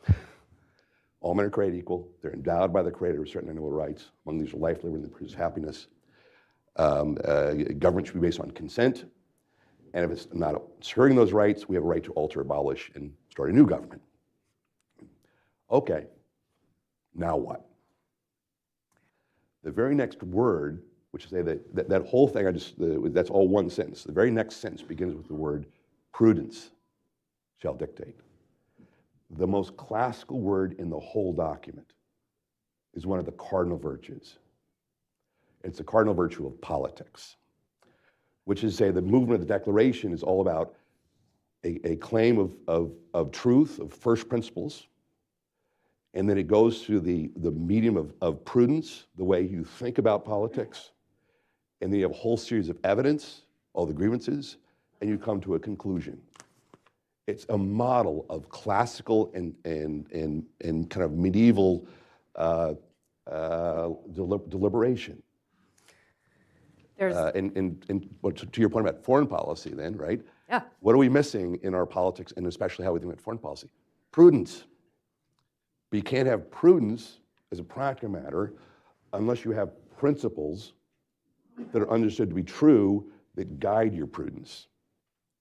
All men are created equal. They're endowed by the Creator with certain inalienable rights. Among these are life, liberty, and the pursuit of happiness. Government should be based on consent. And if it's not securing those rights, we have a right to alter, abolish, and start a new government. Okay, now what? The very next word, which is that whole thing, that's all one sentence. The very next sentence begins with the word prudence shall dictate. The most classical word in the whole document is one of the cardinal virtues. It's the cardinal virtue of politics, which is to say the movement of the Declaration is all about a claim of truth, of first principles, and then it goes through the medium of prudence, the way you think about politics, and then you have a whole series of evidence, all the grievances, and you come to a conclusion. It's a model of classical and kind of medieval deliberation. To your point about foreign policy then, right? Yeah. What are we missing in our politics, and especially how we think about foreign policy? Prudence. But you can't have prudence as a practical matter unless you have principles that are understood to be true that guide your prudence.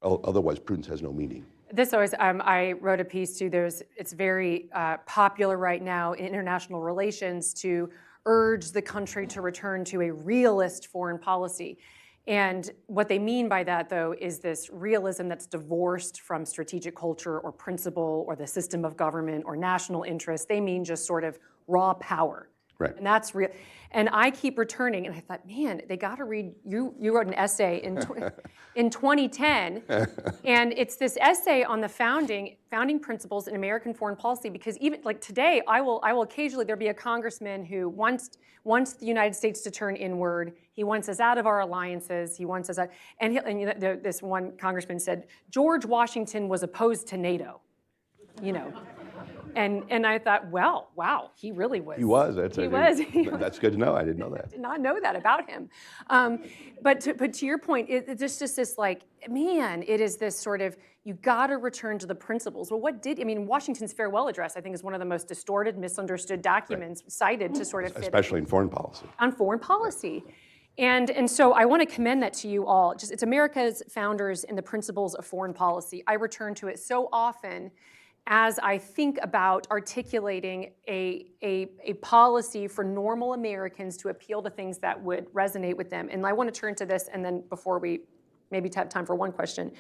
Otherwise, prudence has no meaning. This always, I wrote a piece too, it's very popular right now in international relations to urge the country to return to a realist foreign policy. And what they mean by that, though, is this realism that's divorced from strategic culture or principle or the system of government or national interest. They mean just sort of raw power. Right. And that's real. And I keep returning, and I thought, man, they got to read. You wrote an essay in 2010, and it's this essay on the founding principles in American foreign policy. Because even like today, I will occasionally there'll be a congressman who wants the United States to turn inward. He wants us out of our alliances. He wants us out. And this one congressman said George Washington was opposed to NATO. You know. And I thought, well, wow, he really was. He was. That's good to know. I didn't know that. I did not know that about him. But to your point, it's just this like, man, it is this sort of, you got to return to the principles. Well, Washington's farewell address, I think, is one of the most distorted, misunderstood documents cited to sort of fit. Especially in foreign policy. On foreign policy. And so I want to commend that to you all. It's America's founders and the principles of foreign policy. I return to it so often as I think about articulating a policy for normal Americans to appeal to things that would resonate with them. And I want to turn to this, and then before we maybe have time for one question,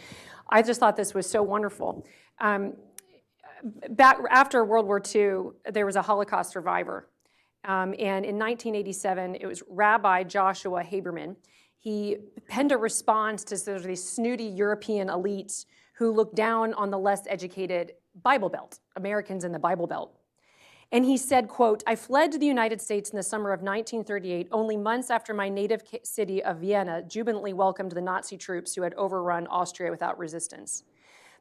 I just thought this was so wonderful. Back after World War II, there was a Holocaust survivor. And in 1987, it was Rabbi Joshua Haberman. He penned a response to sort of these snooty European elites who looked down on the less educated Bible Belt, Americans in the Bible Belt. And he said, quote, "I fled to the United States in the summer of 1938, only months after my native city of Vienna jubilantly welcomed the Nazi troops who had overrun Austria without resistance.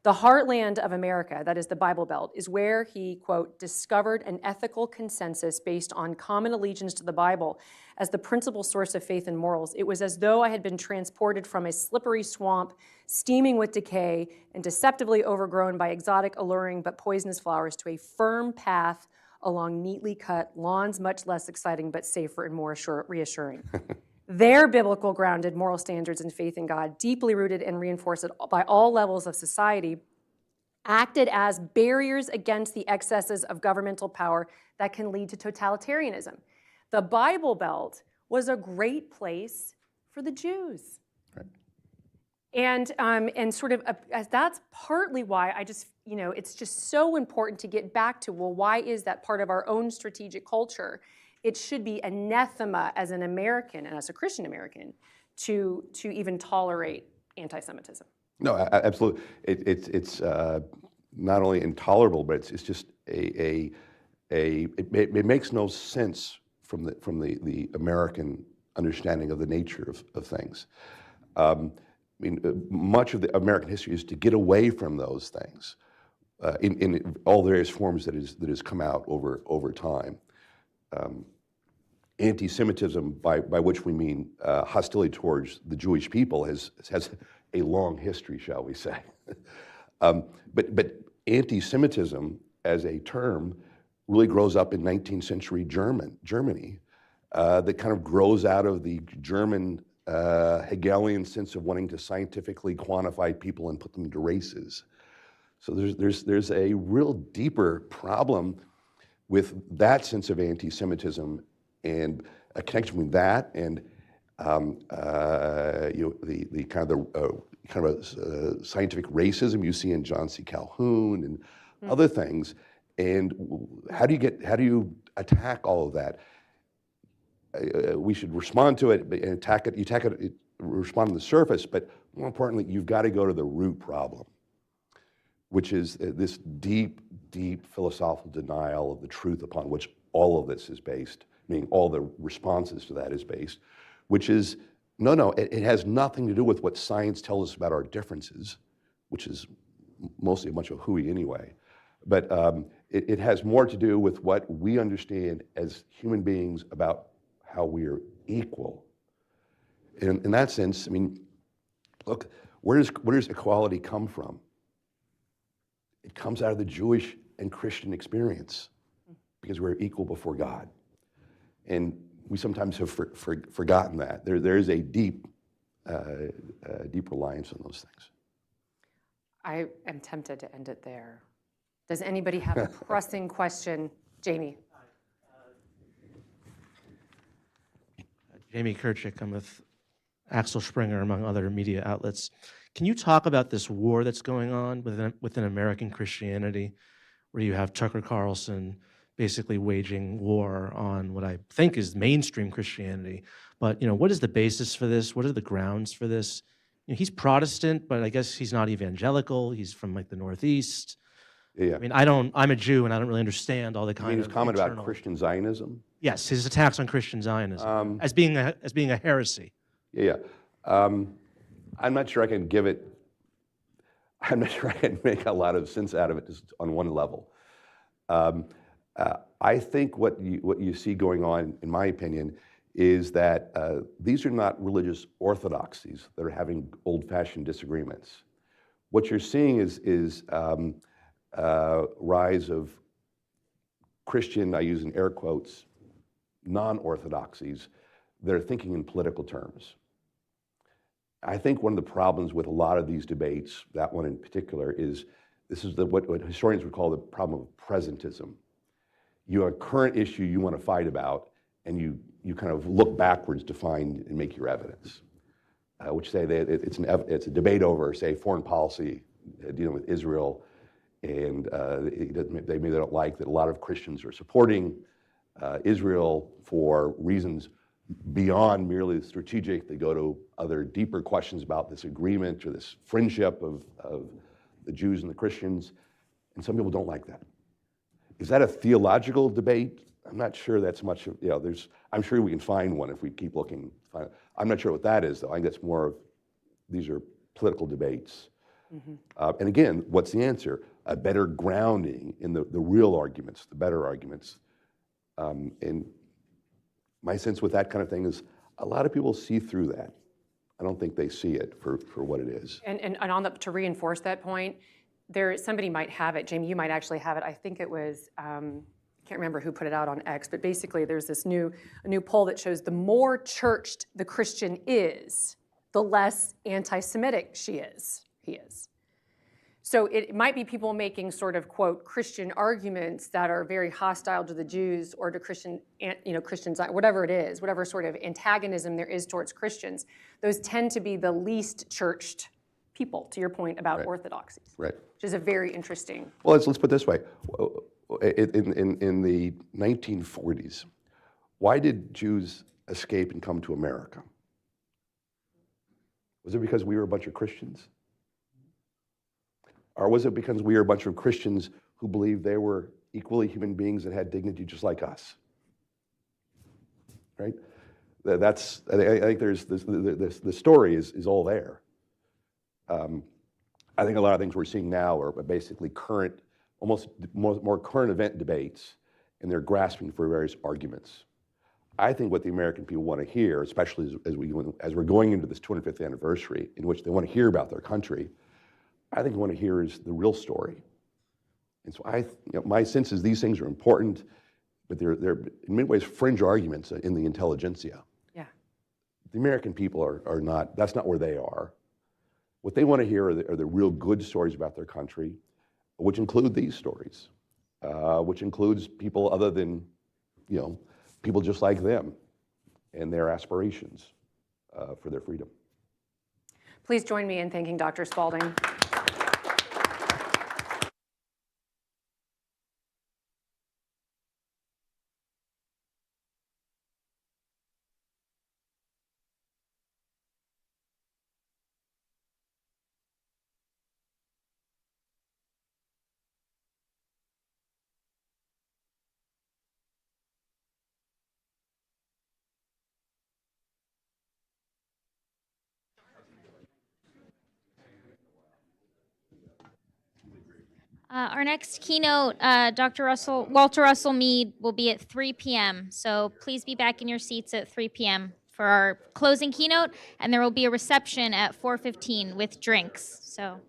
The heartland of America, that is the Bible Belt, is where he, quote, discovered an ethical consensus based on common allegiance to the Bible as the principal source of faith and morals. It was as though I had been transported from a slippery swamp, steaming with decay and deceptively overgrown by exotic, alluring, but poisonous flowers to a firm path along neatly cut lawns, much less exciting, but safer and more reassuring." Their biblical grounded moral standards and faith in God, deeply rooted and reinforced by all levels of society, acted as barriers against the excesses of governmental power that can lead to totalitarianism. The Bible Belt was a great place for the Jews. And sort of that's partly why I just, it's just so important to get back to, well, why is that part of our own strategic culture? It should be anathema as an American and as a Christian American to even tolerate anti-Semitism. No, absolutely. It's not only intolerable, but it's just it makes no sense from the American understanding of the nature of things. I mean, much of the American history is to get away from those things in all the various forms that has come out over time. Anti-Semitism, by which we mean hostility towards the Jewish people, has a long history, shall we say. But anti-Semitism as a term really grows up in 19th century Germany that kind of grows out of the German Hegelian sense of wanting to scientifically quantify people and put them into races. So there's a real deeper problem with that sense of anti-Semitism and a connection between that and the kind of scientific racism you see in John C. Calhoun and other things. And how do you attack all of that? We should respond to it and attack it. You attack it, respond on the surface, but more importantly, you've got to go to the root problem, which is this deep, deep philosophical denial of the truth upon which all of this is based, meaning all the responses to that is based, which is, no, it has nothing to do with what science tells us about our differences, which is mostly a bunch of hooey anyway. But it has more to do with what we understand as human beings about how we are equal. In that sense, I mean, look, where does equality come from? It comes out of the Jewish and Christian experience because we're equal before God. And we sometimes have forgotten that. There is a deep reliance on those things. I am tempted to end it there. Does anybody have a pressing question? Jamie. Jamie Kirchick, I'm with Axel Springer, among other media outlets. Can you talk about this war that's going on within American Christianity, where you have Tucker Carlson basically waging war on what I think is mainstream Christianity? But what is the basis for this? What are the grounds for this? He's Protestant, but I guess he's not evangelical. He's from like the Northeast. Yeah. I mean, I'm a Jew, and I don't really understand all the kind of his comment about Christian Zionism? Yes, his attacks on Christian Zionism as being a heresy. Yeah. I'm not sure I can give it. I'm not sure I can make a lot of sense out of it just on one level. I think what you see going on, in my opinion, is that these are not religious orthodoxies that are having old-fashioned disagreements. What you're seeing is rise of Christian, I use in air quotes, non-orthodoxies that are thinking in political terms. I think one of the problems with a lot of these debates, that one in particular, is this is what historians would call the problem of presentism. You have a current issue you want to fight about, and you kind of look backwards to find and make your evidence, which say that it's a debate over, say, foreign policy dealing with Israel, and they maybe don't like that a lot of Christians are supporting Israel for reasons beyond merely the strategic. They go to other deeper questions about this agreement or this friendship of the Jews and the Christians, and some people don't like that. Is that a theological debate? I'm not sure that's much of, I'm sure we can find one if we keep looking. I'm not sure what that is, though. I think it's more of, these are political debates. Mm-hmm. And again, what's the answer? A better grounding in the real arguments, the better arguments. And my sense with that kind of thing is a lot of people see through that. I don't think they see it for what it is. And to reinforce that point, somebody might have it. Jamie, you might actually have it. I think it was can't remember who put it out on X, but basically there's a new poll that shows the more churched the Christian is, the less anti-Semitic he is. So it might be people making sort of, quote, Christian arguments that are very hostile to the Jews or to Christians, whatever it is, whatever sort of antagonism there is towards Christians. Those tend to be the least churched people, to your point about orthodoxies. Right. Which is a very interesting. Well, let's put it this way. In the 1940s, why did Jews escape and come to America? Was it because we were a bunch of Christians? Or was it because we were a bunch of Christians who believed they were equally human beings that had dignity just like us? Right? I think there's the story is all there. I think a lot of things we're seeing now are basically current, almost more current event debates, and they're grasping for various arguments. I think what the American people want to hear, especially as we're going into this 25th anniversary, in which they want to hear about their country, I think what I want to hear is the real story. And so my sense is these things are important, but they're in many ways fringe arguments in the intelligentsia. Yeah. The American people are not, that's not where they are. What they want to hear are the real good stories about their country, which include these stories, which includes people other than, people just like them and their aspirations for their freedom. Please join me in thanking Dr. Spalding. Our next keynote, Walter Russell Mead, will be at 3 p.m. So please be back in your seats at 3 p.m. for our closing keynote, and there will be a reception at 4:15 with drinks. So.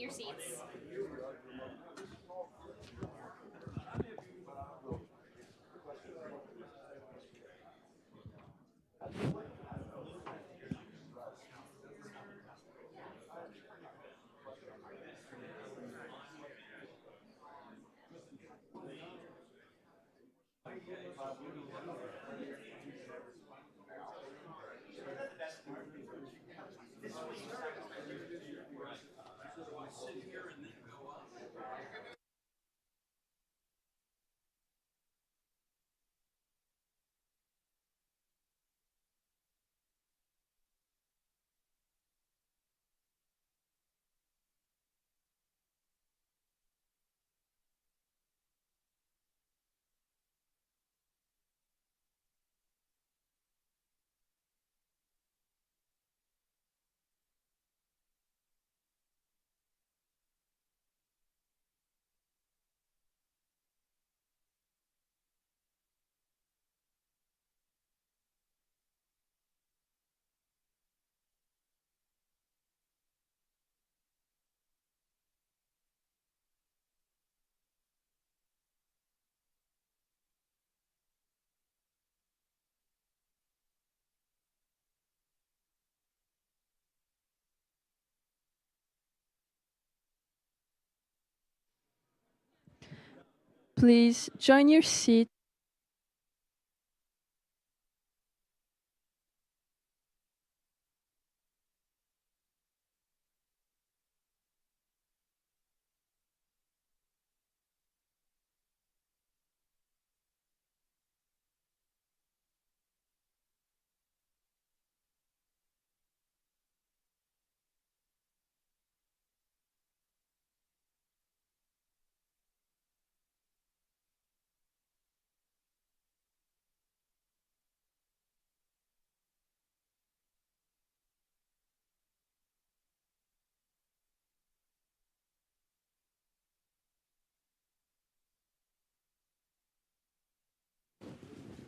your seats. Please join your seat.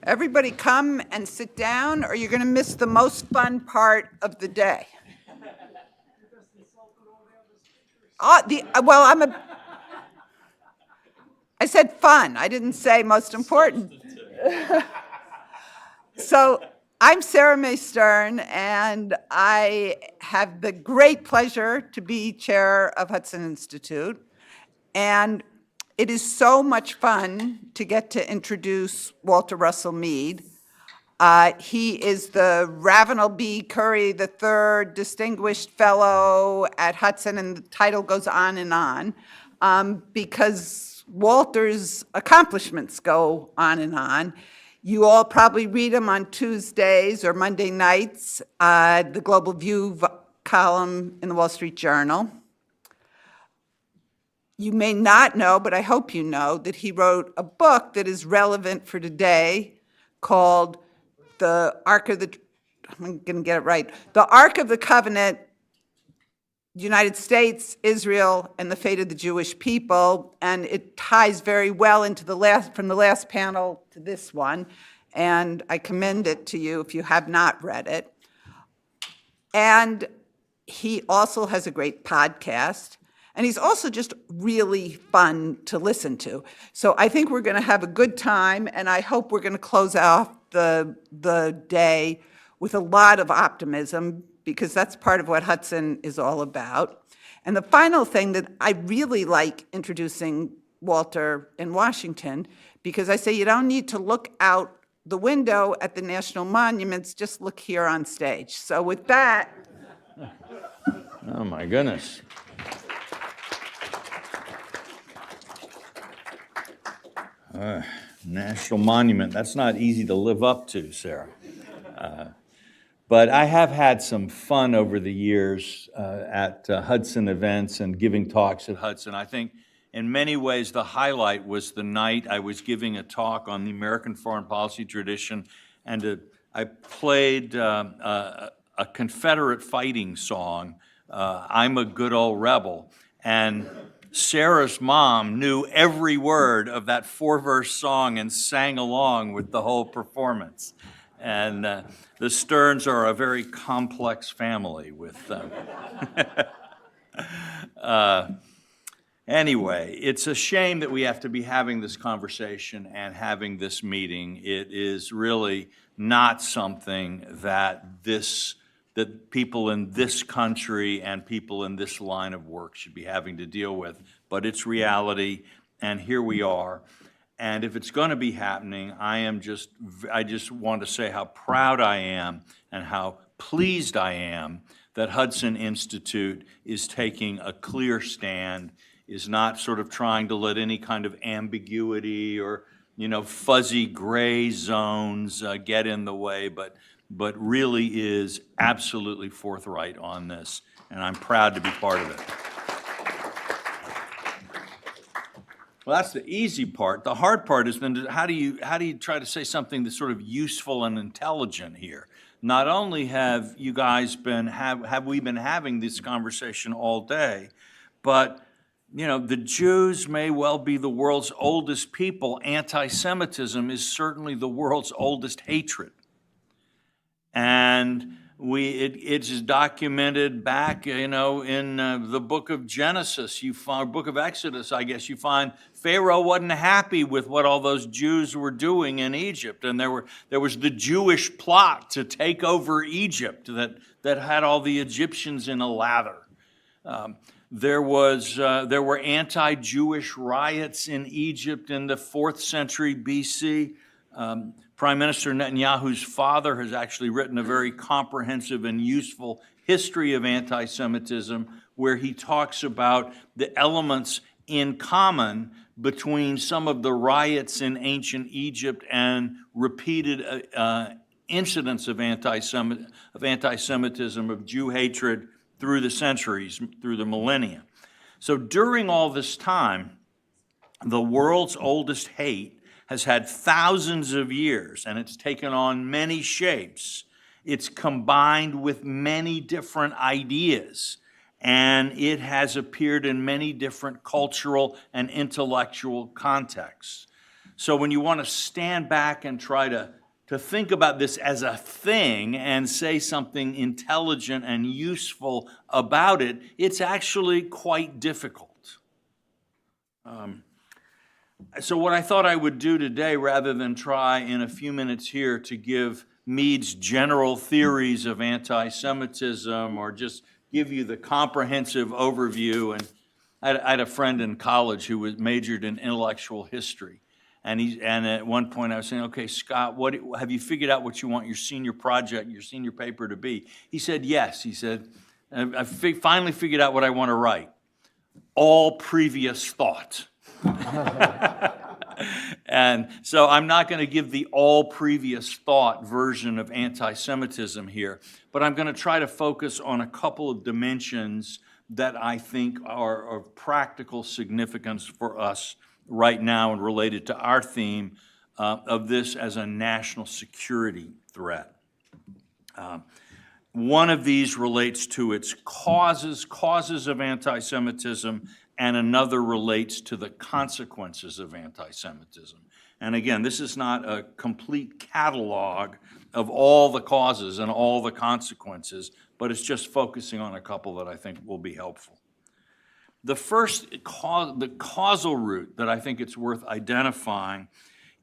Everybody come and sit down, or you're going to miss the most fun part of the day. I said fun. I didn't say most important. So I'm Sarah May Stern, and I have the great pleasure to be chair of Hudson Institute. And it is so much fun to get to introduce Walter Russell Mead. He is the Ravenel B. Curry III Distinguished Fellow at Hudson, and the title goes on, because Walter's accomplishments go on and on. You all probably read him on Tuesdays or Monday nights, the Global View column in the Wall Street Journal. You may not know, but I hope you know, that he wrote a book that is relevant for today called The Ark of the, I'm going to get it right, The Ark of the Covenant, United States, Israel, and the Fate of the Jewish People. And it ties very well into from the last panel to this one. And I commend it to you if you have not read it. And he also has a great podcast. And he's also just really fun to listen to. So I think we're going to have a good time, and I hope we're going to close off the day with a lot of optimism, because that's part of what Hudson is all about. And the final thing that I really like introducing Walter in Washington, because I say you don't need to look out the window at the national monuments, just look here on stage. So with that. Oh my goodness. National monument, that's not easy to live up to, Sarah. But I have had some fun over the years at Hudson events and giving talks at Hudson. I think in many ways the highlight was the night I was giving a talk on the American foreign policy tradition, and I played a Confederate fighting song, I'm a Good Old Rebel, and Sarah's mom knew every word of that 4-verse song and sang along with the whole performance. And the Sterns are a very complex family with Anyway, it's a shame that we have to be having this conversation and having this meeting. It is really not something that people in this country and people in this line of work should be having to deal with, but it's reality, and here we are. And if it's going to be happening, I just want to say how proud I am and how pleased I am that Hudson Institute is taking a clear stand, is not sort of trying to let any kind of ambiguity or, fuzzy gray zones get in the way, but really is absolutely forthright on this, and I'm proud to be part of it. Well, that's the easy part. The hard part is then how do you try to say something that's sort of useful and intelligent here? Not only have you guys have we been having this conversation all day, but the Jews may well be the world's oldest people. Anti-Semitism is certainly the world's oldest hatred. And it's documented back, in the book of Genesis, book of Exodus, I guess, you find Pharaoh wasn't happy with what all those Jews were doing in Egypt. And there was the Jewish plot to take over Egypt that had all the Egyptians in a lather. There were anti-Jewish riots in Egypt in the 4th century BC. Prime Minister Netanyahu's father has actually written a very comprehensive and useful history of anti-Semitism, where he talks about the elements in common between some of the riots in ancient Egypt and repeated incidents of anti-Semitism, of Jew hatred through the centuries, through the millennia. So during all this time, the world's oldest hate has had thousands of years, and it's taken on many shapes. It's combined with many different ideas, and it has appeared in many different cultural and intellectual contexts. So when you want to stand back and try to think about this as a thing and say something intelligent and useful about it, it's actually quite difficult. So what I thought I would do today, rather than try in a few minutes here to give Mead's general theories of anti-Semitism or just give you the comprehensive overview, and I had a friend in college who majored in intellectual history, and at one point I was saying, okay, Scott, have you figured out what you want your senior project, your senior paper to be? He said, yes. He said, I finally figured out what I want to write. All previous thought. And so I'm not going to give the all previous thought version of anti-Semitism here, but I'm going to try to focus on a couple of dimensions that I think are of practical significance for us right now and related to our theme of this as a national security threat. One of these relates to its causes of anti-Semitism, and another relates to the consequences of anti-Semitism. And again, this is not a complete catalog of all the causes and all the consequences, but it's just focusing on a couple that I think will be helpful. The first, the causal root that I think it's worth identifying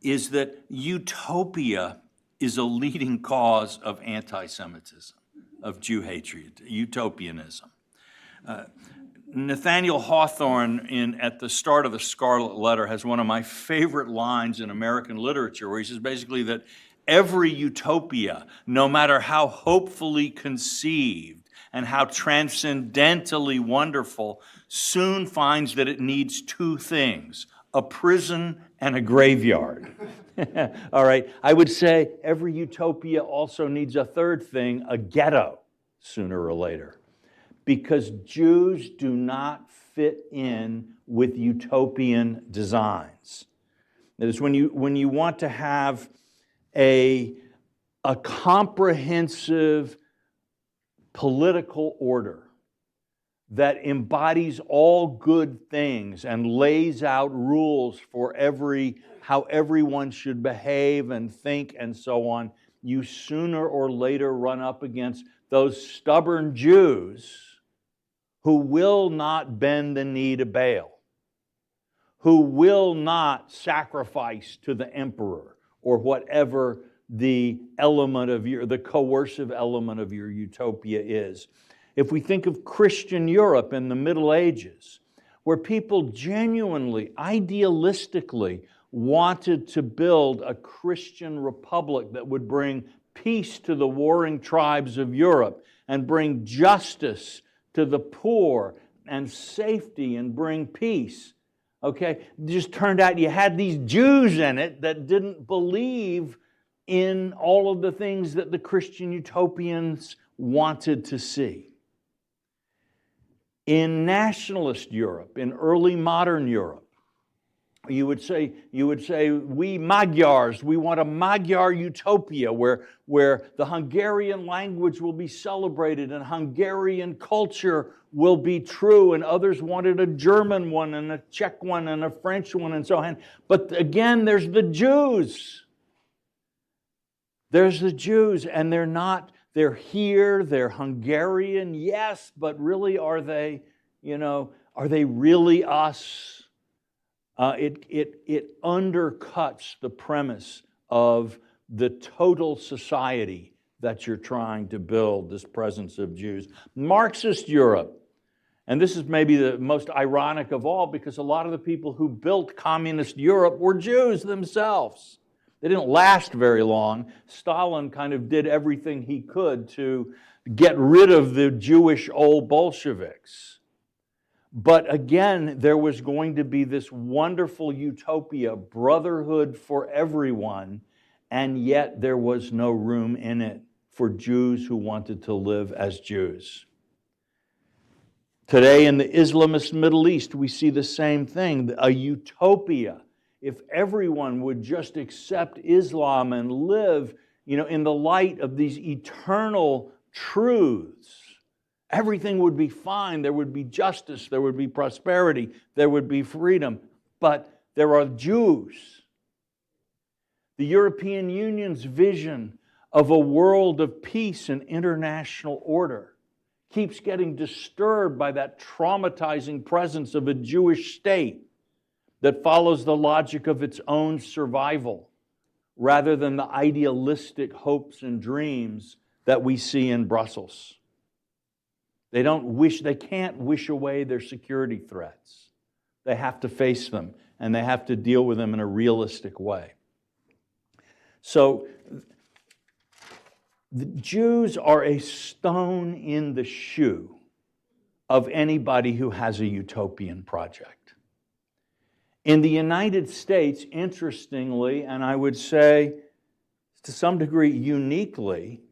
is that utopia is a leading cause of anti-Semitism, of Jew hatred, utopianism. Nathaniel Hawthorne, at the start of The Scarlet Letter, has one of my favorite lines in American literature, where he says basically that every utopia, no matter how hopefully conceived and how transcendentally wonderful, soon finds that it needs two things: a prison and a graveyard. All right, I would say every utopia also needs a third thing: a ghetto, sooner or later. Because Jews do not fit in with utopian designs. That is, when you want to have a comprehensive political order that embodies all good things and lays out rules for how everyone should behave and think and so on, you sooner or later run up against those stubborn Jews who will not bend the knee to Baal. who will not sacrifice to the emperor or whatever the element of the coercive element of your utopia is. If we think of Christian Europe in the Middle Ages, where people genuinely, idealistically wanted to build a Christian republic that would bring peace to the warring tribes of Europe and bring justice to the poor and safety and bring peace. Okay, it just turned out you had these Jews in it that didn't believe in all of the things that the Christian utopians wanted to see. In nationalist Europe, in early modern Europe, you would say, we Magyars, we want a Magyar utopia where the Hungarian language will be celebrated and Hungarian culture will be true, and others wanted a German one and a Czech one and a French one and so on. But again, there's the Jews. There's the Jews, and they're here, they're Hungarian, yes, but really are they really us? It undercuts the premise of the total society that you're trying to build, this presence of Jews. Marxist Europe, and this is maybe the most ironic of all, because a lot of the people who built communist Europe were Jews themselves. They didn't last very long. Stalin kind of did everything he could to get rid of the Jewish old Bolsheviks. But again, there was going to be this wonderful utopia, brotherhood for everyone, and yet there was no room in it for Jews who wanted to live as Jews. Today in the Islamist Middle East, we see the same thing, a utopia. If everyone would just accept Islam and live, in the light of these eternal truths, everything would be fine. There would be justice, there would be prosperity, there would be freedom. But there are Jews. The European Union's vision of a world of peace and international order keeps getting disturbed by that traumatizing presence of a Jewish state that follows the logic of its own survival rather than the idealistic hopes and dreams that we see in Brussels. They can't wish away their security threats. They have to face them, and they have to deal with them in a realistic way. So the Jews are a stone in the shoe of anybody who has a utopian project. In the United States, interestingly, and I would say to some degree uniquely,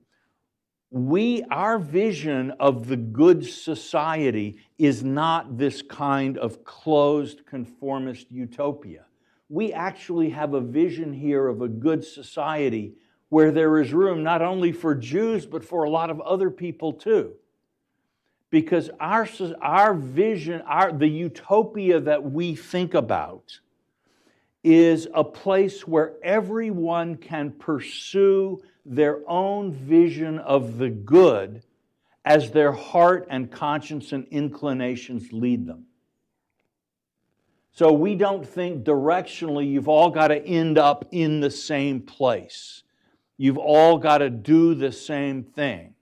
our vision of the good society is not this kind of closed conformist utopia. We actually have a vision here of a good society where there is room not only for Jews, but for a lot of other people too. Because our vision, the utopia that we think about is a place where everyone can pursue their own vision of the good as their heart and conscience and inclinations lead them. So we don't think directionally you've all got to end up in the same place. You've all got to do the same thing.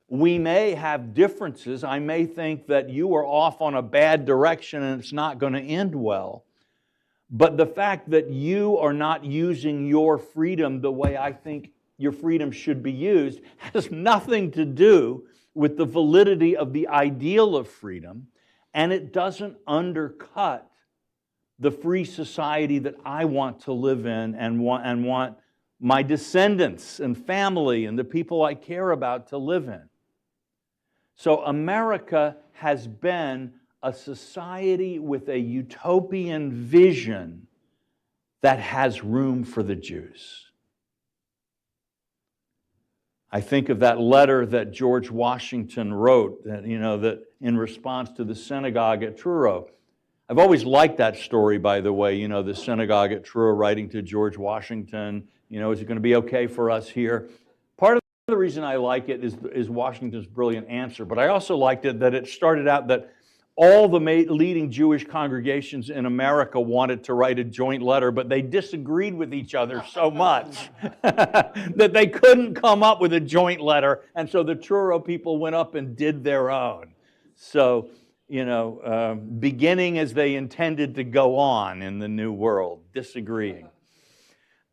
We may have differences. I may think that you are off on a bad direction and it's not going to end well. But the fact that you are not using your freedom the way I think your freedom should be used has nothing to do with the validity of the ideal of freedom, and it doesn't undercut the free society that I want to live in and want my descendants and family and the people I care about to live in. So America has been a society with a utopian vision that has room for the Jews. I think of that letter that George Washington wrote that in response to the synagogue at Truro. I've always liked that story, by the way, the synagogue at Truro writing to George Washington, is it going to be okay for us here? Part of the reason I like it is Washington's brilliant answer, but I also liked it that it started out that all the leading Jewish congregations in America wanted to write a joint letter, but they disagreed with each other so much that they couldn't come up with a joint letter, and so the Truro people went up and did their own. So, beginning as they intended to go on in the New World, disagreeing.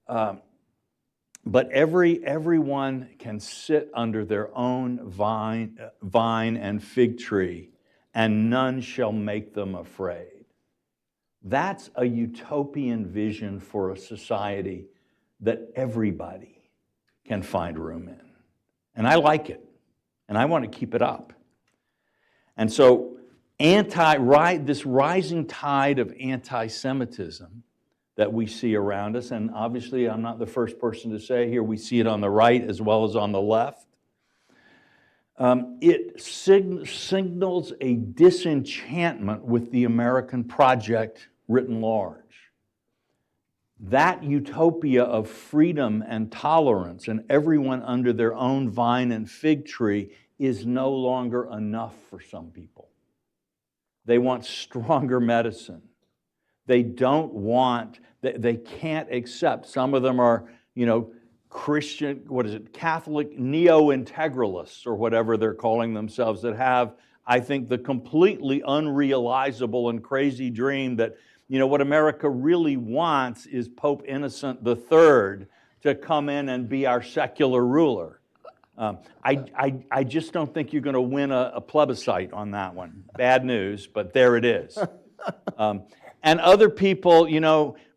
But everyone can sit under their own vine and fig tree, and none shall make them afraid. That's a utopian vision for a society that everybody can find room in. And I like it, and I want to keep it up. And so this rising tide of anti-Semitism that we see around us, and obviously I'm not the first person to say here, we see it on the right as well as on the left. It signals a disenchantment with the American project written large. That utopia of freedom and tolerance and everyone under their own vine and fig tree is no longer enough for some people. They want stronger medicine. They don't want, they can't accept. Some of them are, Christian, Catholic neo-integralists or whatever they're calling themselves, that have, I think, the completely unrealizable and crazy dream that, what America really wants is Pope Innocent III to come in and be our secular ruler. I just don't think you're going to win a plebiscite on that one. Bad news, but there it is. And other people,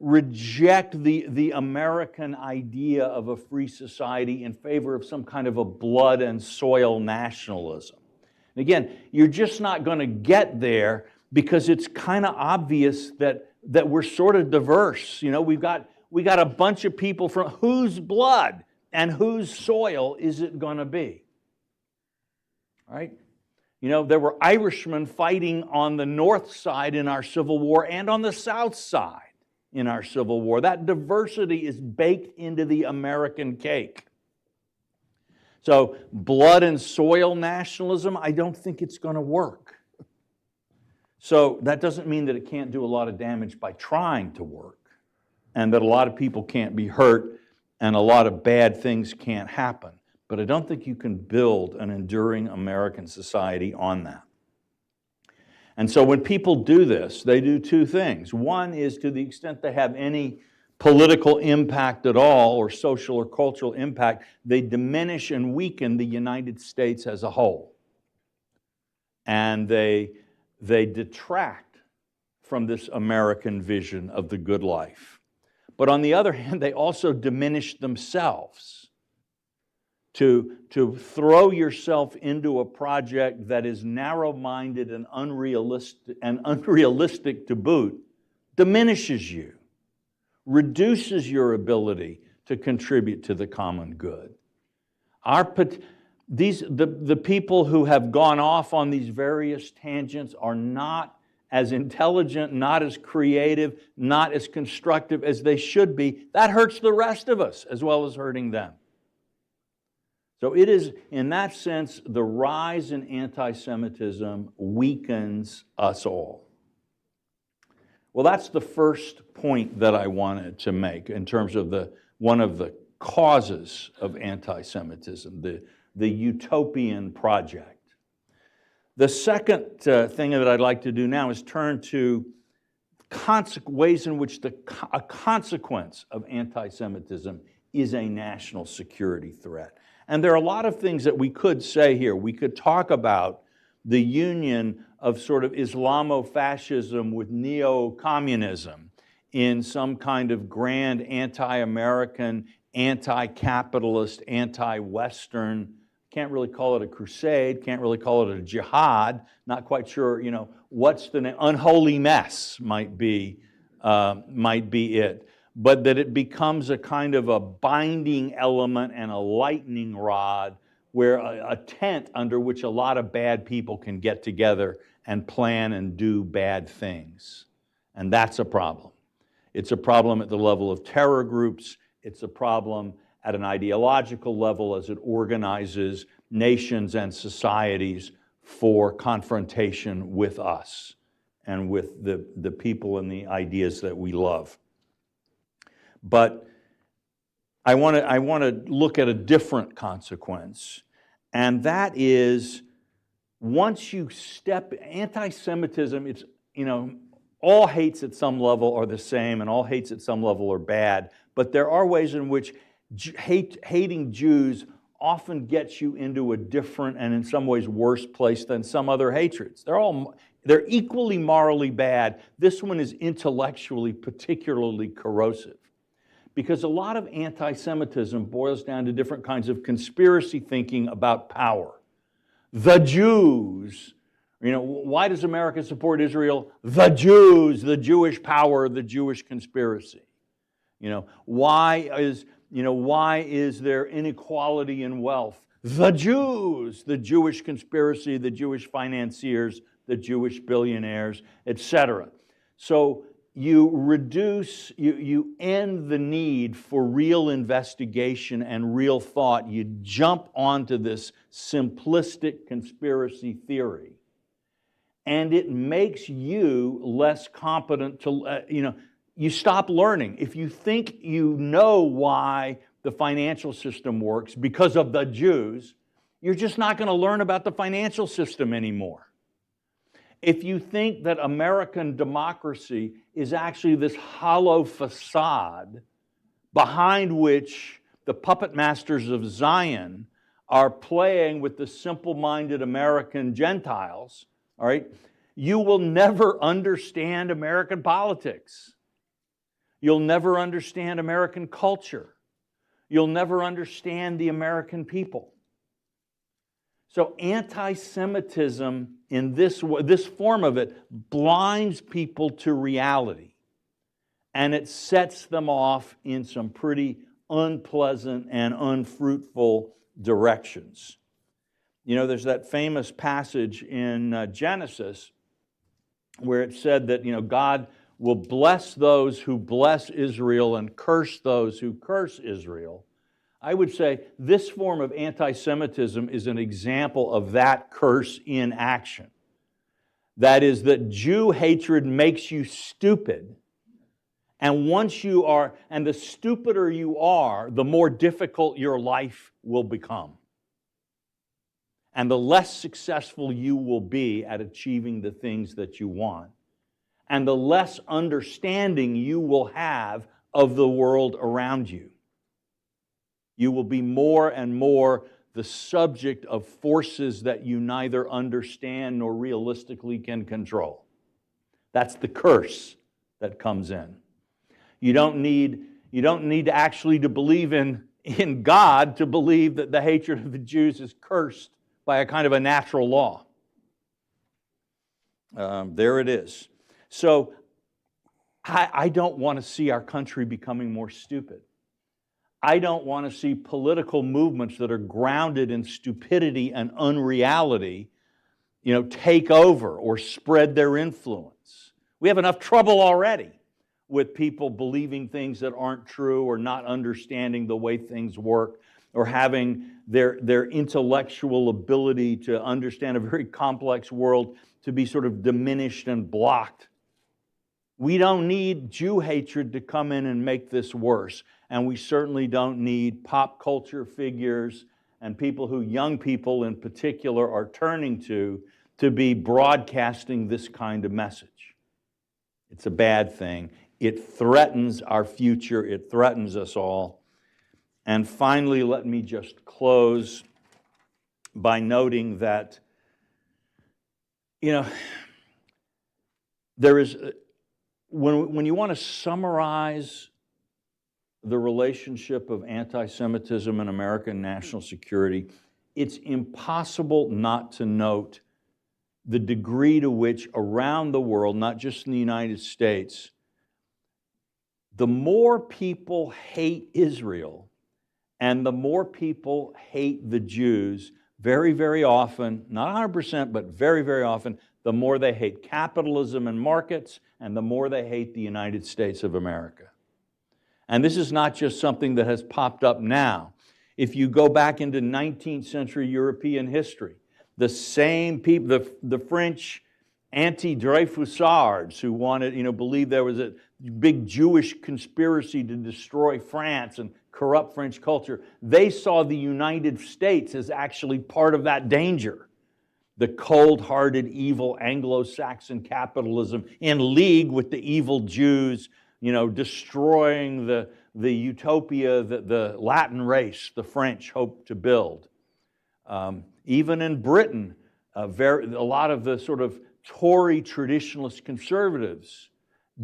reject the American idea of a free society in favor of some kind of a blood and soil nationalism. And again, you're just not going to get there because it's kind of obvious that we're sort of diverse. We got a bunch of people from whose blood and whose soil is it going to be? Right? There were Irishmen fighting on the north side in our Civil War and on the south side in our Civil War. That diversity is baked into the American cake. So blood and soil nationalism, I don't think it's going to work. So that doesn't mean that it can't do a lot of damage by trying to work, and that a lot of people can't be hurt and a lot of bad things can't happen. But I don't think you can build an enduring American society on that. And so when people do this, they do two things. One is, to the extent they have any political impact at all, or social or cultural impact, they diminish and weaken the United States as a whole. And they detract from this American vision of the good life. But on the other hand, they also diminish themselves. To throw yourself into a project that is narrow-minded and unrealistic to boot diminishes you, reduces your ability to contribute to the common good. The people who have gone off on these various tangents are not as intelligent, not as creative, not as constructive as they should be. That hurts the rest of us as well as hurting them. So it is, in that sense, the rise in anti-Semitism weakens us all. Well, that's the first point that I wanted to make in terms of one of the causes of anti-Semitism, the utopian project. The second thing that I'd like to do now is turn to ways in which a consequence of anti-Semitism is a national security threat. And there are a lot of things that we could say here. We could talk about the union of sort of Islamofascism with neo-communism in some kind of grand anti-American, anti-capitalist, anti-Western, can't really call it a crusade, can't really call it a jihad, not quite sure, what's the name, unholy mess might be it. But that it becomes a kind of a binding element and a lightning rod, where a tent under which a lot of bad people can get together and plan and do bad things. And that's a problem. It's a problem at the level of terror groups. It's a problem at an ideological level as it organizes nations and societies for confrontation with us and with the people and the ideas that we love. But I want to look at a different consequence, and that is once you step, anti-Semitism, it's, all hates at some level are the same and all hates at some level are bad, but there are ways in which hating Jews often gets you into a different and in some ways worse place than some other hatreds. They're equally morally bad. This one is intellectually particularly corrosive, because a lot of anti-Semitism boils down to different kinds of conspiracy thinking about power. The Jews, why does America support Israel? The Jews, the Jewish power, the Jewish conspiracy. Why is there inequality in wealth? The Jews, the Jewish conspiracy, the Jewish financiers, the Jewish billionaires, etc. So you end the need for real investigation and real thought. You jump onto this simplistic conspiracy theory, and it makes you less competent to, you stop learning. If you think you know why the financial system works because of the Jews, you're just not going to learn about the financial system anymore. If you think that American democracy is actually this hollow facade behind which the puppet masters of Zion are playing with the simple-minded American Gentiles, all right, you will never understand American politics. You'll never understand American culture. You'll never understand the American people. So anti-Semitism in this form of it blinds people to reality, and it sets them off in some pretty unpleasant and unfruitful directions. There's that famous passage in Genesis where it said that God will bless those who bless Israel and curse those who curse Israel. I would say this form of anti-Semitism is an example of that curse in action. That is, that Jew hatred makes you stupid, and the stupider you are, the more difficult your life will become, and the less successful you will be at achieving the things that you want, and the less understanding you will have of the world around you. You will be more and more the subject of forces that you neither understand nor realistically can control. That's the curse that comes in. You don't need to actually to believe in God to believe that the hatred of the Jews is cursed by a kind of a natural law. There it is. So I don't want to see our country becoming more stupid. I don't want to see political movements that are grounded in stupidity and unreality, take over or spread their influence. We have enough trouble already with people believing things that aren't true or not understanding the way things work or having their intellectual ability to understand a very complex world to be sort of diminished and blocked. We don't need Jew hatred to come in and make this worse. And we certainly don't need pop culture figures and people who young people in particular are turning to be broadcasting this kind of message. It's a bad thing. It threatens our future. It threatens us all. And finally, let me just close by noting that, there is, when you want to summarize the relationship of anti-Semitism and American national security, it's impossible not to note the degree to which around the world, not just in the United States, the more people hate Israel and the more people hate the Jews, very, very often, not 100%, but very, very often, the more they hate capitalism and markets and the more they hate the United States of America. And this is not just something that has popped up now. If you go back into 19th century European history, The same people, the French anti-Dreyfusards who wanted, believed there was a big Jewish conspiracy to destroy France and corrupt French culture, they saw the United States as actually part of that danger. The cold-hearted, evil Anglo-Saxon capitalism in league with the evil Jews, destroying the utopia that the Latin race, the French, hoped to build. Even in Britain, a lot of the sort of Tory traditionalist conservatives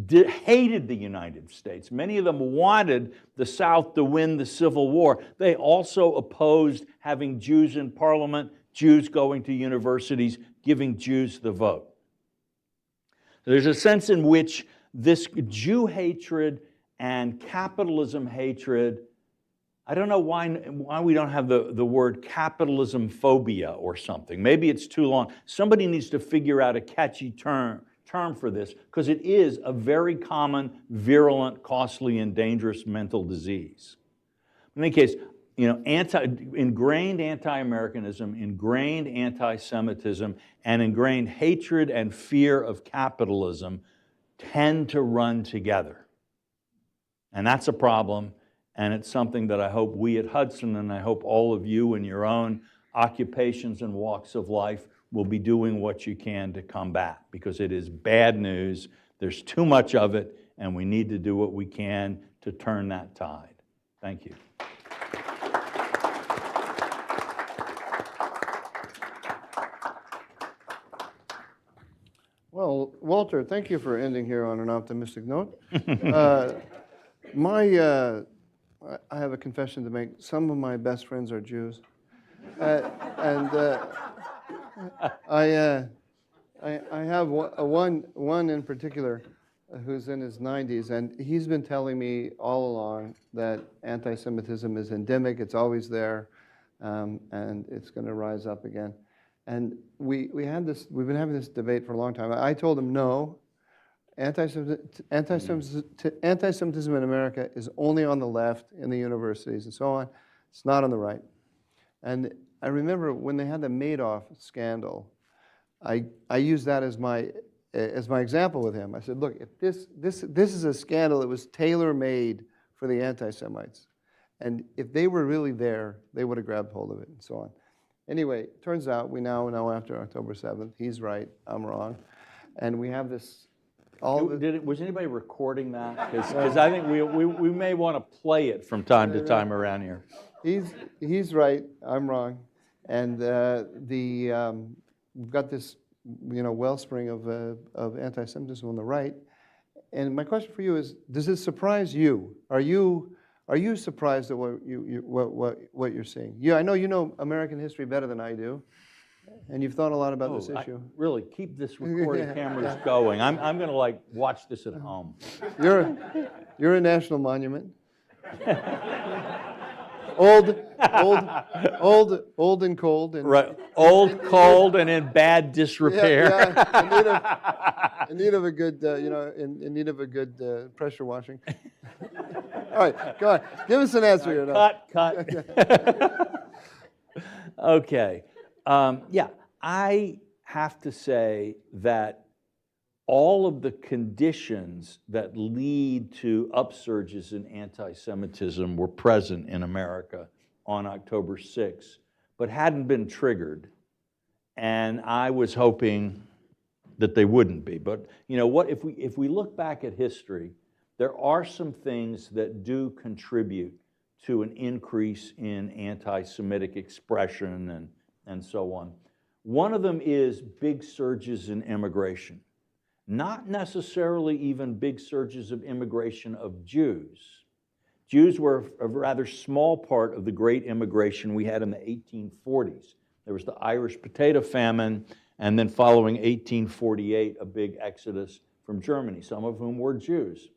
hated the United States. Many of them wanted the South to win the Civil War. They also opposed having Jews in Parliament, Jews going to universities, giving Jews the vote. There's a sense in which this Jew hatred and capitalism hatred, I don't know why we don't have the word capitalism phobia or something. Maybe it's too long. Somebody needs to figure out a catchy term for this, because it is a very common, virulent, costly, and dangerous mental disease. In any case, ingrained anti-Americanism, ingrained anti-Semitism, and ingrained hatred and fear of capitalism tend to run together. And that's a problem, and it's something that I hope we at Hudson, and I hope all of you in your own occupations and walks of life will be doing what you can to combat, because it is bad news. There's too much of it, and we need to do what we can to turn that tide. Thank you. Well, Walter, thank you for ending here on an optimistic note. I have a confession to make. Some of my best friends are Jews. I have one in particular who's in his 90s, and he's been telling me all along that anti-Semitism is endemic, it's always there, and it's going to rise up again. And we've been having this debate for a long time. I told him, no, anti-Semitism in America is only on the left in the universities and so on. It's not on the right. And I remember when they had the Madoff scandal, I used that as my example with him. I said, look, if this is a scandal that was tailor-made for the anti-Semites, and if they were really there, they would have grabbed hold of it and so on. Anyway, turns out we now know after October 7th, he's right, I'm wrong, and we have this. Was anybody recording that? Because I think we may want to play it from time to time around here. He's right, I'm wrong, and we've got this wellspring of anti-Semitism on the right. And my question for you is: does it surprise you? Are you surprised at what you're seeing? I know you know American history better than I do, and you've thought a lot about this issue. Really, keep this recording cameras going. I'm going to watch this at home. You're a national monument. Old and cold. And right. Old, cold, and in bad disrepair. Yeah. In need of a good, in need of a good pressure washing. All right, go on. Give us an answer here. Cut. Okay. Yeah, I have to say that all of the conditions that lead to upsurges in anti-Semitism were present in America on October 6th, but hadn't been triggered. And I was hoping that they wouldn't be. But you know what? If we look back at history, there are some things that do contribute to an increase in anti-Semitic expression and so on. One of them is big surges in immigration. Not necessarily even big surges of immigration of Jews. Jews were a rather small part of the great immigration we had in the 1840s. There was the Irish potato famine, and then following 1848, a big exodus from Germany, some of whom were Jews.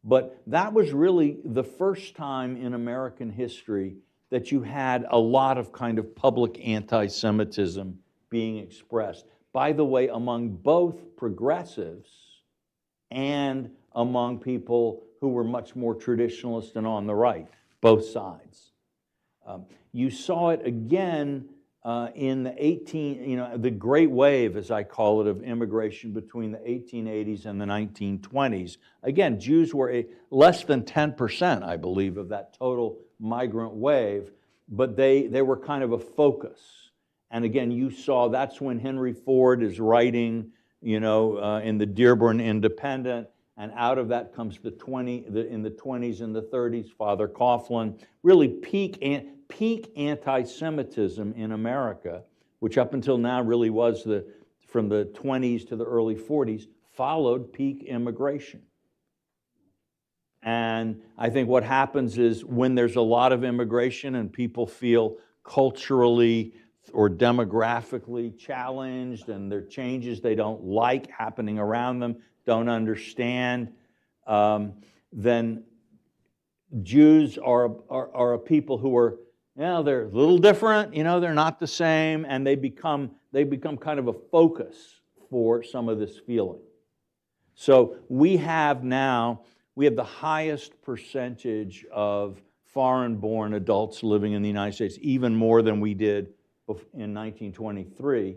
But that was really the first time in American history that you had a lot of kind of public anti-Semitism being expressed. By the way, among both progressives and among people who were much more traditionalist and on the right, both sides. You saw it again in the great wave, as I call it, of immigration between the 1880s and the 1920s. Again, Jews were less than 10%, I believe, of that total migrant wave, but they were kind of a focus. And again, you saw that's when Henry Ford is writing, in the Dearborn Independent, and out of that comes in the 20s and the 30s, Father Coughlin, really peak anti-Semitism in America, which up until now really was from the 20s to the early 40s, followed peak immigration. And I think what happens is when there's a lot of immigration and people feel culturally or demographically challenged and there are changes they don't like happening around them, don't understand, then Jews are a people who are, they're a little different, they're not the same, and they become kind of a focus for some of this feeling. So we have the highest percentage of foreign-born adults living in the United States, even more than we did in 1923.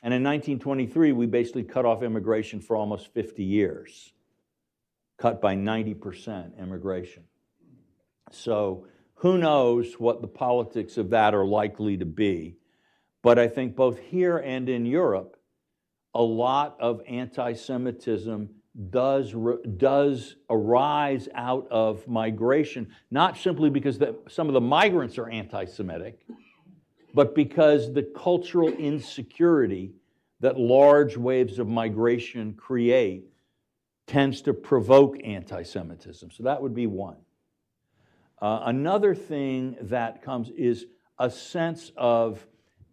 And in 1923, we basically cut off immigration for almost 50 years, cut by 90% immigration. So who knows what the politics of that are likely to be. But I think both here and in Europe, a lot of anti-Semitism does arise out of migration, not simply because some of the migrants are anti-Semitic, but because the cultural insecurity that large waves of migration create tends to provoke anti-Semitism. So that would be one. Another thing that comes is a sense of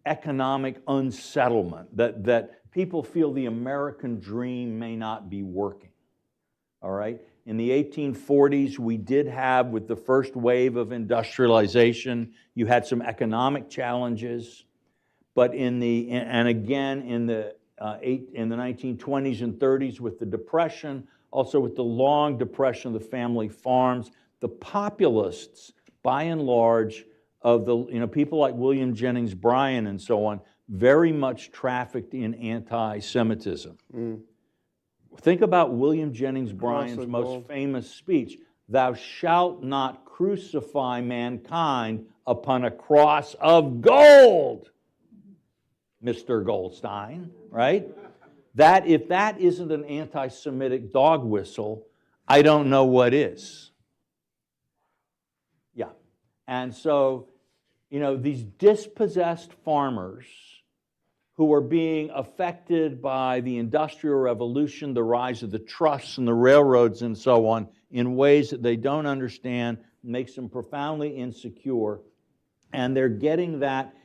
economic unsettlement, that people feel the American dream may not be working, all right? In the 1840s, we did have, with the first wave of industrialization, you had some economic challenges, but and again in the 1920s and 30s with the Depression, also with the long Depression of the family farms, the populists, by and large, of the people like William Jennings Bryan and so on, very much trafficked in anti-Semitism. Think about William Jennings Bryan's most famous speech, "Thou shalt not crucify mankind upon a cross of gold," Mr. Goldstein, right? If that isn't an anti-Semitic dog whistle, I don't know what is. Yeah, and so, these dispossessed farmers who are being affected by the Industrial Revolution, the rise of the trusts and the railroads and so on, in ways that they don't understand, makes them profoundly insecure, and they're getting that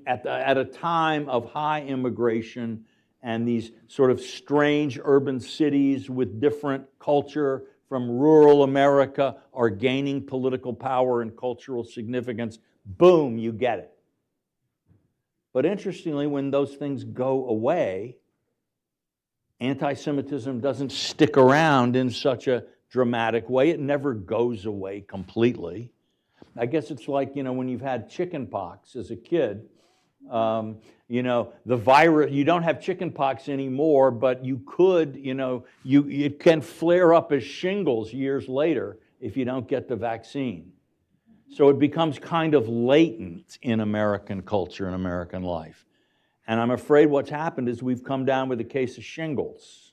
at a time of high immigration and these sort of strange urban cities with different culture from rural America are gaining political power and cultural significance. Boom, you get it. But interestingly, when those things go away, anti-Semitism doesn't stick around in such a dramatic way. It never goes away completely. I guess it's like, when you've had chicken pox as a kid, the virus, you don't have chicken pox anymore, but you could, it can flare up as shingles years later if you don't get the vaccine. So it becomes kind of latent in American culture and American life. And I'm afraid what's happened is we've come down with a case of shingles.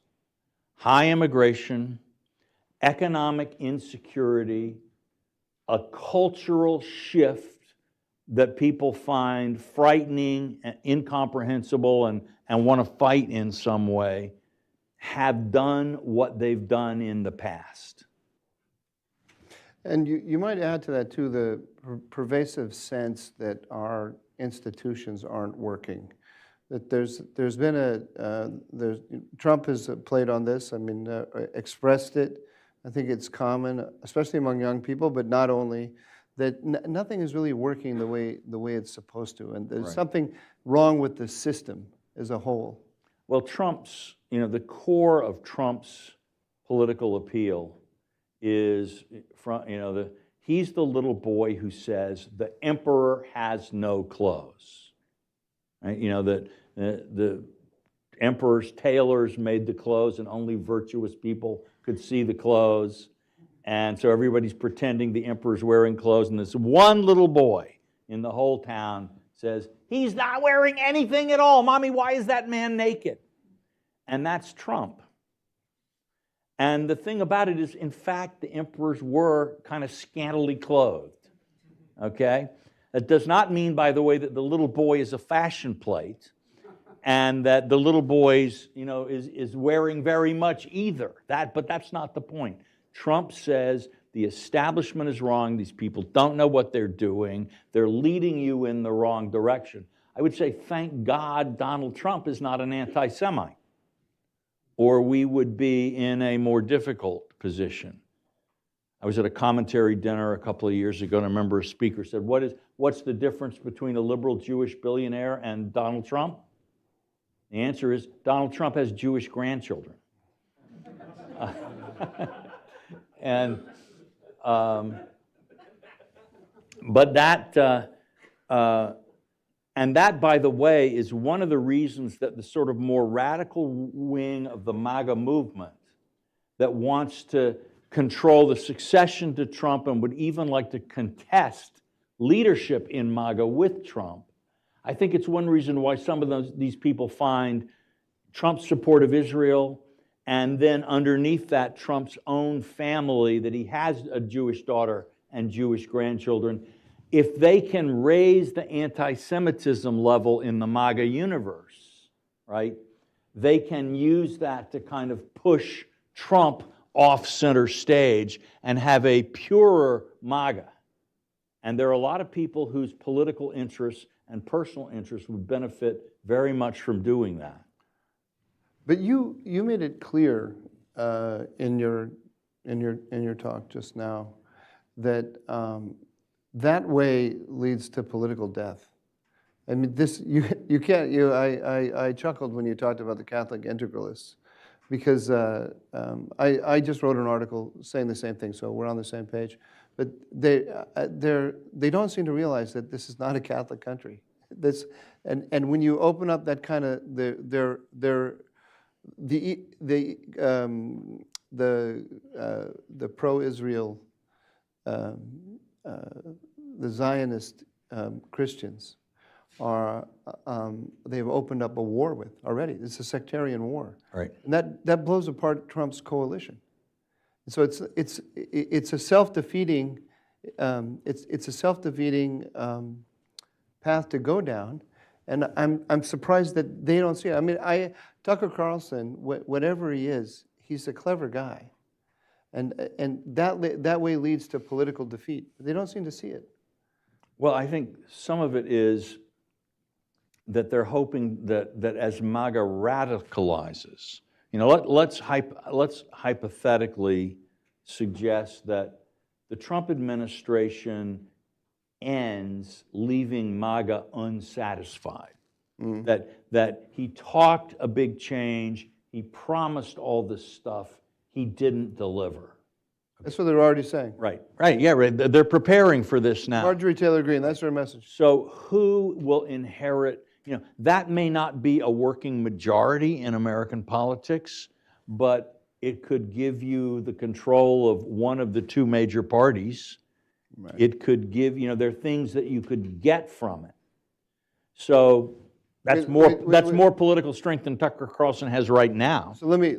High immigration, economic insecurity, a cultural shift that people find frightening, and incomprehensible, and want to fight in some way, have done what they've done in the past. And you might add to that, too, the pervasive sense that our institutions aren't working. That there's been Trump has played on this, expressed it. I think it's common, especially among young people, but not only, that nothing is really working the way it's supposed to. And there's something wrong with the system as a whole. Well, Trump's, the core of Trump's political appeal is he's the little boy who says the emperor has no clothes. right? You know, that the emperor's tailors made the clothes and only virtuous people could see the clothes. And so everybody's pretending the emperor's wearing clothes, and this one little boy in the whole town says, he's not wearing anything at all. Mommy, why is that man naked? And that's Trump. And the thing about it is, in fact, the emperors were kind of scantily clothed, okay? That does not mean, by the way, that the little boy is a fashion plate and that the little boy's, you know, is wearing very much either. But that's not the point. Trump says the establishment is wrong. These people don't know what they're doing. They're leading you in the wrong direction. I would say, thank God Donald Trump is not an anti-Semite, or we would be in a more difficult position. I was at a commentary dinner a couple of years ago, and I remember a speaker said, what's the difference between a liberal Jewish billionaire and Donald Trump? The answer is Donald Trump has Jewish grandchildren. But that, and that, by the way, is one of the reasons that the sort of more radical wing of the MAGA movement that wants to control the succession to Trump and would even like to contest leadership in MAGA with Trump, I think it's one reason why some of these people find Trump's support of Israel, and then underneath that, Trump's own family, that he has a Jewish daughter and Jewish grandchildren. If they can raise the anti-Semitism level in the MAGA universe, right, they can use that to kind of push Trump off center stage and have a purer MAGA. And there are a lot of people whose political interests and personal interests would benefit very much from doing that. But you made it clear in your talk just now that that way leads to political death. I mean, you can't. I chuckled when you talked about the Catholic integralists, because I just wrote an article saying the same thing. So we're on the same page. But they don't seem to realize that this is not a Catholic country. And when you open up that kind of the pro-Israel, the Zionist Christians are they've opened up a war with already. It's a sectarian war, right? And that blows apart Trump's coalition. So it's a self-defeating path to go down, and I'm surprised that they don't see it. I mean, Tucker Carlson, whatever he is, he's a clever guy, and that way leads to political defeat. They don't seem to see it. Well, I think some of it is that they're hoping that as MAGA radicalizes, you know, let's hypothetically suggest that the Trump administration ends leaving MAGA unsatisfied. That he talked a big change, he promised all this stuff, he didn't deliver. That's what they're already saying. Right, yeah, right. They're preparing for this now. Marjorie Taylor Greene, that's their message. So who will inherit, you know, that may not be a working majority in American politics, but it could give you the control of one of the two major parties. Right. It could give, you know, there are things that you could get from it. So that's more political strength than Tucker Carlson has right now. So let me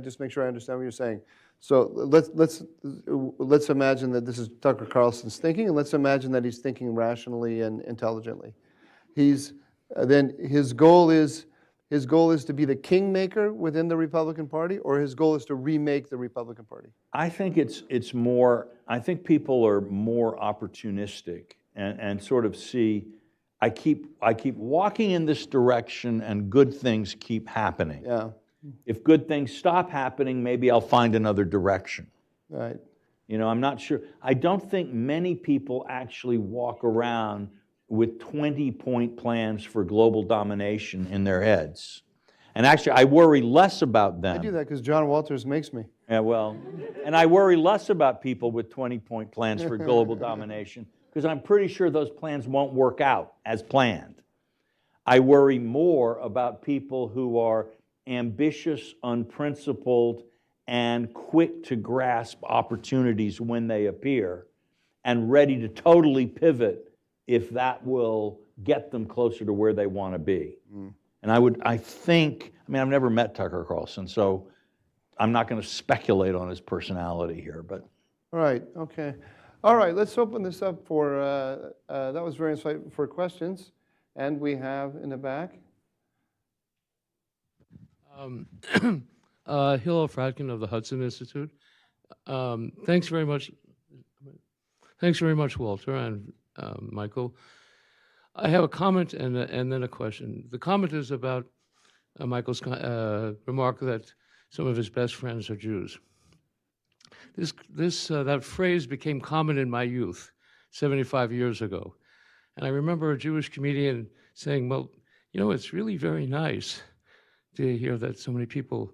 just make sure I understand what you're saying. So let's imagine that this is Tucker Carlson's thinking, and let's imagine that he's thinking rationally and intelligently. Then his goal is to be the kingmaker within the Republican Party, or his goal is to remake the Republican Party? I think it's more. I think people are more opportunistic and sort of see. I keep walking in this direction, and good things keep happening. Yeah. If good things stop happening, maybe I'll find another direction. Right. You know, I'm not sure. I don't think many people actually walk around with 20-point plans for global domination in their heads. And actually, I worry less about them. I do that because John Walters makes me. Yeah, well, and I worry less about people with 20-point plans for global domination, because I'm pretty sure those plans won't work out as planned. I worry more about people who are ambitious, unprincipled, and quick to grasp opportunities when they appear, and ready to totally pivot if that will get them closer to where they want to be. And I think, I've never met Tucker Carlson, so I'm not going to speculate on his personality here, but. All right, okay. All right, let's open this up for, that was very insightful, for questions. And we have in the back. Hillel Fradkin of the Hudson Institute. Thanks very much. Thanks very much, Walter and Michael. I have a comment and then a question. The comment is about Michael's remark that some of his best friends are Jews. That phrase became common in my youth, 75 years ago. And I remember a Jewish comedian saying, well, it's really very nice to hear that so many people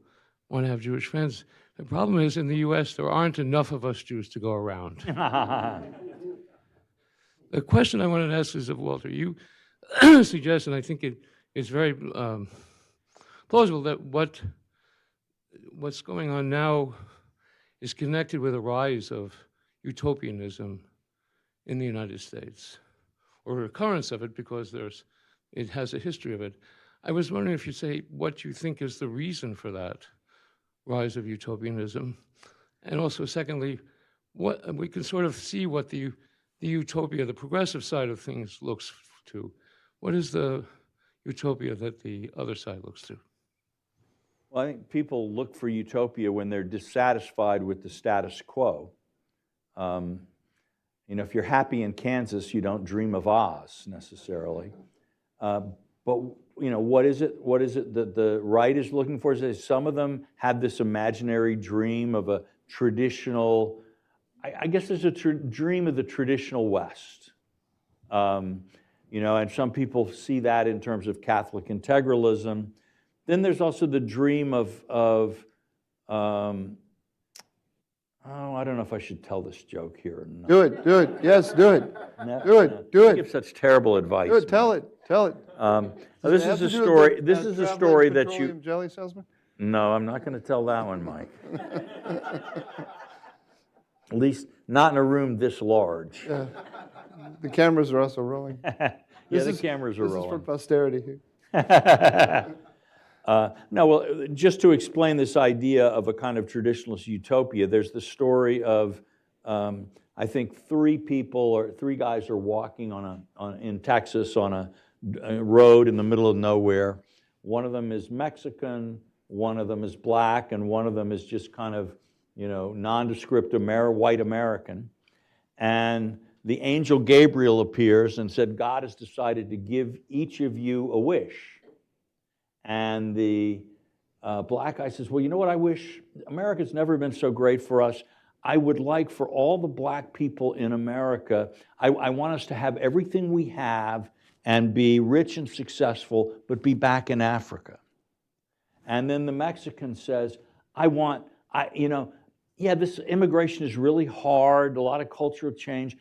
want to have Jewish friends. The problem is, in the US, there aren't enough of us Jews to go around. The question I wanted to ask is of Walter. You suggest, and I think it's very plausible, that what's going on now is connected with a rise of utopianism in the United States, or a recurrence of it, because it has a history of it. I was wondering if you'd say what you think is the reason for that rise of utopianism, and also, secondly, what we can sort of see what the utopia, the progressive side of things, looks to. What is the utopia that the other side looks to? Well, I think people look for utopia when they're dissatisfied with the status quo. If you're happy in Kansas, you don't dream of Oz necessarily. But what is it? What is it that the right is looking for? Is that some of them have this imaginary dream of a traditional. I guess there's a dream of the traditional West. And some people see that in terms of Catholic integralism. Then there's also the dream of I don't know if I should tell this joke here or not. Do it, yes, do it. No, do it, do You it. give such terrible advice. Do it, tell it. This is a story. This is a story that you. Jelly salesman? No, I'm not going to tell that one, Mike. At least not in a room this large. The cameras are also rolling. The cameras are rolling. This is for posterity. No, well, just to explain this idea of a kind of traditionalist utopia, there's the story of, I think, three guys are walking in Texas on a road in the middle of nowhere. One of them is Mexican, one of them is black, and one of them is just kind of, nondescript white American. And the angel Gabriel appears and said, God has decided to give each of you a wish. And the black guy says, well, you know what I wish? America's never been so great for us. I would like for all the black people in America, I want us to have everything we have and be rich and successful, but be back in Africa. And then the Mexican says, this immigration is really hard, a lot of cultural change.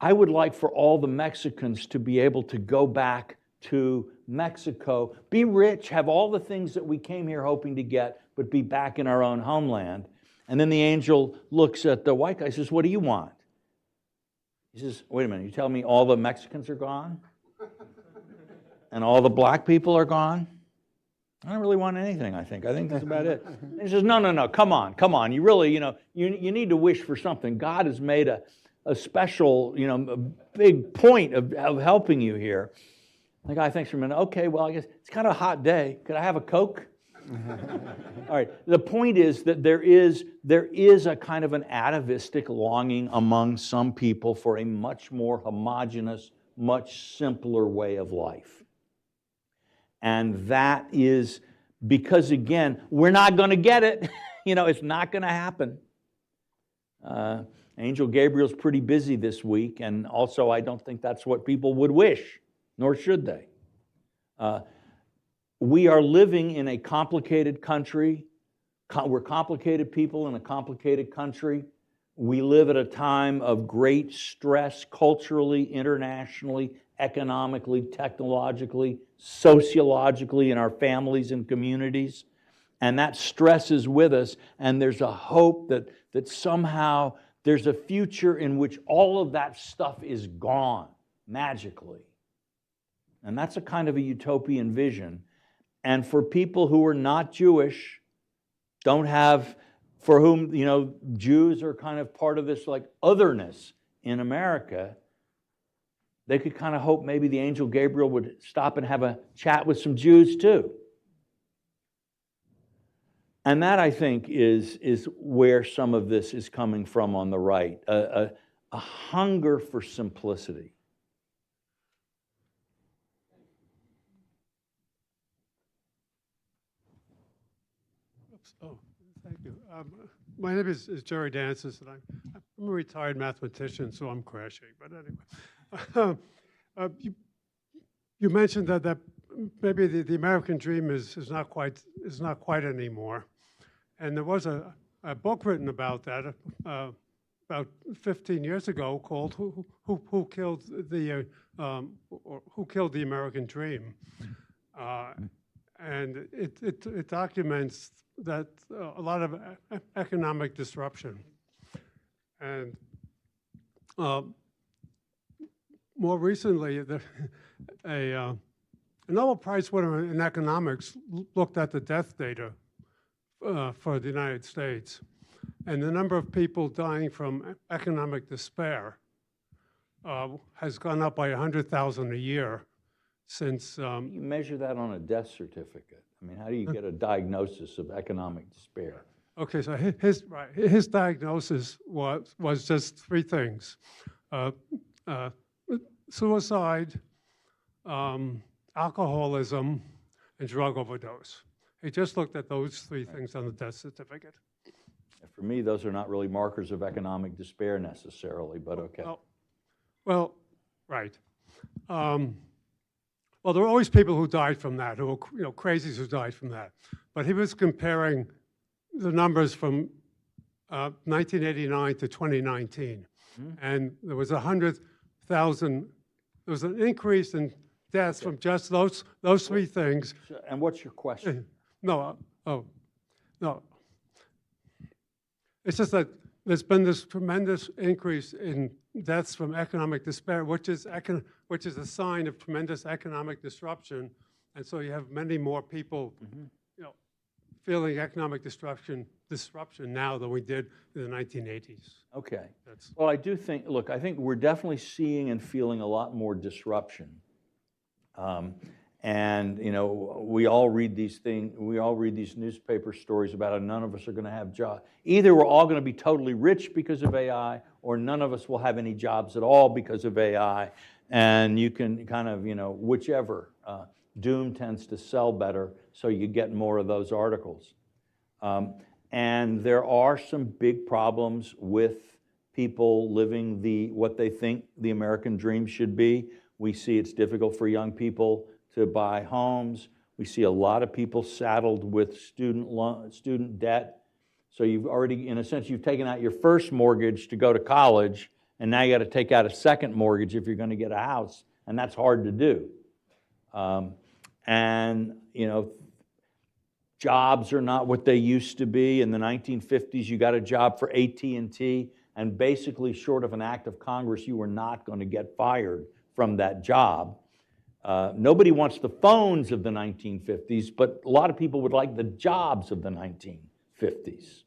I would like for all the Mexicans to be able to go back to Mexico, be rich, have all the things that we came here hoping to get, but be back in our own homeland. And then the angel looks at the white guy and says, what do you want? He says, wait a minute, you tell me all the Mexicans are gone? And all the black people are gone? I don't really want anything, I think. I think that's about it. And he says, no, come on. You really, you need to wish for something. God has made a special, a big point of helping you here. The guy thinks for a minute, okay, well, I guess it's kind of a hot day. Could I have a Coke? All right, the point is that there is a kind of an atavistic longing among some people for a much more homogeneous, much simpler way of life. And that is because, again, we're not going to get it. It's not going to happen. Angel Gabriel's pretty busy this week, and also I don't think that's what people would wish, nor should they. We are living in a complicated country. We're complicated people in a complicated country. We live at a time of great stress culturally, internationally, economically, technologically, sociologically, in our families and communities. And that stress is with us, and there's a hope that somehow there's a future in which all of that stuff is gone magically. And that's a kind of a utopian vision. And for people who are not Jewish, don't have, for whom, you know, Jews are kind of part of this like otherness in America, they could kind of hope maybe the angel Gabriel would stop and have a chat with some Jews too. And that, I think, is where some of this is coming from on the right, a hunger for simplicity. Oh, thank you. My name is Jerry Dancis, and I'm a retired mathematician, so I'm crashing. But anyway, you mentioned that maybe the American dream is not quite anymore, and there was a book written about that about 15 years ago called "Who Killed the American Dream," and it documents that a lot of economic disruption. And more recently, a Nobel Prize winner in economics looked at the death data for the United States, and the number of people dying from economic despair has gone up by 100,000 a year since. You measure that on a death certificate. I mean, how do you get a diagnosis of economic despair? Okay, so his diagnosis was just three things: suicide, alcoholism, and drug overdose. He just looked at those three things on the death certificate. For me, those are not really markers of economic despair necessarily, but okay. Well, right. Well, there were always people who died from that, who were, crazies who died from that. But he was comparing the numbers from 1989 to 2019. And there was 100,000, there was an increase in deaths from just those three things. And what's your question? No. It's just that there's been this tremendous increase in deaths from economic despair, which is a sign of tremendous economic disruption, and so you have many more people, feeling economic disruption now than we did in the 1980s. Okay. Well, I do think. Look, I think we're definitely seeing and feeling a lot more disruption. And we all read these things. We all read these newspaper stories about how none of us are going to have jobs. Either we're all going to be totally rich because of AI, or none of us will have any jobs at all because of AI. And you can kind of, whichever. Doom tends to sell better, so you get more of those articles. And there are some big problems with people living what they think the American dream should be. We see it's difficult for young people to buy homes. We see a lot of people saddled with student debt. So you've already, in a sense, you've taken out your first mortgage to go to college, and now you got to take out a second mortgage if you're going to get a house, and that's hard to do. Jobs are not what they used to be. In the 1950s, you got a job for AT&T, and basically, short of an act of Congress, you were not going to get fired from that job. Nobody wants the phones of the 1950s, but a lot of people would like the jobs of the 1950s.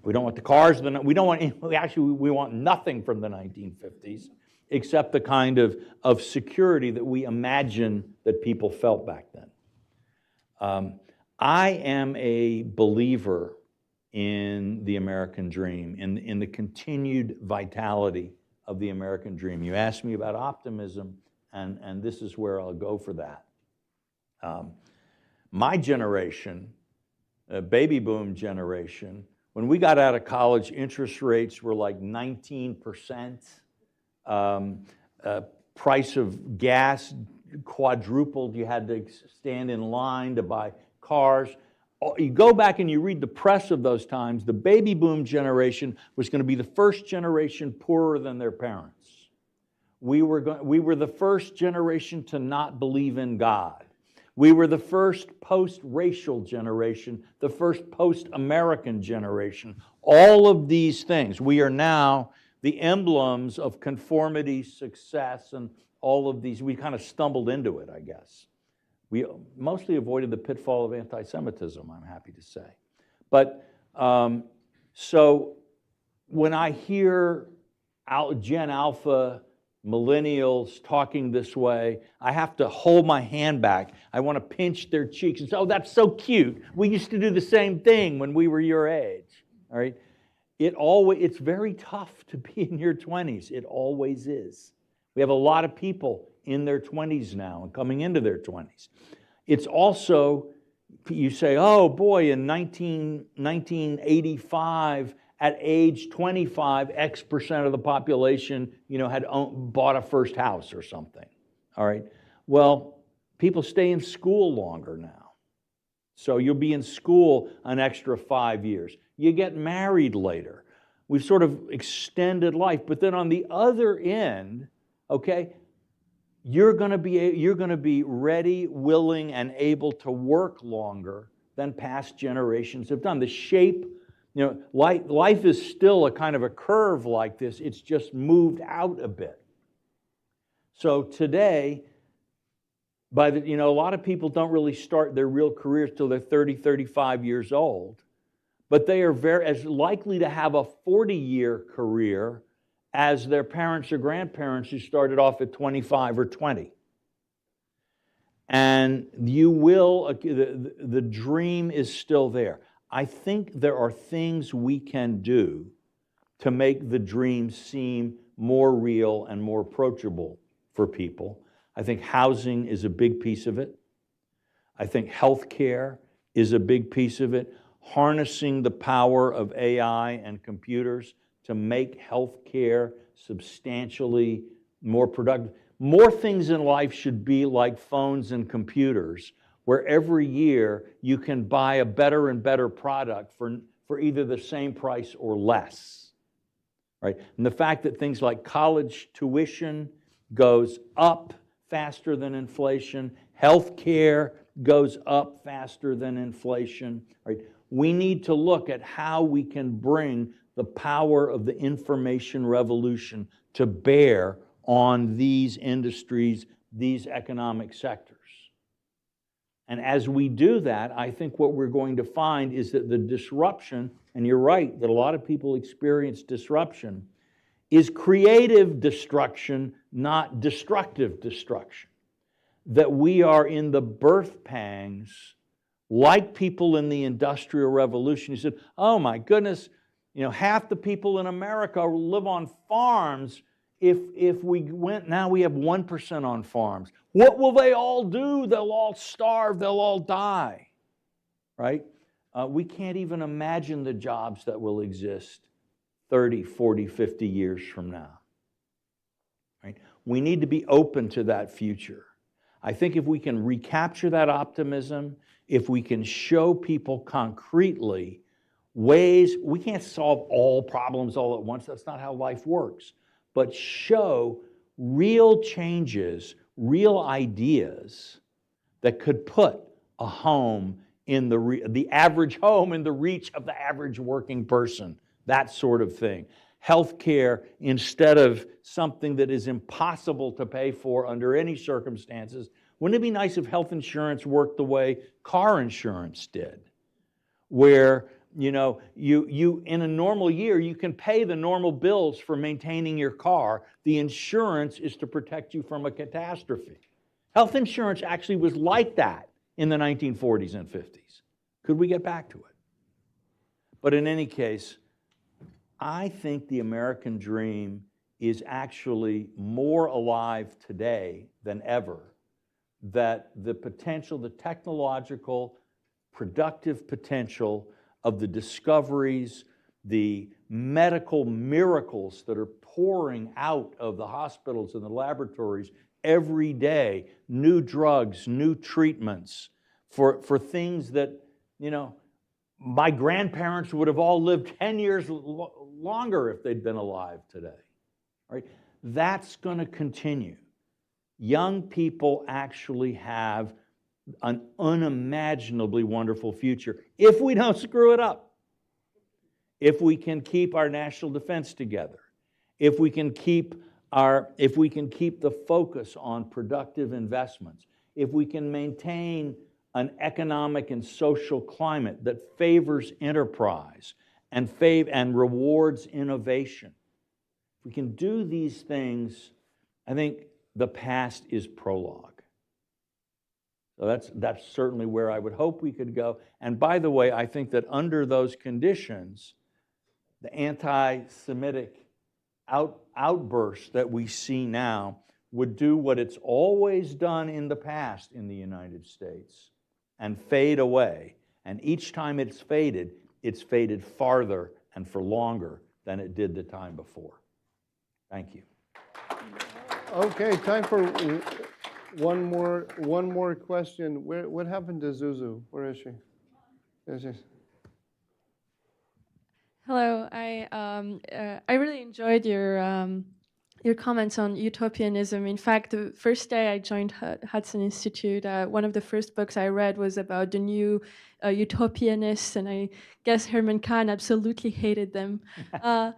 We don't want the cars. We want nothing from the 1950s, except the kind of security that we imagine that people felt back then. I am a believer in the American dream, in the continued vitality of the American dream. You asked me about optimism, and this is where I'll go for that. My generation, baby boom generation, when we got out of college, interest rates were like 19%. Price of gas quadrupled. You had to stand in line to buy cars. You go back and you read the press of those times, the baby boom generation was going to be the first generation poorer than their parents. We were the first generation to not believe in God. We were the first post-racial generation, the first post-American generation. All of these things, we are now the emblems of conformity, success, and all of these. We kind of stumbled into it, I guess. We mostly avoided the pitfall of anti-Semitism, I'm happy to say. But so when I hear Gen Alpha millennials talking this way, I have to hold my hand back. I want to pinch their cheeks and say, oh, that's so cute. We used to do the same thing when we were your age, all right? It's very tough to be in your 20s. It always is. We have a lot of people in their 20s now and coming into their 20s. It's also, you say, oh boy, in 1985, at age 25, X% of the population, had bought a first house or something, all right? Well, people stay in school longer now. So you'll be in school an extra 5 years. You get married later. We've sort of extended life. But then on the other end, okay, you're going to be ready, willing, and able to work longer than past generations have done. The shape, life is still a kind of a curve like this. It's just moved out a bit. So today, a lot of people don't really start their real careers till they're 30, 35 years old, but they are as likely to have a 40-year career as their parents or grandparents who started off at 25 or 20. And the dream is still there. I think there are things we can do to make the dream seem more real and more approachable for people. I think housing is a big piece of it. I think healthcare is a big piece of it. Harnessing the power of AI and computers to make healthcare substantially more productive. More things in life should be like phones and computers, where every year you can buy a better and better product for either the same price or less, right? And the fact that things like college tuition goes up faster than inflation, healthcare goes up faster than inflation, right? We need to look at how we can bring the power of the information revolution to bear on these industries, these economic sectors. And as we do that, I think what we're going to find is that the disruption, and you're right, that a lot of people experience disruption, is creative destruction, not destructive destruction. That we are in the birth pangs, like people in the Industrial Revolution who said, oh my goodness, half the people in America live on farms. If we went, now we have 1% on farms. What will they all do? They'll all starve, they'll all die, right? We can't even imagine the jobs that will exist 30, 40, 50 years from now, right? We need to be open to that future. I think if we can recapture that optimism, if we can show people concretely ways, we can't solve all problems all at once, that's not how life works, but show real changes, real ideas that could put a home in the average home in the reach of the average working person, that sort of thing. Healthcare, instead of something that is impossible to pay for under any circumstances. Wouldn't it be nice if health insurance worked the way car insurance did? Where, you in a normal year, you can pay the normal bills for maintaining your car. The insurance is to protect you from a catastrophe. Health insurance actually was like that in the 1940s and 50s. Could we get back to it? But in any case, I think the American dream is actually more alive today than ever. That the potential, the technological, productive potential of the discoveries, the medical miracles that are pouring out of the hospitals and the laboratories every day, new drugs, new treatments for things that, my grandparents would have all lived 10 years longer if they'd been alive today, right? That's going to continue. Young people actually have an unimaginably wonderful future if we don't screw it up. If we can keep our national defense together, if we can keep the focus on productive investments, if we can maintain an economic and social climate that favors enterprise and rewards innovation. If we can do these things, I think the past is prologue. So that's certainly where I would hope we could go. And by the way, I think that under those conditions, the anti-Semitic outburst that we see now would do what it's always done in the past in the United States and fade away. And each time it's faded farther and for longer than it did the time before. Thank you. Okay, time for one more question. What happened to Zuzu? Where is she? There she is. Hello, I really enjoyed your comments on utopianism. In fact, the first day I joined Hudson Institute, one of the first books I read was about the new utopianists, and I guess Herman Kahn absolutely hated them. But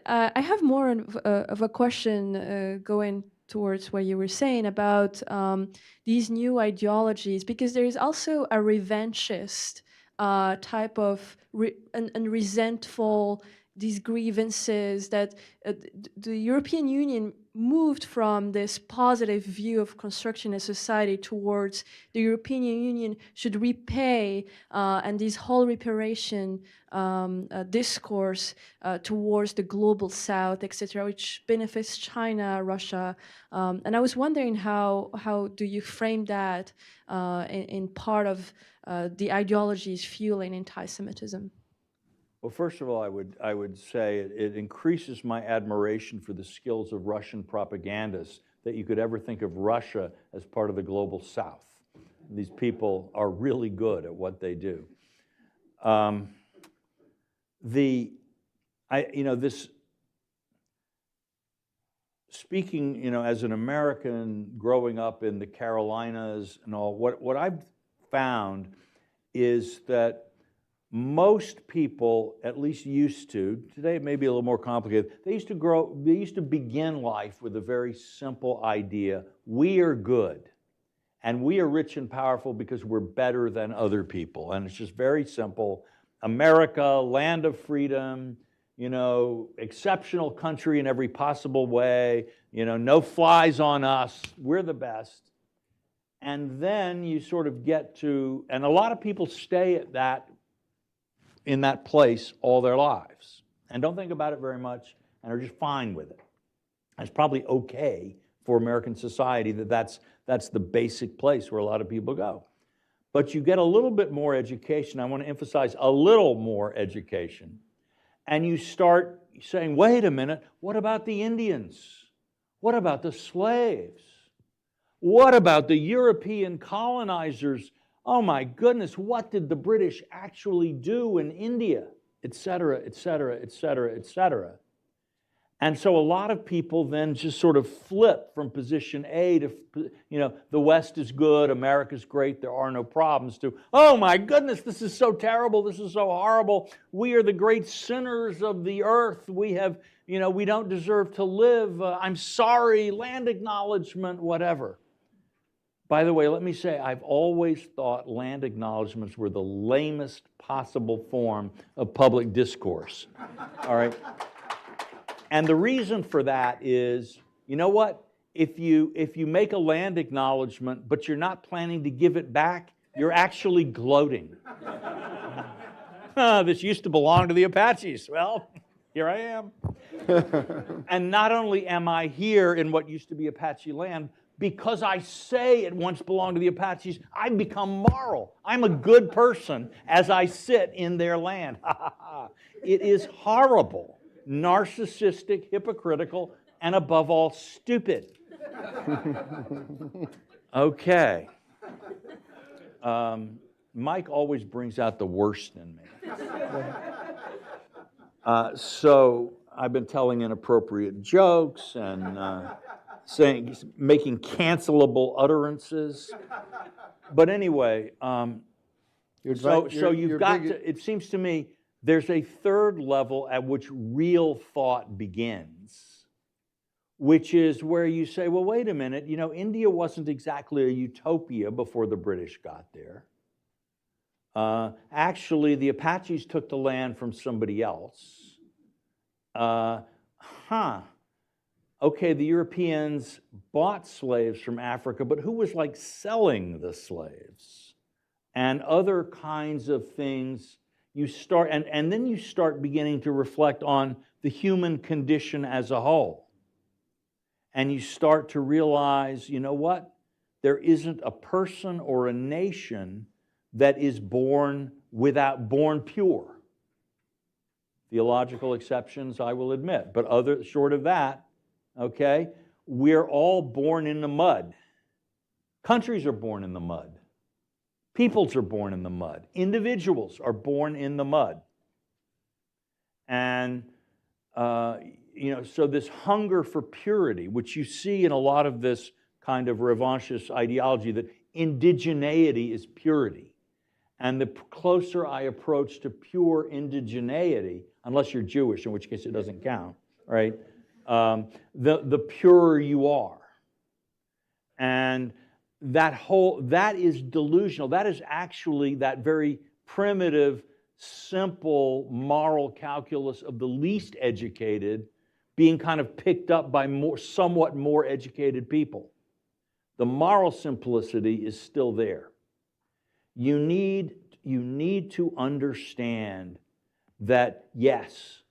I have more of a question going towards what you were saying about these new ideologies, because there is also a revanchist type of and resentful, these grievances that the European Union moved from this positive view of construction a society towards the European Union should repay, and this whole reparation discourse towards the global South, etc., which benefits China, Russia. And I was wondering how do you frame that in part of the ideologies fueling anti-Semitism? Well, first of all, I would say it increases my admiration for the skills of Russian propagandists that you could ever think of Russia as part of the global South. These people are really good at what they do. Speaking, as an American growing up in the Carolinas and all, what I've found is that most people, at least used to, today it may be a little more complicated, they used to begin life with a very simple idea: we are good, and we are rich and powerful because we're better than other people. And it's just very simple. America, land of freedom, exceptional country in every possible way, no flies on us, we're the best. And then you sort of get to, and a lot of people stay at in that place all their lives and don't think about it very much and are just fine with it. And it's probably okay for American society that's the basic place where a lot of people go. But you get a little bit more education. I want to emphasize a little more education. And you start saying, wait a minute, what about the Indians? What about the slaves? What about the European colonizers? Oh my goodness, what did the British actually do in India? Et cetera, et cetera, et cetera, et cetera. And so a lot of people then just sort of flip from position A to, the West is good, America's great, there are no problems, to, oh my goodness, this is so terrible, this is so horrible, we are the great sinners of the earth, we have, we don't deserve to live, I'm sorry, land acknowledgement, whatever. By the way, let me say, I've always thought land acknowledgements were the lamest possible form of public discourse, all right? And the reason for that is, you know what? If you make a land acknowledgement, but you're not planning to give it back, you're actually gloating. This used to belong to the Apaches. Well, here I am. And not only am I here in what used to be Apache land, because I say it once belonged to the Apaches, I become moral. I'm a good person as I sit in their land. It is horrible, narcissistic, hypocritical, and above all, stupid. Okay. Mike always brings out the worst in me. So I've been telling inappropriate jokes and making cancelable utterances. But anyway, so you've got to, it seems to me, there's a third level at which real thought begins, which is where you say, well, wait a minute, you know, India wasn't exactly a utopia before the British got there. Actually, the Apaches took the land from somebody else. Okay, the Europeans bought slaves from Africa, but who was like selling the slaves? And other kinds of things. You start, and then you start beginning to reflect on the human condition as a whole. And you start to realize, you know what? There isn't a person or a nation that is born pure. Theological exceptions, I will admit, but short of that, okay, we're all born in the mud. Countries are born in the mud. Peoples are born in the mud. Individuals are born in the mud. And, you know, so this hunger for purity, which you see in a lot of this kind of revanchist ideology, that indigeneity is purity. And the closer I approach to pure indigeneity, unless you're Jewish, in which case it doesn't count, right? The purer you are. And that is delusional. That is actually that very primitive, simple moral calculus of the least educated being kind of picked up by somewhat more educated people. The moral simplicity is still there. You need to understand that, yes,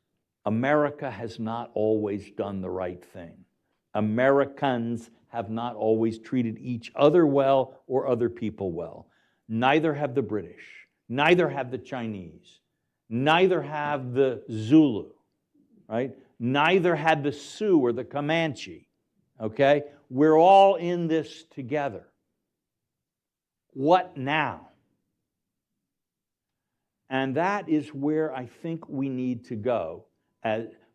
America has not always done the right thing. Americans have not always treated each other well or other people well. Neither have the British, neither have the Chinese, neither have the Zulu, right? Neither had the Sioux or the Comanche, okay? We're all in this together. What now? And that is where I think we need to go.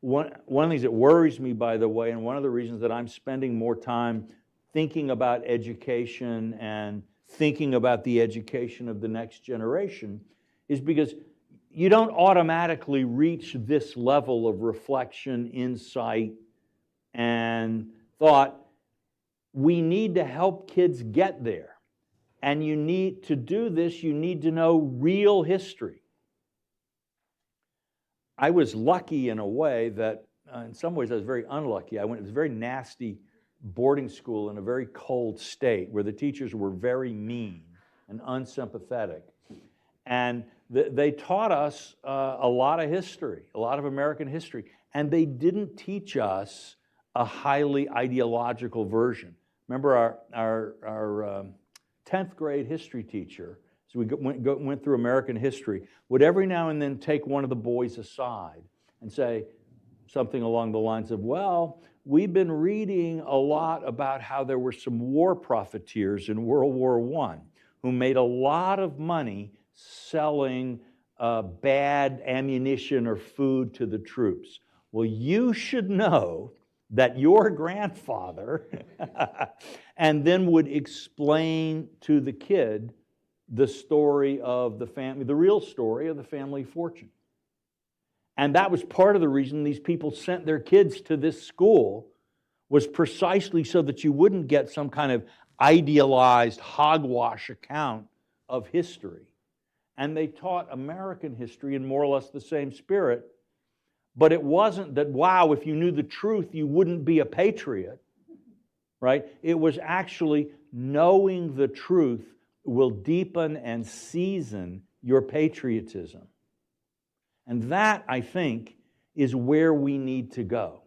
One of the things that worries me, by the way, and one of the reasons that I'm spending more time thinking about education and thinking about the education of the next generation is because you don't automatically reach this level of reflection, insight, and thought. We need to help kids get there. And you need to do this, you need to know real history. I was lucky in a way that, in some ways I was very unlucky. It was a very nasty boarding school in a very cold state where the teachers were very mean and unsympathetic. And they taught us a lot of history, a lot of American history, and they didn't teach us a highly ideological version. Remember our 10th grade history teacher, so we went through American history, would every now and then take one of the boys aside and say something along the lines of, well, we've been reading a lot about how there were some war profiteers in World War I who made a lot of money selling bad ammunition or food to the troops. Well, you should know that your grandfather, and then would explain to the kid the story of the family, the real story of the family fortune. And that was part of the reason these people sent their kids to this school, was precisely so that you wouldn't get some kind of idealized hogwash account of history. And they taught American history in more or less the same spirit, but it wasn't that, wow, if you knew the truth, you wouldn't be a patriot, right? It was actually knowing the truth will deepen and season your patriotism. And that, I think, is where we need to go.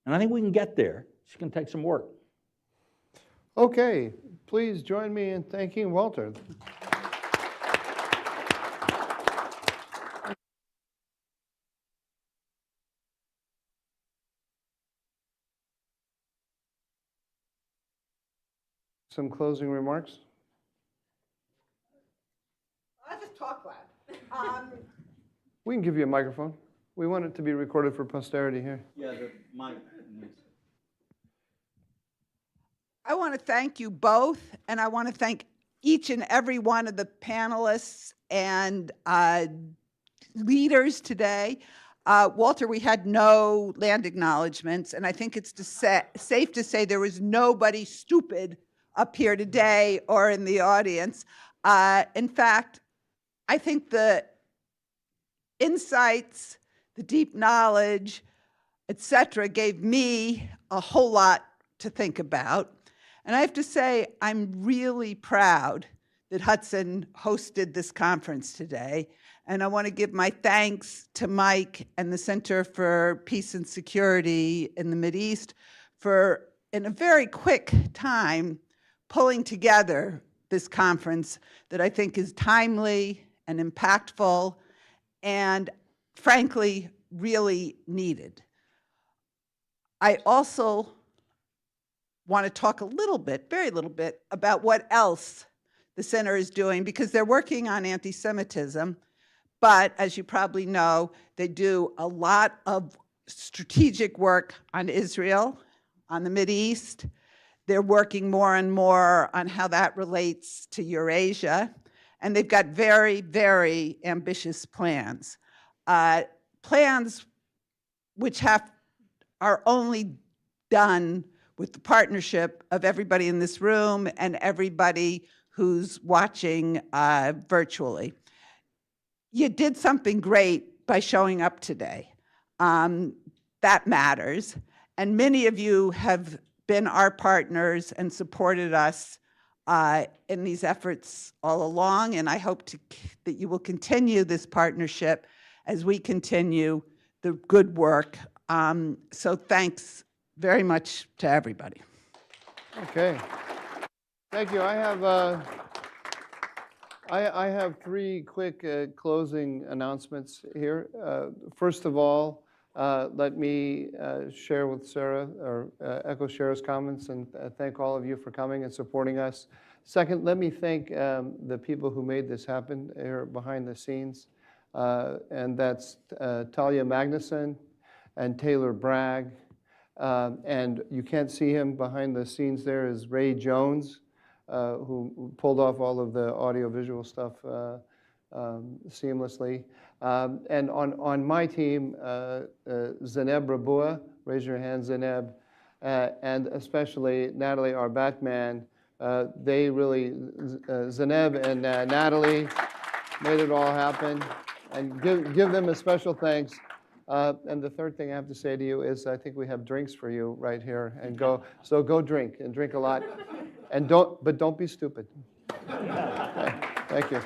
And I think we can get there. It's going to take some work. Okay, please join me in thanking Walter. Some closing remarks? I just talk loud. We can give you a microphone. We want it to be recorded for posterity here. Yeah, the mic. I want to thank you both, and I want to thank each and every one of the panelists and leaders today. Walter, we had no land acknowledgments, and I think it's safe to say there was nobody stupid up here today or in the audience. In fact, I think the insights, the deep knowledge, etc., gave me a whole lot to think about. And I have to say, I'm really proud that Hudson hosted this conference today. And I want to give my thanks to Mike and the Center for Peace and Security in the Mideast for, in a very quick time, pulling together this conference that I think is timely and impactful and, frankly, really needed. I also want to talk a little bit, very little bit, about what else the center is doing, because they're working on anti-Semitism, but as you probably know, they do a lot of strategic work on Israel, on the Mideast. They're working more and more on how that relates to Eurasia, and they've got very, very ambitious plans. Plans which are only done with the partnership of everybody in this room and everybody who's watching virtually. You did something great by showing up today. That matters. And many of you have been our partners and supported us in these efforts all along, and I hope that you will continue this partnership as we continue the good work. So thanks very much to everybody. Okay. Thank you. I have three quick closing announcements here. First of all, let me share with Sarah, or echo Sarah's comments, and thank all of you for coming and supporting us. Second, let me thank the people who made this happen here behind the scenes, and that's Talia Magnuson and Taylor Bragg. And you can't see him behind the scenes there is Ray Jones, who pulled off all of the audio-visual stuff seamlessly. And on my team, Zeneb Rabua, raise your hand, Zeneb, and especially Natalie, our Batman. They really, Zeneb and Natalie made it all happen. And give them a special thanks. And the third thing I have to say to you is I think we have drinks for you right here, and so go drink and drink a lot, and don't be stupid. Okay, thank you.